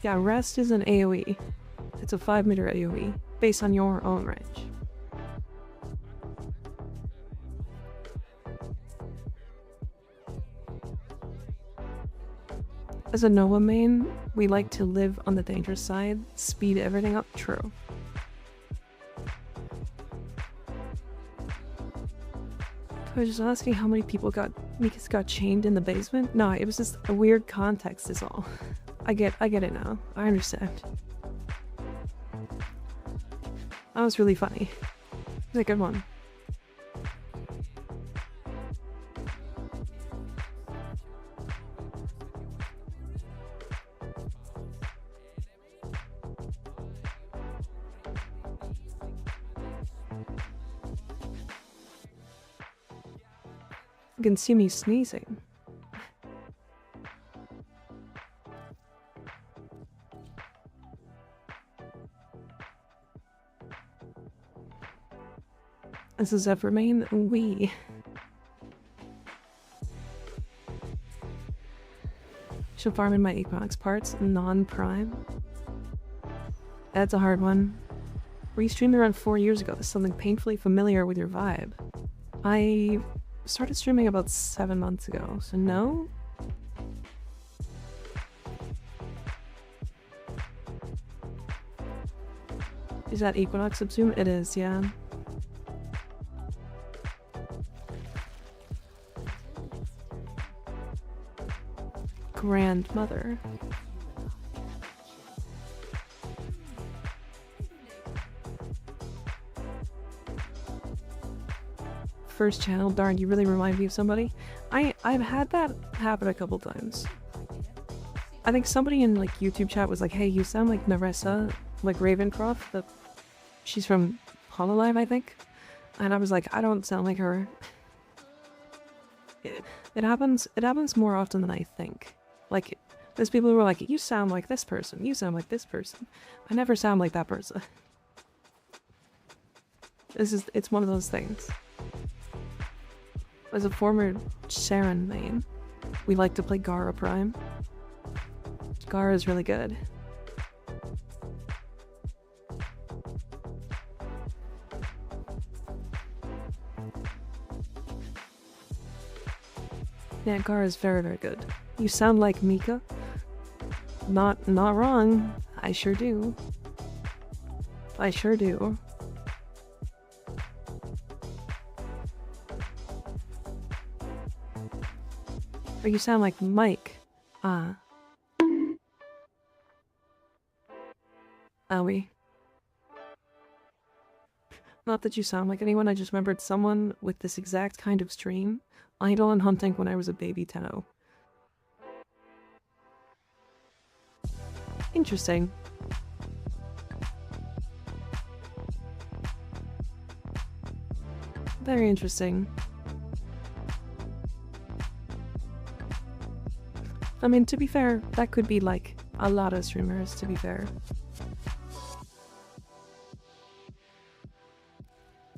Yeah, rest is an AoE. It's a 5-meter AoE, based on your own range. As a Noah main, we like to live on the dangerous side, speed everything up. True. I was just asking how many people got chained in the basement? No, it was just a weird context is all. I get it now. I understand. That was really funny. It was a good one. You can see me sneezing. This is Evermain. We. Should farm in my Equinox parts, non-prime. That's a hard one. We streamed around 4 years ago. There's something painfully familiar with your vibe. I started streaming about 7 months ago, so no? Is that Equinox subsumed? It is, yeah. Grandmother. First channel, darn, you really remind me of somebody. I've had that happen a couple times. I think somebody in like YouTube chat was like, hey, you sound like Narissa, like Ravencroft, she's from Hololive, I think. And I was like, I don't sound like her. It happens more often than I think. Like, there's people who are like, you sound like this person, you sound like this person. I never sound like that person. It's one of those things. As a former Sharon main, we like to play Gara Prime. Gara is really good. Yeah, Gara is very, very good. You sound like Mika. Not wrong. I sure do. I sure do. Or you sound like Mike. Owie. Not that you sound like anyone, I just remembered someone with this exact kind of stream. Idle and hunting when I was a baby Tenno. Interesting. Very interesting. I mean, to be fair, that could be like a lot of streamers, to be fair.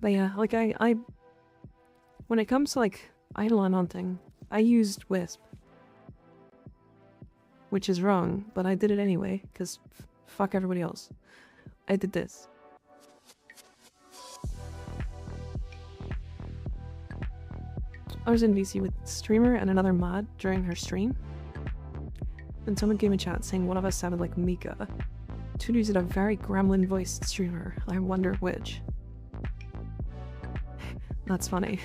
But yeah, like I when it comes to like Eidolon hunting, I used Wisp. which is wrong, but I did it anyway, because fuck everybody else. I did this. I was in VC with streamer and another mod during her stream. Then someone gave me a chat saying one of us sounded like Mika. Two dudes had a very gremlin-voiced streamer. I wonder which. That's funny.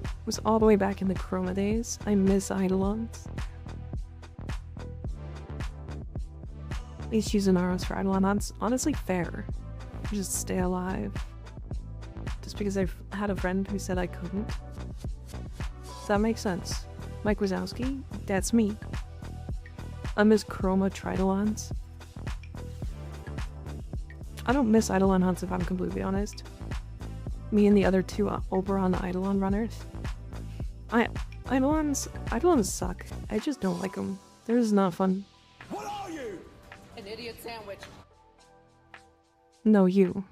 It was all the way back in the Chroma days. I miss Eidolons. At least using arrows for Eidolon. That's honestly fair. Just stay alive. Just because I've had a friend who said I couldn't. That makes sense. Mike Wazowski? That's me. I miss Chroma Tridolons. I don't miss Eidolon hunts if I'm completely honest. Me and the other two Oberon Eidolon runners. Eidolons suck. I just don't like them. They're just not fun. What are you? An idiot sandwich. No, you.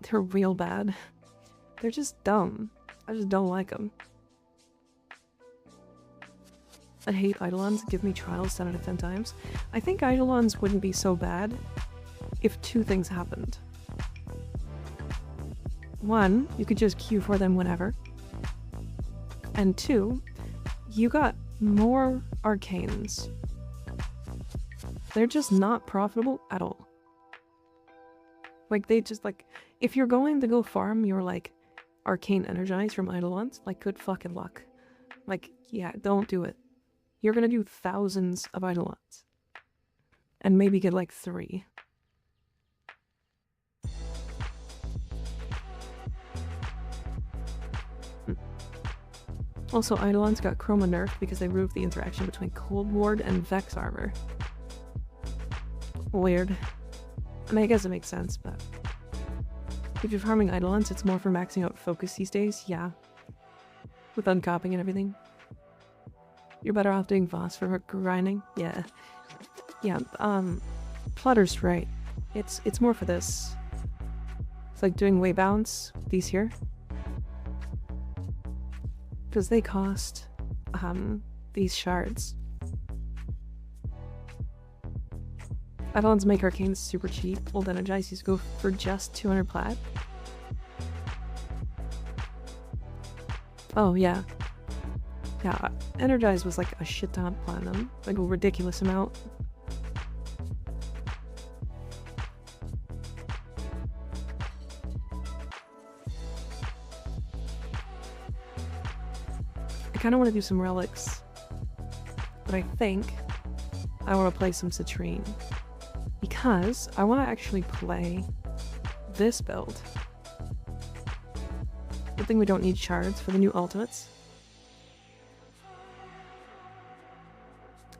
They're real bad. They're just dumb. I just don't like them. I hate Eidolons. Give me trials 10 out of 10 times. I think Eidolons wouldn't be so bad if two things happened. One, you could just queue for them whenever. And two, you got more Arcanes. They're just not profitable at all. Like, they just, like, if you're going to go farm your, like, Arcane Energize from Eidolons, like, good fucking luck. Like, yeah, don't do it. You're gonna do thousands of Eidolons. And maybe get, like, 3. Also, Eidolons got Chroma nerfed because they removed the interaction between Cold Ward and Vex armor. Weird. I mean, I guess it makes sense, but... if you're farming Eidolons, it's more for maxing out focus these days, yeah. With uncopying and everything. You're better off doing Voss for grinding? Yeah. Yeah, Plotter's right. It's more for this. It's like doing waybounds, these here. Because they cost, these shards. Eidolons make Arcanes super cheap. Old Energize used to go for just 200 plat. Oh, yeah. Yeah, Energize was like a shit ton of platinum. Like a ridiculous amount. I kind of want to do some relics. But I think I want to play some Citrine. Because I want to actually play this build. Good thing we don't need shards for the new ultimates.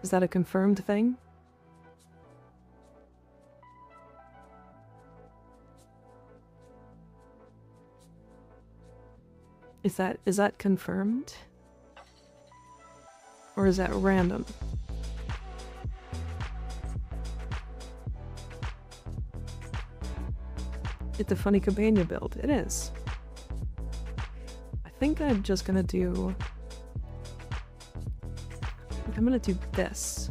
Is that a confirmed thing? Is that confirmed? Or is that random? It's a funny Cabana build. It is. I think I'm just gonna do... I'm gonna do this.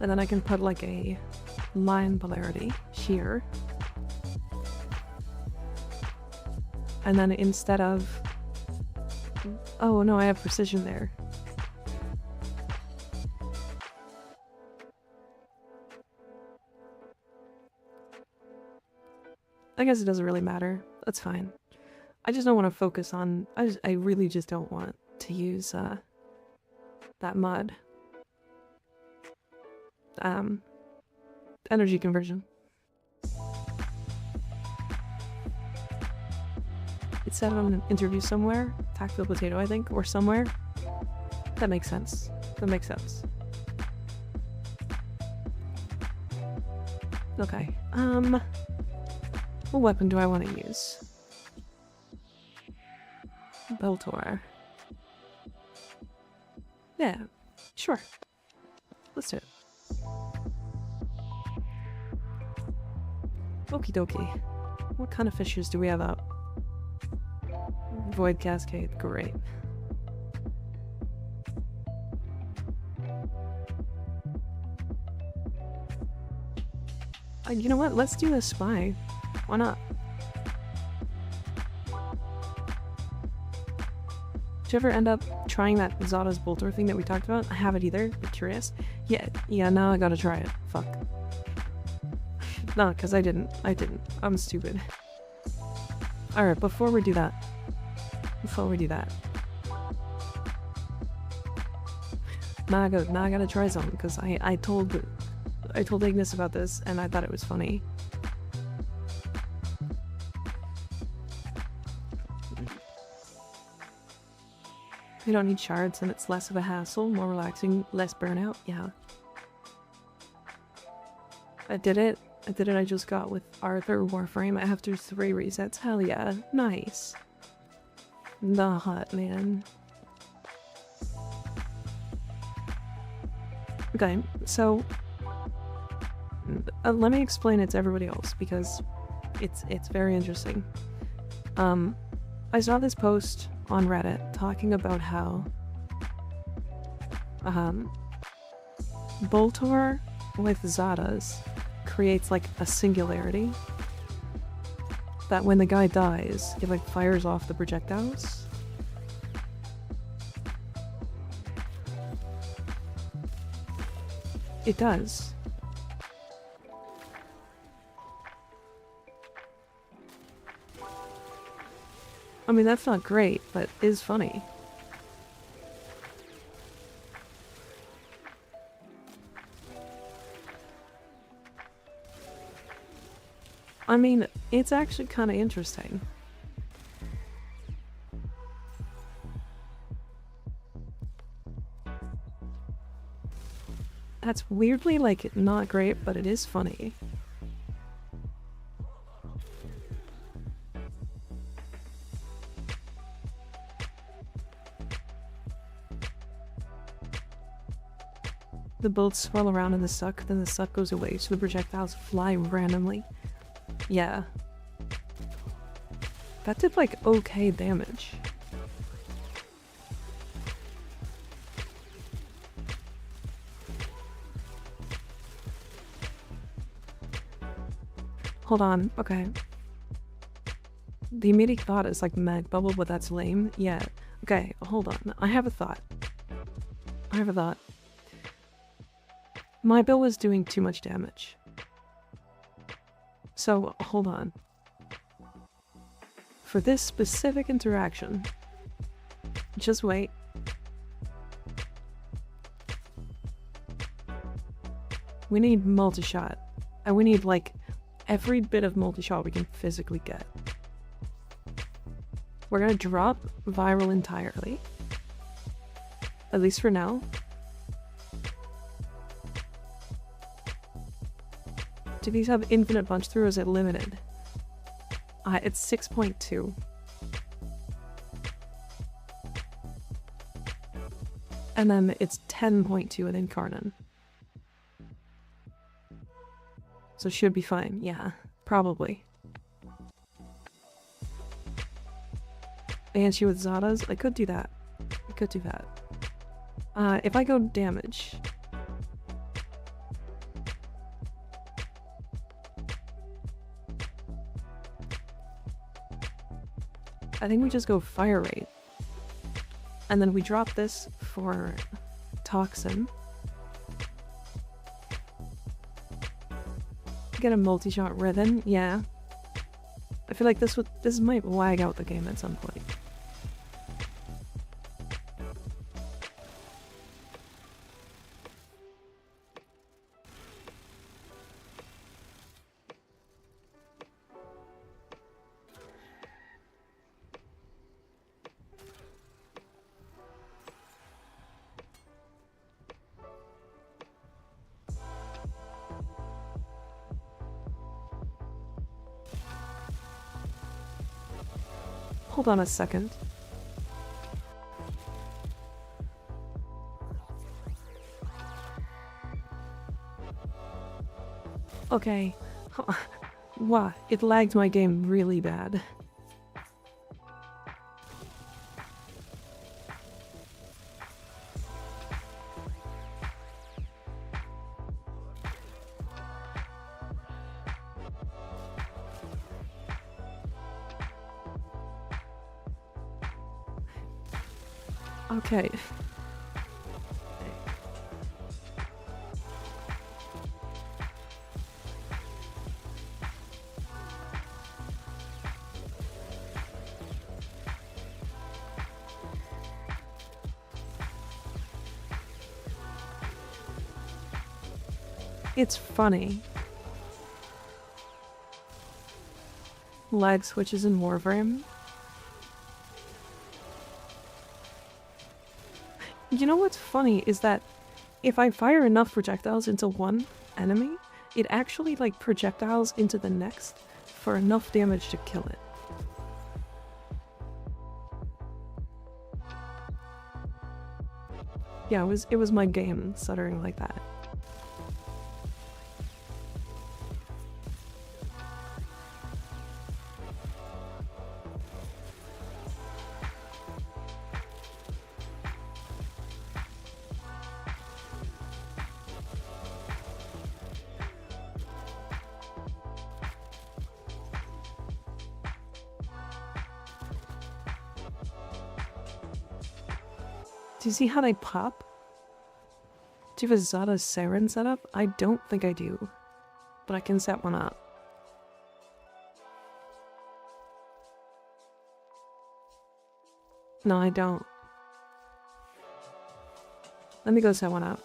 And then I can put like a line polarity here. And then instead of... oh no, I have precision there. I guess it doesn't really matter. That's fine. I just don't want to focus on... I really just don't want to use that mod. Energy conversion. It said on an interview somewhere, Tactile Potato I think, or somewhere. That makes sense. That makes sense. Okay, what weapon do I want to use? Beltor. Yeah, sure. Let's do it. Okie dokie. What kind of fishes do we have out? Void Cascade, great. You know what? Let's do a spy. Why not? Did you ever end up trying that Zada's Bolter thing that we talked about? I haven't either, but curious. Yeah, now I gotta try it. Fuck. Nah, because I didn't. I'm stupid. Alright, before we do that. Now I gotta try something, because I told Ignis about this, and I thought it was funny. You don't need shards, and it's less of a hassle, more relaxing, less burnout. Yeah. I did it. I just got with Arthur Warframe after 3 resets. Hell yeah. Nice. The hot man. Okay, so let me explain it to everybody else because it's very interesting. I saw this post on Reddit talking about how Boltor with Zadas creates like a singularity that when the guy dies, it like fires off the projectiles. It does. I mean, that's not great, but is funny. I mean, it's actually kind of interesting. That's weirdly, like, not great, but it is funny. The bolts swirl around in the suck, then the suck goes away, so the projectiles fly randomly. Yeah. That did, like, okay damage. Hold on, okay. The immediate thought is, like, mag bubble, but that's lame. Yeah. Okay, hold on. I have a thought. My bill was doing too much damage. So, hold on. For this specific interaction, just wait. We need multi-shot. And we need, like, every bit of multi-shot we can physically get. We're gonna drop viral entirely. At least for now. Do these have infinite punch through or is it limited? It's 6.2. And then it's 10.2 with Incarnon. So should be fine, yeah. Probably. Banshee with Zadas? I could do that. If I go damage... I think we just go fire rate. And then we drop this for Toxin. Get a multi-shot rhythm, yeah. I feel like this might lag out the game at some point. Hold on a second. Okay. Wow, it lagged my game really bad. Okay. It's funny. Lag switches in Warframe. You know what's funny is that if I fire enough projectiles into one enemy, it actually like projectiles into the next for enough damage to kill it. Yeah, it was my game stuttering like that. Do you see how they pop? Do you have a Zada Siren setup? I don't think I do, but I can set one up. No, I don't. Let me go set one up.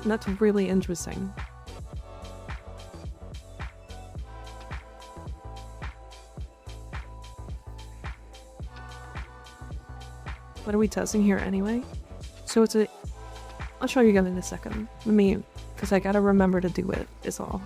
That's really interesting. What are we testing here anyway? So it's a... I'll show you again in a second. Let me... Because I gotta remember to do it, is all.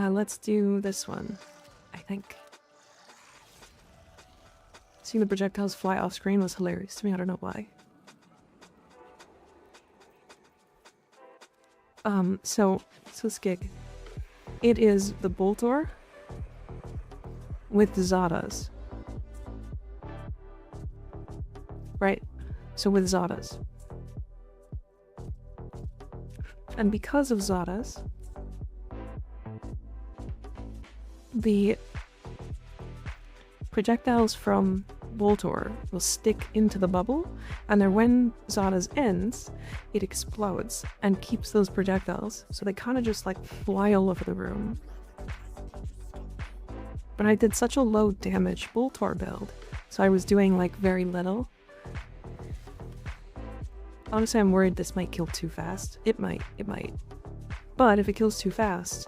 Let's do this one, I think. Seeing the projectiles fly off screen was hilarious to me, I don't know why. So this gig. It is the Boltor with Zadas. Right? So with Zadas. And because of Zadas, the projectiles from Boltor will stick into the bubble, and then when Zada's ends, it explodes and keeps those projectiles, so they kind of just like fly all over the room. But I did such a low damage Boltor build, so I was doing like very little. Honestly, I'm worried this might kill too fast. It might. But if it kills too fast,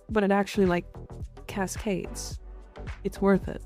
but it actually like cascades, it's worth it.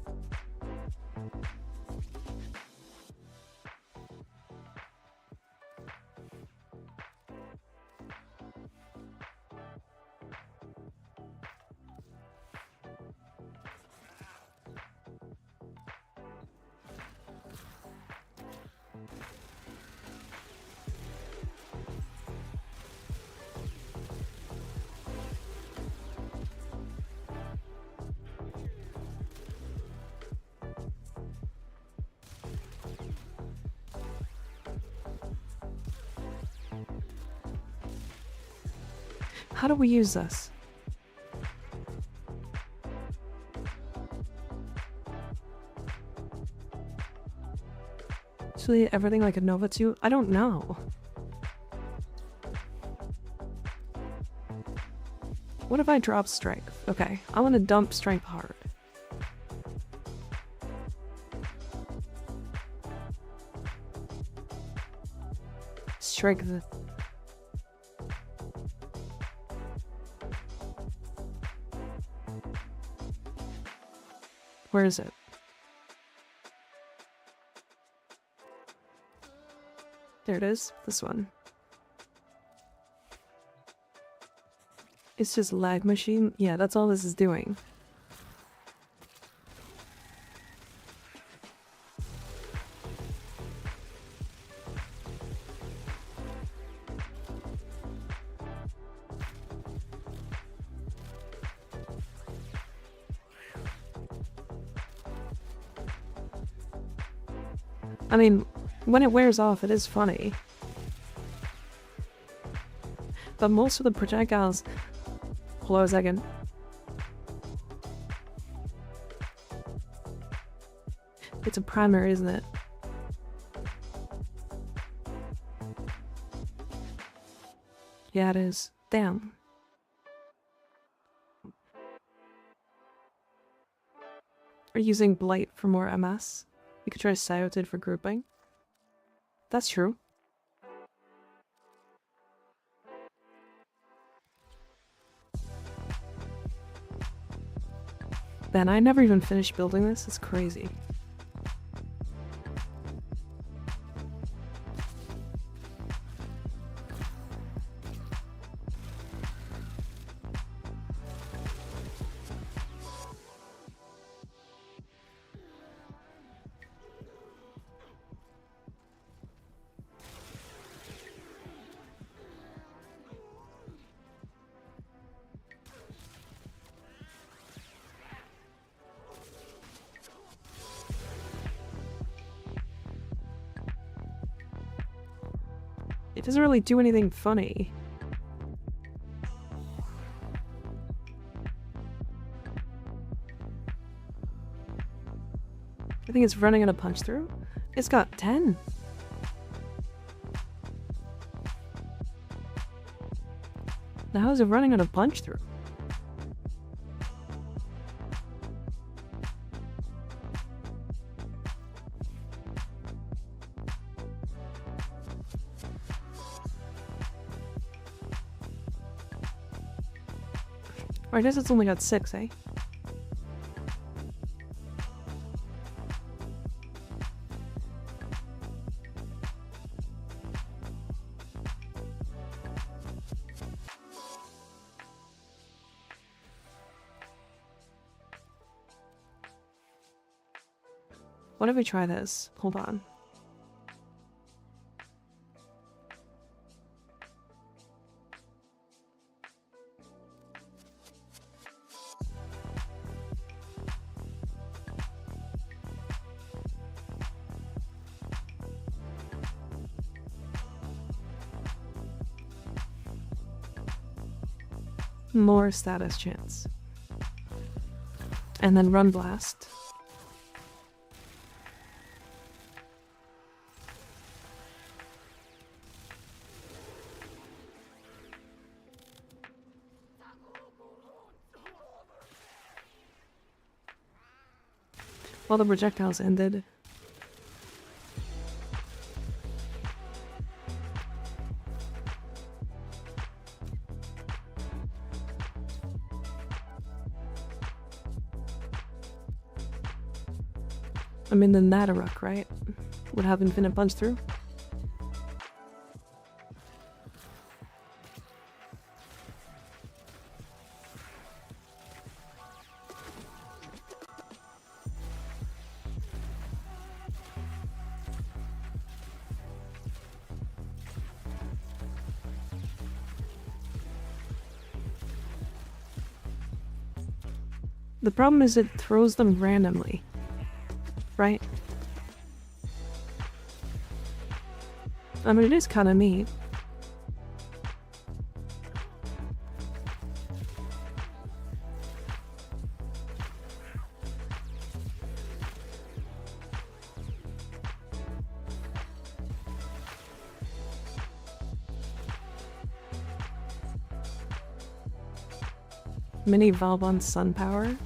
How do we use this? Actually, everything like a Nova 2? I don't know. What if I drop strength? Okay, I want to dump strength hard. Strength. Where is it? There it is. This one. It's just lag machine. Yeah, that's all this is doing. I mean, when it wears off, it is funny. But most of the projectiles... Hold on a second. It's a primer, isn't it? Yeah, it is. Damn. We're using Blight for more MS. We could try Scioted for grouping. That's true. Ben, I never even finished building this. It's crazy. It doesn't really do anything funny. I think it's running on a punch through. It's got 10. Now how is it running on a punch through? Or I guess it's only got 6, eh? What if we try this? Hold on. More status chance. And then run blast. Well, the projectiles ended. I'm in the Nadaruk, right? Would have infinite punch through. The problem is it throws them randomly, right? I mean, it is kind of neat. Mini valve on sun power.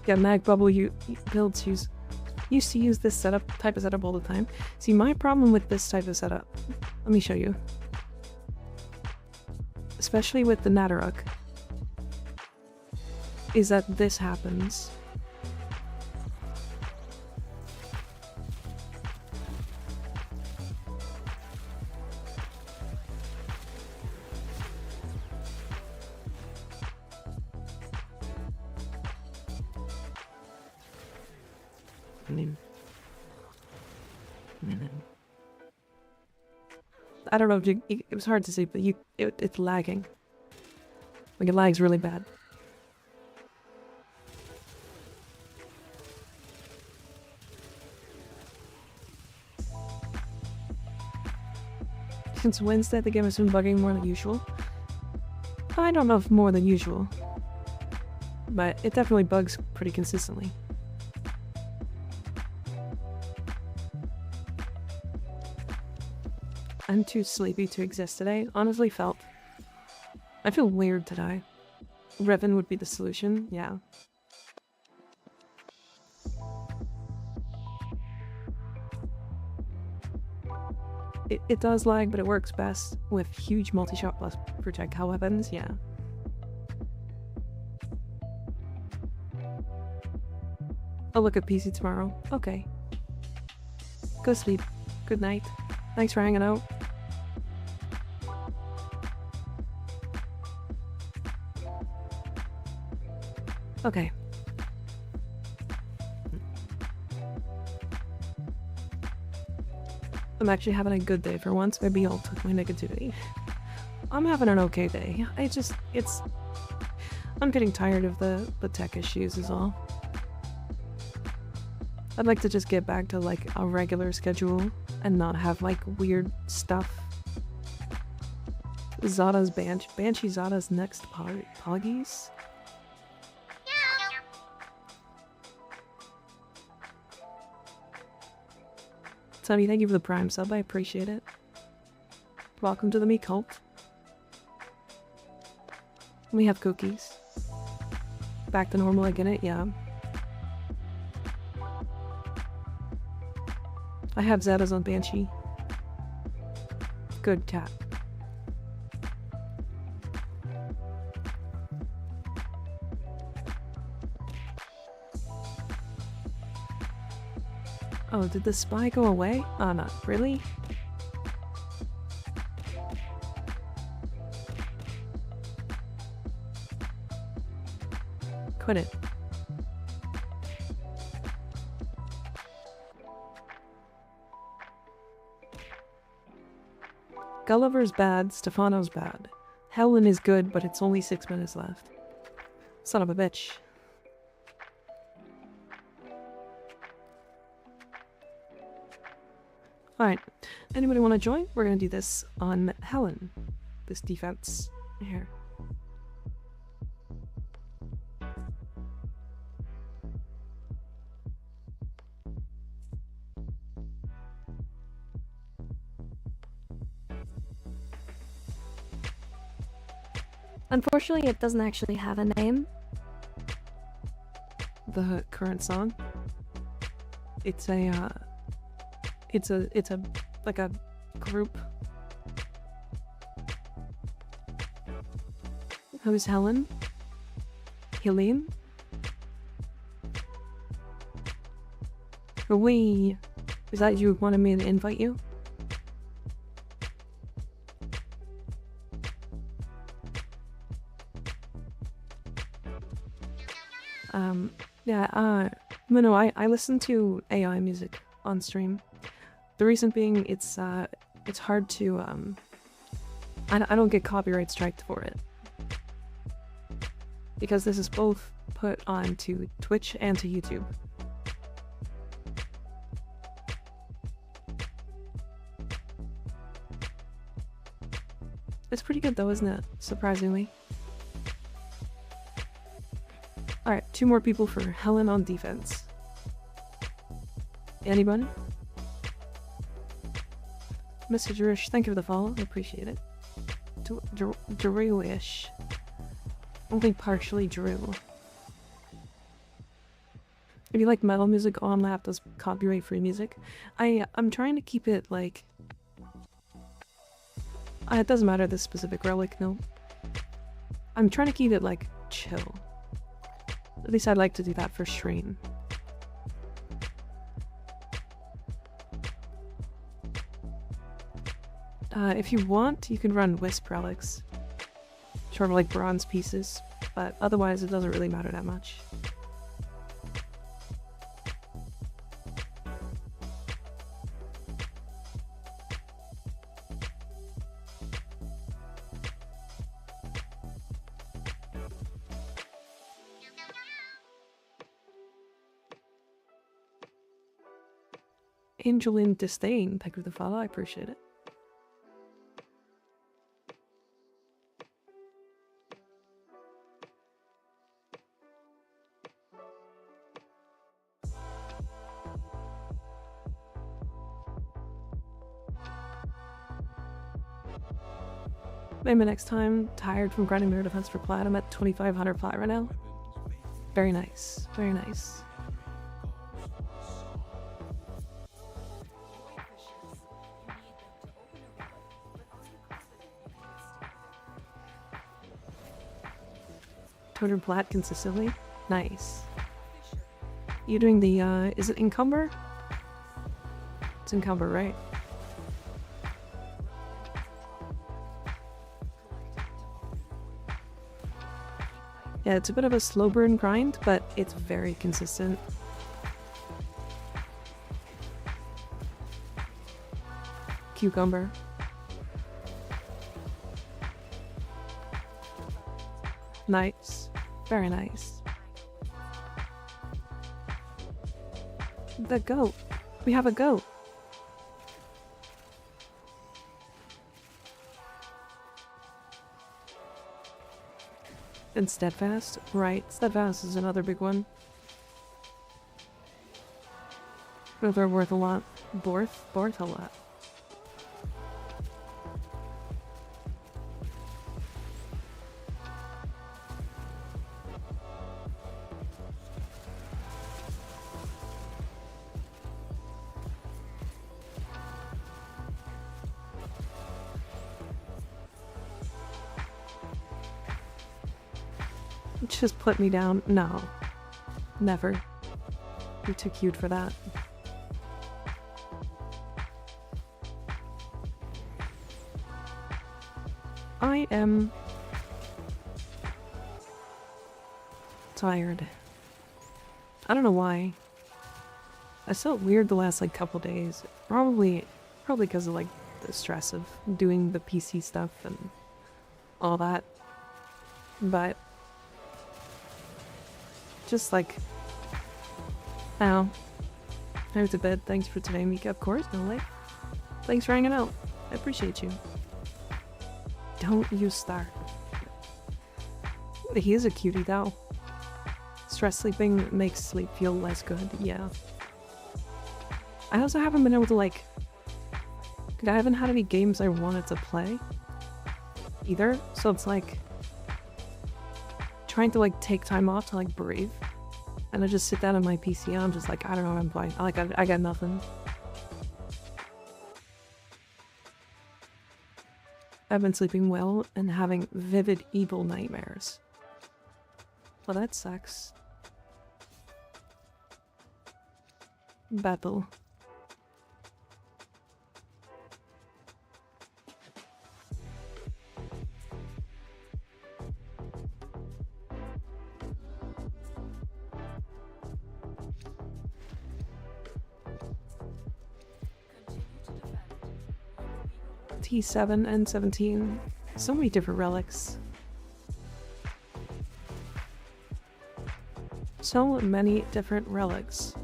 Yeah, Mag Bubble builds used to use this type of setup all the time. See, my problem with this type of setup, let me show you. Especially with the Nadaruk, is that this happens. I don't know if it was hard to see, but it's lagging. Like it lags really bad. Since Wednesday, the game has been bugging more than usual. I don't know if more than usual, but it definitely bugs pretty consistently. I'm too sleepy to exist today. Honestly felt. I feel weird today. Revan would be the solution, yeah. It does lag, but it works best with huge multi-shot plus projectile weapons, yeah. I'll look at PC tomorrow. Okay. Go sleep. Good night. Thanks for hanging out. Okay. I'm actually having a good day for once. Maybe I'll take my negativity. I'm having an okay day. I'm getting tired of the tech issues is all. I'd like to just get back to like a regular schedule and not have like weird stuff. Zada's Banshee Zada's next Poggies? Tommy, thank you for the Prime sub, I appreciate it. Welcome to the Me Cult. We have cookies. Back to normal, I get it, yeah. I have Zada's on Banshee. Good cat. Oh, did the spy go away? Oh, no. Really? Quit it. Gulliver's bad, Stefano's bad. Helen is good, but it's only 6 minutes left. Son of a bitch. Alright, anybody want to join? We're gonna do this on Helen. This defense. Here. Unfortunately, it doesn't actually have a name. The current song? It's a like a group. Who's Helen? Helene? We. Is that you wanted me to invite you? Yeah, no, I listen to AI music on stream. The reason being, it's hard to, I don't get copyright striked for it. Because this is both put onto Twitch and to YouTube. It's pretty good though, isn't it? Surprisingly. Alright, 2 more people for Helen on defense. Anybody? Mr. Jerish, thank you for the follow. I appreciate it. Drewish. Only partially Drew. If you like metal music, OnLap does copyright-free music. I'm trying to keep it like... it doesn't matter the specific relic, no. I'm trying to keep it like chill. At least I'd like to do that for stream. If you want, you can run Wisp relics. Sort of like bronze pieces, but otherwise it doesn't really matter that much. Angel in Disdain, thank you for the follow, I appreciate it. Maybe next time. Tired from grinding mirror defense for plat. I'm at 2500 plat right now. Very nice. Very nice. $200 plat consistently. Nice. You doing the is it encumber? It's encumber, right? Yeah, it's a bit of a slow burn grind, but it's very consistent. Cucumber. Nice. Very nice. The goat. We have a goat. And steadfast? Right, steadfast is another big one. But they're worth a lot. Borth a lot. Just put me down. No. Never. You're too cute for that. I am tired. I don't know why. I felt weird the last like couple days. Probably because of like the stress of doing the PC stuff and all that. But just like, ow. I went to bed. Thanks for today, Mika. Of course, no late. Thanks for hanging out. I appreciate you. Don't use Star. He is a cutie though. Stress sleeping makes sleep feel less good, yeah. I also haven't been able to like, I haven't had any games I wanted to play either, so it's like trying to like take time off to like breathe, and I just sit down on my PC and I'm just like, I don't know what I'm playing. I got nothing. I've been sleeping well and having vivid evil nightmares. Well, that sucks. Battle. T7 and 17. So many different relics. So many different relics.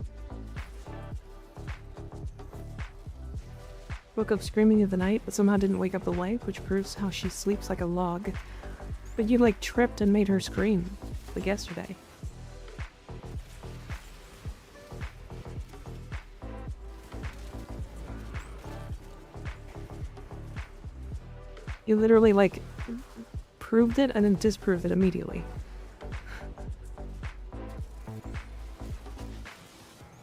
Woke up screaming in the night, but somehow didn't wake up the wife, which proves how she sleeps like a log. But you like tripped and made her scream, like yesterday. You literally like proved it and then disproved it immediately.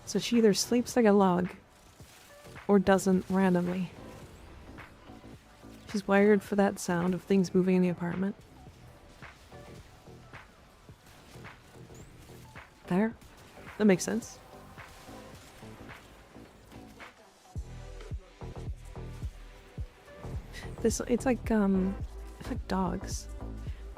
So she either sleeps like a log or doesn't randomly. She's wired for that sound of things moving in the apartment. There. That makes sense. It's like dogs,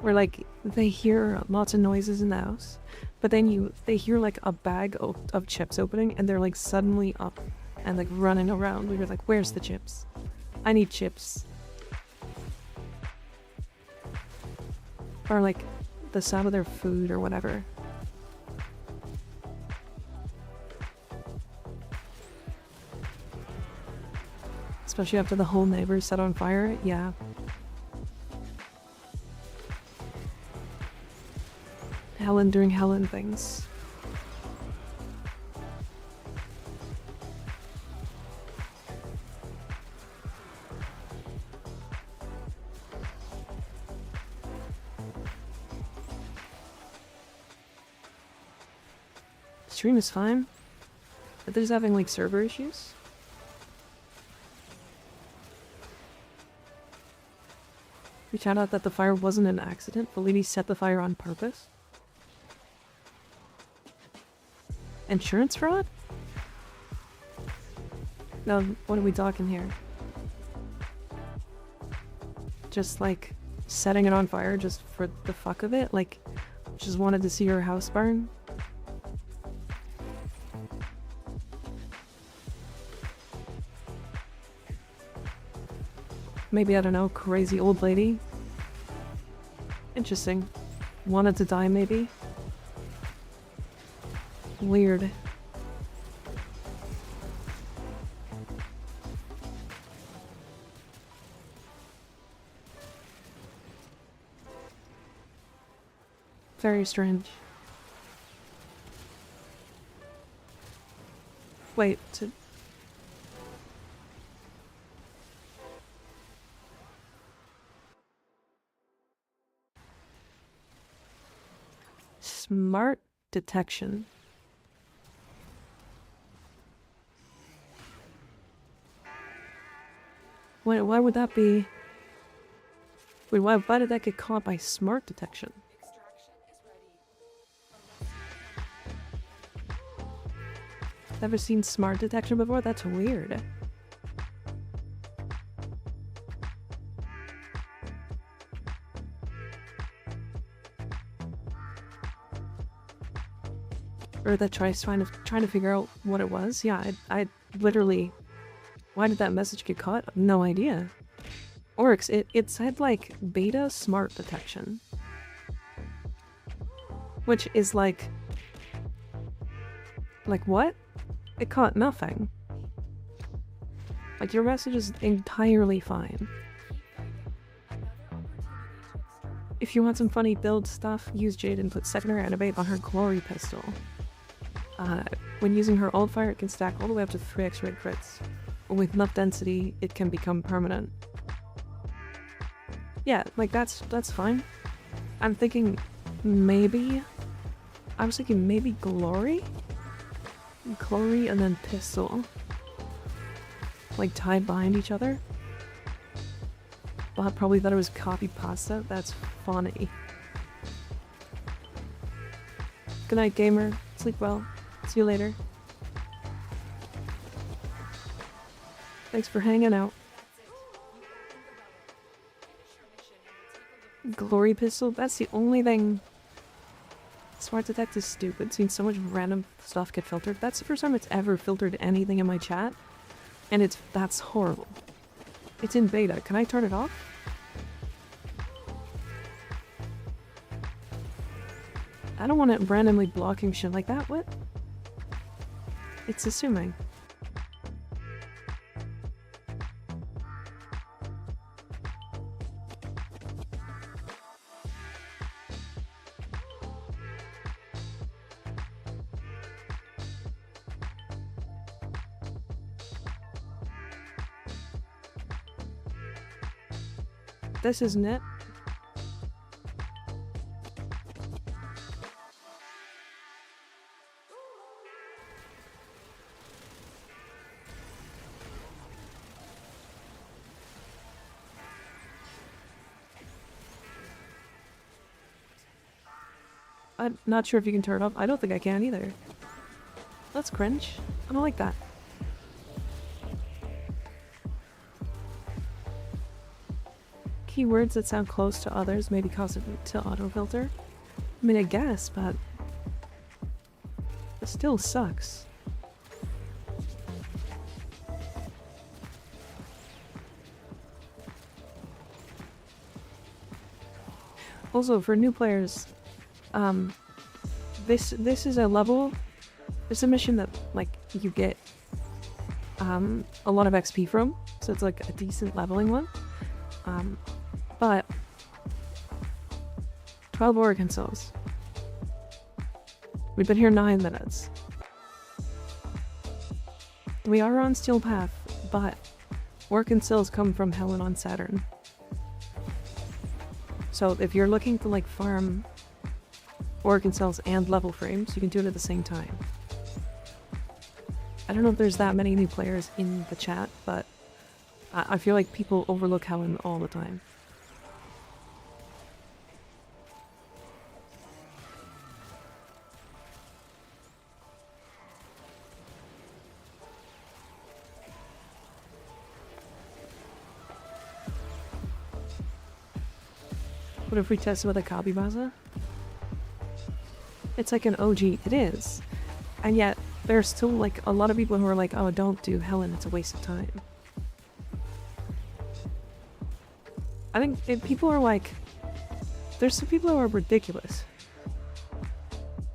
where like they hear lots of noises in the house, but then they hear like a bag of chips opening, and they're like suddenly up and like running around. You're like, where's the chips? I need chips. Or like the sound of their food or whatever. Especially after the whole neighbor set on fire, yeah. Helen doing Helen things. Stream is fine, but they're just having like server issues. We found out that the fire wasn't an accident. Bellini set the fire on purpose. Insurance fraud? No, what are we talking here? Just like setting it on fire just for the fuck of it? Like, just wanted to see her house burn? Maybe, I don't know, crazy old lady. Interesting. Wanted to die, maybe? Weird. Very strange. Wait, Smart detection. Wait, why would that be? Wait, why did that get caught by smart detection? Never seen smart detection before? That's weird. Or that tries trying to figure out what it was. Yeah, I literally. Why did that message get caught? No idea. Oryx, it said like beta smart detection, which is like what? It caught nothing. Like, your message is entirely fine. If you want some funny build stuff, use Jade and put secondary animate on her glory pistol. When using her old fire, it can stack all the way up to 3x rate crits. With enough density, it can become permanent. Yeah, like that's fine. I'm thinking maybe... I was thinking maybe glory? Glory and then pistol. Like tied behind each other. But I probably thought it was copy pasta. That's funny. Good night, gamer. Sleep well. See you later. Thanks for hanging out. Glory pistol? That's the only thing. Smart detect is stupid. Seen so much random stuff get filtered. That's the first time it's ever filtered anything in my chat. And that's horrible. It's in beta. Can I turn it off? I don't want it randomly blocking shit like that. What? It's assuming. This isn't it. I'm not sure if you can turn it off. I don't think I can either. That's cringe. I don't like that. Keywords that sound close to others may be caused to autofilter. I mean, I guess, but it still sucks. Also, for new players, this is a level. It's a mission that like you get a lot of XP from, so it's like a decent leveling one. But 12 Oregon cells. We've been here 9 minutes. We are on Steel Path, but Oregon cells come from Helen on Saturn. So if you're looking to like farm Oregon cells and level frames, you can do it at the same time. I don't know if there's that many new players in the chat, but I feel like people overlook Helen all the time. What if we test with a Kabibaza? It's like an OG. It is. And yet, there's still like a lot of people who are like, oh, don't do Helen, it's a waste of time. I think if people are like, there's some people who are ridiculous.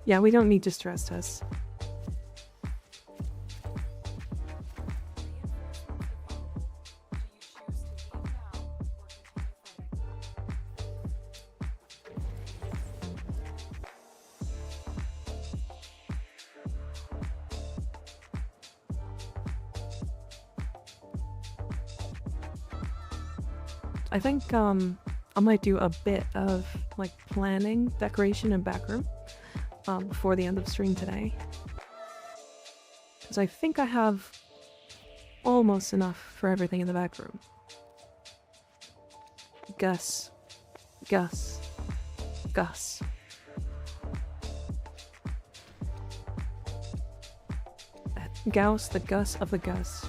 Yeah, we don't need to stress tests. I think I might do a bit of like planning, decoration, and backroom before the end of stream today. Because I think I have almost enough for everything in the backroom. Gus. Gus. Gus. Gauss, the Gus of the Gus.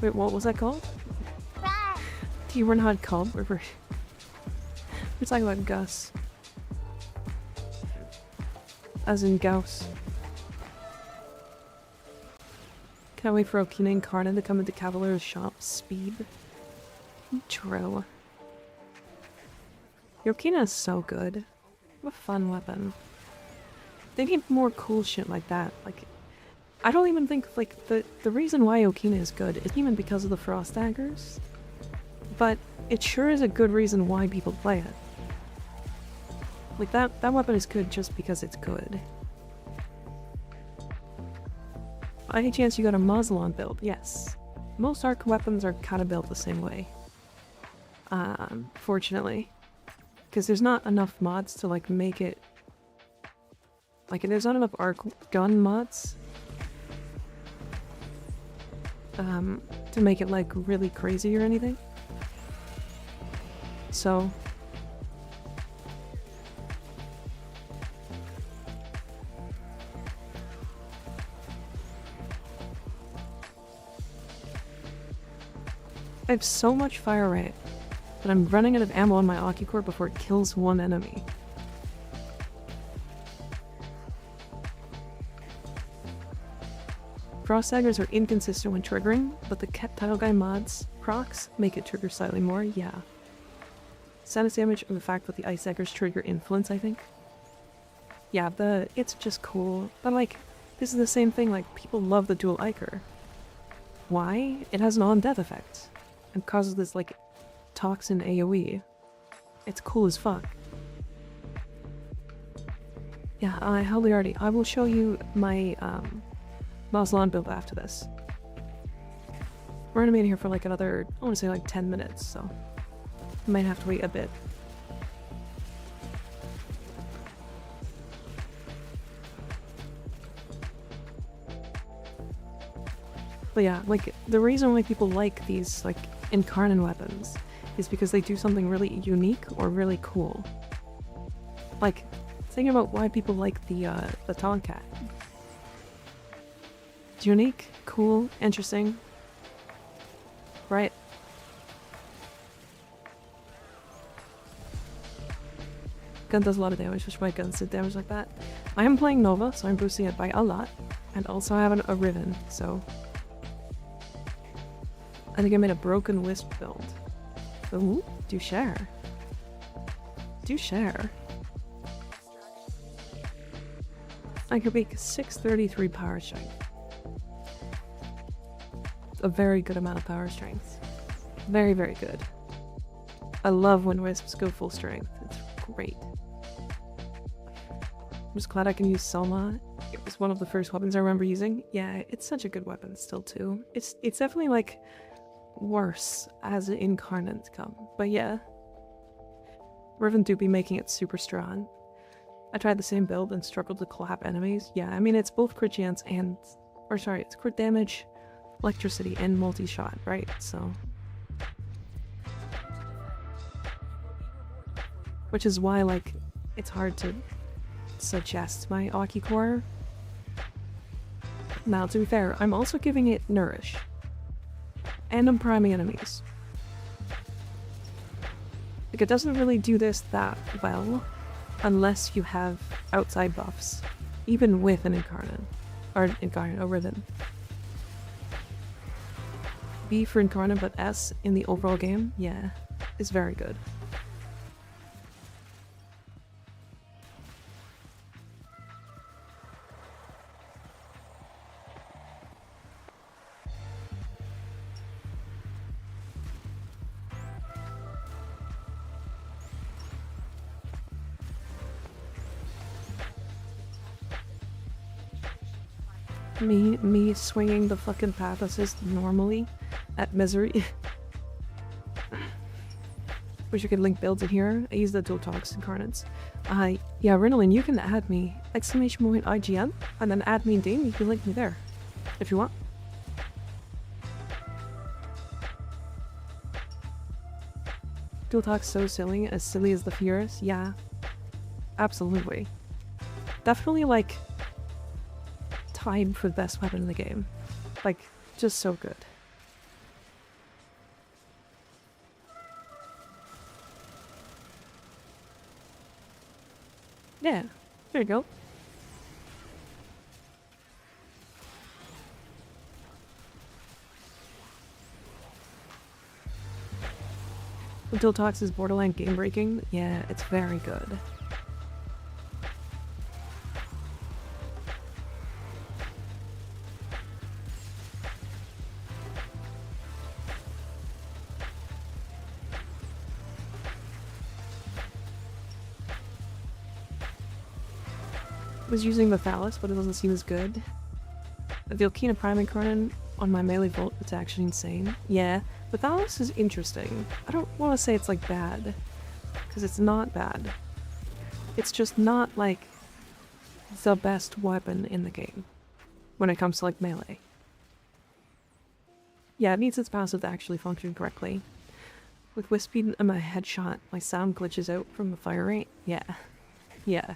Wait, what was that called? We're not called. We're talking about Gus. As in Gauss. Can't wait for Okina and Karna to come into Cavalier's shop. Speed. True. Okina is so good. What a fun weapon. They need more cool shit like that. Like, I don't even think, like, the reason why Okina is good isn't even because of the frost daggers, but it sure is a good reason why people play it. Like, that weapon is good just because it's good. Any chance you got a Muslon build? Yes. Most arc weapons are kind of built the same way. Fortunately. Because there's not enough mods to, like, make it... Like, there's not enough arc gun mods to make it like really crazy or anything. So I have so much fire rate that I'm running out of ammo on my Ocucore before it kills one enemy. Frost daggers are inconsistent when triggering, but the Tile Guy mods procs make it trigger slightly more, yeah. Status damage and the fact that the ice daggers trigger influence, I think. Yeah, it's just cool. But like, this is the same thing, like, people love the dual Iker. Why? It has an on-death effect. And causes this, like, toxin AoE. It's cool as fuck. Yeah, I will show you my, Muslon build after this. We're gonna be in here for like another, I want to say like 10 minutes, so I might have to wait a bit. But yeah, like the reason why people like these like Incarnate weapons is because they do something really unique or really cool. Like, thinking about why people like the Tonkat. It's unique, cool, interesting. Right? Gun does a lot of damage, which my guns did damage like that. I am playing Nova, so I'm boosting it by a lot. And also I have a Riven, so I think I made a broken wisp build. Ooh, do share. Do share. I could make 633 power strength. A very good amount of power strength. Very, very good. I love when wisps go full strength. It's great. I'm just glad I can use Selma. It was one of the first weapons I remember using. Yeah, it's such a good weapon still too. It's definitely like worse as incarnates come. But yeah. Riven do be making it super strong. I tried the same build and struggled to clap enemies. Yeah, I mean it's both crit chance and it's crit damage, electricity, and multi-shot, right? So which is why like it's hard to suggest my Aki core. Now to be fair, I'm also giving it nourish. And I'm priming enemies. Like it doesn't really do this that well unless you have outside buffs, even with an incarnate or Riven. B for incarnate, but S in the overall game, yeah, is very good. Me swinging the fucking path assist normally at misery. Wish I could link builds in here. I use the dual talks incarnates. Yeah, Rinolin, you can add me !IGN and then add me in Dean. You can link me there if you want. Dual talks so silly as the Furious. Yeah, absolutely. Definitely like tied for the best weapon in the game. Like, just so good. Yeah, there you go. Dual Talks is borderline game breaking. Yeah, it's very good. Was using the Phallus, but it doesn't seem as good. The Alkena Prime Incarnate on my melee volt, it's actually insane. Yeah, the Phallus is interesting. I don't want to say it's like bad, because it's not bad. It's just not like the best weapon in the game when it comes to like melee. Yeah, it needs its passive to actually function correctly. With Wisp Speed and my headshot, my sound glitches out from the fire rate. Yeah. Yeah.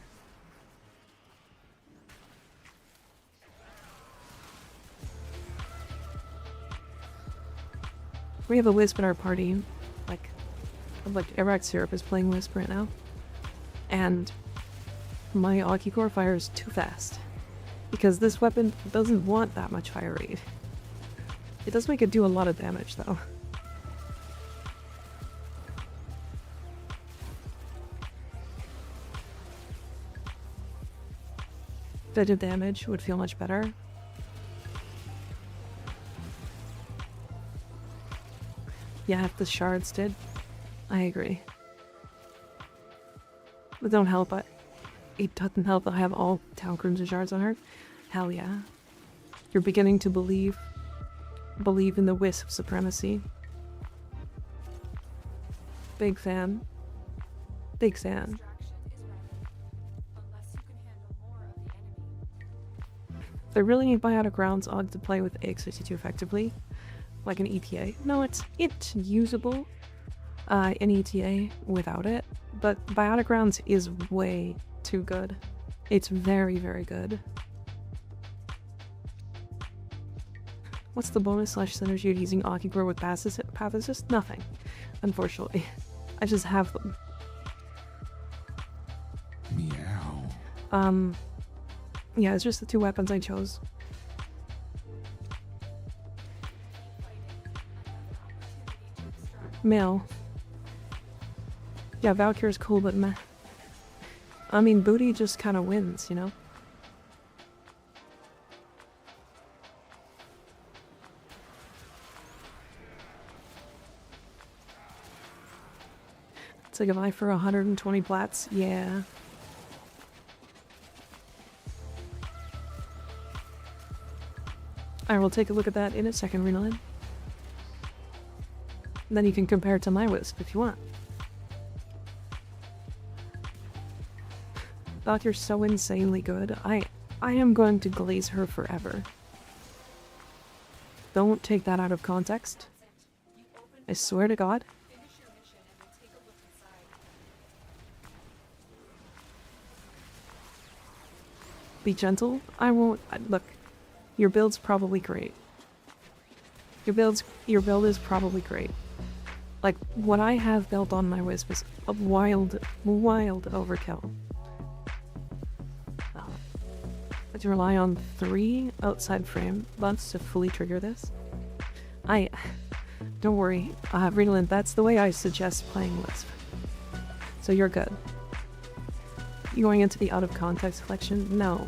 We have a Wisp in our party, like Iraq Syrup is playing Wisp right now, and my Aki core fires too fast, because this weapon doesn't want that much fire rate. It does make it do a lot of damage though. Bit of damage would feel much better. Yeah, if the shards did. I agree. But don't help it. It doesn't help that I have all Town Crimson shards on her. Hell yeah. You're beginning to believe in the Wisp supremacy. Big fan. Big fan. They really need Biotic Rounds Og to play with AX62 effectively. Like an ETA. No, it's usable, an ETA without it, but Biotic Rounds is way too good. It's very, very good. What's the bonus / synergy of using Aki core with Path Assist? Nothing, unfortunately. I just have them. Meow. Yeah, it's just the two weapons I chose. Male. Yeah, Valkyrie's cool, but meh. I mean, booty just kind of wins, you know? It's like, if I for 120 plats? Yeah. I will take a look at that in a second, Renalyn. Then you can compare it to my wisp if you want. Thought you're so insanely good. I am going to glaze her forever. Don't take that out of context. I swear to God. Be gentle. I won't. Look, your build's probably great. Your build is probably great. Like, what I have built on my wisp is a wild overkill. To rely on 3 outside frame months to fully trigger this. Don't worry, Renalyn, that's the way I suggest playing Wisp. So you're good. You going into the out of context collection? No.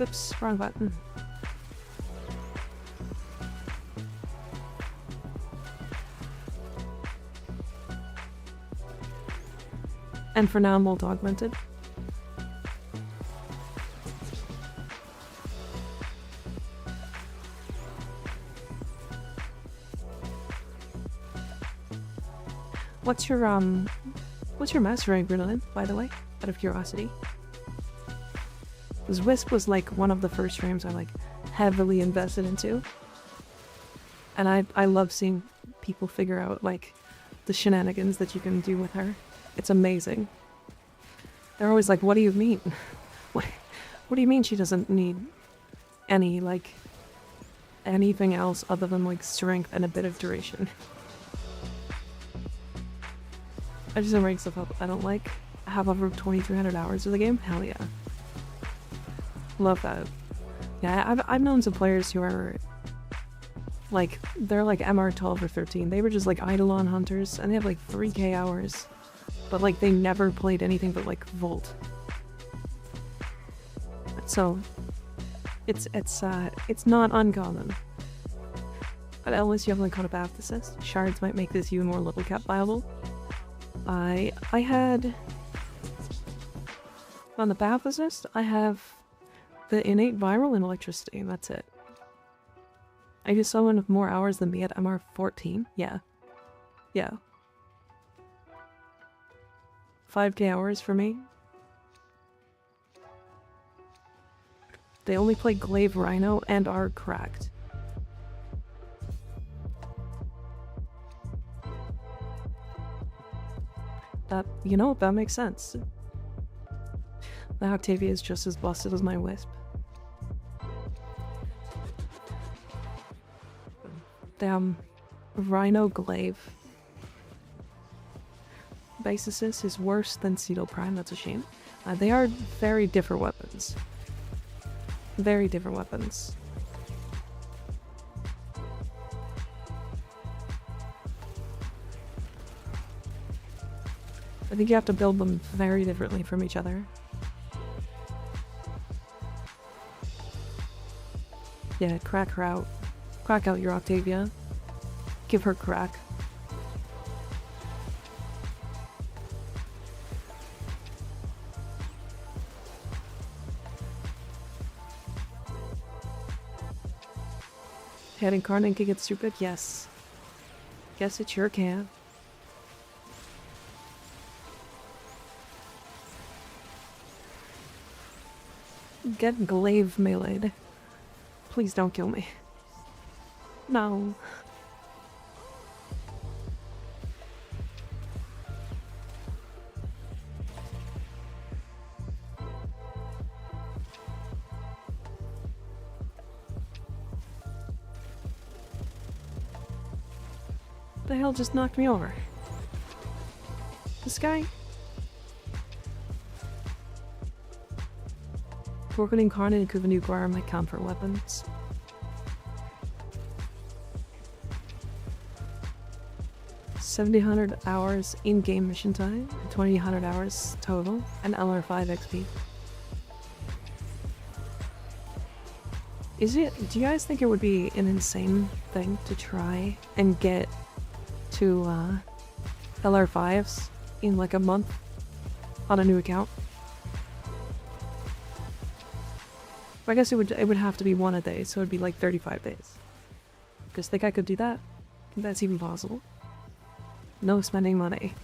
Oops, wrong button. And for now, mold augmented. What's your master rank, Renalyn, by the way, out of curiosity? Because Wisp was like one of the first frames I like heavily invested into. And I love seeing people figure out like the shenanigans that you can do with her. It's amazing. They're always like, what do you mean? What do you mean she doesn't need any like anything else other than like strength and a bit of duration? I just don't rank stuff up I don't like. I have over 2,300 hours of the game. Hell yeah. Love that. Yeah, I've known some players who are like, they're like MR 12 or 13. They were just like Eidolon hunters and they have like 3k hours. But like they never played anything but like Volt. So it's not uncommon. But unless you have like caught a Baptist, shards might make this even more level cap viable. I had on the Baptist, I have the innate viral and electricity, and that's it. I just someone with more hours than me at MR 14. Yeah. Yeah. 5k hours for me. They only play Glaive Rhino and are cracked. That, you know, that makes sense. The Octavia is just as busted as my Wisp. Damn. Rhino Glaive. Base assist is worse than Cedo Prime, that's a shame. They are very different weapons. Very different weapons. I think you have to build them very differently from each other. Yeah, crack her out. Crack out your Octavia. Give her crack. Can Incarnate get stupid? Yes. Yes, it sure can. Get Glaive melee'd. Please don't kill me. No. The hell just knocked me over? This guy? Broken Incarnate and Kuva Nuclear my comfort weapons. $7,000 hours in-game mission time, 2,000 hours total, and LR5 XP. Is it? Do you guys think it would be an insane thing to try and get to LR5s in like a month on a new account? I guess it would have to be one a day, so it'd be like 35 days. Just think I could do that? Think that's even possible? No spending money.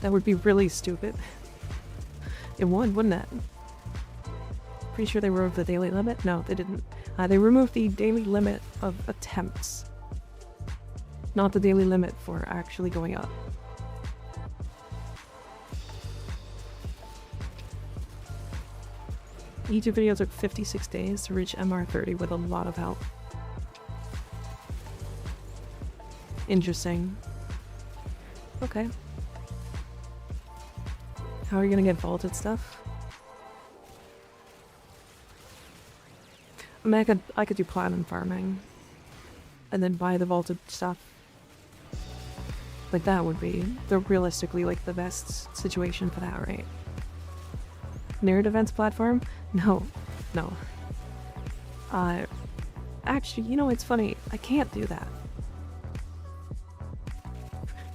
That would be really stupid. It would, wouldn't it? Pretty sure they removed the daily limit? No, they didn't. They removed the daily limit of attempts. Not the daily limit for actually going up. YouTube video took 56 days to reach MR30 with a lot of help. Interesting. Okay. How are you gonna get vaulted stuff? I mean, I could do platinum farming. And then buy the vaulted stuff. Like that would be realistically like the best situation for that, right? Near defense platform? No. No. Actually, you know, it's funny. I can't do that.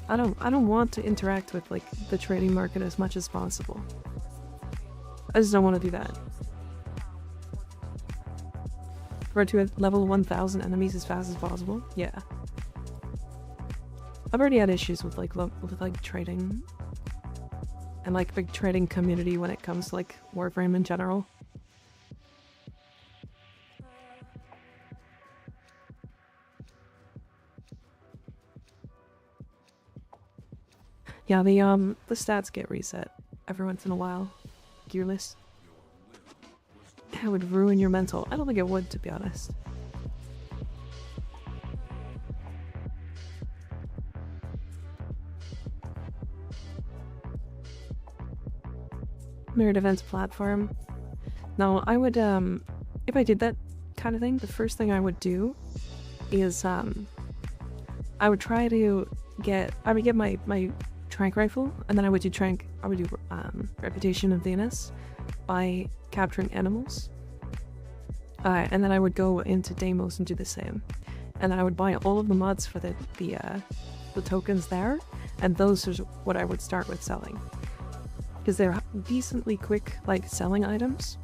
I don't want to interact with like the trading market as much as possible. I just don't want to do that. Try to level 1,000 enemies as fast as possible. Yeah. I've already had issues with like trading and like big trading community when it comes to like Warframe in general. Yeah, the stats get reset every once in a while. Gearless. That would ruin your mental. I don't think it would, to be honest. Mirror defense platform. Now, I would, if I did that kind of thing, the first thing I would do is, I would try to get, my trank rifle, and then I would do Reputation of Venus by capturing animals. And then I would go into Deimos and do the same. And then I would buy all of the mods for the tokens there, and those are what I would start with selling. Because they're decently quick, like, selling items.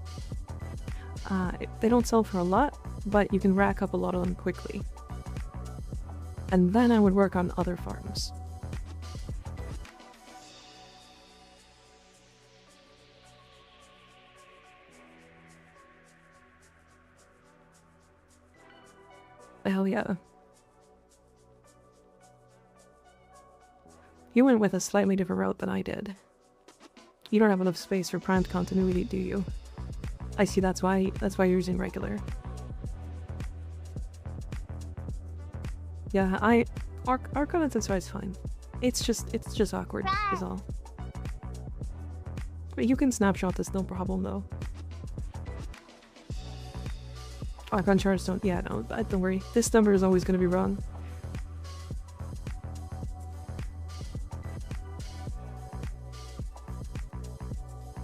They don't sell for a lot, but you can rack up a lot of them quickly. And then I would work on other farms. Hell yeah. You went with a slightly different route than I did. You don't have enough space for primed continuity, do you? I see, that's why you're using regular. Yeah, Arcane that's why it's fine. It's just awkward, is all. But you can snapshot this, no problem though. Arcane charts don't, yeah, no, don't worry. This number is always gonna be wrong.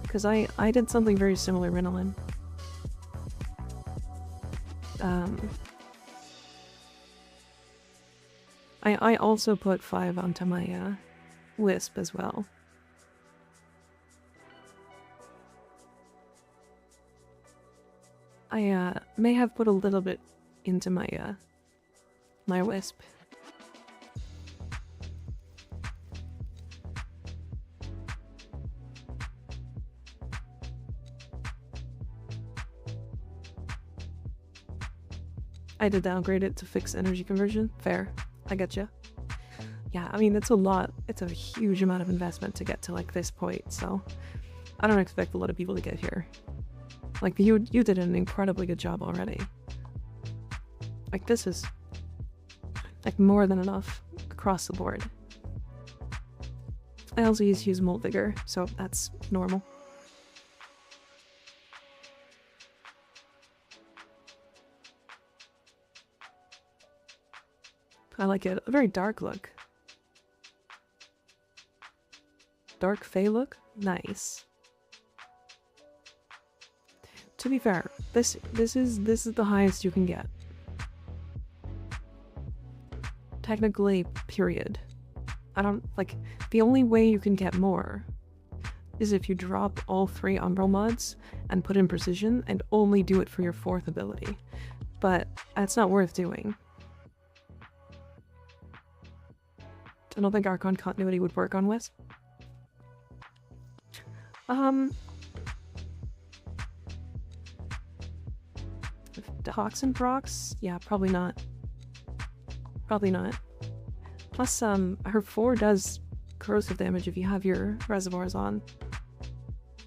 Because I did something very similar, Rinalin. I also put 5 onto my Wisp as well. I may have put a little bit into my my Wisp. I did downgrade it to fix energy conversion. Fair. I getcha. Yeah, I mean, it's a lot it's a huge amount of investment to get to like this point, so I don't expect a lot of people to get here. Like you did an incredibly good job already. Like this is like more than enough across the board. I also used to use Mold Vigor, so that's normal. I like it. A very dark look. Dark Fey look? Nice. To be fair, this is the highest you can get. Technically, period. I don't like the only way you can get more is if you drop all 3 Umbral mods and put in precision and only do it for your 4th ability. But that's not worth doing. I don't think Archon continuity would work on Wisp. Toxin procs? Yeah, probably not. Probably not. Plus, her 4 does corrosive damage if you have your reservoirs on.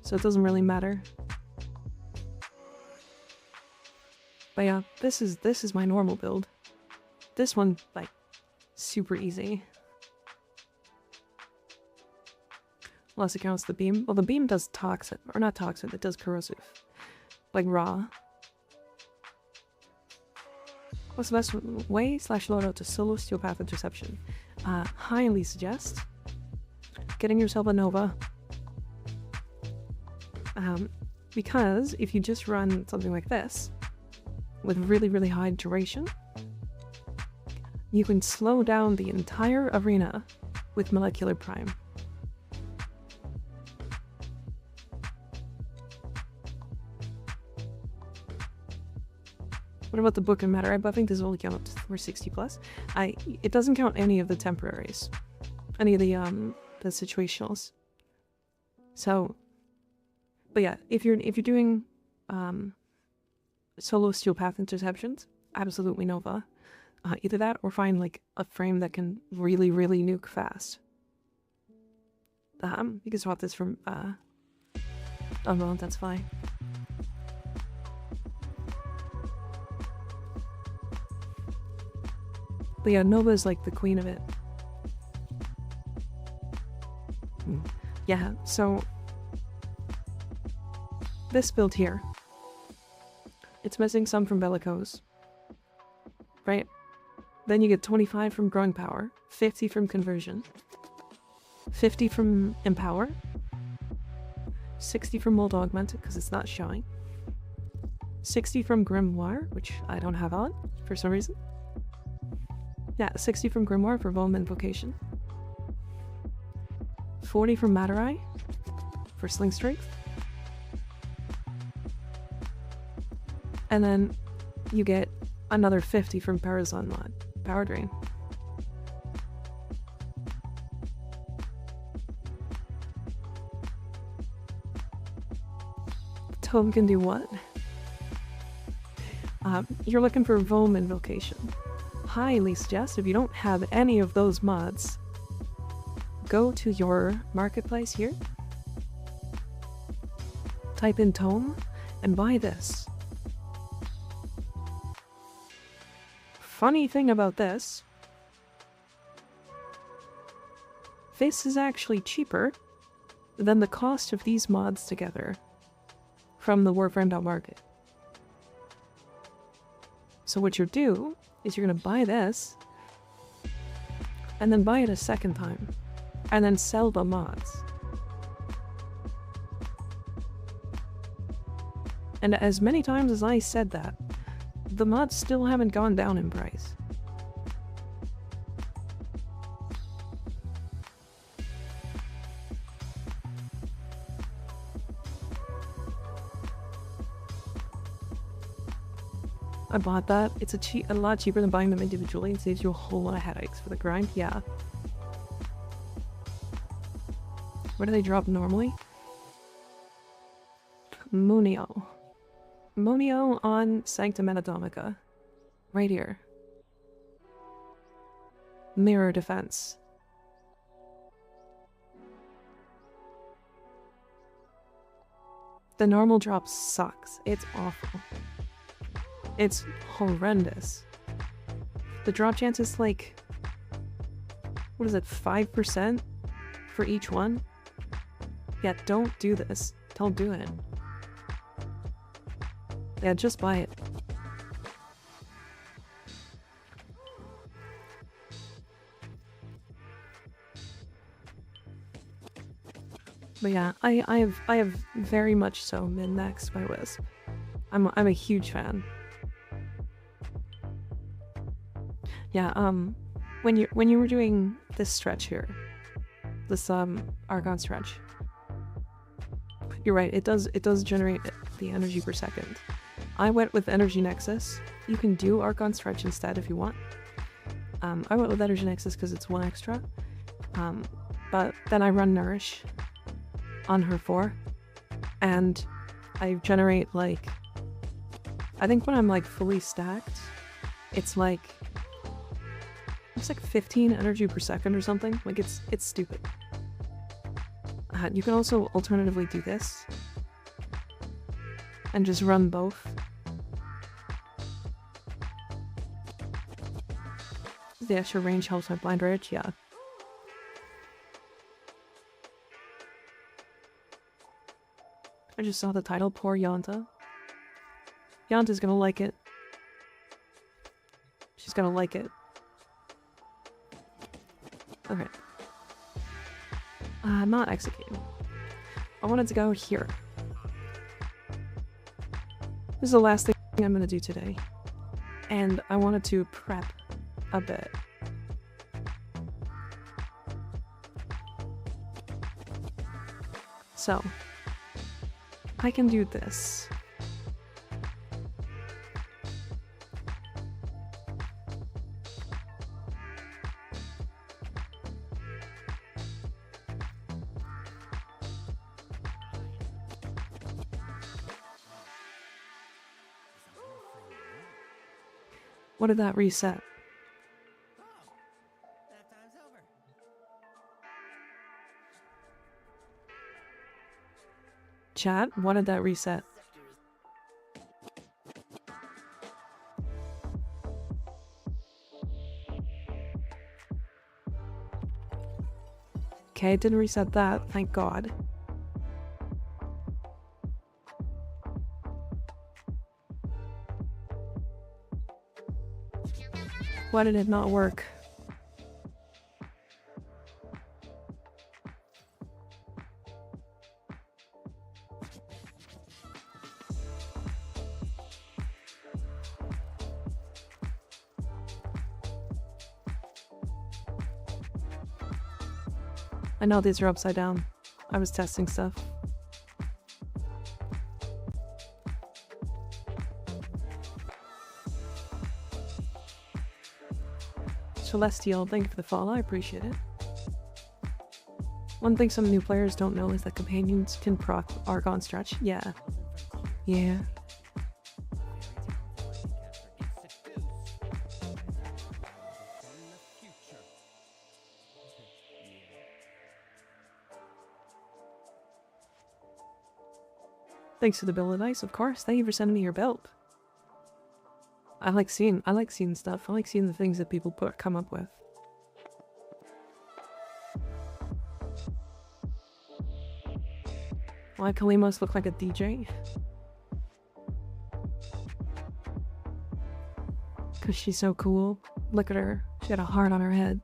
So it doesn't really matter. But yeah, this is my normal build. This one, like, super easy. Unless it counts the beam. Well, the beam does toxic, or not toxic, it does corrosive. Like raw. What's the best way / loadout to solo Steelpath Interception? Highly suggest getting yourself a Nova. Because if you just run something like this, with really, really high duration, you can slow down the entire arena with Molecular Prime. What about the book and matter? I think this will count for 60 plus. It doesn't count any of the temporaries, any of the situationals. So, but yeah, if you're doing solo steel path interceptions, absolutely Nova. Either that or find like a frame that can really, really nuke fast. You can swap this from oh well, that's fine. But yeah, Nova is like the queen of it. Yeah, so this build here, it's missing some from Bellicose, right? Then you get 25 from Growing Power, 50 from Conversion, 50 from Empower, 60 from Mold Augmented because it's not showing, 60 from Grimoire, which I don't have on for some reason. Yeah, 60 from Grimoire for Vulm Invocation. 40 from Materai for Sling Strength. And then you get another 50 from Parazon mod, Power Drain. Tome can do what? You're looking for Vulm Invocation. Highly suggest if you don't have any of those mods, go to your marketplace here, type in Tome, and buy this. Funny thing about this is actually cheaper than the cost of these mods together from the Warframe.market. So what you'll do is you're gonna buy this, and then buy it a second time, and then sell the mods. And as many times as I said that, the mods still haven't gone down in price. I bought that. It's a lot cheaper than buying them individually and saves you a whole lot of headaches for the grind. Yeah. Where do they drop normally? Munio. Munio on Sanctum Anatomica. Right here. Mirror Defense. The normal drop sucks. It's awful. It's horrendous. The drop chance is like, what is it, 5% for each one? Yeah, don't do this. Don't do it. Yeah, just buy it. But yeah, I have very much so min-maxed by Wisp. I'm a huge fan. Yeah, when you were doing this stretch here, this Archon stretch, you're right, it does generate the energy per second. I went with Energy Nexus. You can do Archon stretch instead if you want. I went with Energy Nexus because it's 1 extra. But then I run Nourish on her 4, and I generate like, I think when I'm like fully stacked, it's like 15 energy per second or something. Like it's stupid. You can also alternatively do this and just run both. The extra range helps my blind rage, yeah. I just saw the title, Poor Yonta. Yonta's gonna like it. She's gonna like it. Okay. I'm not executing. I wanted to go here. This is the last thing I'm gonna do today. And I wanted to prep a bit. So, I can do this. What did that reset? Chat, what did that reset? Okay, it didn't reset that, thank God. Why did it not work? I know these are upside down. I was testing stuff. Celestial, thank you for the follow, I appreciate it. One thing some new players don't know is that companions can proc Archon stretch. Yeah. Yeah. Thanks for the bill of ice, of course. Thank you for sending me your belt. I like seeing stuff. I like seeing the things that people come up with. Why Kalimos look like a DJ? Cause she's so cool. Look at her. She got a heart on her head.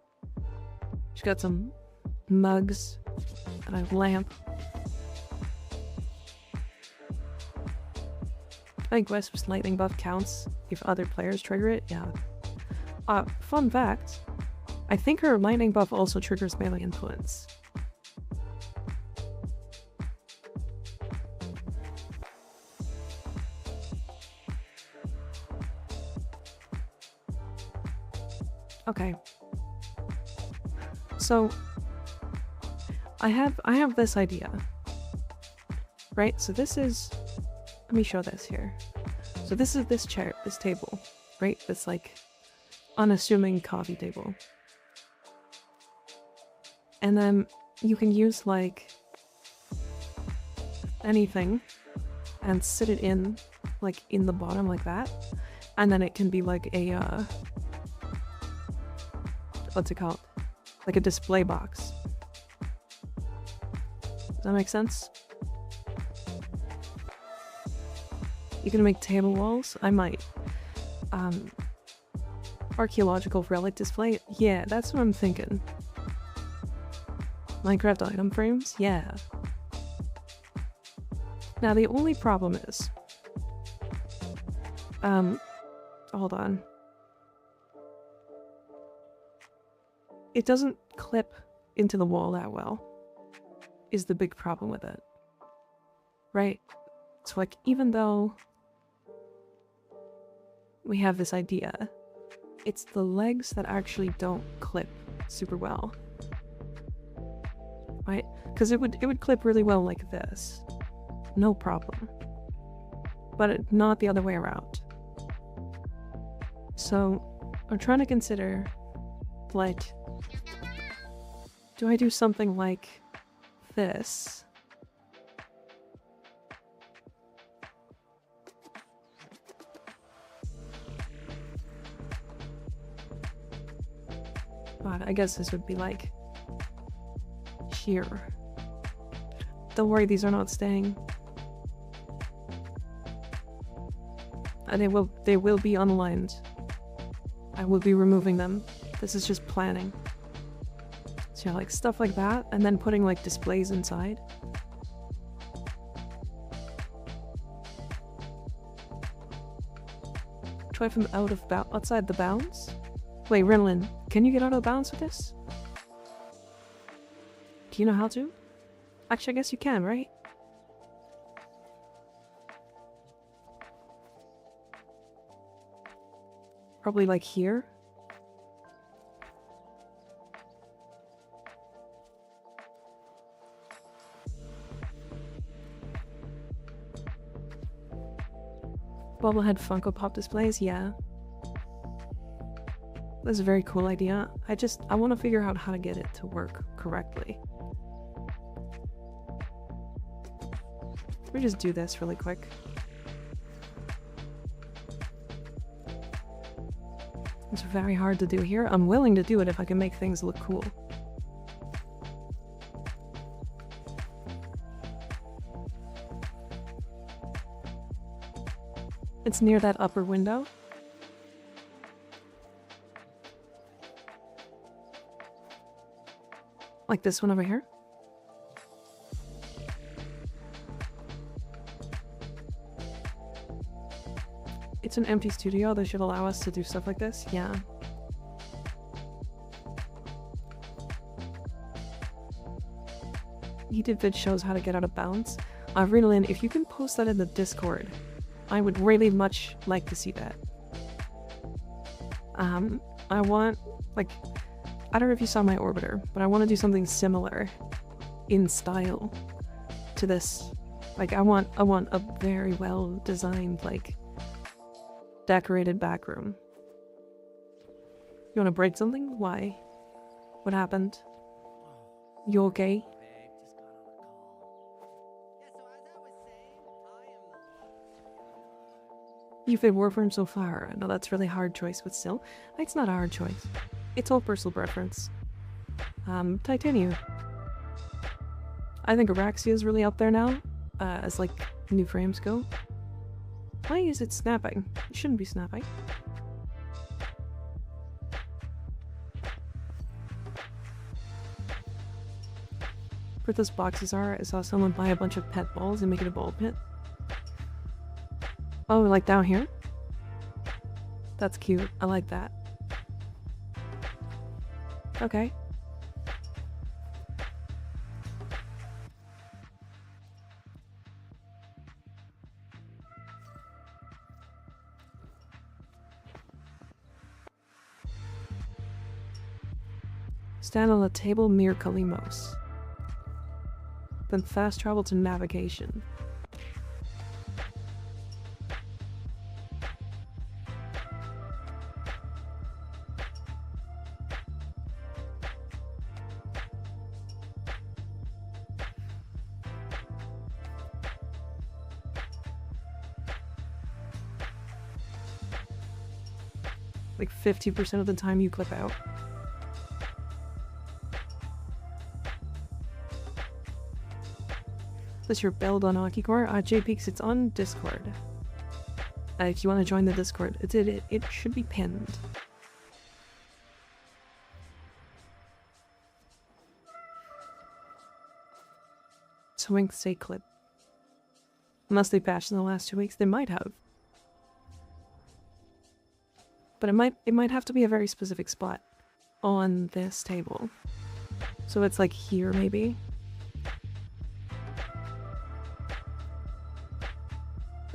She's got some mugs and a lamp. I think Wisp's lightning buff counts if other players trigger it, yeah. Fun fact, I think her lightning buff also triggers melee influence. Okay. So, I have this idea. Right? So this is, let me show this here. So this is this chair, this table, right? This like unassuming coffee table. And then you can use like anything and sit it in, like, in the bottom like that. And then it can be like a, what's it called? Like a display box. Does that make sense? You can make table walls? I might. Archaeological relic display? Yeah, that's what I'm thinking. Minecraft item frames? Yeah. Now the only problem is... hold on. It doesn't clip into the wall that well, is the big problem with it. Right? So like, even though we have this idea, it's the legs that actually don't clip super well. Right? Because it would clip really well like this. No problem. But not the other way around. So I'm trying to consider, like, do I do something like this? God, I guess this would be like here. Don't worry, these are not staying. And they will be unlined. I will be removing them. This is just planning. So yeah, like stuff like that, and then putting like displays inside. Try from outside the bounds? Wait, Rinlin, can you get out of bounds with this? Do you know how to? Actually, I guess you can, right? Probably like here. Bobblehead Funko Pop displays, yeah. That's a very cool idea. I want to figure out how to get it to work correctly. Let me just do this really quick. It's very hard to do here. I'm willing to do it if I can make things look cool. It's near that upper window. Like this one over here. It's an empty studio. They should allow us to do stuff like this. Yeah. He did vid shows how to get out of bounds. Rinalyn, if you can post that in the Discord, I would really much like to see that. I want, like, I don't know if you saw my orbiter, but I want to do something similar in style to this. Like, I want a very well designed, like, decorated back room. You want to break something? Why? What happened? You okay? You've been Warframe so far. I know that's really hard choice, but still, it's not a hard choice. It's all personal preference. Titanium. I think Araxia is really up there now, as like new frames go. Why is it snapping? It shouldn't be snapping. Where those boxes are, I saw someone buy a bunch of pet balls and make it a ball pit. Oh, like down here? That's cute. I like that. Okay. Stand on a table, mirror Kalimos. Then fast travel to navigation. Like 50% of the time you clip out. That's your build on Akicore? JPeaks, it's on Discord. If you want to join the Discord, it should be pinned. Swing say clip. Unless they patched in the last 2 weeks, they might have. But it might have to be a very specific spot on this table. So it's like here maybe.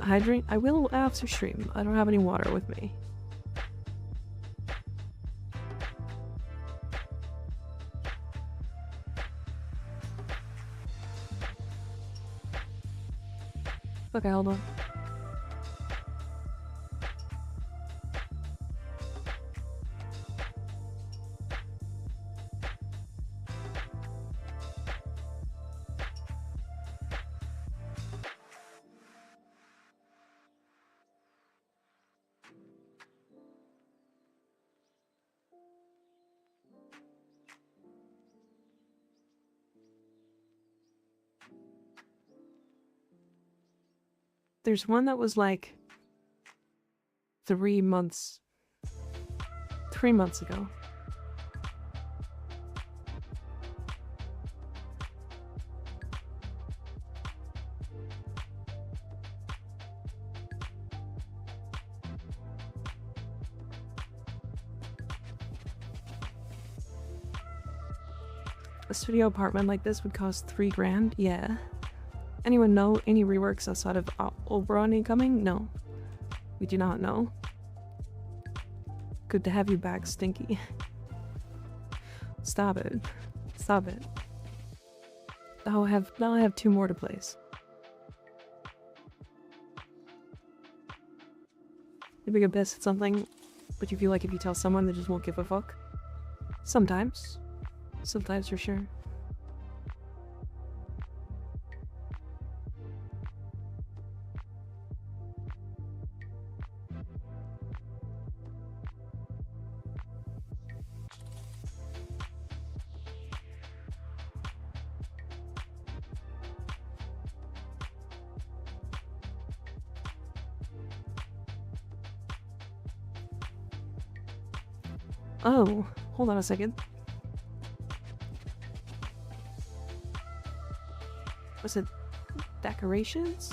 Hydrate? I will after stream. I don't have any water with me. Okay, hold on. There's one that was like 3 months. 3 months ago. A studio apartment like this would cost 3 grand? Yeah. Anyone know any reworks outside of Oberon coming? No. We do not know. Good to have you back, Stinky. Stop it. Stop it. Now I have 2 more to place. You big abyss at something, but you feel like if you tell someone they just won't give a fuck? Sometimes. Sometimes for sure. Oh, hold on a second. Was it decorations?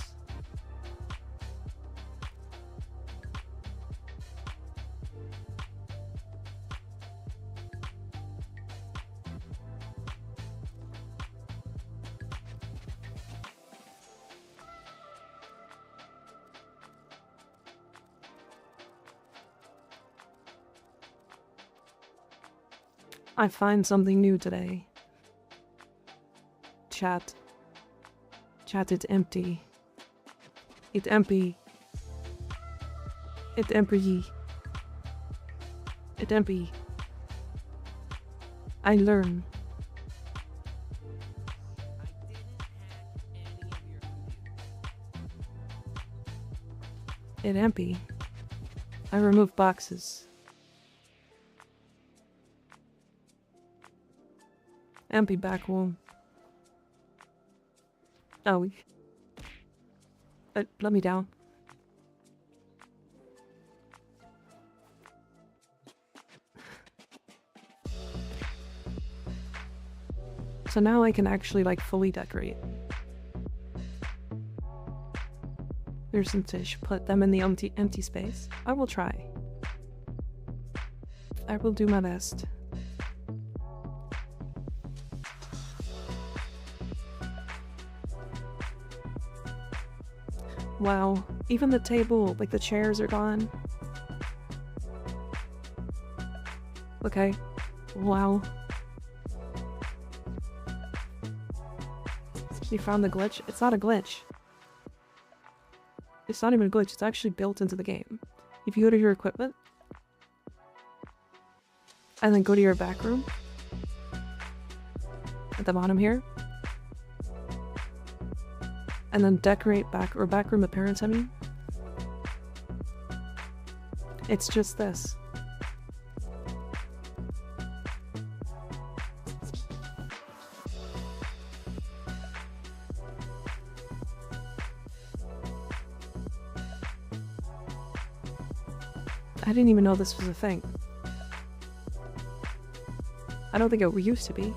I find something new today. Chat. Chat, it's empty. It's empty. It's empty. It's empty. I learn. It empty. I remove boxes. Empty back room. Oh. Let me down. So now I can actually like fully decorate. There's some fish. Put them in the empty space. I will try. I will do my best. Wow, even the table, like the chairs are gone. Okay, wow. You found the glitch? It's not a glitch. It's not even a glitch, it's actually built into the game. If you go to your equipment, and then go to your back room, at the bottom here, and then decorate backroom appearance, I mean. It's just this. didn't even know this was a thing. I don't think it used to be.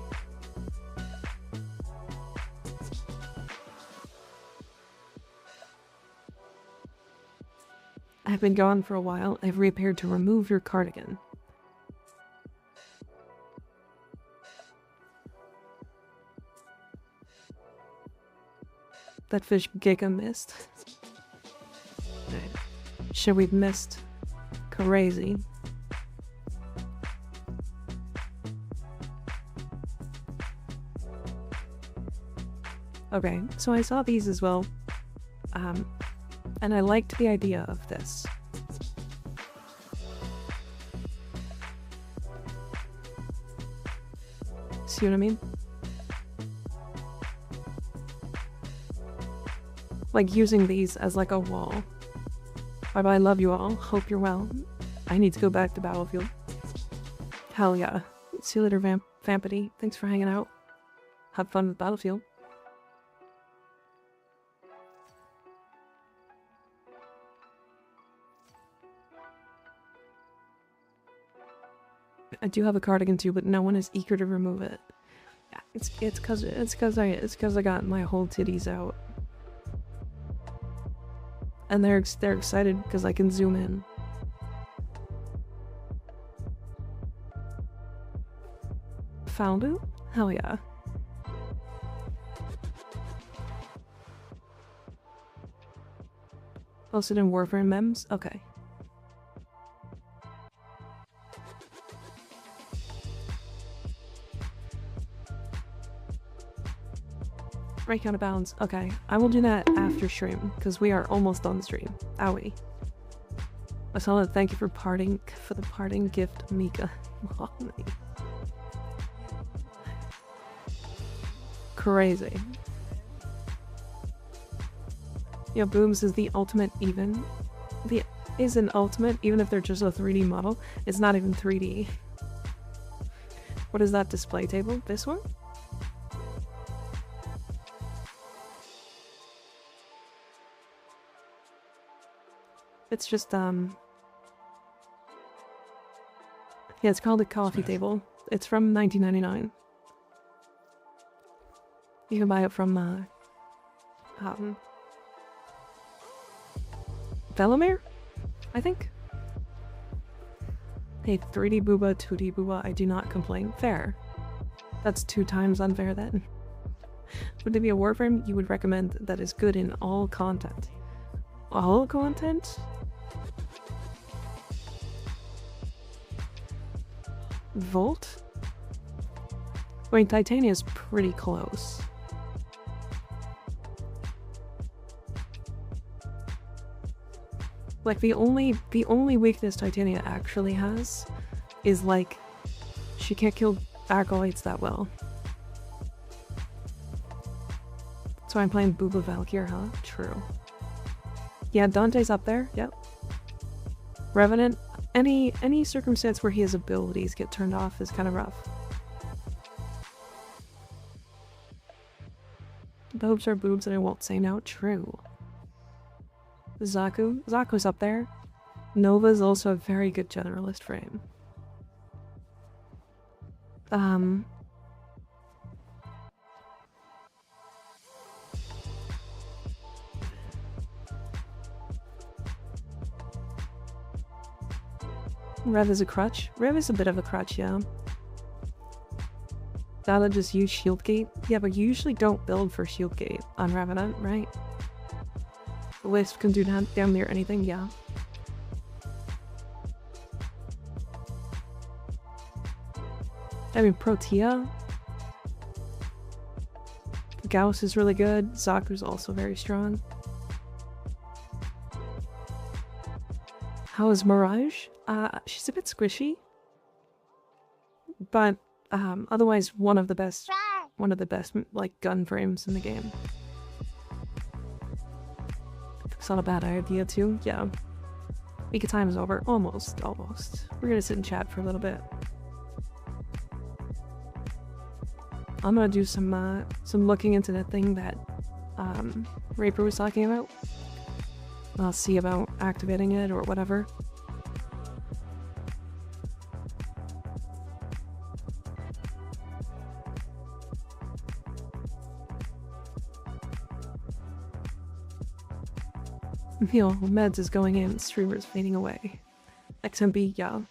I've been gone for a while. I've reappeared to remove your cardigan. That fish Giga missed. Shit, we've missed. Crazy. Okay, so I saw these as well. And I liked the idea of this. See what I mean? Like using these as like a wall. Bye bye, love you all. Hope you're well. I need to go back to Battlefield. Hell yeah. See you later, Vampity. Thanks for hanging out. Have fun with Battlefield. I do have a cardigan too, but no one is eager to remove it. It's cause I got my whole titties out. And they're excited because I can zoom in. Found it? Hell yeah. Posted in Warframe memes? Okay. Break out of bounds. Okay, I will do that after stream, because we are almost on stream. Owie. I saw that. Thank you for the parting gift, Mika. Crazy. Yeah, Booms is the ultimate even. Is an ultimate, even if they're just a 3D model. It's not even 3D. What is that display table? This one? It's just, yeah, it's called a coffee table. It's from 1999. You can buy it from, Velomir? I think? Hey, 3D booba, 2D booba, I do not complain. Fair. That's 2 times unfair then. Would it be a Warframe you would recommend that is good in all content? All content? Volt? I mean, Titania's pretty close. Like, the only weakness Titania actually has is, like, she can't kill acolytes that well. So I'm playing Booba Valkyr, huh? True. Yeah, Dante's up there, yep. Revenant, any circumstance where his abilities get turned off is kind of rough. Boobs are boobs and I won't say no. True. Zaku's up there. Nova's also a very good generalist frame. Rev is a crutch. Rev is a bit of a crutch, yeah. Dada just use Shieldgate. Yeah, but you usually don't build for Shieldgate on Revenant, right? The Wisp can do damn near anything, yeah. I mean, Protea. Gauss is really good. Zaku's also very strong. How is Mirage? She's a bit squishy. But, otherwise one of the best, like, gun frames in the game. It's not a bad idea, too. Yeah. Week of time is over. Almost. We're gonna sit and chat for a little bit. I'm gonna do some looking into that thing that, Raper was talking about. I'll see about activating it or whatever. Yo, meds is going in, streamers fading away. XMB, yeah.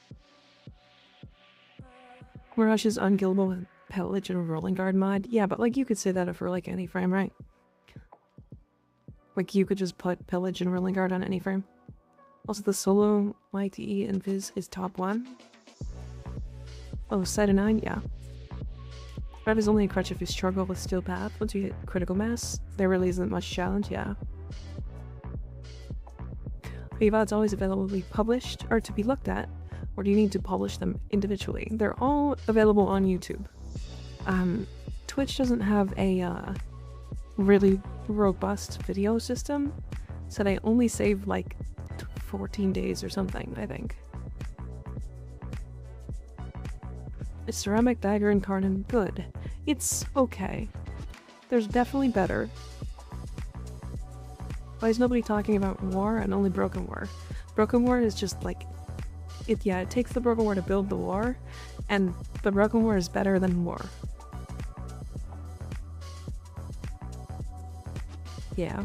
Mirage is unkillable with Pillage and Rolling Guard mod. Yeah, but like you could say that for like any frame, right? Like you could just put Pillage and Rolling Guard on any frame. Also, the solo YTE and Viz is top 1. Oh, side of 9, yeah. Rev is only a crutch if you struggle with Steel Path. Once you hit critical mass, there really isn't much challenge, yeah. Are your VODs always available to be published or to be looked at? Or do you need to publish them individually? They're all available on YouTube. Twitch doesn't have a really robust video system, so they only save like 14 days or something, I think. Is Ceramic Dagger Incarnate good? It's okay. There's definitely better. Why is nobody talking about War and only Broken War? Broken War is just like... it takes the Broken War to build the War, and the Broken War is better than War. Yeah.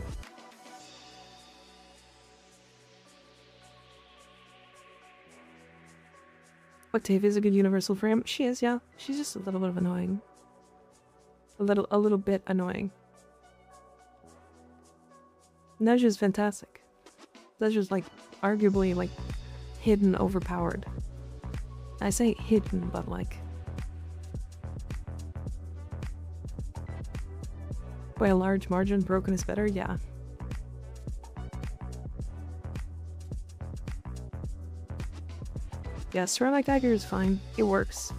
Octavia is a good universal frame. She is, yeah. She's just a little bit of annoying. A little bit annoying. Neja's fantastic. Neja's like arguably like hidden overpowered. I say hidden, but like by a large margin, Broken is better, yeah. Yeah, Ceramic Dagger is fine. It works.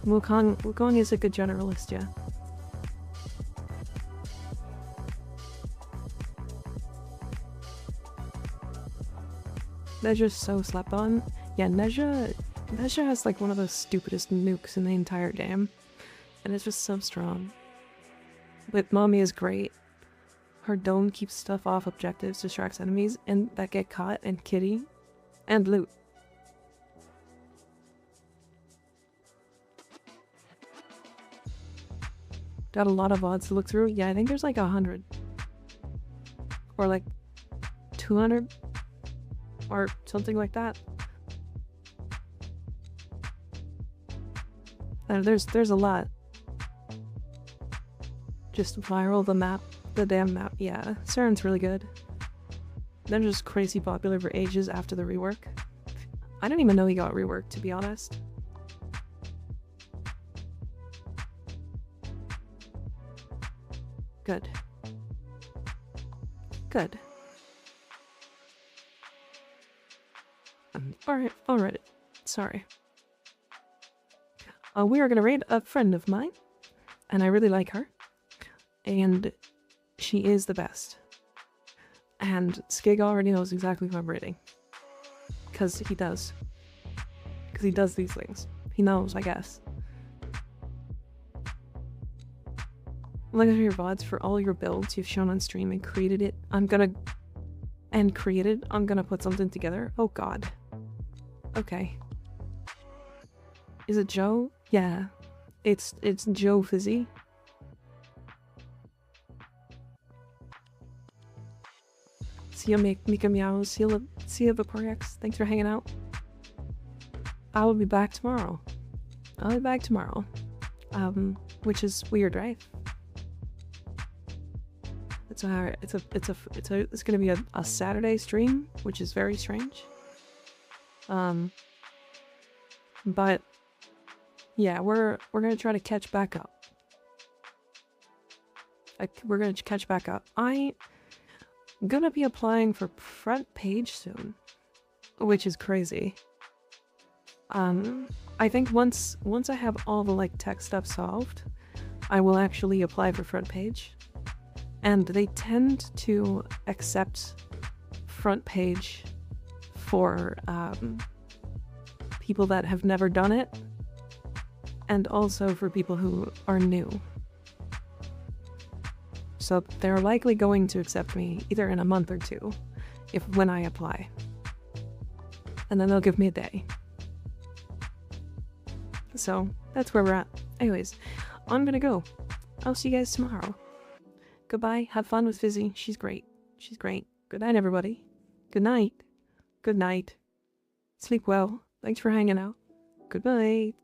Wukong is a good generalist, yeah. Neja's so slept on. Yeah, Neja has like one of the stupidest nukes in the entire game. And it's just so strong. But Mommy is great. Her dome keeps stuff off objectives, distracts enemies and that get caught, and Kitty. And loot. Got a lot of VODs to look through. Yeah, I think there's like 100. Or like 200. Or something like that. There's a lot. Just viral the damn map. Yeah, Saren's really good. They're just crazy popular for ages after the rework. I didn't even know he got reworked, to be honest. Good. Good. Alright. Sorry. We are gonna raid a friend of mine, and I really like her, and she is the best. And Skig already knows exactly who I'm raiding, because he does. Because he does these things. He knows, I guess. Look at your VODs for all your builds you've shown on stream and created it. I'm gonna put something together. Oh god. Okay. Is it Joe? Yeah. It's Joe Fizzy. See ya, Mika Meow. See ya, Vaporex. Thanks for hanging out. I will be back tomorrow. I'll be back tomorrow. Which is weird, right? It's gonna be a Saturday stream, which is very strange. But yeah, we're gonna try to catch back up. We're gonna catch back up. I'm gonna be applying for front page soon, which is crazy. I think once I have all the like tech stuff solved, I will actually apply for front page. And they tend to accept front page for people that have never done it, and also for people who are new. So they're likely going to accept me either in a month or two, when I apply. And then they'll give me a day. So that's where we're at. Anyways, I'm gonna go. I'll see you guys tomorrow. Goodbye. Have fun with Fizzy. She's great. She's great. Good night, everybody. Good night. Good night. Sleep well. Thanks for hanging out. Good night.